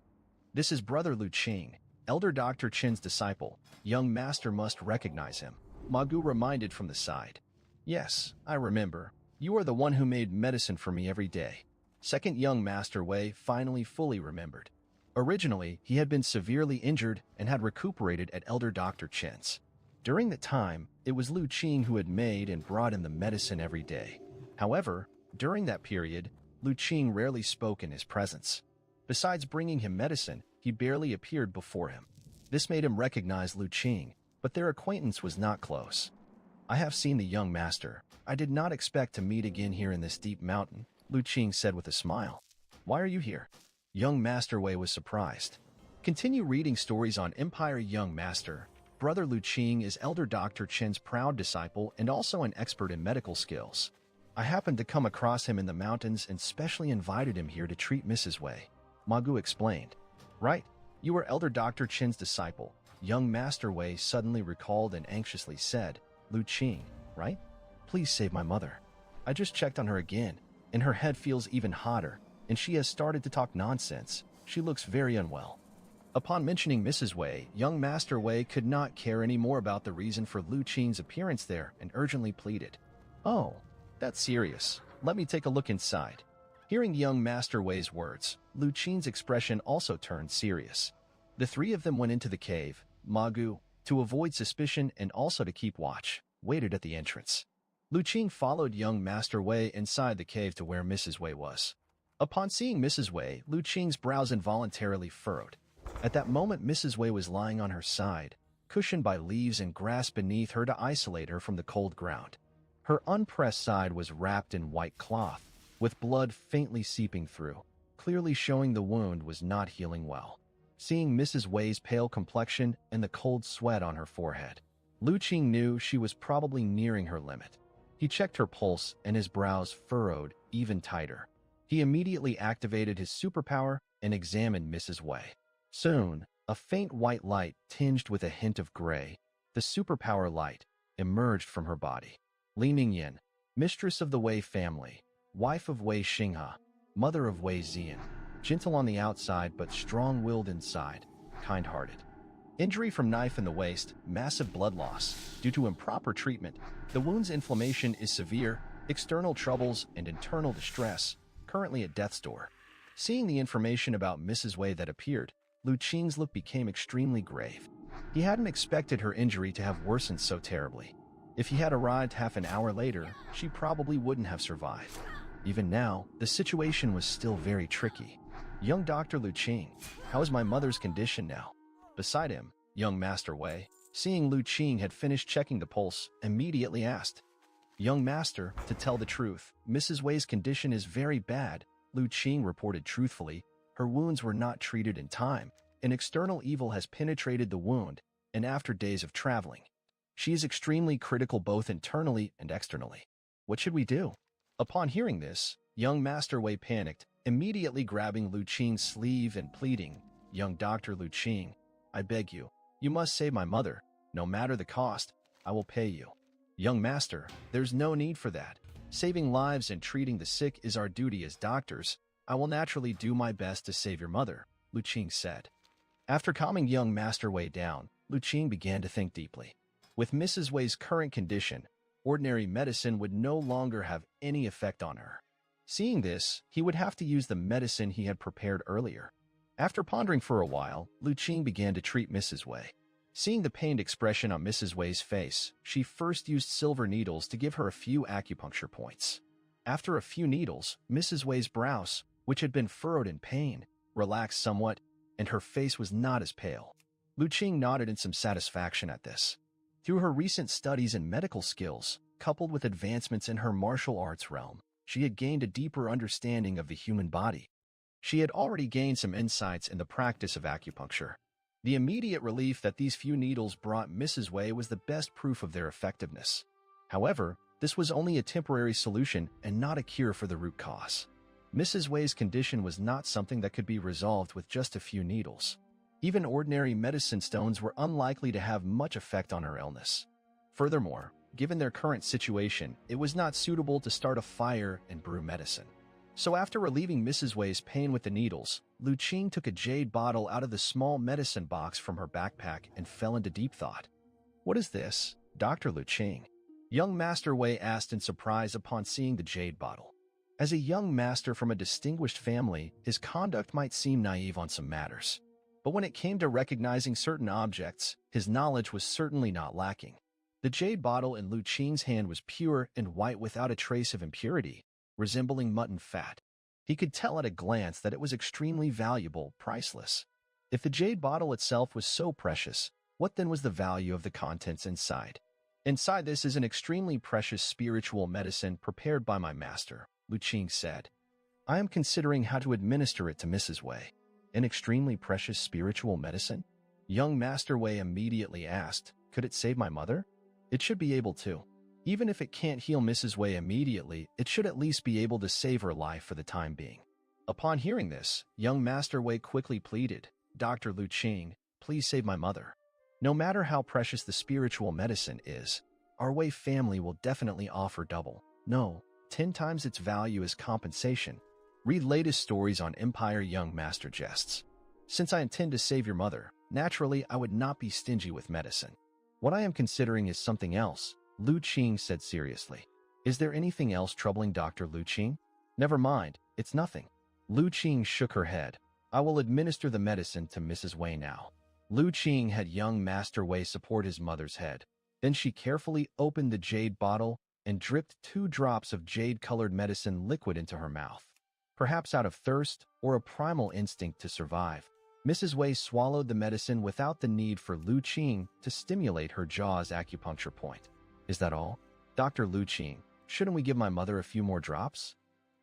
"This is Brother Lu Qing, Elder Dr. Chen's disciple. Young Master must recognize him," Ma Gu reminded from the side. "Yes, I remember. You are the one who made medicine for me every day." Second Young Master Wei finally fully remembered. Originally, he had been severely injured and had recuperated at Elder Dr. Chen's. During the time, it was Lu Qing who had made and brought him the medicine every day. However, during that period, Lu Qing rarely spoke in his presence. Besides bringing him medicine, he barely appeared before him. This made him recognize Lu Qing, but their acquaintance was not close. "I have seen the young master. I did not expect to meet again here in this deep mountain," Lu Qing said with a smile. "Why are you here?" Young Master Wei was surprised. Continue reading stories on Empire. Young Master. Brother Lu Qing is Elder Dr. Chen's proud disciple and also an expert in medical skills. I happened to come across him in the mountains and specially invited him here to treat Mrs. Wei, Ma Gu explained. "Right, you are Elder Dr. Chen's disciple," Young Master Wei suddenly recalled and anxiously said. "Lu Qing, right? Please save my mother. I just checked on her again, and her head feels even hotter, and she has started to talk nonsense. She looks very unwell." Upon mentioning Mrs. Wei, Young Master Wei could not care any more about the reason for Lu Qing's appearance there and urgently pleaded. "Oh, that's serious. Let me take a look inside." Hearing Young Master Wei's words, Lu Qing's expression also turned serious. The three of them went into the cave. Ma Gu, to avoid suspicion and also to keep watch, waited at the entrance. Lu Qing followed Young Master Wei inside the cave to where Mrs. Wei was. Upon seeing Mrs. Wei, Lu Qing's brows involuntarily furrowed. At that moment, Mrs. Wei was lying on her side, cushioned by leaves and grass beneath her to isolate her from the cold ground. Her unpressed side was wrapped in white cloth, with blood faintly seeping through, clearly showing the wound was not healing well. Seeing Mrs. Wei's pale complexion and the cold sweat on her forehead, Lu Qing knew she was probably nearing her limit. He checked her pulse and his brows furrowed even tighter. He immediately activated his superpower and examined Mrs. Wei. Soon, a faint white light tinged with a hint of gray, the superpower light, emerged from her body. "Li Mingyan, Mistress of the Wei family, wife of Wei Xinghe, mother of Wei Zian, gentle on the outside but strong-willed inside, kind-hearted. Injury from knife in the waist, massive blood loss. Due to improper treatment, the wound's inflammation is severe, external troubles and internal distress, currently at death's door. Seeing the information about Mrs. Wei that appeared, Lu Qing's look became extremely grave. He hadn't expected her injury to have worsened so terribly. If he had arrived half an hour later, she probably wouldn't have survived. Even now, the situation was still very tricky. Young Dr. Lu Qing, how is my mother's condition now? Beside him, young Master Wei, seeing Lu Qing had finished checking the pulse, immediately asked, Young Master, to tell the truth, Mrs. Wei's condition is very bad, Lu Qing reported truthfully. Her wounds were not treated in time. An external evil has penetrated the wound, and after days of traveling, she is extremely critical both internally and externally. What should we do? Upon hearing this, young Master Wei panicked, immediately grabbing Lu Qing's sleeve and pleading, Young Dr. Lu Qing, I beg you, you must save my mother. No matter the cost, I will pay you. Young Master, there's no need for that. Saving lives and treating the sick is our duty as doctors. I will naturally do my best to save your mother, Lu Qing said. After calming young Master Wei down, Lu Qing began to think deeply. With Mrs. Wei's current condition, ordinary medicine would no longer have any effect on her. Seeing this, he would have to use the medicine he had prepared earlier. After pondering for a while, Lu Qing began to treat Mrs. Wei. Seeing the pained expression on Mrs. Wei's face, she first used silver needles to give her a few acupuncture points. After a few needles, Mrs. Wei's brows, which had been furrowed in pain, relaxed somewhat, and her face was not as pale. Lu Qing nodded in some satisfaction at this. Through her recent studies and medical skills, coupled with advancements in her martial arts realm, she had gained a deeper understanding of the human body. She had already gained some insights in the practice of acupuncture. The immediate relief that these few needles brought Mrs. Wei was the best proof of their effectiveness. However, this was only a temporary solution and not a cure for the root cause. Mrs. Wei's condition was not something that could be resolved with just a few needles. Even ordinary medicine stones were unlikely to have much effect on her illness. Furthermore, given their current situation, it was not suitable to start a fire and brew medicine. So after relieving Mrs. Wei's pain with the needles, Lu Qing took a jade bottle out of the small medicine box from her backpack and fell into deep thought. What is this, Dr. Lu Qing? Young Master Wei asked in surprise upon seeing the jade bottle. As a young master from a distinguished family, his conduct might seem naive on some matters. But when it came to recognizing certain objects, his knowledge was certainly not lacking. The jade bottle in Lu Qing's hand was pure and white without a trace of impurity, resembling mutton fat. He could tell at a glance that it was extremely valuable, priceless. If the jade bottle itself was so precious, what then was the value of the contents inside? Inside this is an extremely precious spiritual medicine prepared by my master, Lu Qing said. I am considering how to administer it to Mrs. Wei. An extremely precious spiritual medicine? Young Master Wei immediately asked, could it save my mother? It should be able to. Even if it can't heal Mrs. Wei immediately, it should at least be able to save her life for the time being. Upon hearing this, young Master Wei quickly pleaded, Dr. Lu Qing, please save my mother. No matter how precious the spiritual medicine is, our Wei family will definitely offer double, no, 10 times its value as compensation. Read latest stories on Empire Young Master Jests. Since I intend to save your mother, naturally I would not be stingy with medicine. What I am considering is something else, Lu Qing said seriously. Is there anything else troubling Dr. Lu Qing? Never mind, it's nothing. Lu Qing shook her head. I will administer the medicine to Mrs. Wei now. Lu Qing had young Master Wei support his mother's head. Then she carefully opened the jade bottle and dripped 2 drops of jade-colored medicine liquid into her mouth. Perhaps out of thirst or a primal instinct to survive, Mrs. Wei swallowed the medicine without the need for Lu Qing to stimulate her jaw's acupuncture point. Is that all? Dr. Lu Qing, shouldn't we give my mother a few more drops?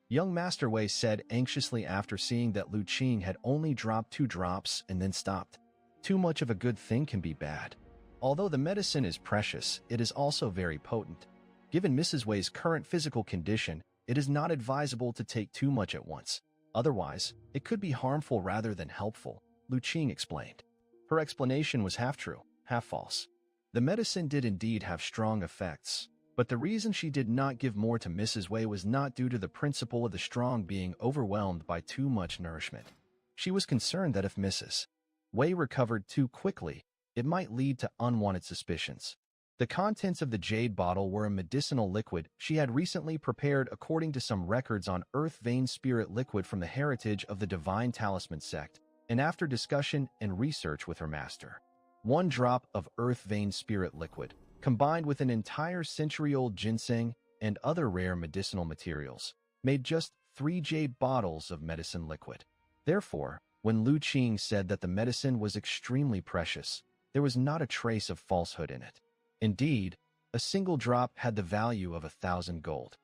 Young Master Wei said anxiously after seeing that Lu Qing had only dropped 2 drops and then stopped. Too much of a good thing can be bad. Although the medicine is precious, it is also very potent. Given Mrs. Wei's current physical condition, it is not advisable to take too much at once. Otherwise, it could be harmful rather than helpful, Lu Qing explained. Her explanation was half true, half false. The medicine did indeed have strong effects. But the reason she did not give more to Mrs. Wei was not due to the principle of the strong being overwhelmed by too much nourishment. She was concerned that if Mrs. Wei recovered too quickly, it might lead to unwanted suspicions. The contents of the jade bottle were a medicinal liquid she had recently prepared according to some records on Earth Vein Spirit liquid from the heritage of the Divine Talisman sect, and after discussion and research with her master. 1 drop of Earth Vein Spirit liquid, combined with an entire century-old ginseng and other rare medicinal materials, made just 3 jade bottles of medicine liquid. Therefore, when Lu Qing said that the medicine was extremely precious, there was not a trace of falsehood in it. Indeed, a single drop had the value of 1,000 gold.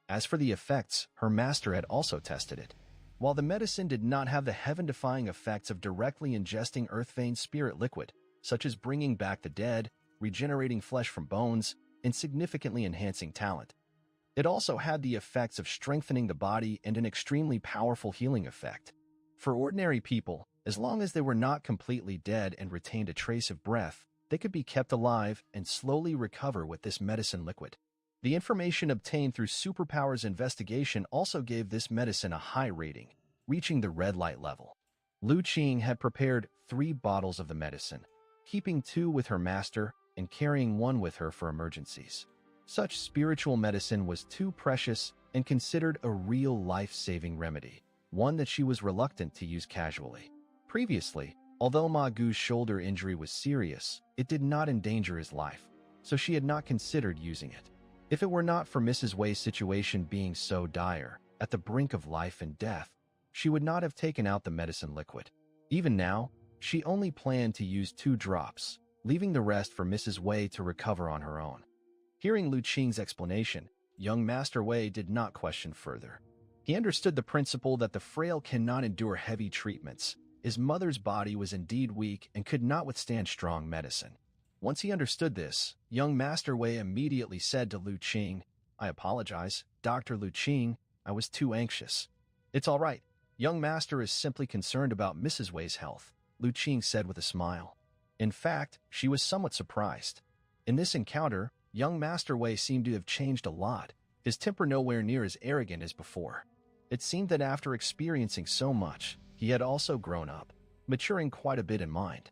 As for the effects, her master had also tested it. While the medicine did not have the heaven-defying effects of directly ingesting Earth Vein Spirit liquid, such as bringing back the dead, regenerating flesh from bones, and significantly enhancing talent, it also had the effects of strengthening the body and an extremely powerful healing effect. For ordinary people, as long as they were not completely dead and retained a trace of breath, they could be kept alive and slowly recover with this medicine liquid. The information obtained through Superpower's investigation also gave this medicine a high rating, reaching the red light level. Lu Qing had prepared 3 bottles of the medicine, keeping 2 with her master and carrying 1 with her for emergencies. Such spiritual medicine was too precious and considered a real life-saving remedy, one that she was reluctant to use casually. Previously, although Ma Gu's shoulder injury was serious, it did not endanger his life, so she had not considered using it. If it were not for Mrs. Wei's situation being so dire, at the brink of life and death, she would not have taken out the medicine liquid. Even now, she only planned to use 2 drops, leaving the rest for Mrs. Wei to recover on her own. Hearing Lu Qing's explanation, young Master Wei did not question further. He understood the principle that the frail cannot endure heavy treatments. His mother's body was indeed weak and could not withstand strong medicine. Once he understood this, young Master Wei immediately said to Lu Qing, "I apologize, Dr. Lu Qing, I was too anxious." "It's all right. Young Master is simply concerned about Mrs. Wei's health," Lu Qing said with a smile. In fact, she was somewhat surprised. In this encounter, young Master Wei seemed to have changed a lot, his temper nowhere near as arrogant as before. It seemed that after experiencing so much, he had also grown up, maturing quite a bit in mind.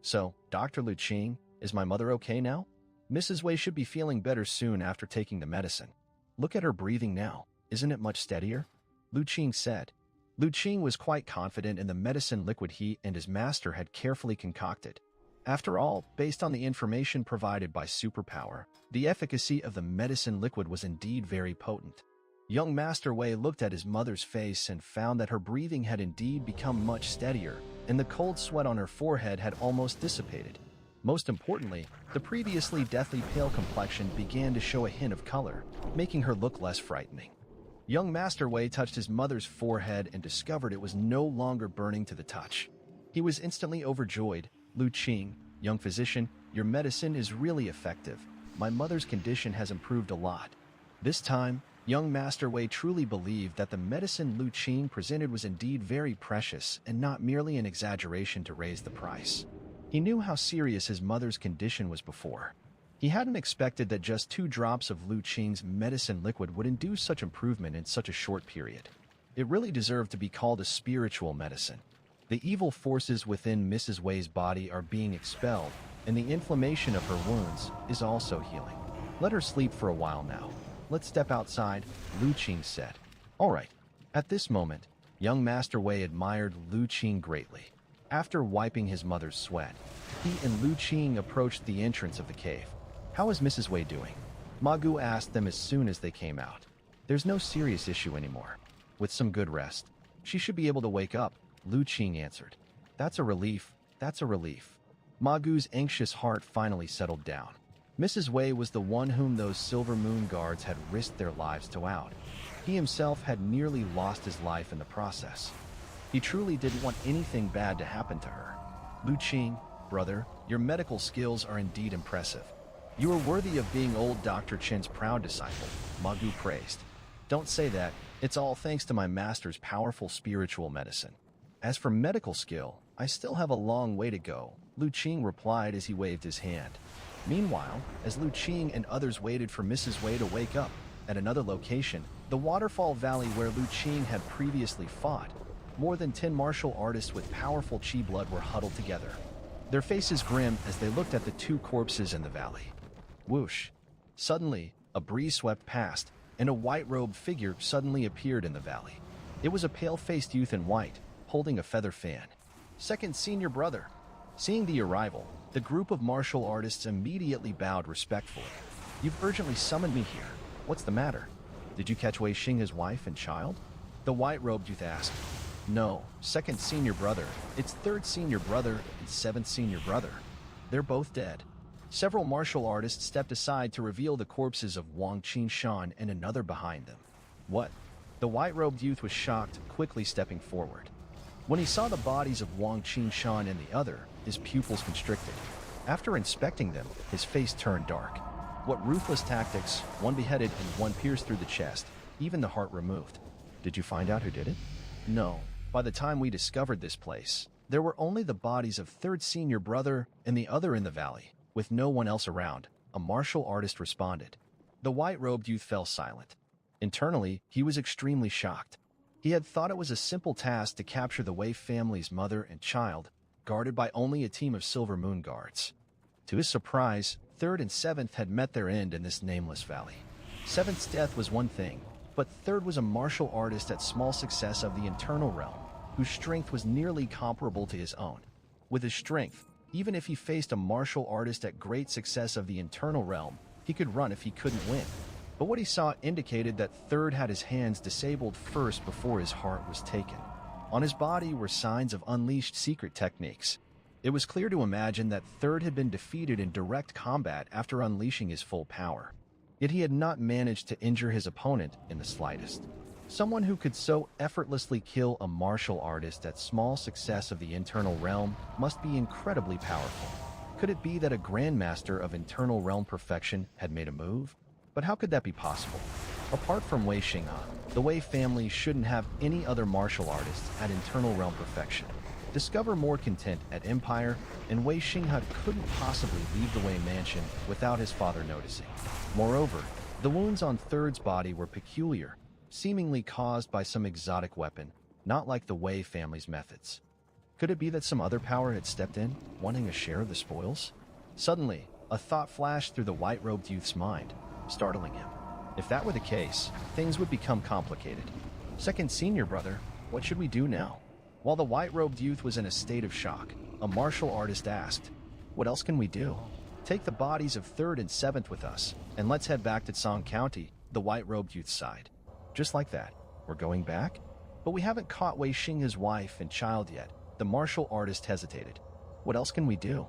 "So, Dr. Lu Qing, is my mother okay now? Mrs. Wei should be feeling better soon after taking the medicine. Look at her breathing now. Isn't it much steadier?" Lu Qing said. Lu Qing was quite confident in the medicine liquid he and his master had carefully concocted. After all, based on the information provided by Superpower, the efficacy of the medicine liquid was indeed very potent. Young Master Wei looked at his mother's face and found that her breathing had indeed become much steadier, and the cold sweat on her forehead had almost dissipated. Most importantly, the previously deathly pale complexion began to show a hint of color, making her look less frightening. Young Master Wei touched his mother's forehead and discovered it was no longer burning to the touch. He was instantly overjoyed. "Lu Qing, young physician, your medicine is really effective. My mother's condition has improved a lot." This time, young Master Wei truly believed that the medicine Lu Qing presented was indeed very precious and not merely an exaggeration to raise the price. He knew how serious his mother's condition was before. He hadn't expected that just 2 drops of Lu Qing's medicine liquid would induce such improvement in such a short period. It really deserved to be called a spiritual medicine. The evil forces within Mrs. Wei's body are being expelled, and the inflammation of her wounds is also healing. "Let her sleep for a while now. Let's step outside," Lu Qing said. "All right." At this moment, young Master Wei admired Lu Qing greatly. After wiping his mother's sweat, he and Lu Qing approached the entrance of the cave. "How is Mrs. Wei doing?" Ma Gu asked them as soon as they came out. "There's no serious issue anymore. With some good rest, she should be able to wake up," Lu Qing answered. "That's a relief, that's a relief." Ma Gu's anxious heart finally settled down. Mrs. Wei was the one whom those Silver Moon guards had risked their lives to out. He himself had nearly lost his life in the process. He truly didn't want anything bad to happen to her. "Lu Qing, brother, your medical skills are indeed impressive. You are worthy of being old Dr. Chen's proud disciple," Ma Gu praised. "Don't say that. It's all thanks to my master's powerful spiritual medicine. As for medical skill, I still have a long way to go," Lu Qing replied as he waved his hand. Meanwhile, as Lu Qing and others waited for Mrs. Wei to wake up, at another location, the waterfall valley where Lu Qing had previously fought, more than 10 martial artists with powerful chi blood were huddled together, their faces grim as they looked at the two corpses in the valley. Whoosh! Suddenly, a breeze swept past, and a white-robed figure suddenly appeared in the valley. It was a pale-faced youth in white, holding a feather fan. Second senior brother. Seeing the arrival, the group of martial artists immediately bowed respectfully. You've urgently summoned me here. What's the matter? Did you catch Wei Xing, his wife and child? The white-robed youth asked. No, second senior brother. It's third senior brother and seventh senior brother. They're both dead. Several martial artists stepped aside to reveal the corpses of Wang Qingshan and another behind them. What? The white-robed youth was shocked, quickly stepping forward. When he saw the bodies of Wang Qingshan and the other, his pupils constricted. After inspecting them, his face turned dark. What ruthless tactics, one beheaded and one pierced through the chest, even the heart removed. Did you find out who did it? No. By the time we discovered this place, there were only the bodies of third senior brother and the other in the valley. With no one else around, a martial artist responded. The white-robed youth fell silent. Internally, he was extremely shocked. He had thought it was a simple task to capture the Wei family's mother and child, guarded by only a team of Silver Moon guards. To his surprise, third and seventh had met their end in this nameless valley. Seventh's death was one thing, but third was a martial artist at small success of the internal realm, whose strength was nearly comparable to his own. With his strength, even if he faced a martial artist at great success of the internal realm, he could run if he couldn't win. But what he saw indicated that third had his hands disabled first before his heart was taken. On his body were signs of unleashed secret techniques. It was clear to imagine that third had been defeated in direct combat after unleashing his full power. Yet he had not managed to injure his opponent in the slightest. Someone who could so effortlessly kill a martial artist at small success of the internal realm must be incredibly powerful. Could it be that a grandmaster of internal realm perfection had made a move? But how could that be possible? Apart from Wei Xing'an, the Wei family shouldn't have any other martial artists at internal realm perfection. Discover more content at Empire, and Wei Xing'an couldn't possibly leave the Wei mansion without his father noticing. Moreover, the wounds on Third's body were peculiar, seemingly caused by some exotic weapon, not like the Wei family's methods. Could it be that some other power had stepped in, wanting a share of the spoils? Suddenly, a thought flashed through the white-robed youth's mind, startling him. If that were the case, things would become complicated. Second senior brother, what should we do now? While the white-robed youth was in a state of shock, a martial artist asked, what else can we do? Take the bodies of third and seventh with us, and let's head back to Song County, the white-robed youth sighed. Just like that, we're going back? But we haven't caught Wei Xing, his wife and child yet. The martial artist hesitated. What else can we do?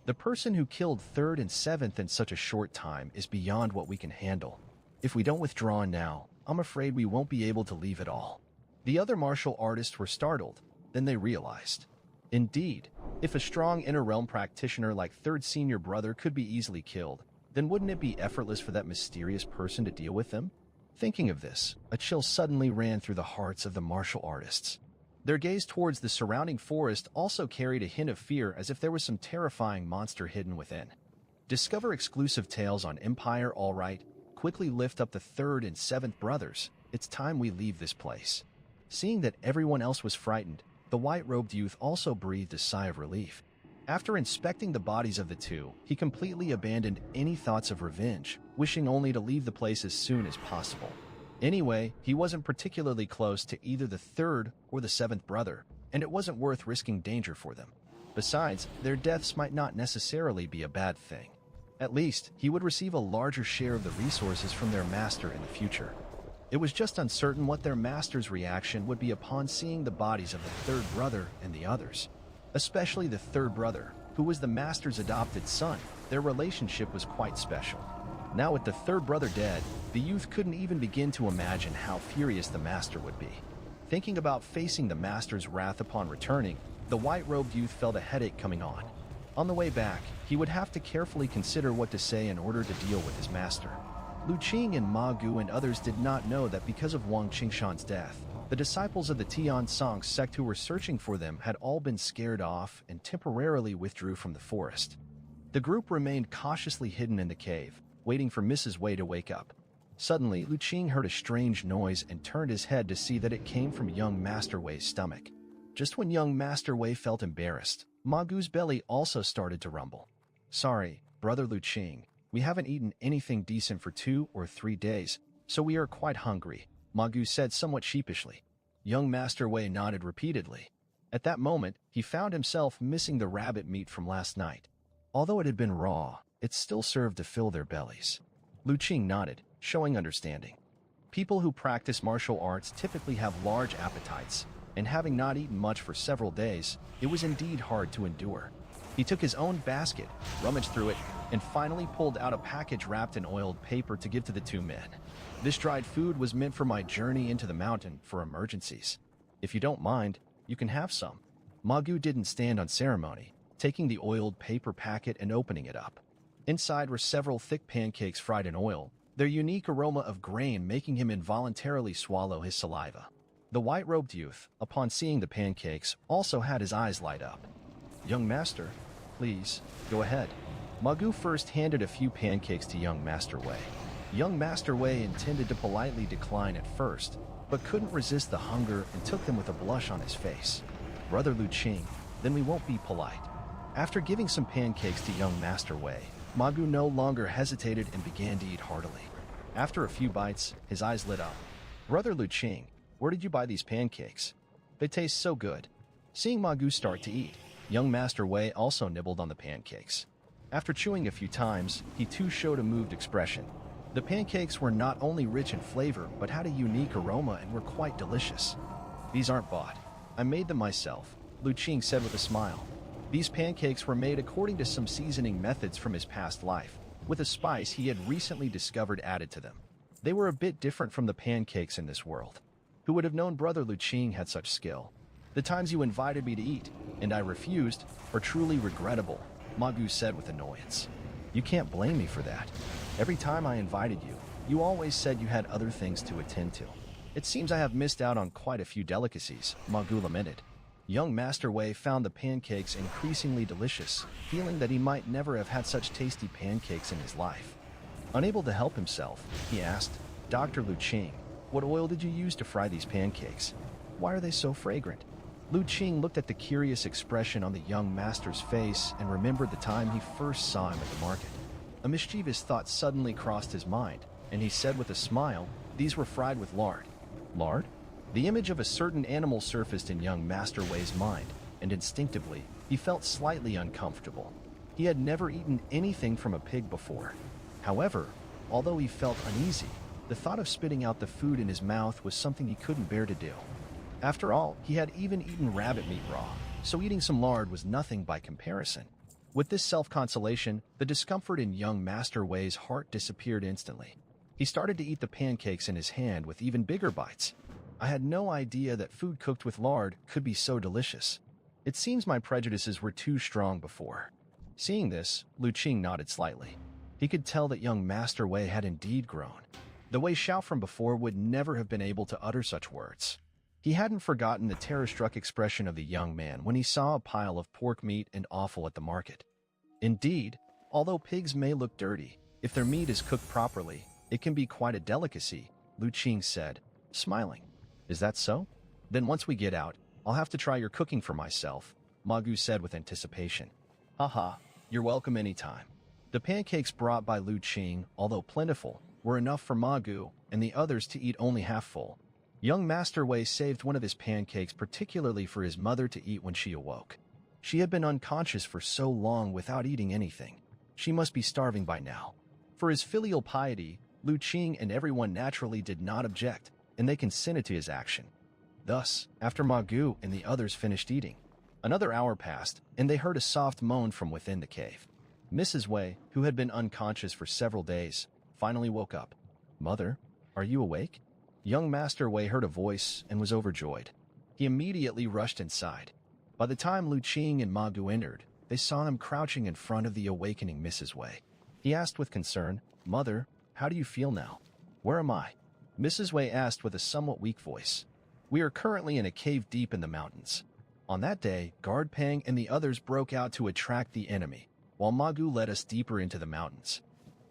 The person who killed third and seventh in such a short time is beyond what we can handle. If we don't withdraw now, I'm afraid we won't be able to leave at all. The other martial artists were startled. Then they realized. Indeed, if a strong inner-realm practitioner like third senior brother could be easily killed, then wouldn't it be effortless for that mysterious person to deal with them? Thinking of this, a chill suddenly ran through the hearts of the martial artists. Their gaze towards the surrounding forest also carried a hint of fear, as if there was some terrifying monster hidden within. Discover exclusive tales on Empire. All right, quickly lift up the third and seventh brothers. It's time we leave this place. Seeing that everyone else was frightened, the white-robed youth also breathed a sigh of relief. After inspecting the bodies of the two, he completely abandoned any thoughts of revenge, wishing only to leave the place as soon as possible. Anyway, he wasn't particularly close to either the third or the seventh brother, and it wasn't worth risking danger for them. Besides, their deaths might not necessarily be a bad thing. At least, he would receive a larger share of the resources from their master in the future. It was just uncertain what their master's reaction would be upon seeing the bodies of the third brother and the others. Especially the third brother, who was the master's adopted son. Their relationship was quite special. Now with the third brother dead, the youth couldn't even begin to imagine how furious the master would be. Thinking about facing the master's wrath upon returning, the white-robed youth felt a headache coming on. On the way back, he would have to carefully consider what to say in order to deal with his master. Lu Qing and Ma Gu and others did not know that because of Wang Qingshan's death, the disciples of the Tian Song sect who were searching for them had all been scared off and temporarily withdrew from the forest. The group remained cautiously hidden in the cave, waiting for Mrs. Wei to wake up. Suddenly, Lu Qing heard a strange noise and turned his head to see that it came from young Master Wei's stomach. Just when young Master Wei felt embarrassed, Ma Gu's belly also started to rumble. "Sorry, Brother Lu Qing, we haven't eaten anything decent for 2 or 3 days, so we are quite hungry," Ma Gu said somewhat sheepishly. Young Master Wei nodded repeatedly. At that moment, he found himself missing the rabbit meat from last night. Although it had been raw, it still served to fill their bellies. Lu Qing nodded, showing understanding. People who practice martial arts typically have large appetites, and having not eaten much for several days, it was indeed hard to endure. He took his own basket, rummaged through it, and finally pulled out a package wrapped in oiled paper to give to the 2 men. "This dried food was meant for my journey into the mountain for emergencies. If you don't mind, you can have some." Ma Gu didn't stand on ceremony, taking the oiled paper packet and opening it up. Inside were several thick pancakes fried in oil, their unique aroma of grain making him involuntarily swallow his saliva. The white-robed youth, upon seeing the pancakes, also had his eyes light up. "Young master, please, go ahead." Ma Gu first handed a few pancakes to young Master Wei. Young Master Wei intended to politely decline at first, but couldn't resist the hunger and took them with a blush on his face. "Brother Lu Qing, then we won't be polite." After giving some pancakes to young Master Wei, Ma Gu no longer hesitated and began to eat heartily. After a few bites, his eyes lit up. "Brother Lu Qing, where did you buy these pancakes? They taste so good." Seeing Ma Gu start to eat, young Master Wei also nibbled on the pancakes. After chewing a few times, he too showed a moved expression. The pancakes were not only rich in flavor, but had a unique aroma and were quite delicious. "These aren't bought. I made them myself," Lu Qing said with a smile. These pancakes were made according to some seasoning methods from his past life, with a spice he had recently discovered added to them. They were a bit different from the pancakes in this world. Who would have known Brother Lu Qing had such skill? "The times you invited me to eat, and I refused, are truly regrettable," Ma Gu said with annoyance. "You can't blame me for that. Every time I invited you, you always said you had other things to attend to. It seems I have missed out on quite a few delicacies," Ma Gu lamented. Young Master Wei found the pancakes increasingly delicious, feeling that he might never have had such tasty pancakes in his life. Unable to help himself, he asked, "Dr. Lu Qing, what oil did you use to fry these pancakes? Why are they so fragrant?" Lu Qing looked at the curious expression on the young master's face and remembered the time he first saw him at the market. A mischievous thought suddenly crossed his mind, and he said with a smile, "These were fried with lard." "Lard?" The image of a certain animal surfaced in young Master Wei's mind, and instinctively, he felt slightly uncomfortable. He had never eaten anything from a pig before. However, although he felt uneasy, the thought of spitting out the food in his mouth was something he couldn't bear to do. After all, he had even eaten rabbit meat raw, so eating some lard was nothing by comparison. With this self-consolation, the discomfort in young Master Wei's heart disappeared instantly. He started to eat the pancakes in his hand with even bigger bites. "I had no idea that food cooked with lard could be so delicious. It seems my prejudices were too strong before." Seeing this, Lu Qing nodded slightly. He could tell that young Master Wei had indeed grown. The Wei Xiao from before would never have been able to utter such words. He hadn't forgotten the terror-struck expression of the young man when he saw a pile of pork meat and offal at the market. Indeed, although pigs may look dirty, if their meat is cooked properly, it can be quite a delicacy, Lu Qing said, smiling. "Is that so? Then once we get out, I'll have to try your cooking for myself," Ma Gu said with anticipation. "Haha, you're welcome anytime." The pancakes brought by Lu Qing, although plentiful, were enough for Ma Gu and the others to eat only half full. Young Master Wei saved one of his pancakes particularly for his mother to eat when she awoke. She had been unconscious for so long without eating anything. She must be starving by now. For his filial piety, Lu Qing and everyone naturally did not object, and they consented to his action. Thus, after Ma Gu and the others finished eating, another hour passed, and they heard a soft moan from within the cave. Mrs. Wei, who had been unconscious for several days, finally woke up. "Mother, are you awake?" Young Master Wei heard a voice and was overjoyed. He immediately rushed inside. By the time Lu Qing and Ma Gu entered, they saw him crouching in front of the awakening Mrs. Wei. He asked with concern, "Mother, how do you feel now? Where am I?" Mrs. Wei asked with a somewhat weak voice. "We are currently in a cave deep in the mountains. On that day, Guard Pang and the others broke out to attract the enemy. while Magu led us deeper into the mountains.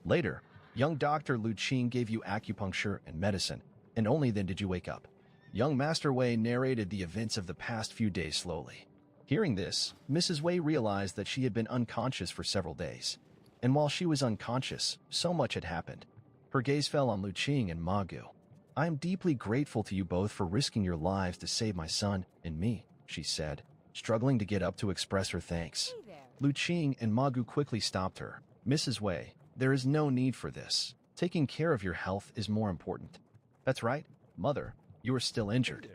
Later, young Dr. Lu Qing gave you acupuncture and medicine, and only then did you wake up. Young Master Wei narrated the events of the past few days slowly. Hearing this, Mrs. Wei realized that she had been unconscious for several days. And while she was unconscious, so much had happened. Her gaze fell on Lu Qing and Magu. "I am deeply grateful to you both for risking your lives to save my son and me," she said, struggling to get up to express her thanks. Lu Qing and Magu quickly stopped her. "Mrs. Wei, there is no need for this. Taking care of your health is more important." "That's right, Mother. You are still injured.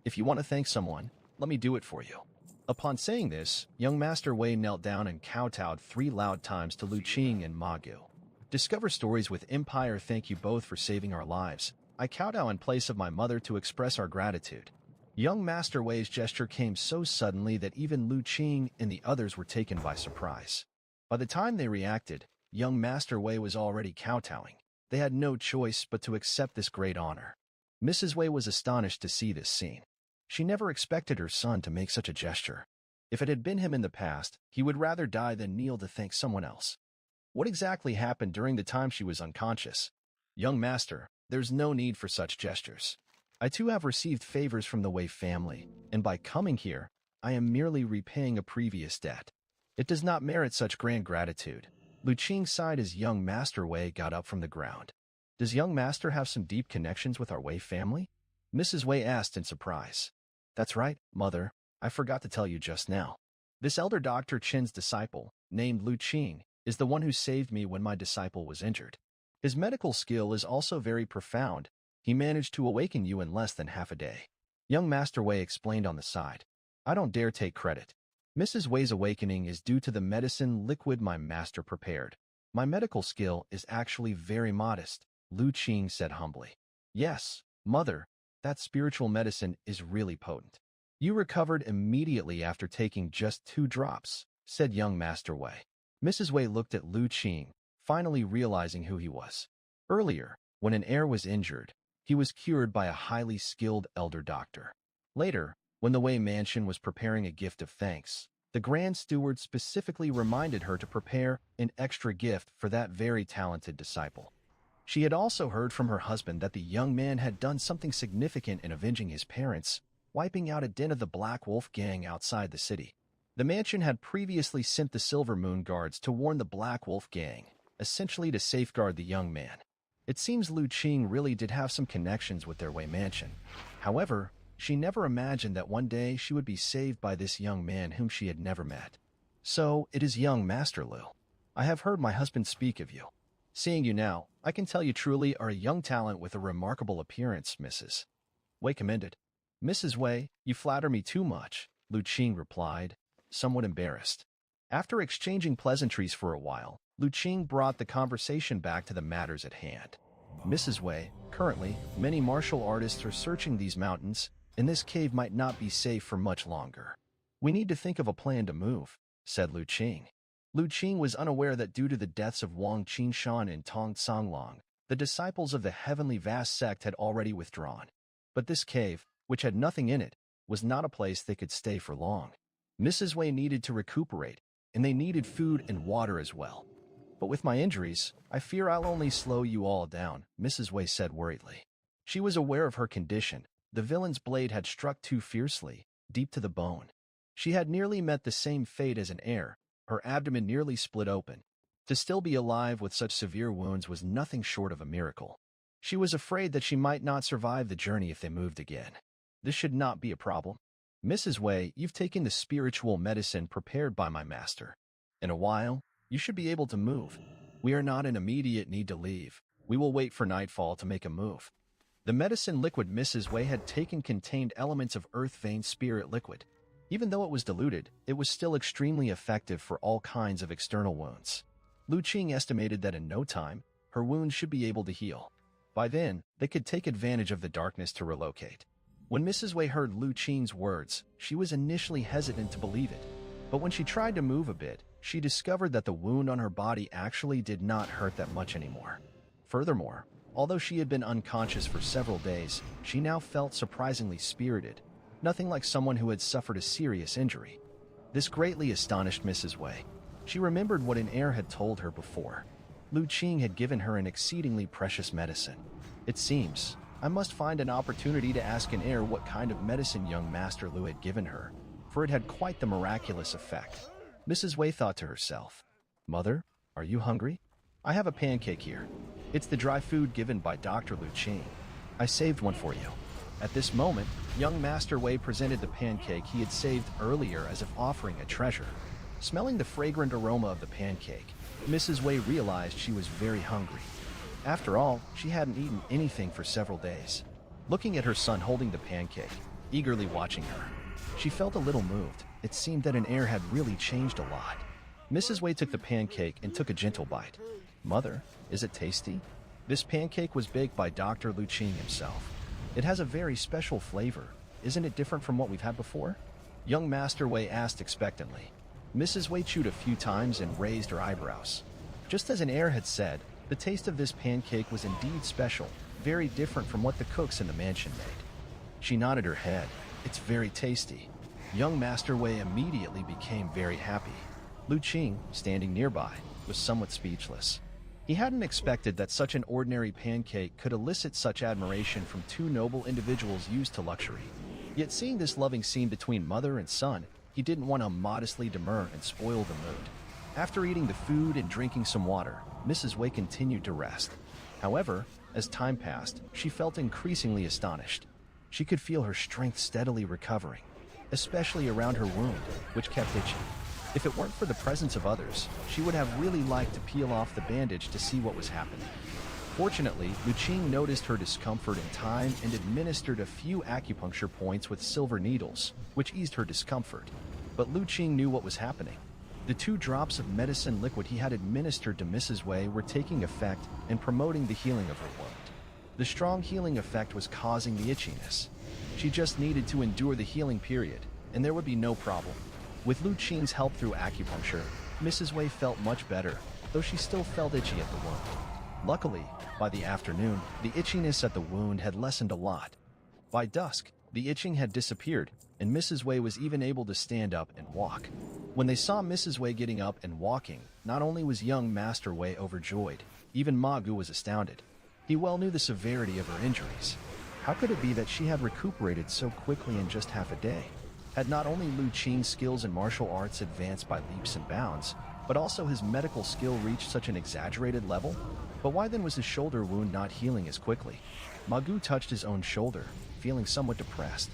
If you want to thank someone, let me do it for you." Upon saying this, young Master Wei knelt down and kowtowed 3 loud times to Lu Qing and Magu. Discover stories with Empire. Thank you both for saving our lives. I kowtow in place of my mother to express our gratitude. Young Master Wei's gesture came so suddenly that even Lu Qing and the others were taken by surprise. By the time they reacted, young Master Wei was already kowtowing. They had no choice but to accept this great honor. Mrs. Wei was astonished to see this scene. She never expected her son to make such a gesture. If it had been him in the past, he would rather die than kneel to thank someone else. What exactly happened during the time she was unconscious? "Young master, there's no need for such gestures. I too have received favors from the Wei family, and by coming here, I am merely repaying a previous debt. It does not merit such grand gratitude." Lu Qing sighed as young Master Wei got up from the ground. "Does young master have some deep connections with our Wei family?" Mrs. Wei asked in surprise. "That's right, Mother. I forgot to tell you just now. This elder Dr. Chen's disciple, named Lu Qing, is the one who saved me when my disciple was injured. His medical skill is also very profound. He managed to awaken you in less than half a day." Young Master Wei explained on the side. "I don't dare take credit. Mrs. Wei's awakening is due to the medicine liquid my master prepared. My medical skill is actually very modest," Lu Qing said humbly. "Yes, Mother, that spiritual medicine is really potent. You recovered immediately after taking just 2 drops," said young Master Wei. Mrs. Wei looked at Lu Qing, finally realizing who he was. Earlier, when an heir was injured, he was cured by a highly skilled elder doctor. Later, when the Wei mansion was preparing a gift of thanks, the Grand Steward specifically reminded her to prepare an extra gift for that very talented disciple. She had also heard from her husband that the young man had done something significant in avenging his parents, wiping out a den of the Black Wolf gang outside the city. The mansion had previously sent the Silver Moon Guards to warn the Black Wolf gang, essentially to safeguard the young man. It seems Lu Qing really did have some connections with their Wei mansion. However, she never imagined that one day she would be saved by this young man whom she had never met. "So, it is young Master Lu. I have heard my husband speak of you. Seeing you now, I can tell you truly are a young talent with a remarkable appearance, Mrs. Wei commended. "Mrs. Wei, you flatter me too much," Lu Qing replied, somewhat embarrassed. After exchanging pleasantries for a while, Lu Qing brought the conversation back to the matters at hand. "Mrs. Wei, currently, many martial artists are searching these mountains, and this cave might not be safe for much longer. We need to think of a plan to move," said Lu Qing. Lu Qing was unaware that due to the deaths of Wang Qinshan and Tong Songlong, the disciples of the Heavenly Vast sect had already withdrawn. But this cave, which had nothing in it, was not a place they could stay for long. Mrs. Wei needed to recuperate, and they needed food and water as well. "But with my injuries, I fear I'll only slow you all down," Mrs. Wei said worriedly. She was aware of her condition. The villain's blade had struck too fiercely, deep to the bone. She had nearly met the same fate as an heir. Her abdomen nearly split open. To still be alive with such severe wounds was nothing short of a miracle. She was afraid that she might not survive the journey if they moved again. This should not be a problem. "Mrs. Wei, you've taken the spiritual medicine prepared by my master. In a while, you should be able to move. We are not in immediate need to leave. We will wait for nightfall to make a move." The medicine liquid Mrs. Wei had taken contained elements of earth vein spirit liquid. Even though it was diluted, it was still extremely effective for all kinds of external wounds. Lu Qing estimated that in no time, her wounds should be able to heal. By then, they could take advantage of the darkness to relocate. When Mrs. Wei heard Lu Qing's words, she was initially hesitant to believe it. But when she tried to move a bit, she discovered that the wound on her body actually did not hurt that much anymore. Furthermore, although she had been unconscious for several days, she now felt surprisingly spirited, nothing like someone who had suffered a serious injury. This greatly astonished Mrs. Wei. She remembered what an heir had told her before. Lu Qing had given her an exceedingly precious medicine. It seems, I must find an opportunity to ask an heir what kind of medicine young Master Lu had given her, for it had quite the miraculous effect. Mrs. Wei thought to herself, "Mother, are you hungry? I have a pancake here. It's the dry food given by Dr. Lu Qing. I saved one for you." At this moment, young Master Wei presented the pancake he had saved earlier as if offering a treasure. Smelling the fragrant aroma of the pancake, Mrs. Wei realized she was very hungry. After all, she hadn't eaten anything for several days. Looking at her son holding the pancake, eagerly watching her, she felt a little moved. It seemed that an heir had really changed a lot. Mrs. Wei took the pancake and took a gentle bite. "Mother, is it tasty?" This pancake was baked by Dr. Lu Qing himself. "It has a very special flavor. Isn't it different from what we've had before?" Young Master Wei asked expectantly. Mrs. Wei chewed a few times and raised her eyebrows. Just as an heir had said, the taste of this pancake was indeed special, very different from what the cooks in the mansion made. She nodded her head. "It's very tasty." Young Master Wei immediately became very happy. Lu Qing, standing nearby, was somewhat speechless. He hadn't expected that such an ordinary pancake could elicit such admiration from two noble individuals used to luxury. Yet seeing this loving scene between mother and son, he didn't want to modestly demur and spoil the mood. After eating the food and drinking some water, Mrs. Wei continued to rest. However, as time passed, she felt increasingly astonished. She could feel her strength steadily recovering, especially around her wound, which kept itching. If it weren't for the presence of others, she would have really liked to peel off the bandage to see what was happening. Fortunately, Lu Qing noticed her discomfort in time and administered a few acupuncture points with silver needles, which eased her discomfort. But Lu Qing knew what was happening. The 2 drops of medicine liquid he had administered to Mrs. Wei were taking effect and promoting the healing of her wound. The strong healing effect was causing the itchiness. She just needed to endure the healing period, and there would be no problem. With Lu Qing's help through acupuncture, Mrs. Wei felt much better, though she still felt itchy at the wound. Luckily, by the afternoon, the itchiness at the wound had lessened a lot. By dusk, the itching had disappeared, and Mrs. Wei was even able to stand up and walk. When they saw Mrs. Wei getting up and walking, not only was young Master Wei overjoyed, even Ma Gu was astounded. He well knew the severity of her injuries. How could it be that she had recuperated so quickly in just half a day? Had not only Lu Qing's skills in martial arts advanced by leaps and bounds, but also his medical skill reached such an exaggerated level? But why then was his shoulder wound not healing as quickly? Ma Gu touched his own shoulder, feeling somewhat depressed.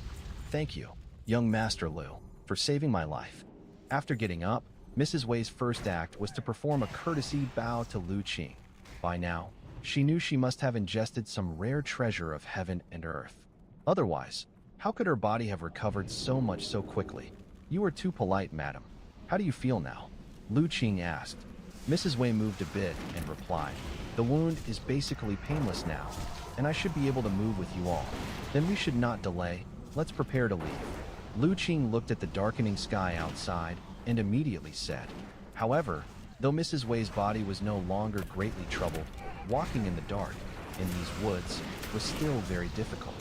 "Thank you, young Master Lu, for saving my life." After getting up, Mrs. Wei's first act was to perform a courtesy bow to Lu Qing. By now, she knew she must have ingested some rare treasure of heaven and earth. Otherwise, how could her body have recovered so much so quickly? "You are too polite, madam. How do you feel now?" Lu Qing asked. Mrs. Wei moved a bit and replied, "The wound is basically painless now, and I should be able to move with you all. Then we should not delay. Let's prepare to leave." Lu Qing looked at the darkening sky outside and immediately said. However, though Mrs. Wei's body was no longer greatly troubled, walking in the dark, in these woods, was still very difficult.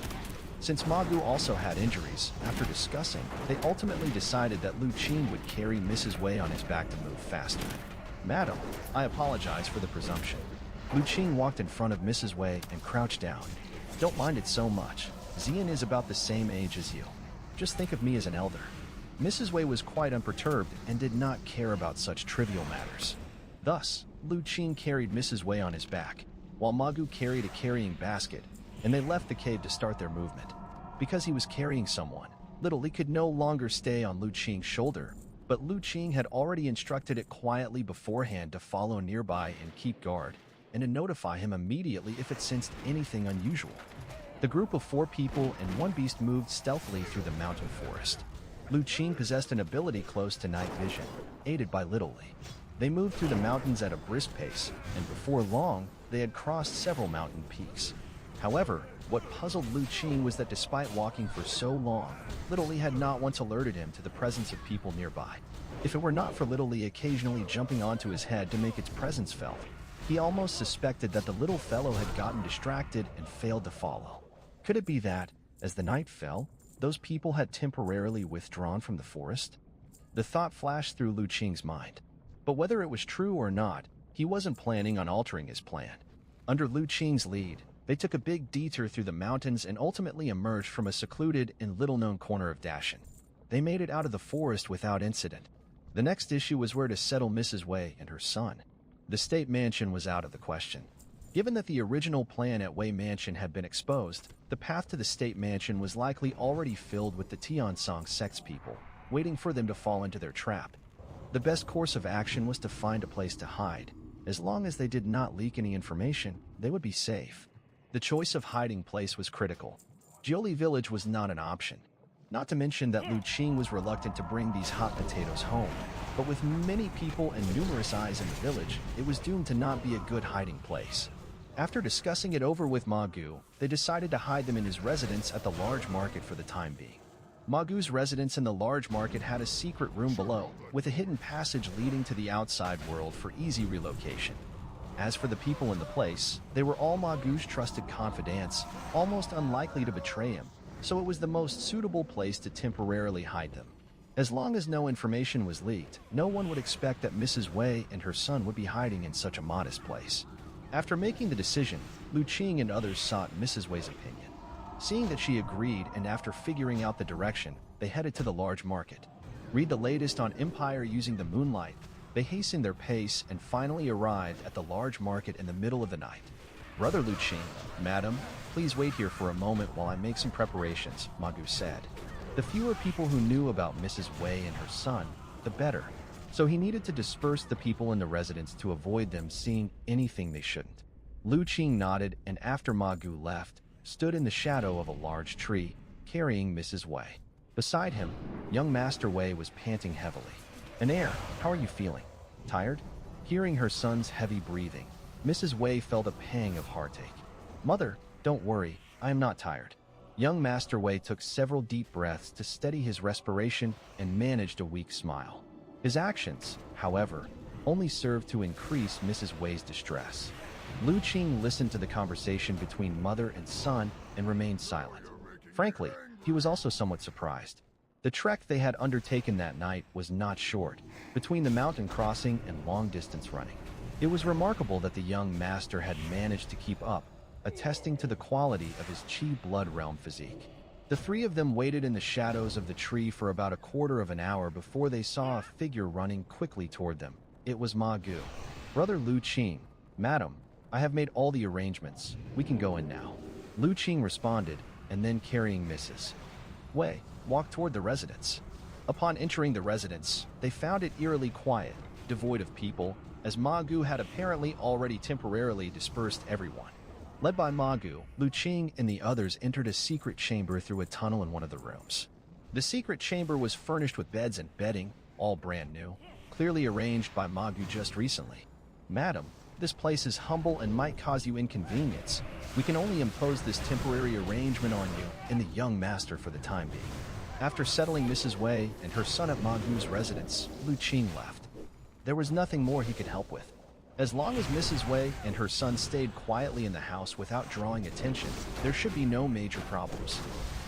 Since Ma Gu also had injuries, after discussing, they ultimately decided that Lu Qing would carry Mrs. Wei on his back to move faster. "Madam, I apologize for the presumption." Lu Qing walked in front of Mrs. Wei and crouched down. "Don't mind it so much. Xian is about the same age as you. Just think of me as an elder." Mrs. Wei was quite unperturbed and did not care about such trivial matters. Thus, Lu Qing carried Mrs. Wei on his back, while Ma Gu carried a carrying basket, and they left the cave to start their movement. Because he was carrying someone, Little Li could no longer stay on Lu Qing's shoulder, but Lu Qing had already instructed it quietly beforehand to follow nearby and keep guard, and to notify him immediately if it sensed anything unusual. The group of 4 people and 1 beast moved stealthily through the mountain forest. Lu Qing possessed an ability close to night vision, aided by Little Li. They moved through the mountains at a brisk pace, and before long, they had crossed several mountain peaks. However, what puzzled Lu Qing was that despite walking for so long, Little Li had not once alerted him to the presence of people nearby. If it were not for Little Li occasionally jumping onto his head to make its presence felt, he almost suspected that the little fellow had gotten distracted and failed to follow. Could it be that, as the night fell, those people had temporarily withdrawn from the forest? The thought flashed through Lu Qing's mind. But whether it was true or not, he wasn't planning on altering his plan. Under Lu Qing's lead, they took a big detour through the mountains and ultimately emerged from a secluded and little-known corner of Dashan. They made it out of the forest without incident. The next issue was where to settle Mrs. Wei and her son. The state mansion was out of the question. Given that the original plan at Wei Mansion had been exposed, the path to the state mansion was likely already filled with the Tiansong sect's people, waiting for them to fall into their trap. The best course of action was to find a place to hide. As long as they did not leak any information, they would be safe. The choice of hiding place was critical. Jiuli Village was not an option. Not to mention that Lu Qing was reluctant to bring these hot potatoes home. But with many people and numerous eyes in the village, it was doomed to not be a good hiding place. After discussing it over with Ma Gu, they decided to hide them in his residence at the large market for the time being. Ma Gu's residence in the large market had a secret room below, with a hidden passage leading to the outside world for easy relocation. As for the people in the place, they were all Ma Gu's trusted confidants, almost unlikely to betray him, so it was the most suitable place to temporarily hide them. As long as no information was leaked, no one would expect that Mrs. Wei and her son would be hiding in such a modest place. After making the decision, Lu Qing and others sought Mrs. Wei's opinion. Seeing that she agreed and after figuring out the direction, they headed to the large market. Read the latest on Empire using the moonlight. They hastened their pace and finally arrived at the large market in the middle of the night. Brother Lu Qing, Madam, please wait here for a moment while I make some preparations, Ma Gu said. The fewer people who knew about Mrs. Wei and her son, the better. So he needed to disperse the people in the residence to avoid them seeing anything they shouldn't. Lu Qing nodded and after Ma Gu left, stood in the shadow of a large tree, carrying Mrs. Wei. Beside him, young Master Wei was panting heavily. Anair, how are you feeling? Tired? Hearing her son's heavy breathing, Mrs. Wei felt a pang of heartache. Mother, don't worry, I am not tired. Young Master Wei took several deep breaths to steady his respiration and managed a weak smile. His actions, however, only served to increase Mrs. Wei's distress. Lu Qing listened to the conversation between mother and son and remained silent. Frankly, he was also somewhat surprised. The trek they had undertaken that night was not short, between the mountain crossing and long-distance running. It was remarkable that the young master had managed to keep up, attesting to the quality of his Qi blood realm physique. The three of them waited in the shadows of the tree for about a quarter of an hour before they saw a figure running quickly toward them. It was Ma Gu. Brother Lu Qing, Madam, I have made all the arrangements. We can go in now. Lu Qing responded, and then carrying Mrs. Wei, walked toward the residence. Upon entering the residence, they found it eerily quiet, devoid of people, as Ma Gu had apparently already temporarily dispersed everyone. Led by Ma Gu, Lu Qing and the others entered a secret chamber through a tunnel in one of the rooms. The secret chamber was furnished with beds and bedding, all brand new, clearly arranged by Ma Gu just recently. Madam, this place is humble and might cause you inconvenience. We can only impose this temporary arrangement on you and the young master for the time being. After settling Mrs. Wei and her son at Ma Gu's residence, Lu Qing left. There was nothing more he could help with. As long as Mrs. Wei and her son stayed quietly in the house without drawing attention, there should be no major problems.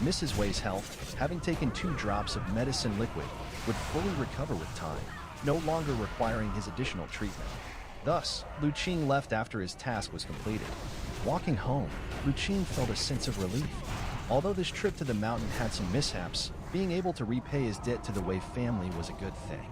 Mrs. Wei's health, having taken 2 drops of medicine liquid, would fully recover with time, no longer requiring his additional treatment. Thus, Lu Qing left after his task was completed. Walking home, Lu Qing felt a sense of relief. Although this trip to the mountain had some mishaps, being able to repay his debt to the Wei family was a good thing.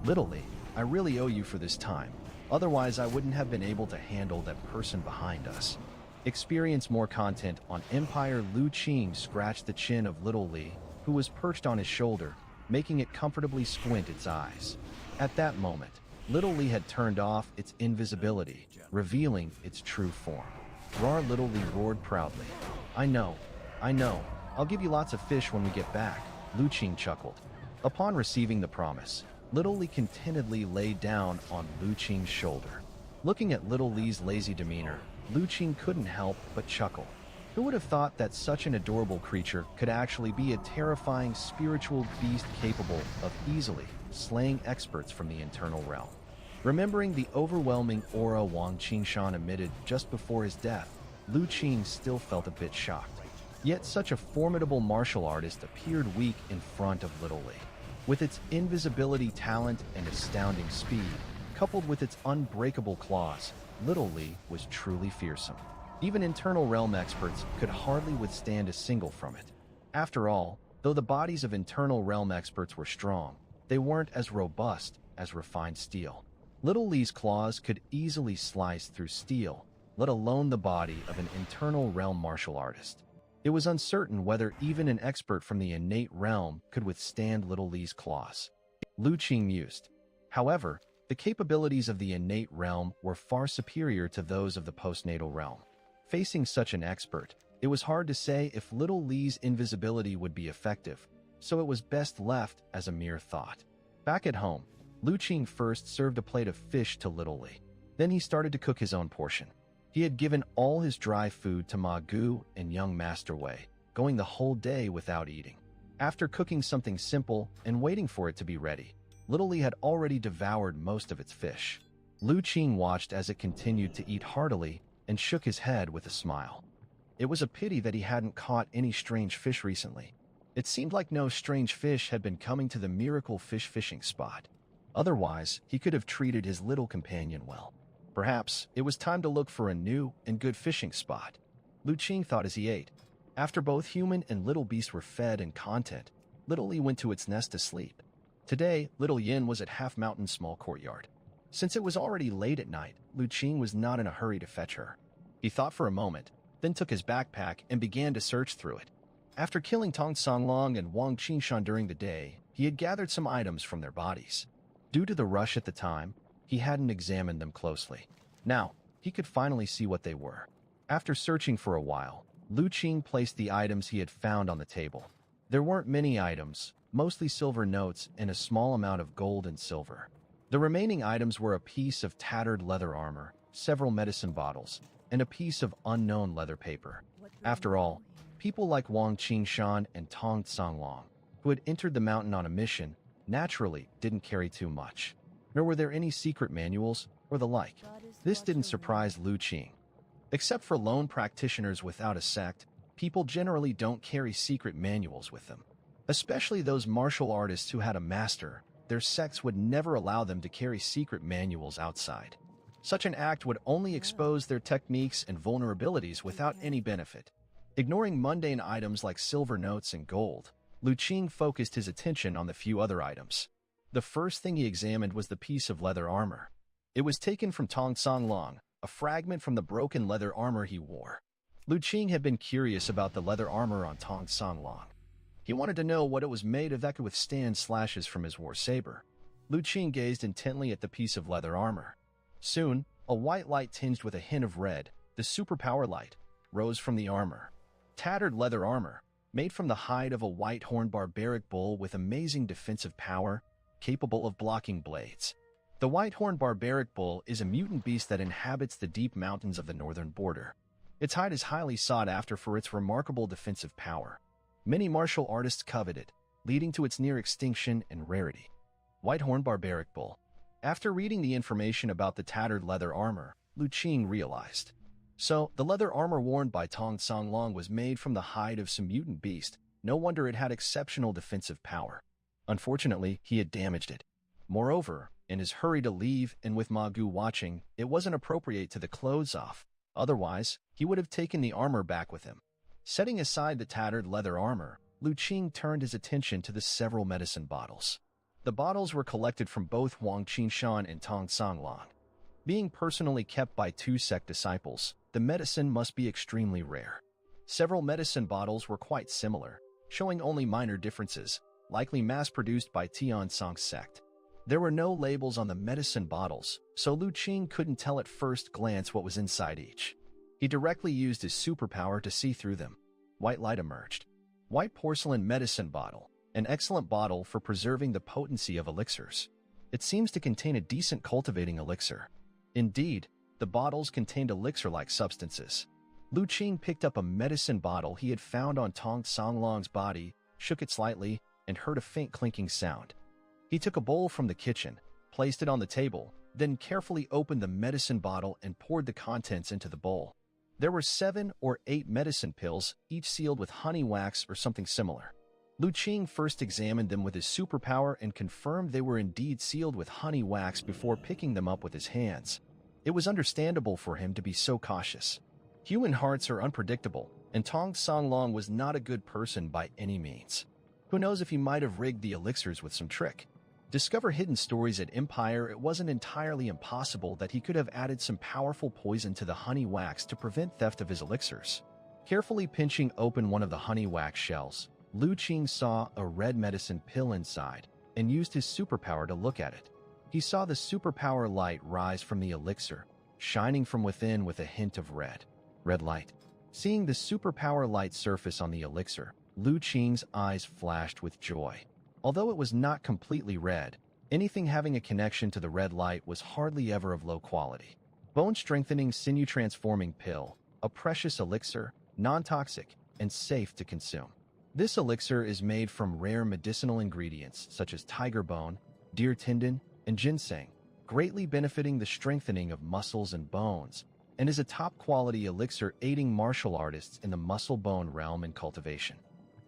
Little Li, I really owe you for this time. Otherwise, I wouldn't have been able to handle that person behind us. Experience more content on Empire. Lu Qing scratched the chin of Little Li, who was perched on his shoulder, making it comfortably squint its eyes. At that moment, Little Li had turned off its invisibility, revealing its true form. Rar Little Li roared proudly. I know. I'll give you lots of fish when we get back, Lu Qing chuckled. Upon receiving the promise, Little Li contentedly lay down on Lu Qing's shoulder. Looking at Little Li's lazy demeanor, Lu Qing couldn't help but chuckle. Who would have thought that such an adorable creature could actually be a terrifying spiritual beast capable of easily slaying experts from the internal realm? Remembering the overwhelming aura Wang Qingshan emitted just before his death, Lu Qing still felt a bit shocked. Yet such a formidable martial artist appeared weak in front of Little Li. With its invisibility talent and astounding speed, Coupled with its unbreakable claws, Little Lee was truly fearsome. Even internal realm experts could hardly withstand a single from it. After all, though the bodies of internal realm experts were strong, they weren't as robust as refined steel. Little Lee's claws could easily slice through steel, let alone the body of an internal realm martial artist. It was uncertain whether even an expert from the innate realm could withstand Little Lee's claws. Lu Qing mused. However, the capabilities of the innate realm were far superior to those of the postnatal realm. Facing such an expert, it was hard to say if Little Lee's invisibility would be effective, so it was best left as a mere thought. Back at home, Lu Qing first served a plate of fish to Little Lee. Then he started to cook his own portion. He had given all his dry food to Ma Gu and young Master Wei, going the whole day without eating. After cooking something simple and waiting for it to be ready, Little Lee had already devoured most of its fish. Lu Qing watched as it continued to eat heartily and shook his head with a smile. It was a pity that he hadn't caught any strange fish recently. It seemed like no strange fish had been coming to the miracle fish fishing spot. Otherwise, he could have treated his little companion well. Perhaps it was time to look for a new and good fishing spot. Lu Qing thought as he ate. After both human and little beast were fed and content, Little Lee went to its nest to sleep. Today, Little Yin was at Half Mountain's small courtyard. Since it was already late at night, Lu Qing was not in a hurry to fetch her. He thought for a moment, then took his backpack and began to search through it. After killing Tong Songlong and Wang Qingshan during the day, he had gathered some items from their bodies. Due to the rush at the time, he hadn't examined them closely. Now, he could finally see what they were. After searching for a while, Lu Qing placed the items he had found on the table. There weren't many items, mostly silver notes and a small amount of gold and silver. The remaining items were a piece of tattered leather armor, several medicine bottles, and a piece of unknown leather paper. After all, people like Wang Qingshan and Tong Songlong, who had entered the mountain on a mission, naturally didn't carry too much. Nor were there any secret manuals or the like. This didn't surprise Lu Qing. Except for lone practitioners without a sect, people generally don't carry secret manuals with them. Especially those martial artists who had a master, their sects would never allow them to carry secret manuals outside. Such an act would only expose their techniques and vulnerabilities without any benefit. Ignoring mundane items like silver notes and gold, Lu Qing focused his attention on the few other items. The first thing he examined was the piece of leather armor. It was taken from Tong Songlong, a fragment from the broken leather armor he wore. Lu Qing had been curious about the leather armor on Tong Songlong. He wanted to know what it was made of that could withstand slashes from his war saber. Lu Qing gazed intently at the piece of leather armor. Soon, a white light tinged with a hint of red, the superpower light, rose from the armor. Tattered leather armor, made from the hide of a white-horned barbaric bull with amazing defensive power, capable of blocking blades. The white-horned barbaric bull is a mutant beast that inhabits the deep mountains of the northern border. Its hide is highly sought after for its remarkable defensive power. Many martial artists covet it, leading to its near extinction and rarity. White-horned barbaric bull. After reading the information about the tattered leather armor, Lu Qing realized. So, the leather armor worn by Tong Songlong was made from the hide of some mutant beast. No wonder it had exceptional defensive power. Unfortunately, he had damaged it. Moreover, in his hurry to leave and with Ma Gu watching, it wasn't appropriate to the clothes off. Otherwise, he would have taken the armor back with him. Setting aside the tattered leather armor, Lu Qing turned his attention to the several medicine bottles. The bottles were collected from both Wang Qingshan and Tong Songlong. Being personally kept by two sect disciples, the medicine must be extremely rare. Several medicine bottles were quite similar, showing only minor differences, likely mass-produced by Tian Song's sect. There were no labels on the medicine bottles, so Lu Qing couldn't tell at first glance what was inside each. He directly used his superpower to see through them. White light emerged. White porcelain medicine bottle, an excellent bottle for preserving the potency of elixirs. It seems to contain a decent cultivating elixir. Indeed, the bottles contained elixir-like substances. Lu Qing picked up a medicine bottle he had found on Tong Songlong's body, shook it slightly, and heard a faint clinking sound. He took a bowl from the kitchen, placed it on the table, then carefully opened the medicine bottle and poured the contents into the bowl. There were 7 or 8 medicine pills, each sealed with honey wax or something similar. Lu Qing first examined them with his superpower and confirmed they were indeed sealed with honey wax before picking them up with his hands. It was understandable for him to be so cautious. Human hearts are unpredictable, and Tong Songlong was not a good person by any means. Who knows if he might have rigged the elixirs with some trick? Discover hidden stories at Empire. It wasn't entirely impossible that he could have added some powerful poison to the honey wax to prevent theft of his elixirs. Carefully pinching open one of the honey wax shells, Lu Qing saw a red medicine pill inside and used his superpower to look at it. He saw the superpower light rise from the elixir, shining from within with a hint of red light. Seeing the superpower light surface on the elixir, Lu Qing's eyes flashed with joy. Although it was not completely red, anything having a connection to the red light was hardly ever of low quality. Bone-strengthening sinew-transforming pill, a precious elixir, non-toxic, and safe to consume. This elixir is made from rare medicinal ingredients such as tiger bone, deer tendon, and ginseng, greatly benefiting the strengthening of muscles and bones, and is a top-quality elixir aiding martial artists in the muscle-bone realm and cultivation.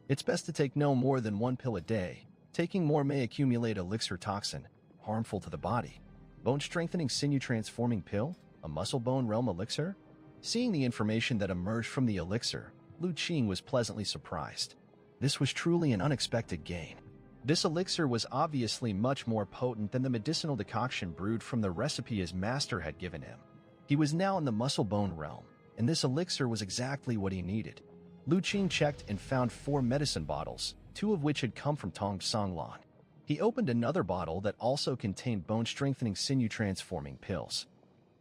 It's best to take no more than 1 pill a day. Taking more may accumulate elixir toxin, harmful to the body. Bone-strengthening sinew-transforming pill, a muscle-bone realm elixir? Seeing the information that emerged from the elixir, Lu Qing was pleasantly surprised. This was truly an unexpected gain. This elixir was obviously much more potent than the medicinal decoction brewed from the recipe his master had given him. He was now in the muscle-bone realm, and this elixir was exactly what he needed. Lu Qing checked and found 4 medicine bottles, 2 of which had come from Tong Songlong. He opened another bottle that also contained bone-strengthening sinew-transforming pills.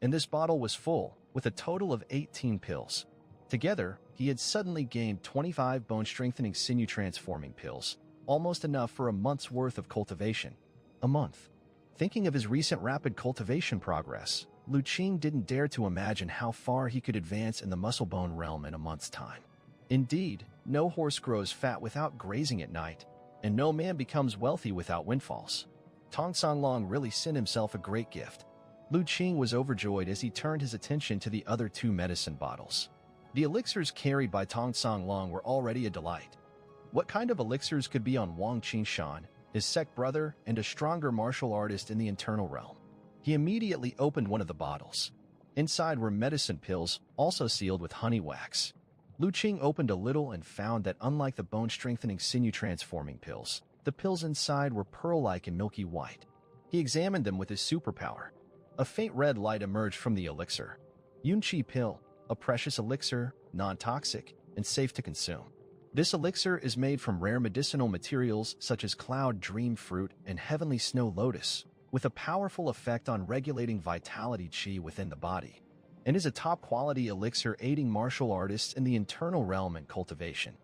And this bottle was full, with a total of 18 pills. Together, he had suddenly gained 25 bone-strengthening sinew-transforming pills, almost enough for a month's worth of cultivation. A month. Thinking of his recent rapid cultivation progress, Lu Qing didn't dare to imagine how far he could advance in the muscle-bone realm in a month's time. Indeed, no horse grows fat without grazing at night, and no man becomes wealthy without windfalls. Tong Songlong really sent himself a great gift. Lu Qing was overjoyed as he turned his attention to the other 2 medicine bottles. The elixirs carried by Tong Songlong were already a delight. What kind of elixirs could be on Wang Qingshan, his sect brother and a stronger martial artist in the internal realm? He immediately opened one of the bottles. Inside were medicine pills, also sealed with honey wax. Lu Qing opened a little and found that unlike the bone-strengthening sinew-transforming pills, the pills inside were pearl-like and milky white. He examined them with his superpower. A faint red light emerged from the elixir. Yunqi pill, a precious elixir, non-toxic, and safe to consume. This elixir is made from rare medicinal materials such as cloud dream fruit and heavenly snow lotus, with a powerful effect on regulating vitality qi within the body, and is a top-quality elixir aiding martial artists in the internal realm and cultivation.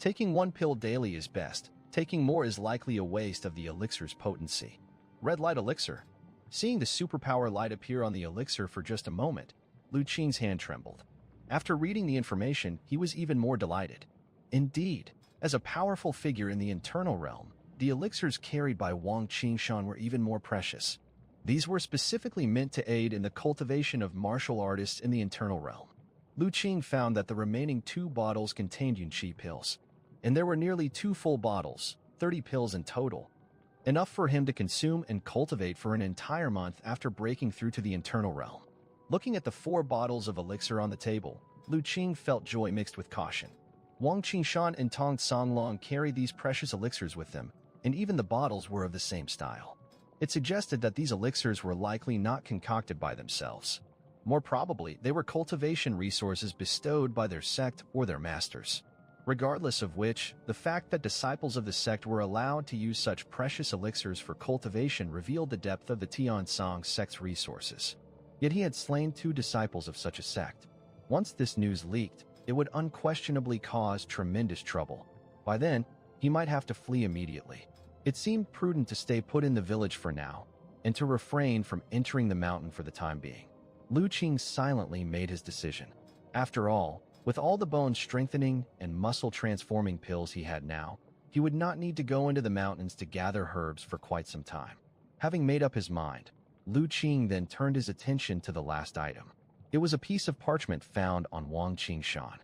Taking 1 pill daily is best. Taking more is likely a waste of the elixir's potency. Red light elixir. Seeing the superpower light appear on the elixir for just a moment, Lu Qing's hand trembled. After reading the information, he was even more delighted. Indeed, as a powerful figure in the internal realm, the elixirs carried by Wang Qingshan were even more precious. These were specifically meant to aid in the cultivation of martial artists in the internal realm. Lu Qing found that the remaining 2 bottles contained Yunqi pills, and there were nearly 2 full bottles, 30 pills in total, enough for him to consume and cultivate for an entire month after breaking through to the internal realm. Looking at the 4 bottles of elixir on the table, Lu Qing felt joy mixed with caution. Wang Qingshan and Tong Songlong carried these precious elixirs with them, and even the bottles were of the same style. It suggested that these elixirs were likely not concocted by themselves. More probably, they were cultivation resources bestowed by their sect or their masters. Regardless of which, the fact that disciples of the sect were allowed to use such precious elixirs for cultivation revealed the depth of the Tiansong sect's resources. Yet he had slain 2 disciples of such a sect. Once this news leaked, it would unquestionably cause tremendous trouble. By then, he might have to flee immediately. It seemed prudent to stay put in the village for now, and to refrain from entering the mountain for the time being. Lu Qing silently made his decision. After all, with all the bone-strengthening and muscle-transforming pills he had now, he would not need to go into the mountains to gather herbs for quite some time. Having made up his mind, Lu Qing then turned his attention to the last item. It was a piece of parchment found on Wang Qingshan.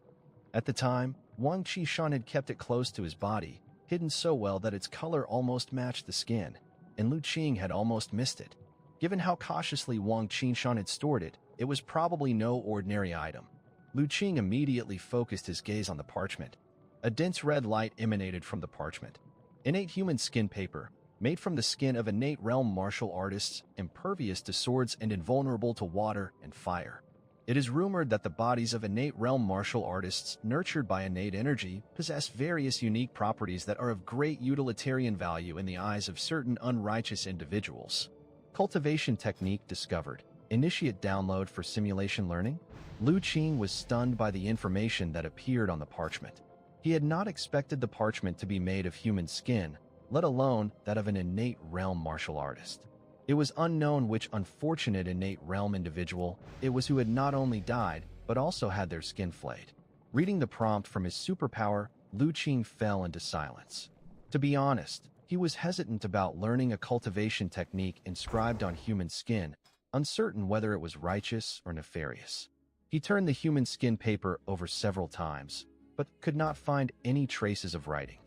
At the time, Wang Qingshan had kept it close to his body, hidden so well that its color almost matched the skin, and Lu Qing had almost missed it. Given how cautiously Wang Qingshan had stored it, it was probably no ordinary item. Lu Qing immediately focused his gaze on the parchment. A dense red light emanated from the parchment. Innate human skin paper, made from the skin of innate realm martial artists, impervious to swords and invulnerable to water and fire. It is rumored that the bodies of innate realm martial artists nurtured by innate energy possess various unique properties that are of great utilitarian value in the eyes of certain unrighteous individuals. Cultivation technique discovered. Initiate download for simulation learning? Lu Qing was stunned by the information that appeared on the parchment. He had not expected the parchment to be made of human skin, let alone that of an innate realm martial artist. It was unknown which unfortunate innate realm individual it was who had not only died, but also had their skin flayed. Reading the prompt from his superpower, Lu Qing fell into silence. To be honest, he was hesitant about learning a cultivation technique inscribed on human skin, uncertain whether it was righteous or nefarious. He turned the human skin paper over several times, but could not find any traces of writing.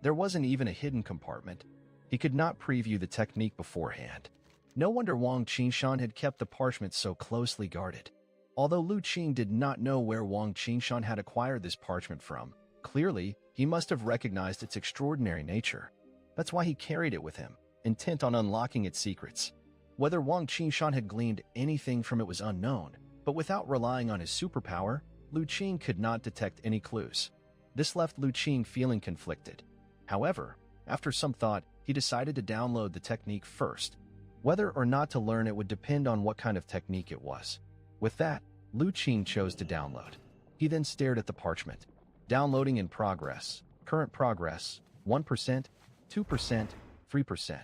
There wasn't even a hidden compartment. He could not preview the technique beforehand. No wonder Wang Qingshan had kept the parchment so closely guarded. Although Lu Qing did not know where Wang Qingshan had acquired this parchment from, clearly he must have recognized its extraordinary nature. That's why he carried it with him, intent on unlocking its secrets. Whether Wang Qingshan had gleaned anything from it was unknown, but without relying on his superpower, Lu Qing could not detect any clues. This left Lu Qing feeling conflicted. However, after some thought, he decided to download the technique first. Whether or not to learn it would depend on what kind of technique it was. With that, Lu Qing chose to download. He then stared at the parchment. Downloading in progress. Current progress, 1%, 2%, 3%.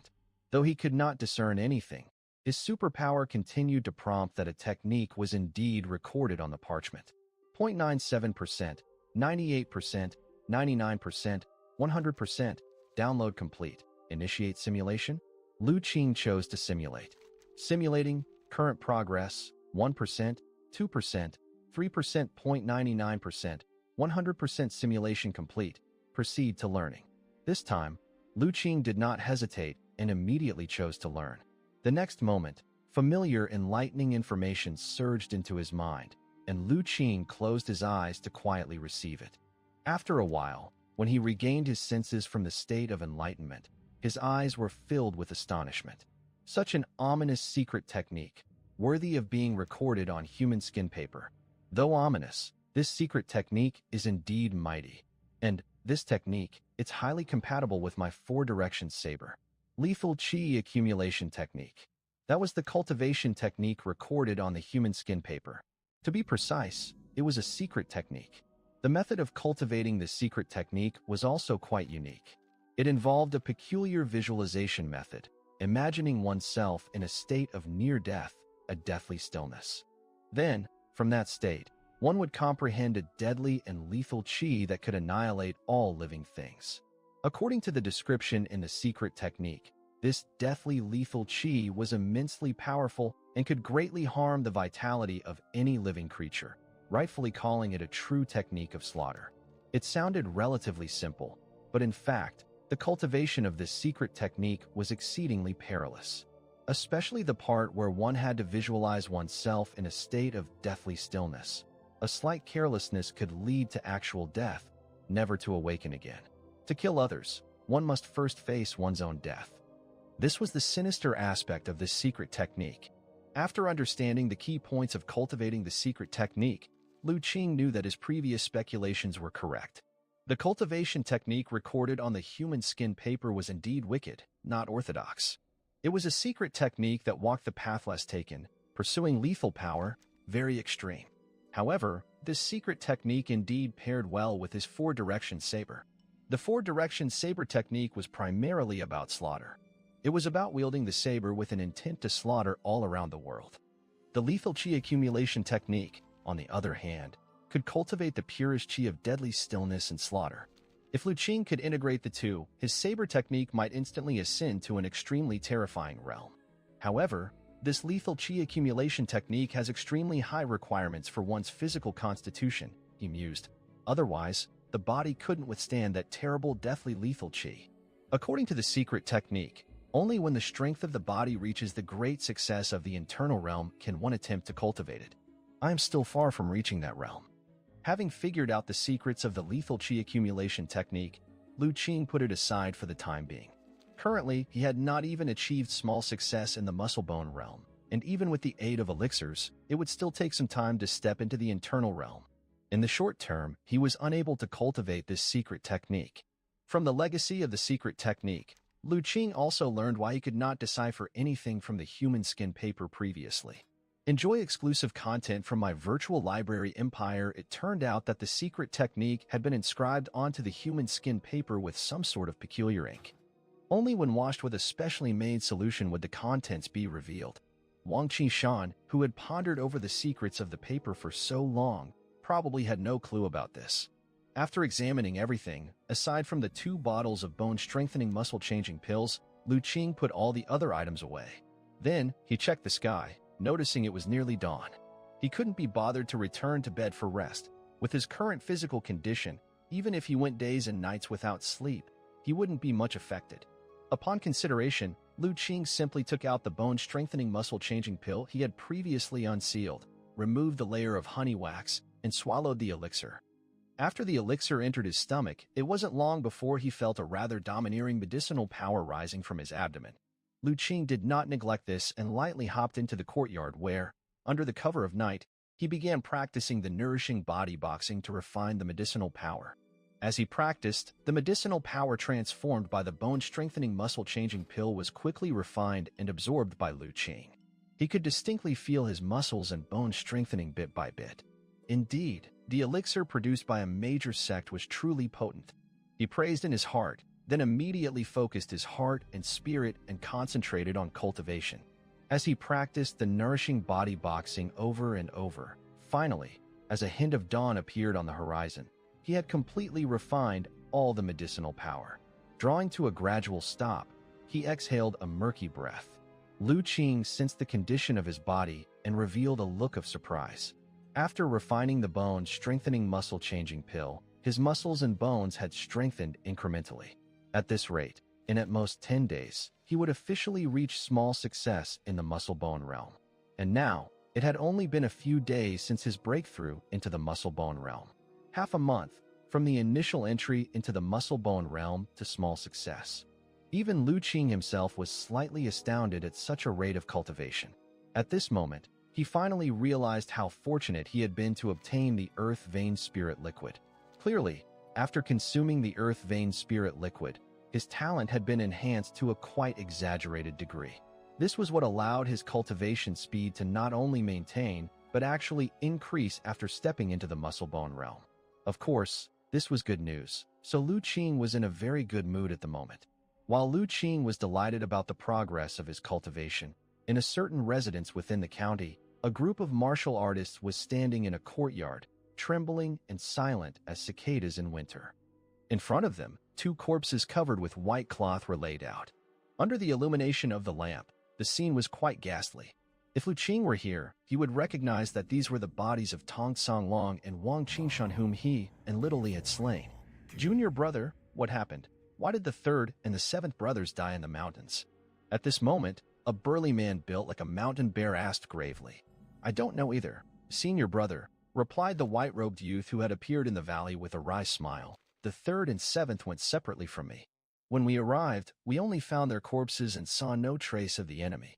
Though he could not discern anything, his superpower continued to prompt that a technique was indeed recorded on the parchment. 0.97%, 98%, 99%, 100%. Download complete. Initiate simulation? Lu Qing chose to simulate. Simulating, current progress, 1%, 2%, 3%, 0.99%, 100% simulation complete. Proceed to learning. This time, Lu Qing did not hesitate and immediately chose to learn. The next moment, familiar enlightening information surged into his mind, and Lu Qing closed his eyes to quietly receive it. After a while, when he regained his senses from the state of enlightenment, his eyes were filled with astonishment. Such an ominous secret technique, worthy of being recorded on human skin paper. Though ominous, this secret technique is indeed mighty. And this technique, it's highly compatible with my four-direction saber. Lethal Qi accumulation technique. That was the cultivation technique recorded on the human skin paper. To be precise, it was a secret technique. The method of cultivating the secret technique was also quite unique. It involved a peculiar visualization method, imagining oneself in a state of near death, a deathly stillness. Then, from that state, one would comprehend a deadly and lethal qi that could annihilate all living things. According to the description in the secret technique, this deathly lethal qi was immensely powerful and could greatly harm the vitality of any living creature, rightfully calling it a true technique of slaughter. It sounded relatively simple, but in fact, the cultivation of this secret technique was exceedingly perilous, especially the part where one had to visualize oneself in a state of deathly stillness. A slight carelessness could lead to actual death, never to awaken again. To kill others, one must first face one's own death. This was the sinister aspect of this secret technique. After understanding the key points of cultivating the secret technique, Lu Qing knew that his previous speculations were correct. The cultivation technique recorded on the human skin paper was indeed wicked, not orthodox. It was a secret technique that walked the path less taken, pursuing lethal power, very extreme. However, this secret technique indeed paired well with his four-direction saber. The four-direction saber technique was primarily about slaughter. It was about wielding the saber with an intent to slaughter all around the world. The lethal qi accumulation technique, on the other hand, could cultivate the purest qi of deadly stillness and slaughter. If Lu Qing could integrate the two, his saber technique might instantly ascend to an extremely terrifying realm. However, this lethal qi accumulation technique has extremely high requirements for one's physical constitution, he mused. Otherwise, the body couldn't withstand that terrible, deathly lethal chi. According to the secret technique, only when the strength of the body reaches the great success of the internal realm can one attempt to cultivate it. I am still far from reaching that realm. Having figured out the secrets of the lethal chi accumulation technique, Lu Qing put it aside for the time being. Currently, he had not even achieved small success in the muscle bone realm, and even with the aid of elixirs, it would still take some time to step into the internal realm. In the short term, he was unable to cultivate this secret technique. From the legacy of the secret technique, Lu Qing also learned why he could not decipher anything from the human skin paper previously. Enjoy exclusive content from my virtual library empire. It turned out that the secret technique had been inscribed onto the human skin paper with some sort of peculiar ink. Only when washed with a specially made solution would the contents be revealed. Wang Qishan, who had pondered over the secrets of the paper for so long, probably had no clue about this. After examining everything, aside from the 2 bottles of bone-strengthening muscle-changing pills, Lu Qing put all the other items away. Then, he checked the sky, noticing it was nearly dawn. He couldn't be bothered to return to bed for rest. With his current physical condition, even if he went days and nights without sleep, he wouldn't be much affected. Upon consideration, Lu Qing simply took out the bone-strengthening muscle-changing pill he had previously unsealed, removed the layer of honey wax, and swallowed the elixir. After the elixir entered his stomach, it wasn't long before he felt a rather domineering medicinal power rising from his abdomen. Lu Qing did not neglect this and lightly hopped into the courtyard where, under the cover of night, he began practicing the nourishing body boxing to refine the medicinal power. As he practiced, the medicinal power transformed by the bone-strengthening muscle-changing pill was quickly refined and absorbed by Lu Qing. He could distinctly feel his muscles and bones strengthening bit by bit. Indeed, the elixir produced by a major sect was truly potent. He praised in his heart, then immediately focused his heart and spirit and concentrated on cultivation. As he practiced the nourishing body boxing over and over, finally, as a hint of dawn appeared on the horizon, he had completely refined all the medicinal power. Drawing to a gradual stop, he exhaled a murky breath. Lu Qing sensed the condition of his body and revealed a look of surprise. After refining the bone-strengthening muscle-changing pill, his muscles and bones had strengthened incrementally. At this rate, in at most 10 days, he would officially reach small success in the muscle-bone realm. And now, it had only been a few days since his breakthrough into the muscle-bone realm. Half a month from the initial entry into the muscle-bone realm to small success. Even Lu Qing himself was slightly astounded at such a rate of cultivation. At this moment, he finally realized how fortunate he had been to obtain the Earth Vein Spirit Liquid. Clearly, after consuming the Earth Vein Spirit Liquid, his talent had been enhanced to a quite exaggerated degree. This was what allowed his cultivation speed to not only maintain, but actually increase after stepping into the muscle-bone realm. Of course, this was good news, so Lu Qing was in a very good mood at the moment. While Lu Qing was delighted about the progress of his cultivation, in a certain residence within the county, a group of martial artists was standing in a courtyard, trembling and silent as cicadas in winter. In front of them, 2 corpses covered with white cloth were laid out. Under the illumination of the lamp, the scene was quite ghastly. If Lu Qing were here, he would recognize that these were the bodies of Tong Songlong and Wang Qingshan whom he and Little Li had slain. Junior brother, what happened? Why did the 3rd and the 7th brothers die in the mountains? At this moment, a burly man built like a mountain bear asked gravely. I don't know either, senior brother, replied the white-robed youth who had appeared in the valley with a wry smile. The 3rd and 7th went separately from me. When we arrived, we only found their corpses and saw no trace of the enemy.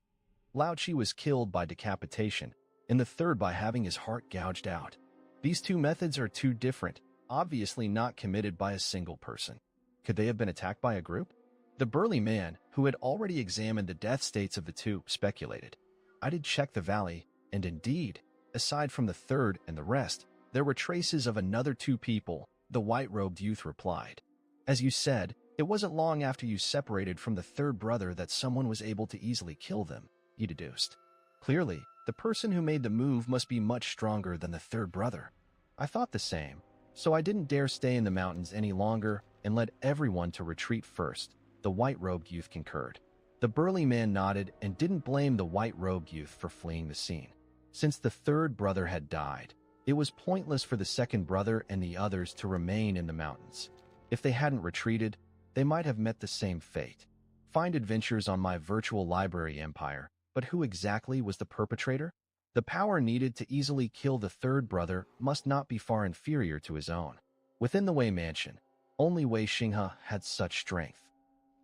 Lao Chi was killed by decapitation, and the 3rd by having his heart gouged out. These 2 methods are too different, obviously not committed by a single person. Could they have been attacked by a group? The burly man, who had already examined the death states of the 2, speculated. I did check the valley, and indeed, aside from the 3rd and the rest, there were traces of another 2 people, the white-robed youth replied. As you said, it wasn't long after you separated from the 3rd brother that someone was able to easily kill them, he deduced. Clearly, the person who made the move must be much stronger than the 3rd brother. I thought the same, so I didn't dare stay in the mountains any longer and led everyone to retreat first, the white-robed youth concurred. The burly man nodded and didn't blame the white-robed youth for fleeing the scene. Since the 3rd brother had died, It was pointless for the second brother and the others to remain in the mountains. If they hadn't retreated, they might have met the same fate. Find adventures on my virtual library empire, but who exactly was the perpetrator? The power needed to easily kill the third brother must not be far inferior to his own. Within the Wei mansion, only Wei Xinghe had such strength.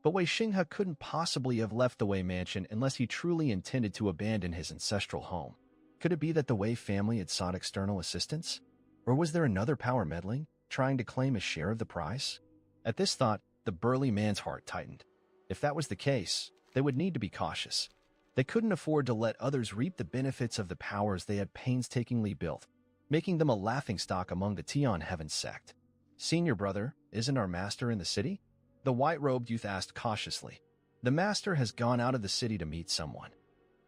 But Wei Xinghe couldn't possibly have left the Wei mansion unless he truly intended to abandon his ancestral home. Could it be that the Wei family had sought external assistance? Or was there another power meddling, trying to claim a share of the prize? At this thought, the burly man's heart tightened. If that was the case, they would need to be cautious. They couldn't afford to let others reap the benefits of the powers they had painstakingly built, making them a laughingstock among the Tian Heaven sect. Senior brother, isn't our master in the city? The white-robed youth asked cautiously. The master has gone out of the city to meet someone.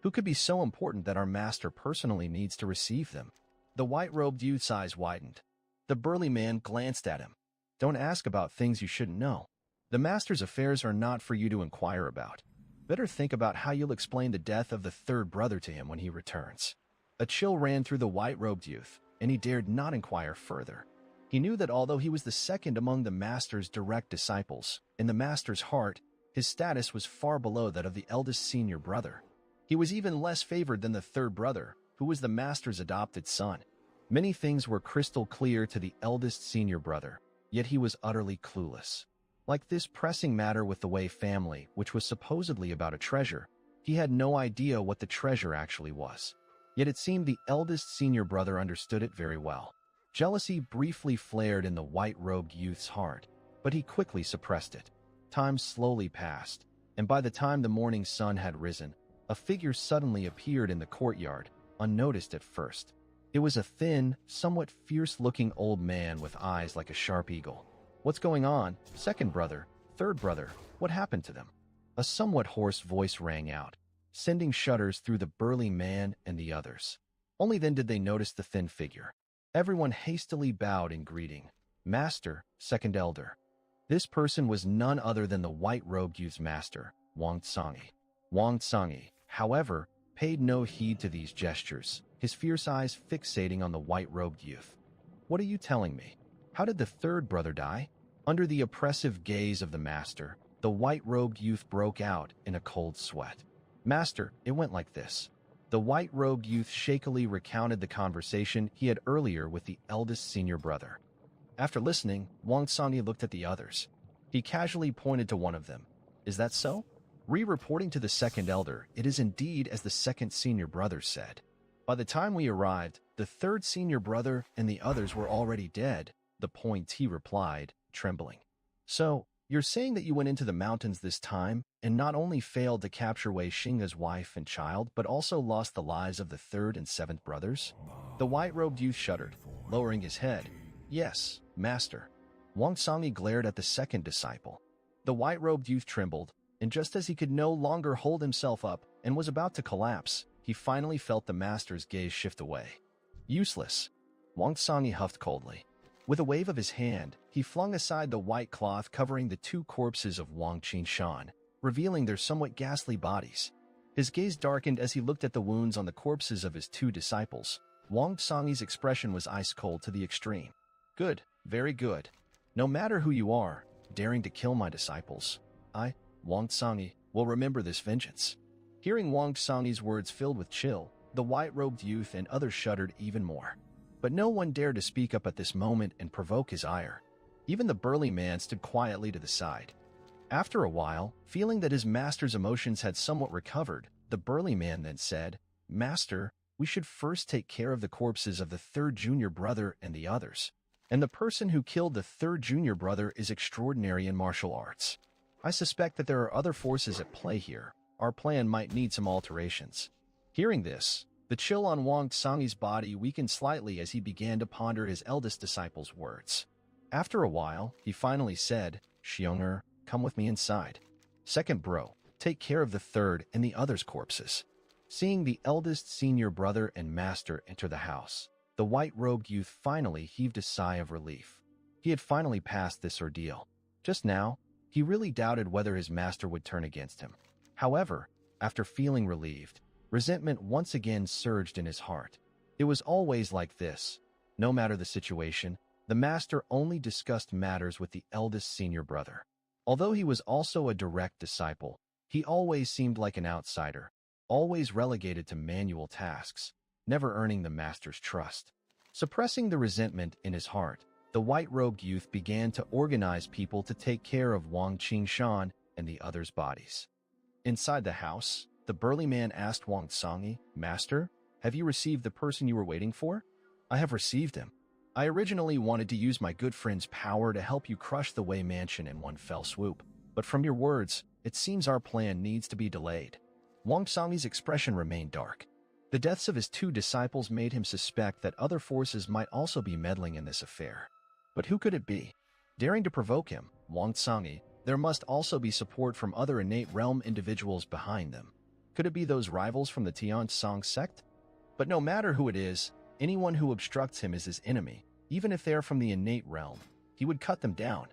Who could be so important that our master personally needs to receive them? The white-robed youth's eyes widened. The burly man glanced at him. Don't ask about things you shouldn't know. The master's affairs are not for you to inquire about. Better think about how you'll explain the death of the third brother to him when he returns. A chill ran through the white-robed youth, and he dared not inquire further. He knew that although he was the second among the master's direct disciples, in the master's heart, his status was far below that of the eldest senior brother. He was even less favored than the third brother, who was the master's adopted son. Many things were crystal clear to the eldest senior brother, yet he was utterly clueless. Like this pressing matter with the Wei family, which was supposedly about a treasure, he had no idea what the treasure actually was. Yet it seemed the eldest senior brother understood it very well. Jealousy briefly flared in the white-robed youth's heart, but he quickly suppressed it. Time slowly passed, and by the time the morning sun had risen, a figure suddenly appeared in the courtyard, unnoticed at first. It was a thin, somewhat fierce-looking old man with eyes like a sharp eagle. What's going on? Second brother, third brother, what happened to them? A somewhat hoarse voice rang out, sending shudders through the burly man and the others. Only then did they notice the thin figure. Everyone hastily bowed in greeting. Master, second elder. This person was none other than the white-robed youth's master, Wang Tsangi. Wang Tsangi, however, paid no heed to these gestures, his fierce eyes fixating on the white-robed youth. What are you telling me? How did the third brother die? Under the oppressive gaze of the master, the white-robed youth broke out in a cold sweat. Master, it went like this. The white-robed youth shakily recounted the conversation he had earlier with the eldest senior brother. After listening, Wang Tsangi looked at the others. He casually pointed to one of them. Is that so? Re-reporting to the second elder, it is indeed as the second senior brother said. By the time we arrived, the third senior brother and the others were already dead, the pointee replied, trembling. So, you're saying that you went into the mountains this time and not only failed to capture Wei Xinghe's wife and child, but also lost the lives of the third and seventh brothers? The white-robed youth shuddered, lowering his head. Yes, master. Wang Tsangi glared at the second disciple. The white-robed youth trembled, and just as he could no longer hold himself up and was about to collapse, he finally felt the master's gaze shift away. Useless. Wang Tsangi huffed coldly. With a wave of his hand, he flung aside the white cloth covering the two corpses of Wang Qinshan, revealing their somewhat ghastly bodies. His gaze darkened as he looked at the wounds on the corpses of his two disciples. Wang Tsangi's expression was ice-cold to the extreme. Good, very good. No matter who you are, daring to kill my disciples, I, Wang Tsangi, will remember this vengeance. Hearing Wang Tsangi's words filled with chill, the white-robed youth and others shuddered even more. But no one dared to speak up at this moment and provoke his ire. Even the burly man stood quietly to the side. After a while, feeling that his master's emotions had somewhat recovered, the burly man then said, Master, we should first take care of the corpses of the third junior brother and the others. And the person who killed the third junior brother is extraordinary in martial arts. I suspect that there are other forces at play here. Our plan might need some alterations. Hearing this, the chill on Wang Tsangi's body weakened slightly as he began to ponder his eldest disciple's words. After a while, he finally said, Xiong'er, come with me inside. Second bro, take care of the third and the others' corpses. Seeing the eldest senior brother and master enter the house, the white-robed youth finally heaved a sigh of relief. He had finally passed this ordeal. Just now, he really doubted whether his master would turn against him. However, after feeling relieved, resentment once again surged in his heart. It was always like this. No matter the situation, the master only discussed matters with the eldest senior brother. Although he was also a direct disciple, he always seemed like an outsider, always relegated to manual tasks, never earning the master's trust. Suppressing the resentment in his heart, the white-robed youth began to organize people to take care of Wang Qingshan and the others' bodies. Inside the house, the burly man asked Wang Songi, "Master, have you received the person you were waiting for?" "I have received him. I originally wanted to use my good friend's power to help you crush the Wei Mansion in one fell swoop, but from your words, it seems our plan needs to be delayed." Wang Songi's expression remained dark. The deaths of his two disciples made him suspect that other forces might also be meddling in this affair. But who could it be? Daring to provoke him, Wang Songi, there must also be support from other innate realm individuals behind them. Could it be those rivals from the Tian Song sect? But no matter who it is, anyone who obstructs him is his enemy, even if they are from the innate realm. He would cut them down.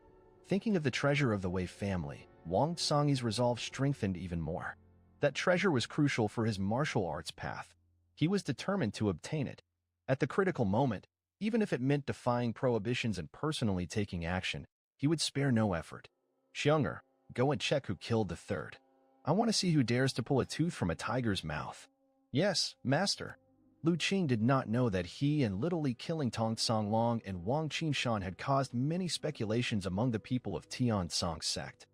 Thinking of the treasure of the Wei family, Wang Songi's resolve strengthened even more. That treasure was crucial for his martial arts path. He was determined to obtain it. At the critical moment, even if it meant defying prohibitions and personally taking action, he would spare no effort. "Xiong'er, go and check who killed the third. I want to see who dares to pull a tooth from a tiger's mouth." "Yes, master." Lu Qing did not know that he and Little Li killing Tong Songlong and Wang Qingshan had caused many speculations among the people of Tian Song sect.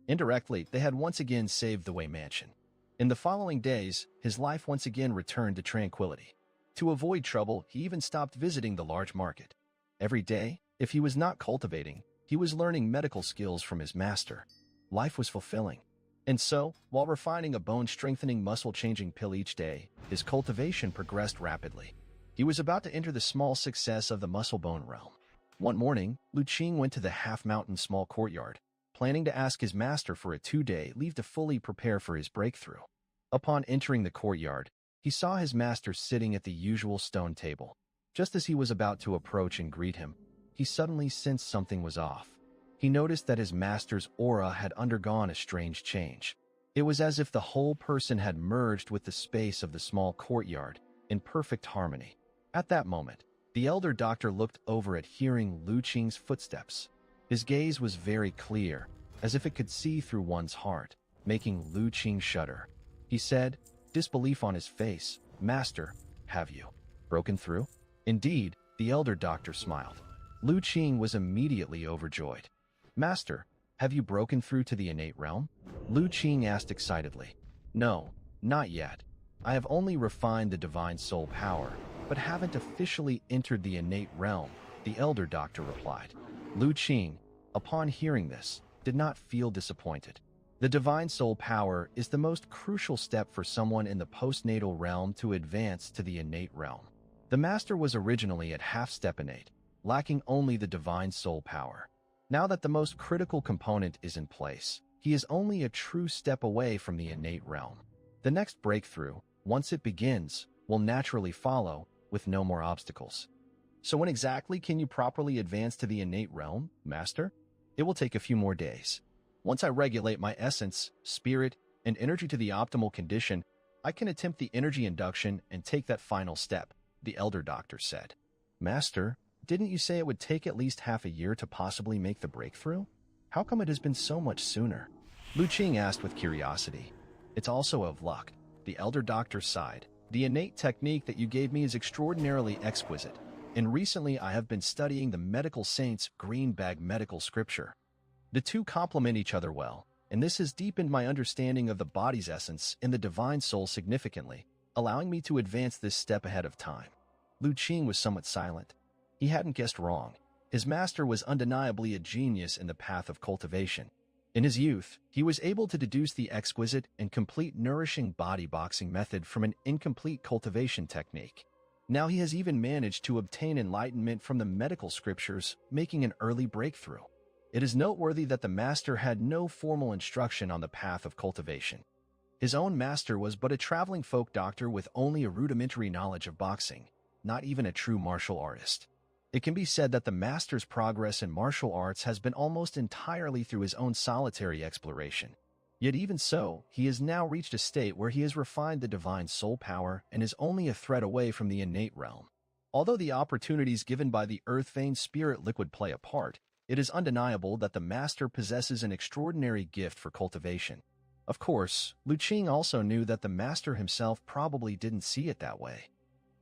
Indirectly, they had once again saved the Wei Mansion. In the following days, his life once again returned to tranquility. To avoid trouble, he even stopped visiting the large market. Every day, if he was not cultivating, he was learning medical skills from his master. Life was fulfilling. And so, while refining a bone-strengthening, muscle-changing pill each day, his cultivation progressed rapidly. He was about to enter the small success of the muscle-bone realm. One morning, Lu Qing went to the half-mountain small courtyard, planning to ask his master for a 2-day leave to fully prepare for his breakthrough. Upon entering the courtyard, he saw his master sitting at the usual stone table. Just as he was about to approach and greet him, he suddenly sensed something was off. He noticed that his master's aura had undergone a strange change. It was as if the whole person had merged with the space of the small courtyard, in perfect harmony. At that moment, the elder doctor looked over at hearing Lu Qing's footsteps. His gaze was very clear, as if it could see through one's heart, making Lu Qing shudder. He said, disbelief on his face, "Master, have you broken through?" Indeed, the elder doctor smiled. Lu Qing was immediately overjoyed. "Master, have you broken through to the innate realm?" Lu Qing asked excitedly. "No, not yet. I have only refined the divine soul power, but haven't officially entered the innate realm," the elder doctor replied. Lu Qing, upon hearing this, did not feel disappointed. The divine soul power is the most crucial step for someone in the postnatal realm to advance to the innate realm. The master was originally at half-step innate, lacking only the divine soul power. Now that the most critical component is in place, he is only a true step away from the innate realm. The next breakthrough, once it begins, will naturally follow, with no more obstacles. So when exactly can you properly advance to the innate realm, Master? It will take a few more days. Once I regulate my essence, spirit, and energy to the optimal condition, I can attempt the energy induction and take that final step, the elder doctor said. Master, didn't you say it would take at least half a year to possibly make the breakthrough? How come it has been so much sooner? Lu Qing asked with curiosity. It's also of luck. The elder doctor sighed. The innate technique that you gave me is extraordinarily exquisite, and recently I have been studying the medical saint's green bag medical scripture. The two complement each other well, and this has deepened my understanding of the body's essence and the divine soul significantly, allowing me to advance this step ahead of time. Lu Qing was somewhat silent. He hadn't guessed wrong. His master was undeniably a genius in the path of cultivation. In his youth, he was able to deduce the exquisite and complete nourishing body boxing method from an incomplete cultivation technique. Now he has even managed to obtain enlightenment from the medical scriptures, making an early breakthrough. It is noteworthy that the master had no formal instruction on the path of cultivation. His own master was but a traveling folk doctor with only a rudimentary knowledge of boxing, not even a true martial artist. It can be said that the master's progress in martial arts has been almost entirely through his own solitary exploration. Yet even so, he has now reached a state where he has refined the divine soul power and is only a thread away from the innate realm. Although the opportunities given by the Earth Vein Spirit Liquid play a part, it is undeniable that the Master possesses an extraordinary gift for cultivation. Of course, Lu Qing also knew that the Master himself probably didn't see it that way.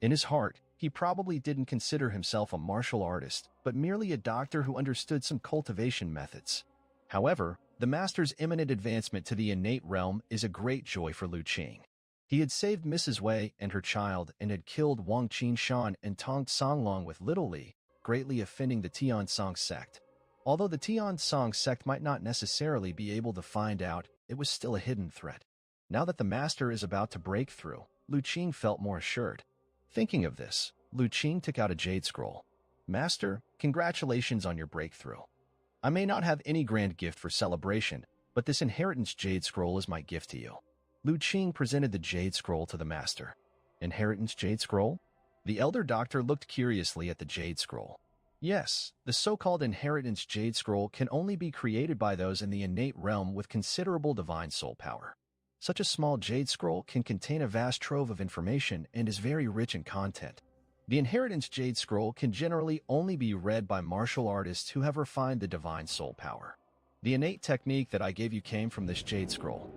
In his heart, he probably didn't consider himself a martial artist, but merely a doctor who understood some cultivation methods. However, the Master's imminent advancement to the innate realm is a great joy for Lu Qing. He had saved Mrs. Wei and her child and had killed Wang Qinshan and Tong Songlong with Little Li, greatly offending the Tian Song sect. Although the Tian Song sect might not necessarily be able to find out, it was still a hidden threat. Now that the Master is about to break through, Lu Qing felt more assured. Thinking of this, Lu Qing took out a jade scroll. Master, congratulations on your breakthrough. I may not have any grand gift for celebration, but this inheritance jade scroll is my gift to you. Lu Qing presented the jade scroll to the Master. Inheritance jade scroll? The elder doctor looked curiously at the jade scroll. Yes, the so-called inheritance jade scroll can only be created by those in the innate realm with considerable divine soul power. Such a small jade scroll can contain a vast trove of information and is very rich in content. The inheritance jade scroll can generally only be read by martial artists who have refined the divine soul power. The innate technique that I gave you came from this jade scroll.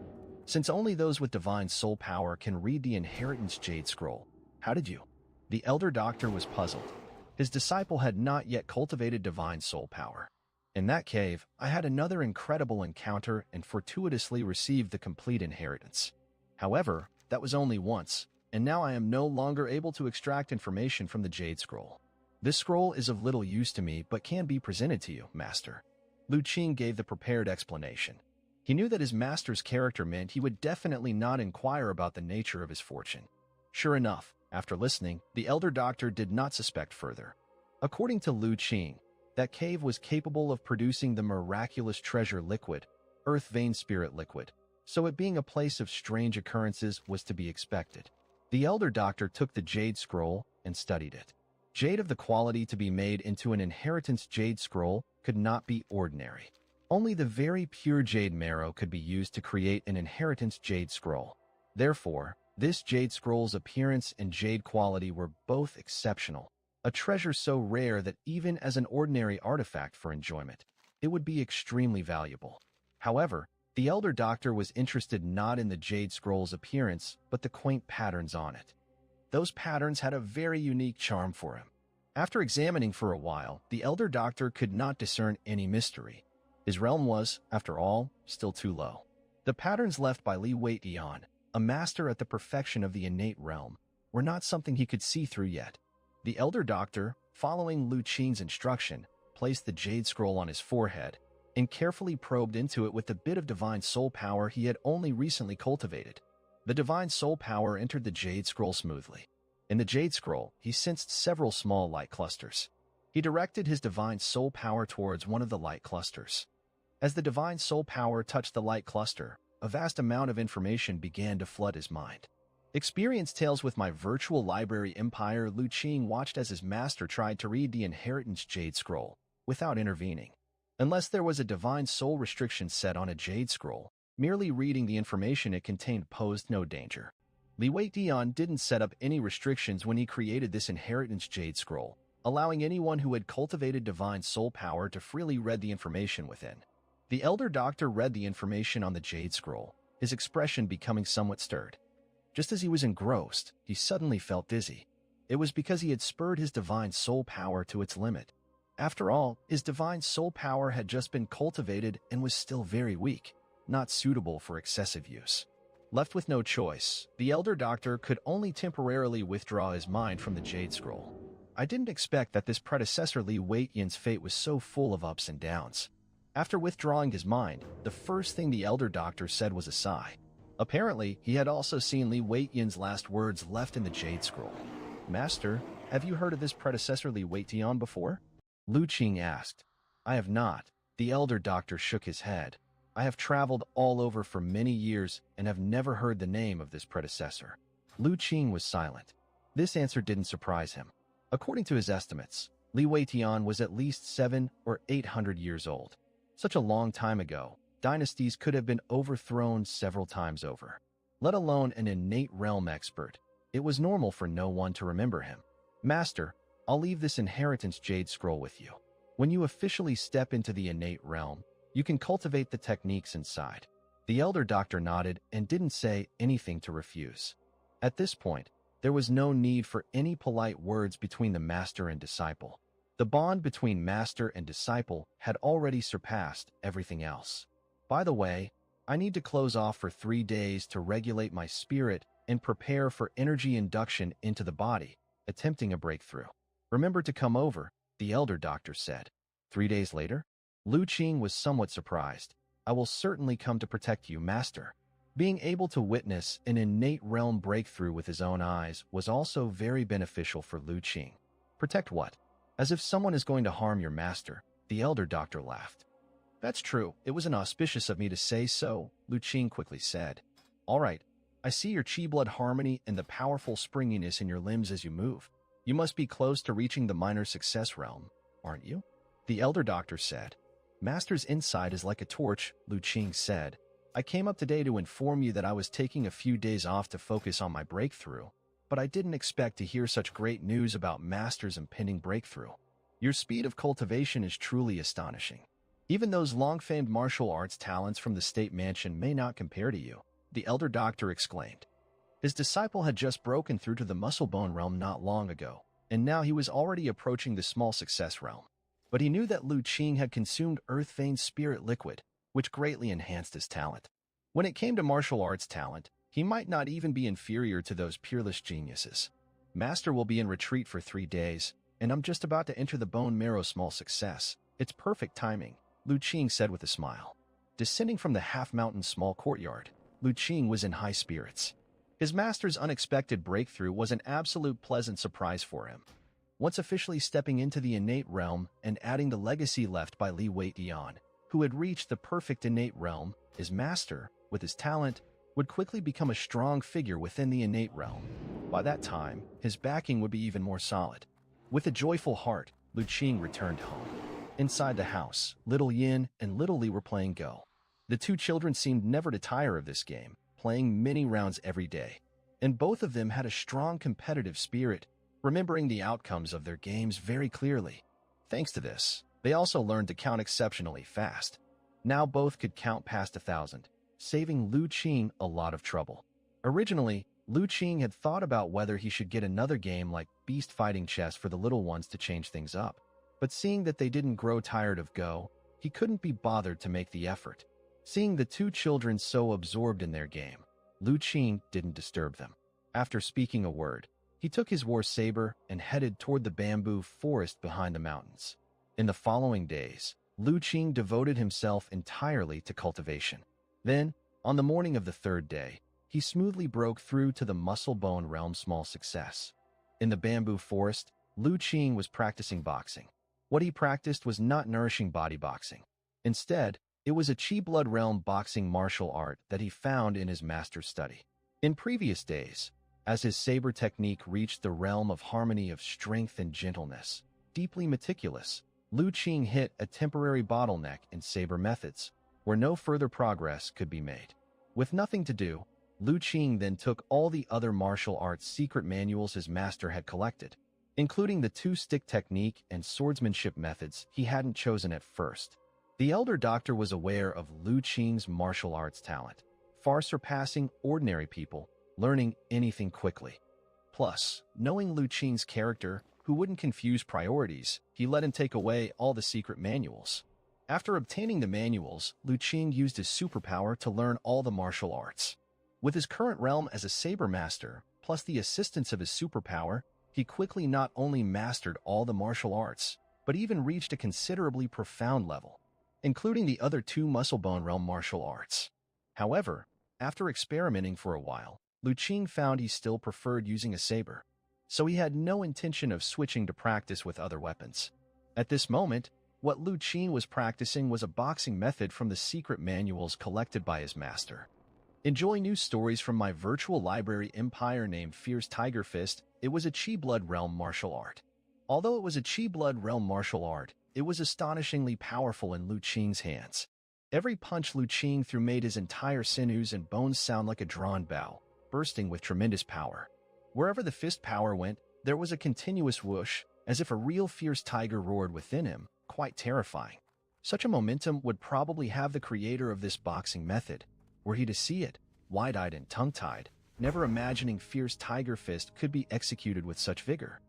Since only those with divine soul power can read the inheritance jade scroll, how did you? The elder doctor was puzzled. His disciple had not yet cultivated divine soul power. In that cave, I had another incredible encounter and fortuitously received the complete inheritance. However, that was only once, and now I am no longer able to extract information from the Jade Scroll. This scroll is of little use to me but can be presented to you, Master. Lu Qing gave the prepared explanation. He knew that his master's character meant he would definitely not inquire about the nature of his fortune. Sure enough, after listening, the elder doctor did not suspect further. According to Lu Qing, that cave was capable of producing the miraculous treasure liquid, Earth Vein Spirit Liquid, so it being a place of strange occurrences was to be expected. The elder doctor took the jade scroll and studied it. Jade of the quality to be made into an inheritance jade scroll could not be ordinary. Only the very pure jade marrow could be used to create an inheritance jade scroll. Therefore, this jade scroll's appearance and jade quality were both exceptional. A treasure so rare that even as an ordinary artifact for enjoyment, it would be extremely valuable. However, the elder doctor was interested not in the jade scroll's appearance, but the quaint patterns on it. Those patterns had a very unique charm for him. After examining for a while, the elder doctor could not discern any mystery. His realm was, after all, still too low. The patterns left by Li Weidian, a master at the perfection of the innate realm, were not something he could see through yet. The elder doctor, following Lu Qing's instruction, placed the jade scroll on his forehead and carefully probed into it with the bit of divine soul power he had only recently cultivated. The divine soul power entered the jade scroll smoothly. In the jade scroll, he sensed several small light clusters. He directed his divine soul power towards one of the light clusters. As the divine soul power touched the light cluster, a vast amount of information began to flood his mind. Experienced tales with my virtual library empire, Lu Qing watched as his master tried to read the inheritance jade scroll, without intervening. Unless there was a divine soul restriction set on a jade scroll, merely reading the information it contained posed no danger. Li Weidian didn't set up any restrictions when he created this inheritance jade scroll, allowing anyone who had cultivated divine soul power to freely read the information within. The elder doctor read the information on the jade scroll, his expression becoming somewhat stirred. Just as he was engrossed, he suddenly felt dizzy. It was because he had spurred his divine soul power to its limit. After all, his divine soul power had just been cultivated and was still very weak, not suitable for excessive use. Left with no choice, the elder doctor could only temporarily withdraw his mind from the jade scroll. I didn't expect that this predecessor Li Weidian's fate was so full of ups and downs. After withdrawing his mind, the first thing the elder doctor said was a sigh. Apparently, he had also seen Li Weidian's last words left in the jade scroll. Master, have you heard of this predecessor Li Weidian before? Lu Qing asked. I have not. The elder doctor shook his head. I have traveled all over for many years and have never heard the name of this predecessor. Lu Qing was silent. This answer didn't surprise him. According to his estimates, Li Weidian was at least 700 or 800 years old. Such a long time ago, dynasties could have been overthrown several times over. Let alone an innate realm expert, it was normal for no one to remember him. Master, I'll leave this inheritance jade scroll with you. When you officially step into the innate realm, you can cultivate the techniques inside." The elder doctor nodded and didn't say anything to refuse. At this point, there was no need for any polite words between the master and disciple. The bond between master and disciple had already surpassed everything else. "By the way, I need to close off for 3 days to regulate my spirit and prepare for energy induction into the body, attempting a breakthrough. Remember to come over," the elder doctor said. 3 days later, Lu Qing was somewhat surprised. "I will certainly come to protect you, master." Being able to witness an innate realm breakthrough with his own eyes was also very beneficial for Lu Qing. "Protect what? As if someone is going to harm your master," the elder doctor laughed. "That's true. It was inauspicious of me to say so," Lu Qing quickly said. "All right. I see your chi blood harmony and the powerful springiness in your limbs as you move. You must be close to reaching the minor success realm, aren't you?" the elder doctor said. "Master's insight is like a torch," Lu Qing said. "I came up today to inform you that I was taking a few days off to focus on my breakthrough, but I didn't expect to hear such great news about Master's impending breakthrough. Your speed of cultivation is truly astonishing. Even those long-famed martial arts talents from the state mansion may not compare to you," the elder doctor exclaimed. His disciple had just broken through to the muscle-bone realm not long ago, and now he was already approaching the small success realm. But he knew that Lu Qing had consumed Earth Vein Spirit Liquid, which greatly enhanced his talent. When it came to martial arts talent, he might not even be inferior to those peerless geniuses. "Master will be in retreat for 3 days, and I'm just about to enter the bone marrow small success. It's perfect timing," Lu Qing said with a smile. Descending from the half-mountain small courtyard, Lu Qing was in high spirits. His master's unexpected breakthrough was an absolute pleasant surprise for him. Once officially stepping into the innate realm and adding the legacy left by Li Weidian, who had reached the perfect innate realm, his master, with his talent, would quickly become a strong figure within the innate realm. By that time, his backing would be even more solid. With a joyful heart, Lu Qing returned home. Inside the house, little Yin and little Li were playing Go. The two children seemed never to tire of this game, playing many rounds every day. And both of them had a strong competitive spirit, remembering the outcomes of their games very clearly. Thanks to this, they also learned to count exceptionally fast. Now both could count past 1,000, saving Lu Qing a lot of trouble. Originally, Lu Qing had thought about whether he should get another game like Beast Fighting Chess for the little ones to change things up. But seeing that they didn't grow tired of Go, he couldn't be bothered to make the effort. Seeing the two children so absorbed in their game, Lu Qing didn't disturb them. After speaking a word, he took his war saber and headed toward the bamboo forest behind the mountains. In the following days, Lu Qing devoted himself entirely to cultivation. Then, on the morning of the 3rd day, he smoothly broke through to the muscle-bone realm small success. In the bamboo forest, Lu Qing was practicing boxing. What he practiced was not nourishing body boxing. Instead, it was a chi blood realm boxing martial art that he found in his master's study. In previous days, as his saber technique reached the realm of harmony of strength and gentleness, deeply meticulous, Lu Qing hit a temporary bottleneck in saber methods, where no further progress could be made. With nothing to do, Lu Qing then took all the other martial arts secret manuals his master had collected, including the two-stick technique and swordsmanship methods he hadn't chosen at first. The elder doctor was aware of Lu Qing's martial arts talent, far surpassing ordinary people, learning anything quickly. Plus, knowing Lu Qing's character, who wouldn't confuse priorities, he let him take away all the secret manuals. After obtaining the manuals, Lu Qing used his superpower to learn all the martial arts. With his current realm as a saber master, plus the assistance of his superpower, he quickly not only mastered all the martial arts, but even reached a considerably profound level, including the other 2 muscle-bone realm martial arts. However, after experimenting for a while, Lu Qing found he still preferred using a saber, so he had no intention of switching to practice with other weapons. At this moment, what Lu Qing was practicing was a boxing method from the secret manuals collected by his master. Enjoy new stories from my virtual library empire named Fierce Tiger Fist. It was a Chi Blood Realm martial art. Although it was a Chi Blood Realm martial art, it was astonishingly powerful in Lu Qing's hands. Every punch Lu Qing threw made his entire sinews and bones sound like a drawn bow, bursting with tremendous power. Wherever the fist power went, there was a continuous whoosh, as if a real fierce tiger roared within him, quite terrifying. Such a momentum would probably have the creator of this boxing method, were he to see it, wide-eyed and tongue-tied, never imagining fierce tiger fist could be executed with such vigor.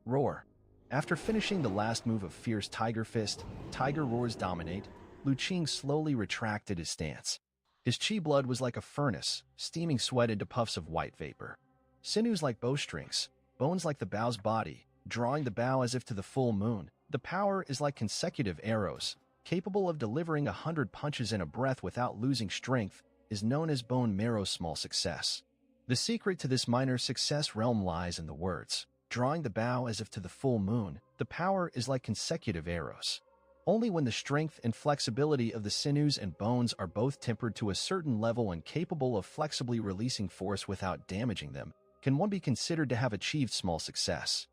Roar. After finishing the last move of fierce tiger fist, tiger roars dominate, Lu Qing slowly retracted his stance. His chi blood was like a furnace, steaming sweat into puffs of white vapor. Sinews like bowstrings, bones like the bow's body, drawing the bow as if to the full moon. The power is like consecutive arrows, capable of delivering 100 punches in a breath without losing strength, is known as bone marrow small success. The secret to this minor success realm lies in the words, drawing the bow as if to the full moon. The power is like consecutive arrows. Only when the strength and flexibility of the sinews and bones are both tempered to a certain level and capable of flexibly releasing force without damaging them, can one be considered to have achieved small success.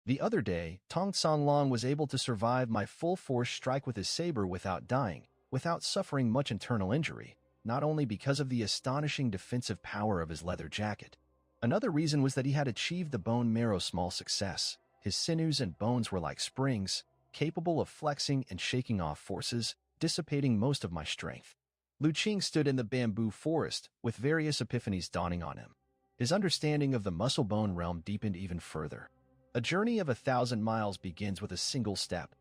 The other day, Tong Sanlong was able to survive my full-force strike with his saber without dying, without suffering much internal injury, not only because of the astonishing defensive power of his leather jacket. Another reason was that he had achieved the bone marrow small success. His sinews and bones were like springs, capable of flexing and shaking off forces, dissipating most of my strength. Lu Qing stood in the bamboo forest, with various epiphanies dawning on him. His understanding of the muscle-bone realm deepened even further. A journey of 1,000 miles begins with a single step.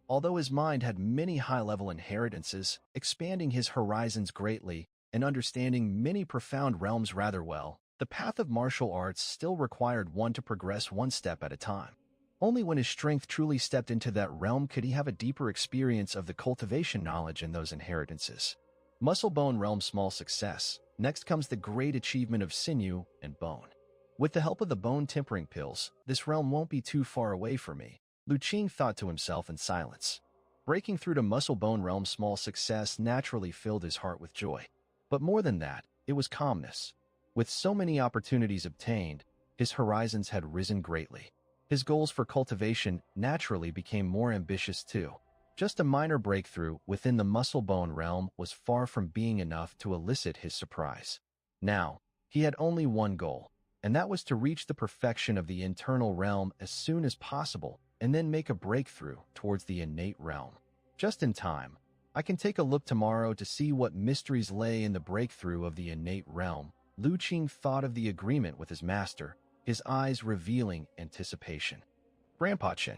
Although his mind had many high-level inheritances, expanding his horizons greatly and understanding many profound realms rather well, the path of martial arts still required one to progress one step at a time. Only when his strength truly stepped into that realm could he have a deeper experience of the cultivation knowledge in those inheritances. Muscle-bone realm small success. Next comes the great achievement of sinew and bone. With the help of the bone-tempering pills, this realm won't be too far away from me, Lu Qing thought to himself in silence. Breaking through to muscle-bone realm small success naturally filled his heart with joy. But more than that, it was calmness. With so many opportunities obtained, his horizons had risen greatly. His goals for cultivation naturally became more ambitious too. Just a minor breakthrough within the muscle-bone realm was far from being enough to elicit his surprise. Now, he had only one goal, and that was to reach the perfection of the internal realm as soon as possible, and then make a breakthrough towards the innate realm. Just in time, I can take a look tomorrow to see what mysteries lay in the breakthrough of the innate realm. Lu Qing thought of the agreement with his master, his eyes revealing anticipation. Grandpa Chen.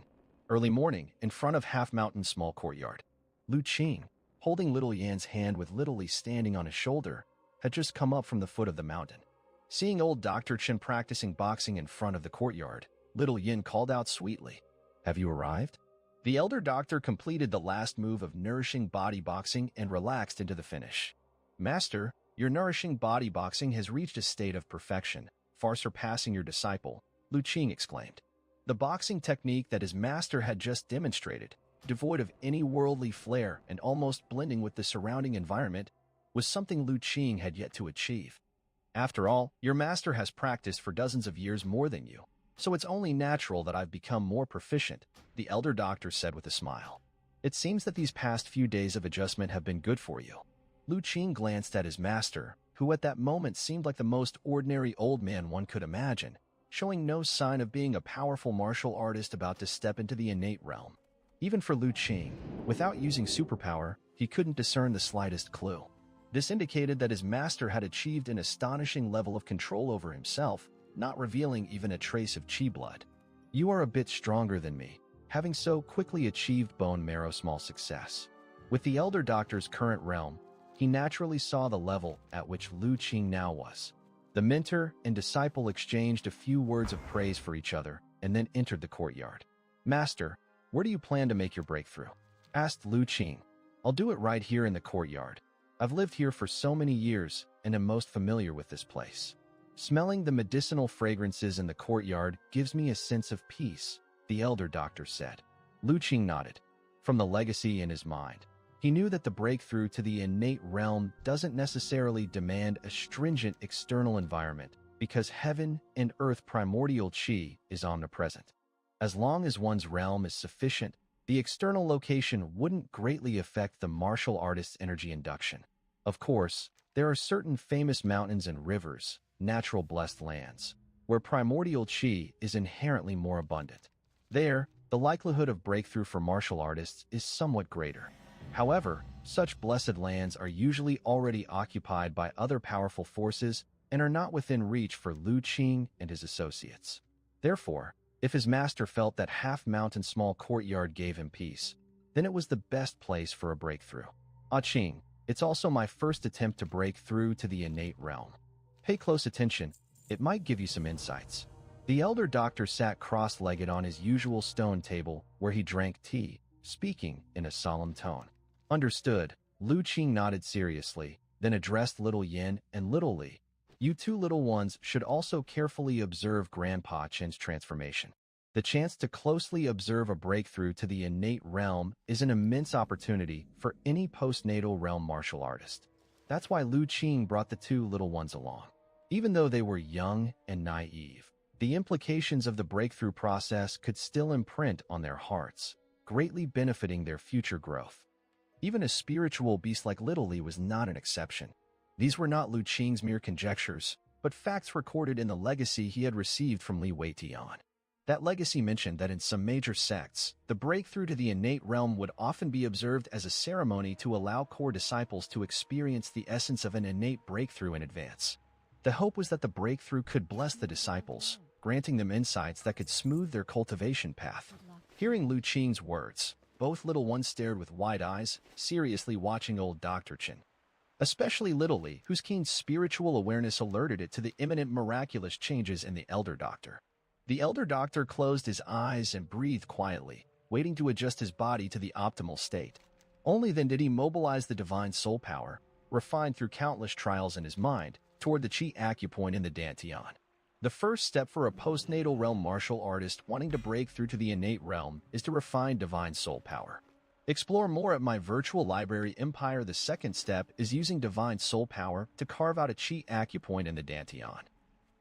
Early morning, in front of Half Mountain's small courtyard. Lu Qing, holding Little Yan's hand with Little Li standing on his shoulder, had just come up from the foot of the mountain. Seeing old Dr. Chen practicing boxing in front of the courtyard, Little Yin called out sweetly, "Have you arrived?" The elder doctor completed the last move of nourishing body boxing and relaxed into the finish. "Master, your nourishing body boxing has reached a state of perfection, far surpassing your disciple," Lu Qing exclaimed. The boxing technique that his master had just demonstrated, devoid of any worldly flair and almost blending with the surrounding environment, was something Lu Qing had yet to achieve. "After all, your master has practiced for dozens of years more than you, so it's only natural that I've become more proficient," the elder doctor said with a smile. "It seems that these past few days of adjustment have been good for you." Lu Qing glanced at his master, who at that moment seemed like the most ordinary old man one could imagine, showing no sign of being a powerful martial artist about to step into the innate realm. Even for Lu Qing, without using superpower, he couldn't discern the slightest clue. This indicated that his master had achieved an astonishing level of control over himself, not revealing even a trace of chi blood. "You are a bit stronger than me, having so quickly achieved bone marrow small success." With the elder doctor's current realm, he naturally saw the level at which Lu Qing now was. The mentor and disciple exchanged a few words of praise for each other and then entered the courtyard. "Master, where do you plan to make your breakthrough?" asked Lu Qing. "I'll do it right here in the courtyard. I've lived here for so many years and am most familiar with this place. Smelling the medicinal fragrances in the courtyard gives me a sense of peace," the elder doctor said. Lu Qing nodded. From the legacy in his mind, he knew that the breakthrough to the innate realm doesn't necessarily demand a stringent external environment because heaven and earth primordial chi is omnipresent. As long as one's realm is sufficient, the external location wouldn't greatly affect the martial artist's energy induction. Of course, there are certain famous mountains and rivers, natural blessed lands, where primordial chi is inherently more abundant. There, the likelihood of breakthrough for martial artists is somewhat greater. However, such blessed lands are usually already occupied by other powerful forces and are not within reach for Lu Qing and his associates. Therefore, if his master felt that half-mountain small courtyard gave him peace, then it was the best place for a breakthrough. Ah Qing, it's also my first attempt to break through to the innate realm. Pay close attention, it might give you some insights. The elder doctor sat cross-legged on his usual stone table where he drank tea, speaking in a solemn tone. Understood, Lu Qing nodded seriously, then addressed Little Yin and Little Li. You two little ones should also carefully observe Grandpa Chen's transformation. The chance to closely observe a breakthrough to the innate realm is an immense opportunity for any postnatal realm martial artist. That's why Lu Qing brought the two little ones along. Even though they were young and naive, the implications of the breakthrough process could still imprint on their hearts, greatly benefiting their future growth. Even a spiritual beast like Little Li was not an exception. These were not Lu Qing's mere conjectures, but facts recorded in the legacy he had received from Li Weitian. That legacy mentioned that in some major sects, the breakthrough to the innate realm would often be observed as a ceremony to allow core disciples to experience the essence of an innate breakthrough in advance. The hope was that the breakthrough could bless the disciples, granting them insights that could smooth their cultivation path. Hearing Lu Qing's words, both little ones stared with wide eyes, seriously watching old Dr. Chen. Especially Little Li, whose keen spiritual awareness alerted it to the imminent miraculous changes in the elder doctor. The elder doctor closed his eyes and breathed quietly, waiting to adjust his body to the optimal state. Only then did he mobilize the divine soul power, refined through countless trials in his mind, toward the Qi acupoint in the Dantian. The first step for a postnatal realm martial artist wanting to break through to the innate realm is to refine divine soul power. Explore more at my virtual library Empire. The second step is using divine soul power to carve out a Qi acupoint in the Dantian.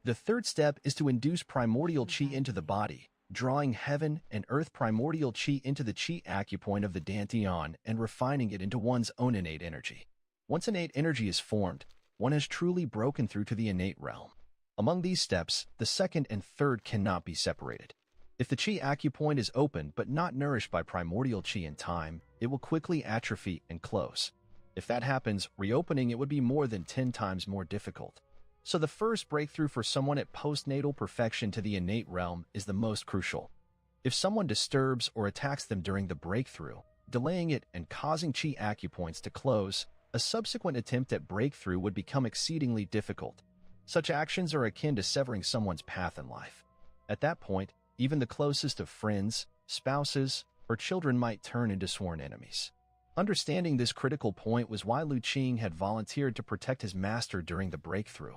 The third step is to induce primordial Qi into the body, drawing heaven and earth primordial Qi into the Qi acupoint of the Dantian and refining it into one's own innate energy. Once innate energy is formed, one has truly broken through to the innate realm. Among these steps, the second and third cannot be separated. If the Qi acupoint is open but not nourished by primordial Qi in time, it will quickly atrophy and close. If that happens, reopening it would be more than 10 times more difficult. So the first breakthrough for someone at postnatal perfection to the innate realm is the most crucial. If someone disturbs or attacks them during the breakthrough, delaying it and causing Qi acupoints to close, a subsequent attempt at breakthrough would become exceedingly difficult. Such actions are akin to severing someone's path in life. At that point, even the closest of friends, spouses, or children might turn into sworn enemies. Understanding this critical point was why Lu Qing had volunteered to protect his master during the breakthrough.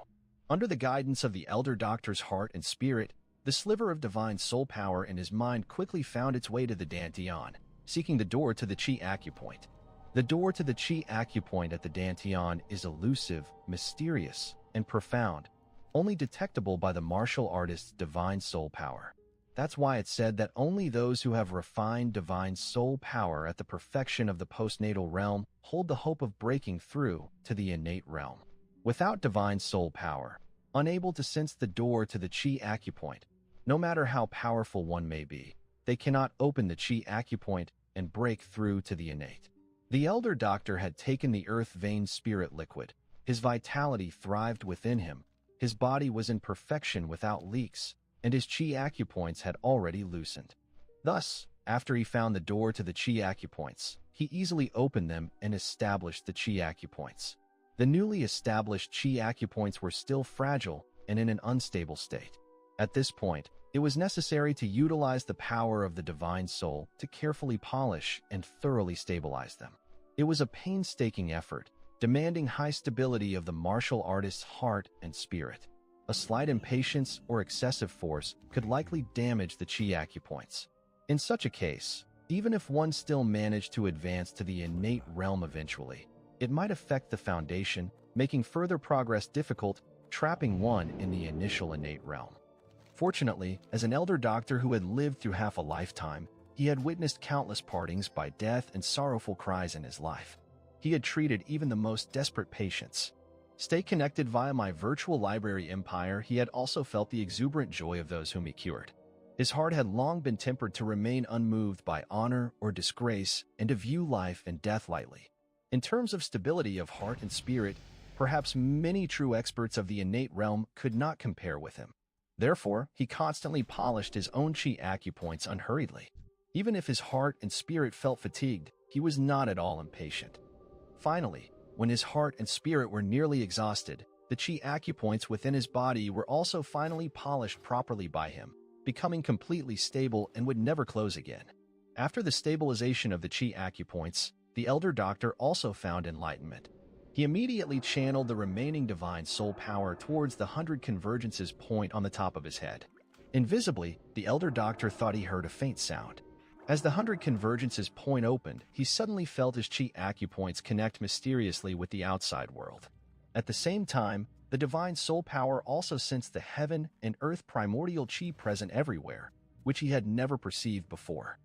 Under the guidance of the elder doctor's heart and spirit, the sliver of divine soul power in his mind quickly found its way to the Dantian, seeking the door to the Qi acupoint. The door to the Qi acupoint at the Dantian is elusive, mysterious, and profound, only detectable by the martial artist's divine soul power. That's why it's said that only those who have refined divine soul power at the perfection of the postnatal realm hold the hope of breaking through to the innate realm. Without divine soul power, unable to sense the door to the Qi acupoint, no matter how powerful one may be, they cannot open the Qi acupoint and break through to the innate. The elder doctor had taken the earth vein spirit liquid. His vitality thrived within him. His body was in perfection without leaks, and his Qi acupoints had already loosened. Thus, after he found the door to the Qi acupoints, he easily opened them and established the Qi acupoints. The newly established Qi acupoints were still fragile and in an unstable state. At this point, it was necessary to utilize the power of the divine soul to carefully polish and thoroughly stabilize them. It was a painstaking effort, demanding high stability of the martial artist's heart and spirit. A slight impatience or excessive force could likely damage the Qi acupoints. In such a case, even if one still managed to advance to the innate realm eventually, it might affect the foundation, making further progress difficult, trapping one in the initial innate realm. Fortunately, as an elder doctor who had lived through half a lifetime, he had witnessed countless partings by death and sorrowful cries in his life. He had treated even the most desperate patients. Stay connected via my virtual library Empire. He had also felt the exuberant joy of those whom he cured. His heart had long been tempered to remain unmoved by honor or disgrace and to view life and death lightly. In terms of stability of heart and spirit, perhaps many true experts of the innate realm could not compare with him. Therefore, he constantly polished his own chi acupoints unhurriedly. Even if his heart and spirit felt fatigued, he was not at all impatient. Finally, when his heart and spirit were nearly exhausted, the chi acupoints within his body were also finally polished properly by him, becoming completely stable and would never close again. After the stabilization of the chi acupoints, the elder doctor also found enlightenment. He immediately channeled the remaining divine soul power towards the 100 convergences point on the top of his head. Invisibly, the elder doctor thought he heard a faint sound. As the 100 convergences point opened, he suddenly felt his chi acupoints connect mysteriously with the outside world. At the same time, the divine soul power also sensed the heaven and earth primordial chi present everywhere, which he had never perceived before.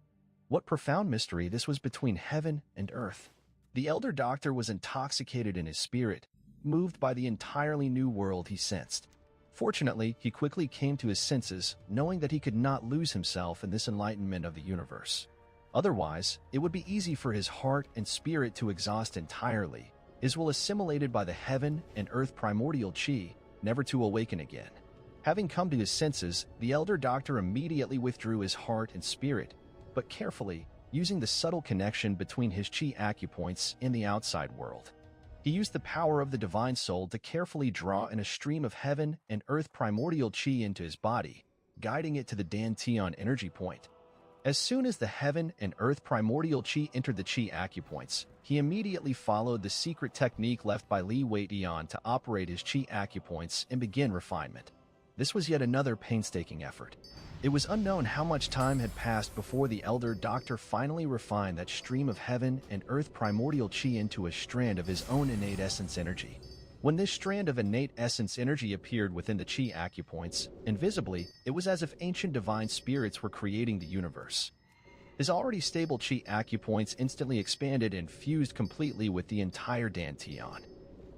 What profound mystery this was between heaven and earth. The elder doctor was intoxicated in his spirit, moved by the entirely new world he sensed. Fortunately, he quickly came to his senses, knowing that he could not lose himself in this enlightenment of the universe. Otherwise, it would be easy for his heart and spirit to exhaust entirely, as well assimilated by the heaven and earth primordial chi, never to awaken again. Having come to his senses, the elder doctor immediately withdrew his heart and spirit, but carefully, using the subtle connection between his chi acupoints and the outside world. He used the power of the divine soul to carefully draw in a stream of heaven and earth primordial chi into his body, guiding it to the Dantian energy point. As soon as the heaven and earth primordial chi entered the chi acupoints, he immediately followed the secret technique left by Li Weidian to operate his chi acupoints and begin refinement. This was yet another painstaking effort. It was unknown how much time had passed before the elder doctor finally refined that stream of heaven and earth primordial chi into a strand of his own innate essence energy. When this strand of innate essence energy appeared within the chi acupoints, invisibly, it was as if ancient divine spirits were creating the universe. His already stable chi acupoints instantly expanded and fused completely with the entire Dantian.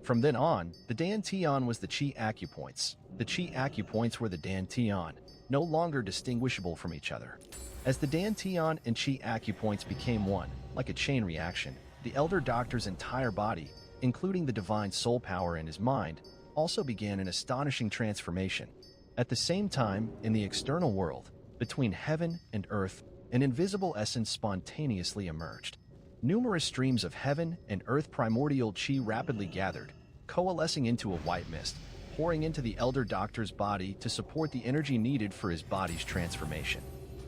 From then on, the Dantian was the chi acupoints. The chi acupoints were the Dantian, no longer distinguishable from each other. As the Dantian and chi acupoints became one, like a chain reaction, the elder doctor's entire body, including the divine soul power in his mind, also began an astonishing transformation. At the same time, in the external world, between heaven and earth, an invisible essence spontaneously emerged. Numerous streams of heaven and earth primordial chi rapidly gathered, coalescing into a white mist, pouring into the elder doctor's body to support the energy needed for his body's transformation.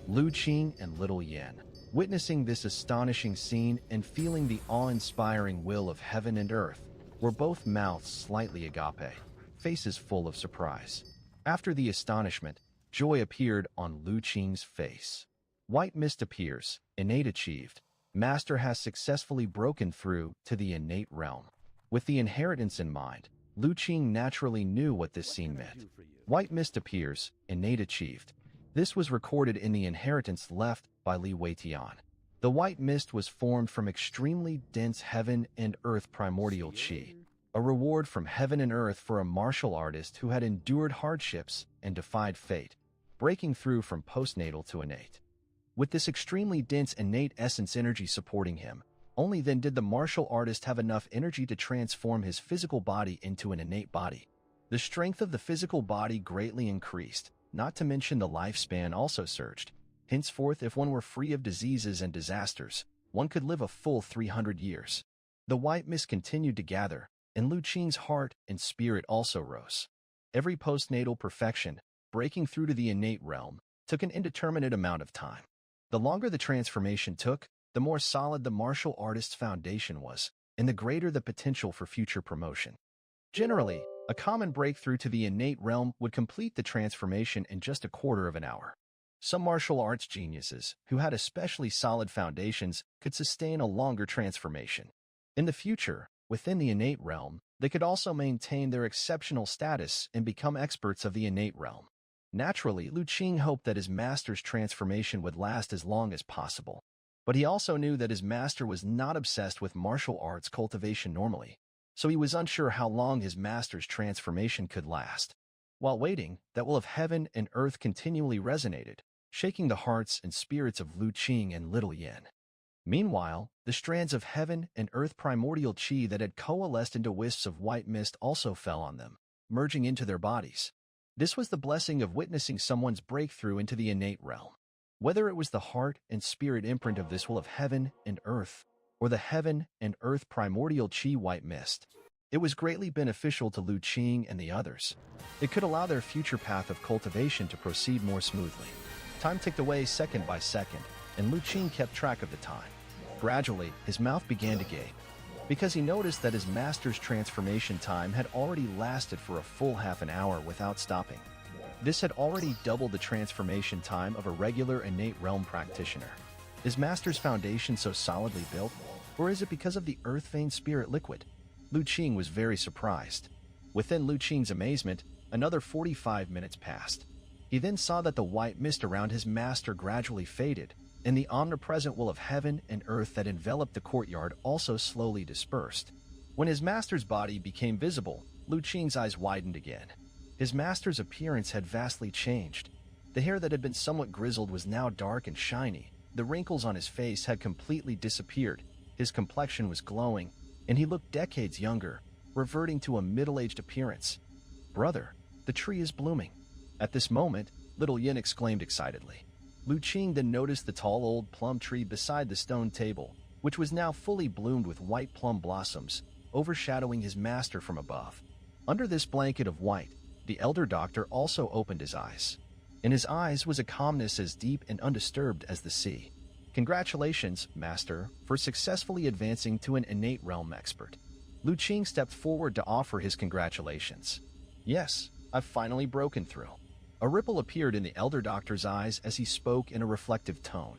Lu Qing and Little Yan, witnessing this astonishing scene and feeling the awe-inspiring will of heaven and earth, were both mouths slightly agape, faces full of surprise. After the astonishment, joy appeared on Lu Qing's face. White mist appears, innate achieved. Master has successfully broken through to the innate realm. With the inheritance in mind, Lu Qing naturally knew what this scene meant. White mist appears, innate achieved. This was recorded in the inheritance left by Li Weidian. The white mist was formed from extremely dense heaven and earth primordial chi, a reward from heaven and earth for a martial artist who had endured hardships and defied fate, breaking through from postnatal to innate. With this extremely dense innate essence energy supporting him, only then did the martial artist have enough energy to transform his physical body into an innate body. The strength of the physical body greatly increased, not to mention the lifespan also surged. Henceforth, if one were free of diseases and disasters, one could live a full 300 years. The white mist continued to gather, and Lu Qing's heart and spirit also rose. Every postnatal perfection, breaking through to the innate realm, took an indeterminate amount of time. The longer the transformation took, the more solid the martial artist's foundation was, and the greater the potential for future promotion. Generally, a common breakthrough to the innate realm would complete the transformation in just a quarter of an hour. Some martial arts geniuses, who had especially solid foundations, could sustain a longer transformation. In the future, within the innate realm, they could also maintain their exceptional status and become experts of the innate realm. Naturally, Lu Qing hoped that his master's transformation would last as long as possible. But he also knew that his master was not obsessed with martial arts cultivation normally, so he was unsure how long his master's transformation could last. While waiting, that will of heaven and earth continually resonated, shaking the hearts and spirits of Lu Qing and Little Yin. Meanwhile, the strands of heaven and earth primordial chi that had coalesced into wisps of white mist also fell on them, merging into their bodies. This was the blessing of witnessing someone's breakthrough into the innate realm. Whether it was the heart and spirit imprint of this will of heaven and earth, or the heaven and earth primordial chi white mist, it was greatly beneficial to Lu Qing and the others. It could allow their future path of cultivation to proceed more smoothly. Time ticked away second by second, and Lu Qing kept track of the time. Gradually, his mouth began to gape, because he noticed that his master's transformation time had already lasted for a full half an hour without stopping. This had already doubled the transformation time of a regular innate realm practitioner. Is master's foundation so solidly built, or is it because of the earth vein spirit liquid? Lu Qing was very surprised. Within Lu Qing's amazement, another 45 minutes passed. He then saw that the white mist around his master gradually faded, and the omnipresent will of heaven and earth that enveloped the courtyard also slowly dispersed. When his master's body became visible, Lu Qing's eyes widened again. His master's appearance had vastly changed. The hair that had been somewhat grizzled was now dark and shiny. The wrinkles on his face had completely disappeared. His complexion was glowing, and he looked decades younger, reverting to a middle-aged appearance. "Brother, the tree is blooming." At this moment, Little Yin exclaimed excitedly. Lu Qing then noticed the tall old plum tree beside the stone table, which was now fully bloomed with white plum blossoms, overshadowing his master from above. Under this blanket of white, the elder doctor also opened his eyes. In his eyes was a calmness as deep and undisturbed as the sea. "Congratulations, Master, for successfully advancing to an innate realm expert." Lu Qing stepped forward to offer his congratulations. "Yes, I've finally broken through." A ripple appeared in the elder doctor's eyes as he spoke in a reflective tone.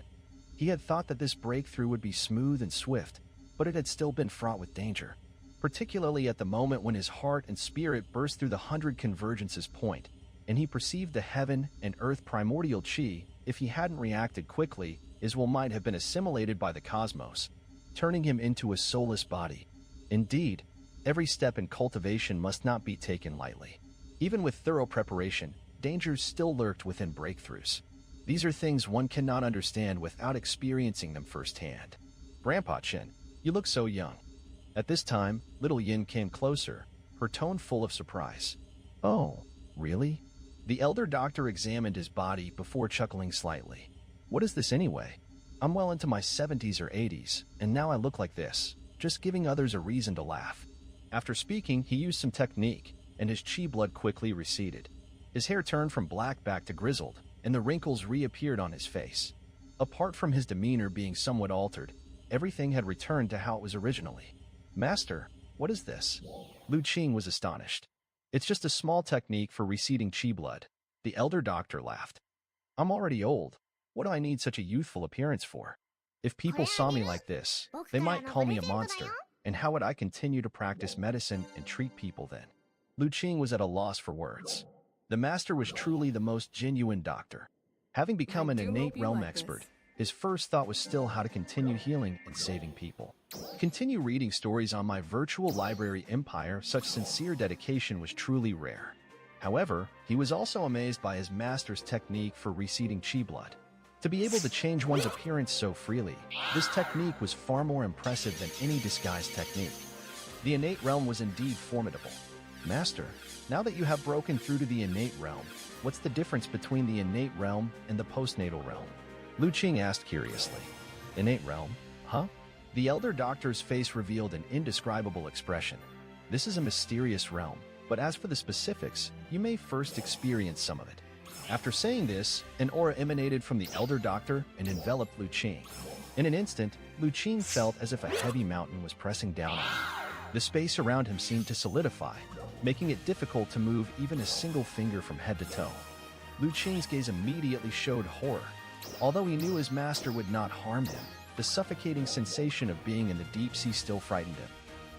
He had thought that this breakthrough would be smooth and swift, but it had still been fraught with danger, particularly at the moment when his heart and spirit burst through the 100 convergences point, and he perceived the heaven and earth primordial chi. If he hadn't reacted quickly, his will might have been assimilated by the cosmos, turning him into a soulless body. Indeed, every step in cultivation must not be taken lightly. Even with thorough preparation, dangers still lurked within breakthroughs. These are things one cannot understand without experiencing them firsthand. "Grandpa Chen, you look so young." At this time, Little Yin came closer, her tone full of surprise. "Oh, really?" The elder doctor examined his body before chuckling slightly. "What is this anyway? I'm well into my 70s or 80s, and now I look like this, just giving others a reason to laugh." After speaking, he used some technique, and his chi blood quickly receded. His hair turned from black back to grizzled, and the wrinkles reappeared on his face. Apart from his demeanor being somewhat altered, everything had returned to how it was originally. "Master, what is this?" Lu Qing was astonished. "It's just a small technique for receding chi blood." The elder doctor laughed. "I'm already old. What do I need such a youthful appearance for? If people saw me like this, they might call me a monster, and how would I continue to practice medicine and treat people then?" Lu Qing was at a loss for words. The master was truly the most genuine doctor. Having become an innate realm expert, his first thought was still how to continue healing and saving people. Continue reading stories on my virtual library empire. Such sincere dedication was truly rare. However, he was also amazed by his master's technique for receding chi blood. To be able to change one's appearance so freely, this technique was far more impressive than any disguise technique. The innate realm was indeed formidable. "Master, now that you have broken through to the innate realm, what's the difference between the innate realm and the postnatal realm?" Lu Qing asked curiously. "Innate realm? Huh?" The elder doctor's face revealed an indescribable expression. "This is a mysterious realm, but as for the specifics, you may first experience some of it." After saying this, an aura emanated from the elder doctor and enveloped Lu Qing. In an instant, Lu Qing felt as if a heavy mountain was pressing down on him. The space around him seemed to solidify, making it difficult to move even a single finger from head to toe. Lu Qing's gaze immediately showed horror. Although he knew his master would not harm him, the suffocating sensation of being in the deep sea still frightened him.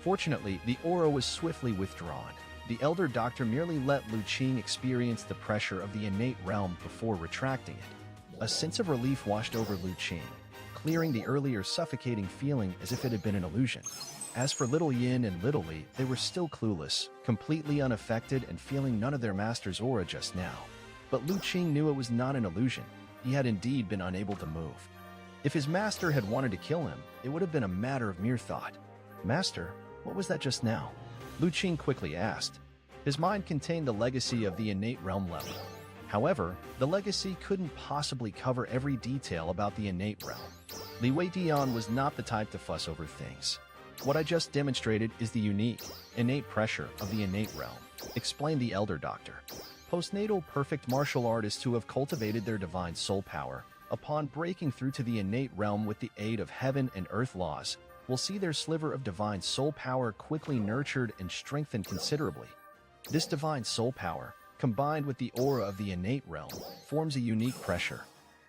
Fortunately, the aura was swiftly withdrawn. The elder doctor merely let Lu Qing experience the pressure of the innate realm before retracting it. A sense of relief washed over Lu Qing, clearing the earlier suffocating feeling as if it had been an illusion. As for Little Yin and Little Li, they were still clueless, completely unaffected and feeling none of their master's aura just now. But Lu Qing knew it was not an illusion. he had indeed been unable to move. If his master had wanted to kill him, it would have been a matter of mere thought. "Master, what was that just now?" Lu Qing quickly asked. His mind contained the legacy of the innate realm level. However, the legacy couldn't possibly cover every detail about the innate realm. Li Weidian was not the type to fuss over things. "What I just demonstrated is the unique, innate pressure of the innate realm," explained the Elder Doctor. Postnatal perfect martial artists who have cultivated their divine soul power, upon breaking through to the innate realm with the aid of heaven and earth laws, will see their sliver of divine soul power quickly nurtured and strengthened considerably. This divine soul power, combined with the aura of the innate realm, forms a unique pressure.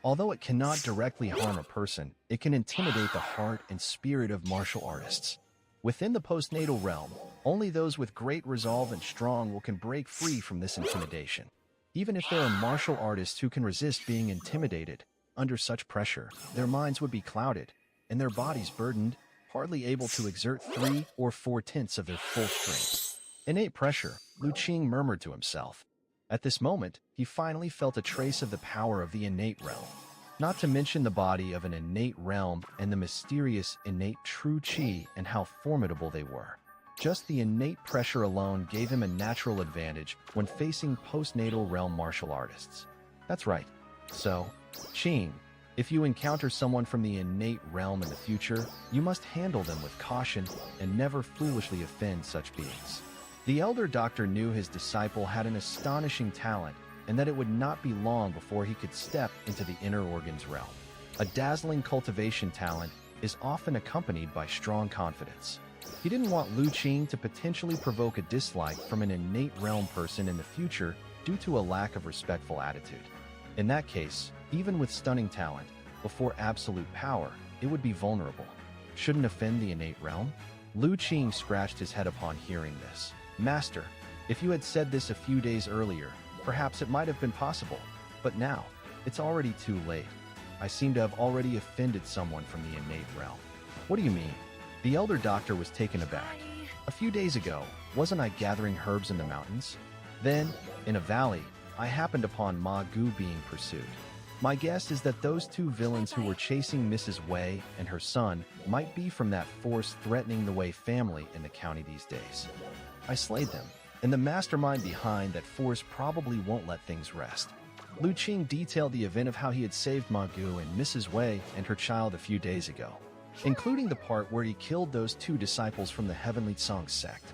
Although it cannot directly harm a person, it can intimidate the heart and spirit of martial artists. Within the postnatal realm, only those with great resolve and strong will can break free from this intimidation. Even if there are martial artists who can resist being intimidated, under such pressure, their minds would be clouded, and their bodies burdened, hardly able to exert 3 or 4/10 of their full strength. Innate pressure, Lu Qing murmured to himself. At this moment, he finally felt a trace of the power of the innate realm. Not to mention the body of an innate realm and the mysterious innate true qi and how formidable they were. Just the innate pressure alone gave him a natural advantage when facing postnatal realm martial artists. That's right. So, Qing, if you encounter someone from the innate realm in the future, you must handle them with caution and never foolishly offend such beings. The Elder Doctor knew his disciple had an astonishing talent and that it would not be long before he could step into the inner organs realm. A dazzling cultivation talent is often accompanied by strong confidence. He didn't want Lu Qing to potentially provoke a dislike from an innate realm person in the future due to a lack of respectful attitude. In that case, even with stunning talent, before absolute power, it would be vulnerable. Shouldn't offend the innate realm? Lu Qing scratched his head upon hearing this. "Master, if you had said this a few days earlier, perhaps it might have been possible, but now, it's already too late. I seem to have already offended someone from the innate realm." "What do you mean?" The Elder Doctor was taken aback. "A few days ago, wasn't I gathering herbs in the mountains? Then, in a valley, I happened upon Ma Gu being pursued. My guess is that those 2 villains who were chasing Mrs. Wei and her son might be from that force threatening the Wei family in the county these days. I slayed them, and the mastermind behind that force probably won't let things rest." Lu Qing detailed the event of how he had saved Ma Gu and Mrs. Wei and her child a few days ago, including the part where he killed those 2 disciples from the Heavenly Song sect.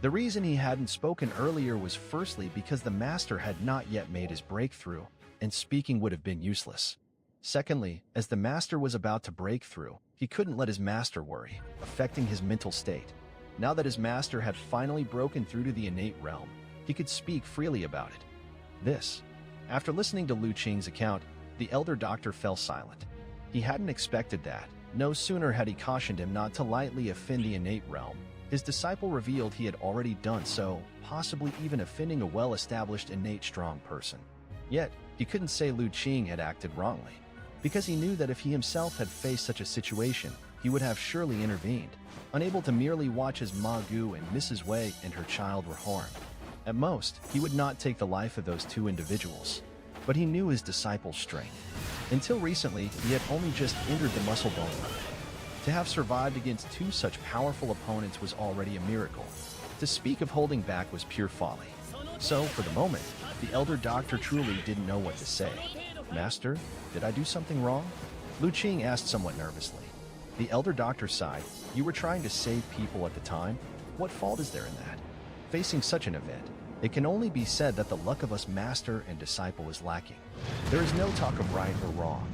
The reason he hadn't spoken earlier was firstly because the master had not yet made his breakthrough, and speaking would have been useless. Secondly, as the master was about to break through, he couldn't let his master worry, affecting his mental state. Now that his master had finally broken through to the innate realm, he could speak freely about it. After listening to Lu Qing's account, the Elder Doctor fell silent. He hadn't expected that. No sooner had he cautioned him not to lightly offend the innate realm, his disciple revealed he had already done so, possibly even offending a well-established innate strong person. Yet, he couldn't say Lu Qing had acted wrongly, because he knew that if he himself had faced such a situation, he would have surely intervened, unable to merely watch as Ma Gu and Mrs. Wei and her child were harmed. At most, he would not take the life of those 2 individuals, but he knew his disciple's strength. Until recently, he had only just entered the muscle bone level. To have survived against 2 such powerful opponents was already a miracle. To speak of holding back was pure folly. So, for the moment, the Elder Doctor truly didn't know what to say. "Master, did I do something wrong?" Lu Qing asked somewhat nervously. The Elder Doctor sighed. "You were trying to save people at the time? What fault is there in that? Facing such an event, it can only be said that the luck of us master and disciple is lacking. There is no talk of right or wrong.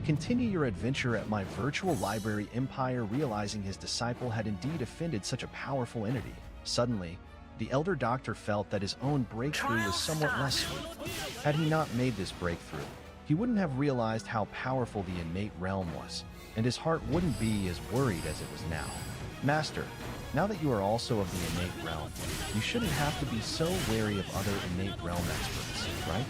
Continue your adventure at my virtual library empire." Realizing his disciple had indeed offended such a powerful entity, suddenly, the Elder Doctor felt that his own breakthrough was somewhat less sweet. Had he not made this breakthrough, he wouldn't have realized how powerful the innate realm was, and his heart wouldn't be as worried as it was now. "Master, now that you are also of the innate realm, you shouldn't have to be so wary of other innate realm experts, right?"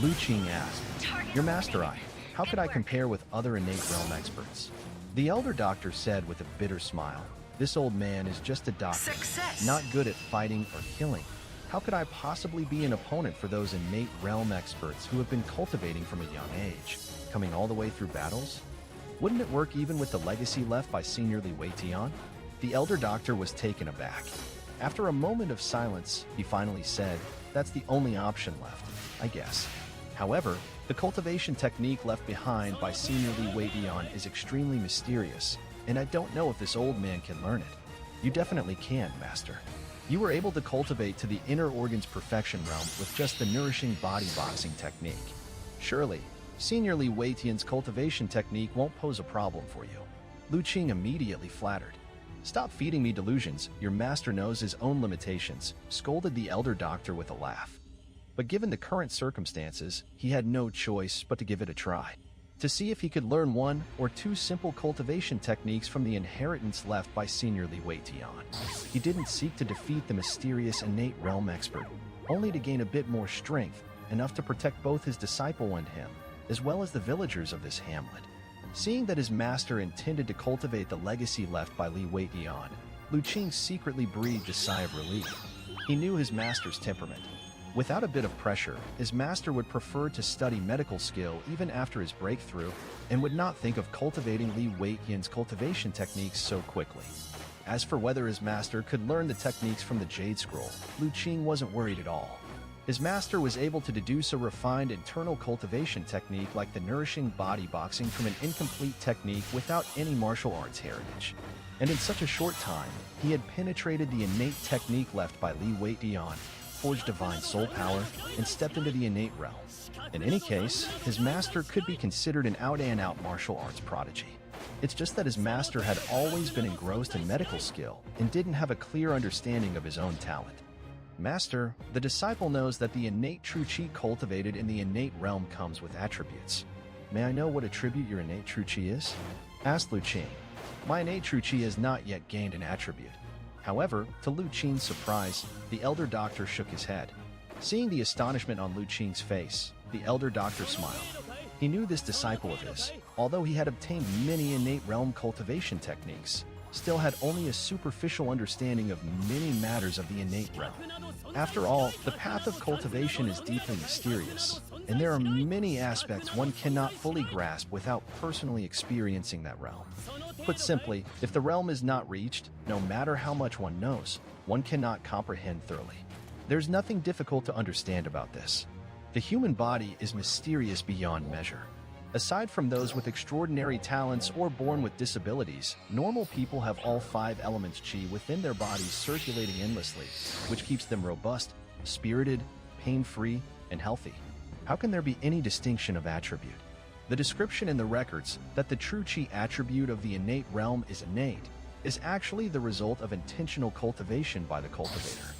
Lu Qing asked. "Your master how could I compare with other innate realm experts?" The Elder Doctor said with a bitter smile. "This old man is just a doctor, not good at fighting or killing. How could I possibly be an opponent for those innate realm experts who have been cultivating from a young age, coming all the way through battles? Wouldn't it work even with the legacy left by Senior Li Weitian? The Elder Doctor was taken aback. After a moment of silence, he finally said, "That's the only option left, I guess." However, the cultivation technique left behind by Senior Li Weitian is extremely mysterious, and I don't know if this old man can learn it. You definitely can, Master. You were able to cultivate to the inner organs perfection realm with just the nourishing body boxing technique. Surely, Senior Li Weitian's cultivation technique won't pose a problem for you. Lu Qing immediately flattered. "Stop feeding me delusions, your master knows his own limitations," scolded the Elder Doctor with a laugh. But given the current circumstances, he had no choice but to give it a try, to see if he could learn one or two simple cultivation techniques from the inheritance left by Senior Li Weitian. He didn't seek to defeat the mysterious innate realm expert, only to gain a bit more strength, enough to protect both his disciple and him, as well as the villagers of this hamlet. Seeing that his master intended to cultivate the legacy left by Li Weitian, Lu Qing secretly breathed a sigh of relief. He knew his master's temperament. Without a bit of pressure, his master would prefer to study medical skill even after his breakthrough, and would not think of cultivating Li Weitian's cultivation techniques so quickly. As for whether his master could learn the techniques from the Jade Scroll, Lu Qing wasn't worried at all. His master was able to deduce a refined internal cultivation technique like the nourishing body boxing from an incomplete technique without any martial arts heritage. And in such a short time, he had penetrated the innate technique left by Li Weitian, forged divine soul power, and stepped into the innate realm. In any case, his master could be considered an out-and-out martial arts prodigy. It's just that his master had always been engrossed in medical skill and didn't have a clear understanding of his own talent. "Master, the disciple knows that the innate true chi cultivated in the innate realm comes with attributes. May I know what attribute your innate true chi is?" asked Lu Qing. "My innate true chi has not yet gained an attribute." However, to Lu Qing's surprise, the Elder Doctor shook his head. Seeing the astonishment on Lu Qing's face, the Elder Doctor smiled. He knew this disciple of his, although he had obtained many innate realm cultivation techniques, still had only a superficial understanding of many matters of the innate realm. After all, the path of cultivation is deeply mysterious, and there are many aspects one cannot fully grasp without personally experiencing that realm. Put simply, if the realm is not reached, no matter how much one knows, one cannot comprehend thoroughly. There's nothing difficult to understand about this. The human body is mysterious beyond measure. Aside from those with extraordinary talents or born with disabilities, normal people have all 5 elements chi within their bodies circulating endlessly, which keeps them robust, spirited, pain-free, and healthy. How can there be any distinction of attribute? The description in the records that the true chi attribute of the innate realm is innate is actually the result of intentional cultivation by the cultivator.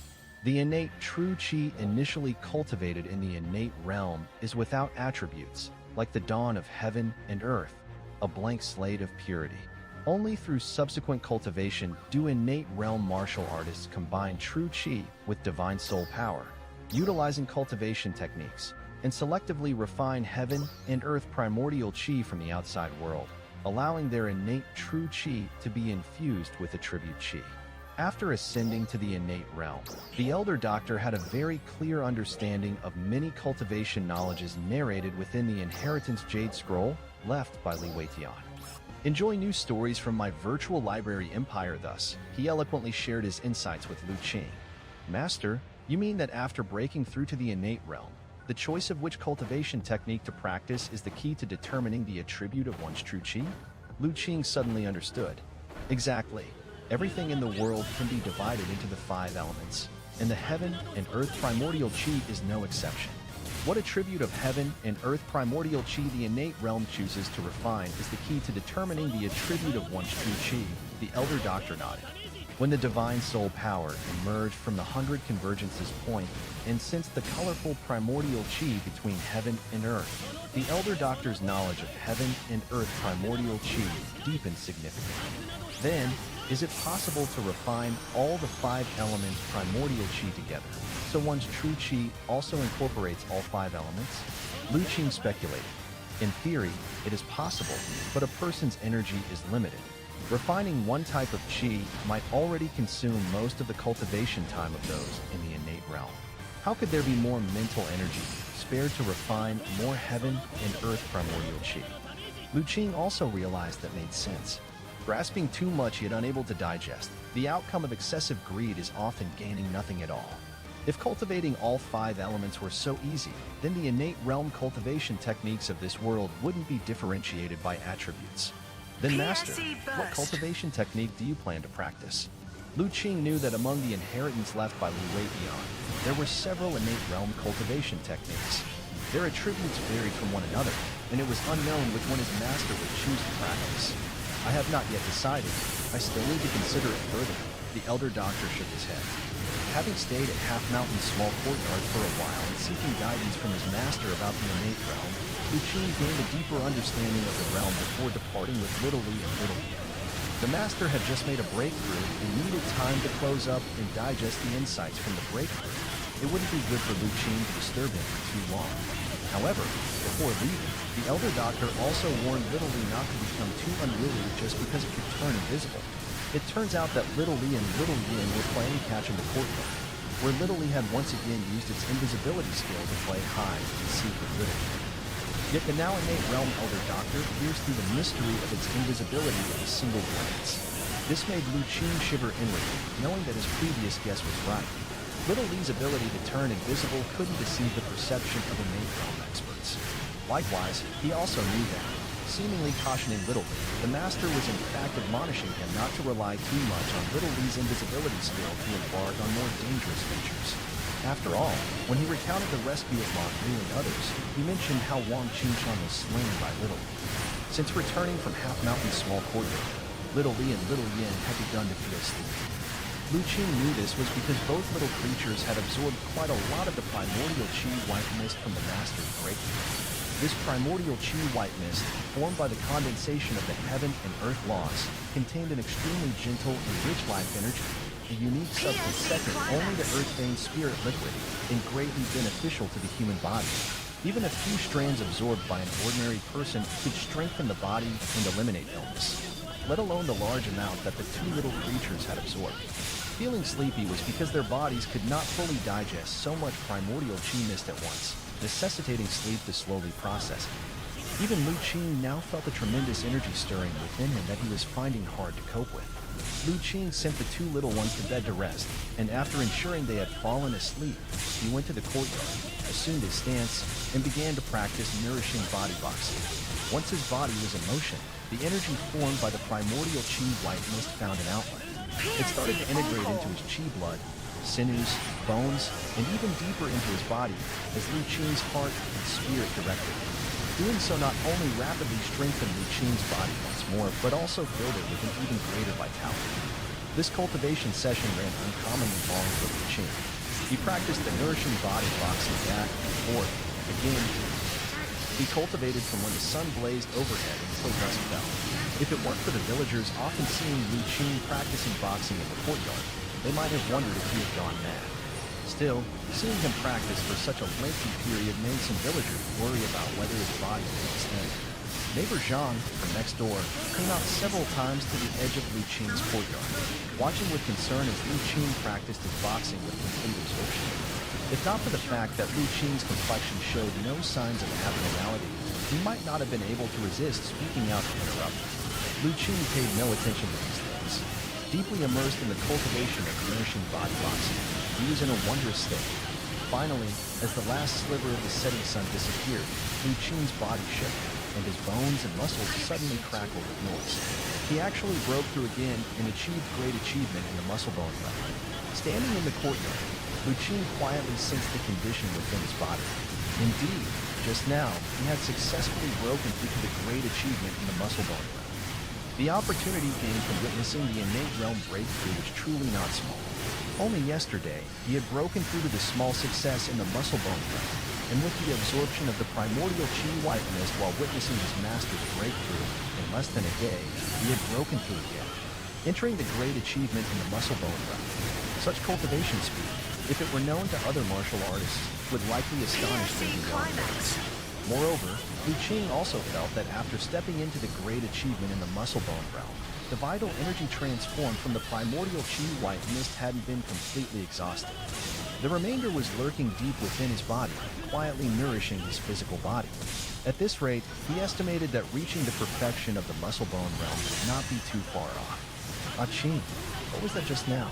The innate true chi initially cultivated in the innate realm is without attributes, like the dawn of heaven and earth, a blank slate of purity. Only through subsequent cultivation do innate realm martial artists combine true chi with divine soul power, utilizing cultivation techniques, and selectively refine heaven and earth primordial chi from the outside world, allowing their innate true chi to be infused with attribute chi. After ascending to the innate realm, the Elder Doctor had a very clear understanding of many cultivation knowledges narrated within the Inheritance Jade Scroll left by Li Weitian. Enjoy new stories from my virtual library empire thus, he eloquently shared his insights with Lu Qing. "Master, you mean that after breaking through to the innate realm, the choice of which cultivation technique to practice is the key to determining the attribute of one's true chi?" Lu Qing suddenly understood. Exactly. Everything in the world can be divided into the 5 elements, and the heaven and earth primordial chi is no exception. What attribute of heaven and earth primordial chi the innate realm chooses to refine is the key to determining the attribute of one's true chi, the Elder Doctor nodded. When the divine soul power emerged from the 100 convergences point and sensed the colorful primordial chi between heaven and earth, the Elder Doctor's knowledge of heaven and earth primordial chi deepened significantly. Then, is it possible to refine all the 5 elements primordial chi together, so one's true chi also incorporates all 5 elements? Lu Qing speculated. In theory, it is possible, but a person's energy is limited. Refining one type of chi might already consume most of the cultivation time of those in the innate realm. How could there be more mental energy, spared to refine more heaven and earth primordial chi? Lu Qing also realized that made sense. Grasping too much yet unable to digest, the outcome of excessive greed is often gaining nothing at all. If cultivating all 5 elements were so easy, then the innate realm cultivation techniques of this world wouldn't be differentiated by attributes. Then Master, what cultivation technique do you plan to practice? Lu Qing knew that among the inheritance left by Lu Weiyan, there were several innate realm cultivation techniques. Their attributes varied from one another, and it was unknown which one his master would choose to practice. I have not yet decided. I still need to consider it further. The elder doctor shook his head. Having stayed at Half Mountain Small Courtyard for a while and seeking guidance from his master about the innate realm, Lu Qing gained a deeper understanding of the realm before departing with Little Li and Little Yin. The master had just made a breakthrough and needed time to close up and digest the insights from the breakthrough. It wouldn't be good for Lu Qing to disturb him for too long. However, before leaving, the elder doctor also warned Little Li not to become too unruly just because it could turn invisible. It turns out that Little Li and Little Yin were playing catch in the courtyard, where Little Li had once again used its invisibility skill to play hide and seek with Little Yin. Yet the now innate realm elder doctor peers through the mystery of its invisibility with a single glance. This made Lu Qing shiver inwardly, knowing that his previous guess was right. Little Li's ability to turn invisible couldn't deceive the perception of innate realm experts. Likewise, he also knew that, seemingly cautioning Little Li, the master was in fact admonishing him not to rely too much on Little Li's invisibility skill to embark on more dangerous ventures. After all, when he recounted the rescue of Ma Yu and others, he mentioned how Wang Qingshan was slain by Little Li. Since returning from Half Mountain Small Courtyard, Little Li and Little Yin had begun to feel sleepy. Lu Qing knew this was because both little creatures had absorbed quite a lot of the primordial chi white mist from the master's breakthrough. This primordial chi white mist, formed by the condensation of the heaven and earth laws, contained an extremely gentle and rich life energy, a unique substance second only to earth-vein spirit liquid, and greatly beneficial to the human body. Even a few strands absorbed by an ordinary person could strengthen the body and eliminate illness, let alone the large amount that the 2 little creatures had absorbed. Feeling sleepy was because their bodies could not fully digest so much primordial chi mist at once, necessitating sleep to slowly process it. Even Lu Qing now felt a tremendous energy stirring within him that he was finding hard to cope with. Lu Qing sent the 2 little ones to bed to rest, and after ensuring they had fallen asleep, he went to the courtyard, assumed his stance, and began to practice nourishing body boxing. Once his body was in motion, the energy formed by the primordial chi white mist found an outlet. It started to integrate into his chi blood, sinews, bones, and even deeper into his body as Lu Qing's heart and spirit directed. Doing so not only rapidly strengthened Lu Qing's body once more, but also filled it with an even greater vitality. This cultivation session ran uncommonly long for Lu Qing. He practiced the nourishing body boxing back and forth, again. He cultivated from when the sun blazed overhead until dusk fell. If it weren't for the villagers often seeing Lu Qing practicing boxing in the courtyard, they might have wondered if he had gone mad. Still, seeing him practice for such a lengthy period made some villagers worry about whether his body would extend. Neighbor Zhang, from next door, came out several times to the edge of Lu Qing's courtyard, watching with concern as Lu Qing practiced his boxing with complete absorption. If not for the fact that Lu Qing's complexion showed no signs of abnormality, he might not have been able to resist speaking out to interrupt. Lu Qing paid no attention to these things. Deeply immersed in the cultivation of nourishing body boxing, he was in a wondrous state. Finally, as the last sliver of the setting sun disappeared, Lu Qing's body shifted, and his bones and muscles suddenly crackled with noise. He actually broke through again and achieved great achievement in the muscle bone realm. Standing in the courtyard, Lu Qing quietly sensed the condition within his body. Indeed, just now, he had successfully broken through to the great achievement in the muscle bone realm. The opportunity gained from witnessing the innate realm breakthrough was truly not small. Only yesterday, he had broken through to the small success in the muscle bone realm, and with the absorption of the primordial chi white mist while witnessing his master's breakthrough, in less than a day, he had broken through again, entering the great achievement in the muscle bone realm. Such cultivation speed, if it were known to other martial artists, would likely astonish them beyond words. Moreover, Lu Qing also felt that after stepping into the great achievement in the muscle bone realm, the vital energy transformed from the primordial chi white mist hadn't been completely exhausted. The remainder was lurking deep within his body, quietly nourishing his physical body. At this rate, he estimated that reaching the perfection of the muscle bone realm would not be too far off. Aching, what was that just now?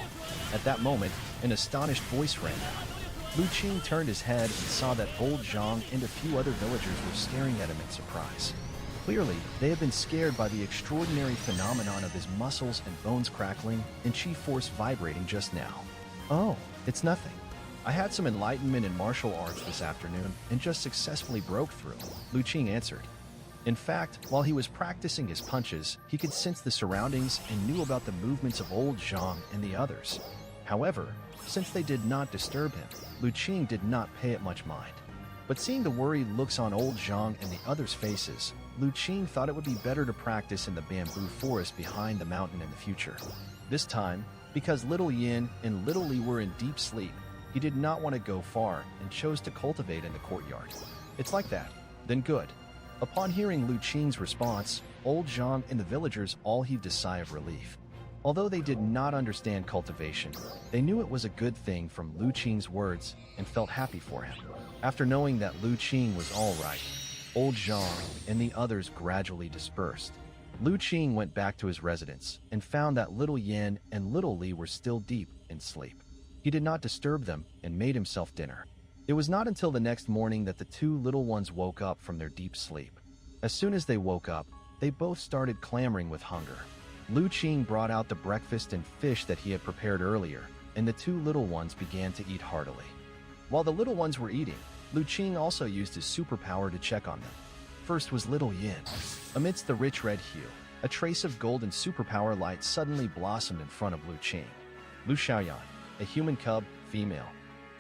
At that moment, an astonished voice rang out. Lu Qing turned his head and saw that old Zhang and a few other villagers were staring at him in surprise. Clearly, they had been scared by the extraordinary phenomenon of his muscles and bones crackling and chi force vibrating just now. Oh, it's nothing. I had some enlightenment in martial arts this afternoon and just successfully broke through, Lu Qing answered. In fact, while he was practicing his punches, he could sense the surroundings and knew about the movements of old Zhang and the others. However, since they did not disturb him, Lu Qing did not pay it much mind. But seeing the worried looks on old Zhang and the others' faces, Lu Qing thought it would be better to practice in the bamboo forest behind the mountain in the future. This time, because Little Yin and Little Li were in deep sleep, he did not want to go far and chose to cultivate in the courtyard. It's like that. Then good. Upon hearing Lu Qing's response, old Zhang and the villagers all heaved a sigh of relief. Although they did not understand cultivation, they knew it was a good thing from Lu Qing's words and felt happy for him. After knowing that Lu Qing was all right, old Zhang and the others gradually dispersed. Lu Qing went back to his residence and found that Little Yin and Little Li were still deep in sleep. He did not disturb them and made himself dinner. It was not until the next morning that the two little ones woke up from their deep sleep. As soon as they woke up, they both started clamoring with hunger. Lu Qing brought out the breakfast and fish that he had prepared earlier, and the two little ones began to eat heartily. While the little ones were eating, Lu Qing also used his superpower to check on them. First was Little Yin. Amidst the rich red hue, a trace of golden superpower light suddenly blossomed in front of Lu Qing. Lu Xiaoyan, a human cub, female.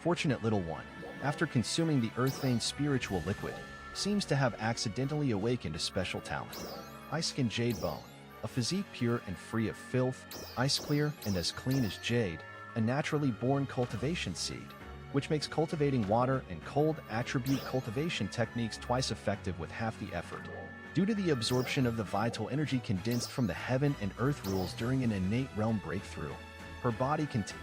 Fortunate little one, after consuming the earth-vein spiritual liquid, seems to have accidentally awakened a special talent. Ice-skin jade bone, a physique pure and free of filth, ice-clear and as clean as jade, a naturally born cultivation seed, which makes cultivating water and cold attribute cultivation techniques twice effective with half the effort. Due to the absorption of the vital energy condensed from the heaven and earth rules during an innate realm breakthrough, her body contains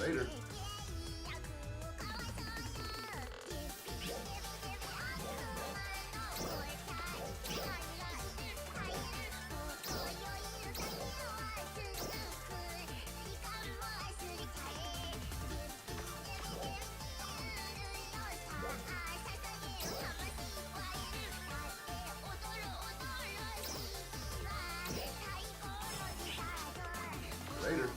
Later. Later.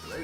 Later.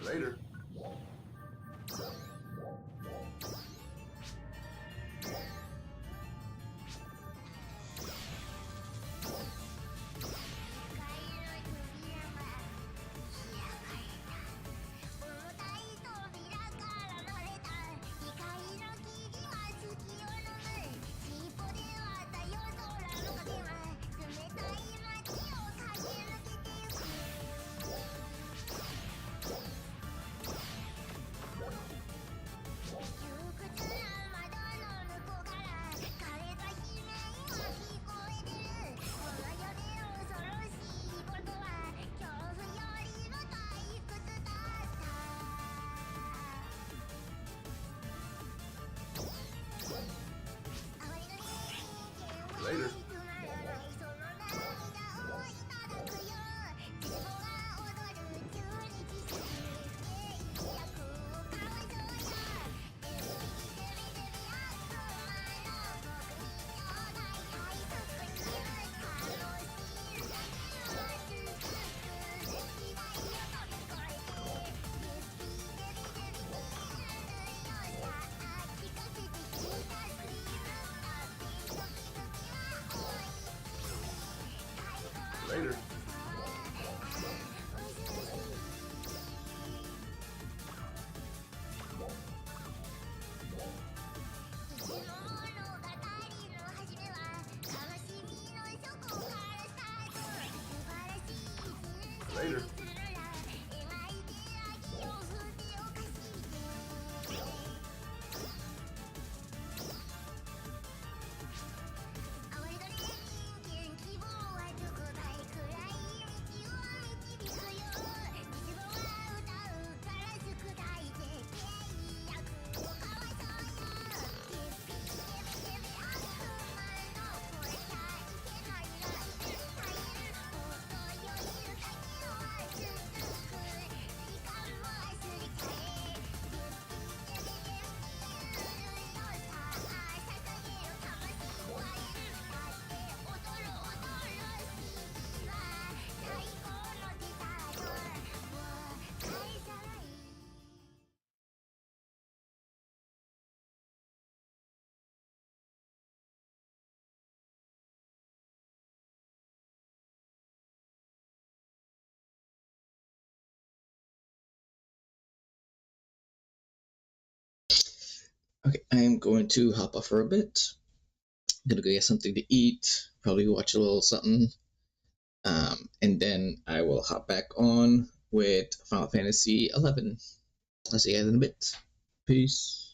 Later. Later. Later. Later. Okay, I am going to hop off for a bit. I'm gonna go get something to eat, probably watch a little something, and then I will hop back on with Final Fantasy 11. I'll see you guys in a bit. Peace.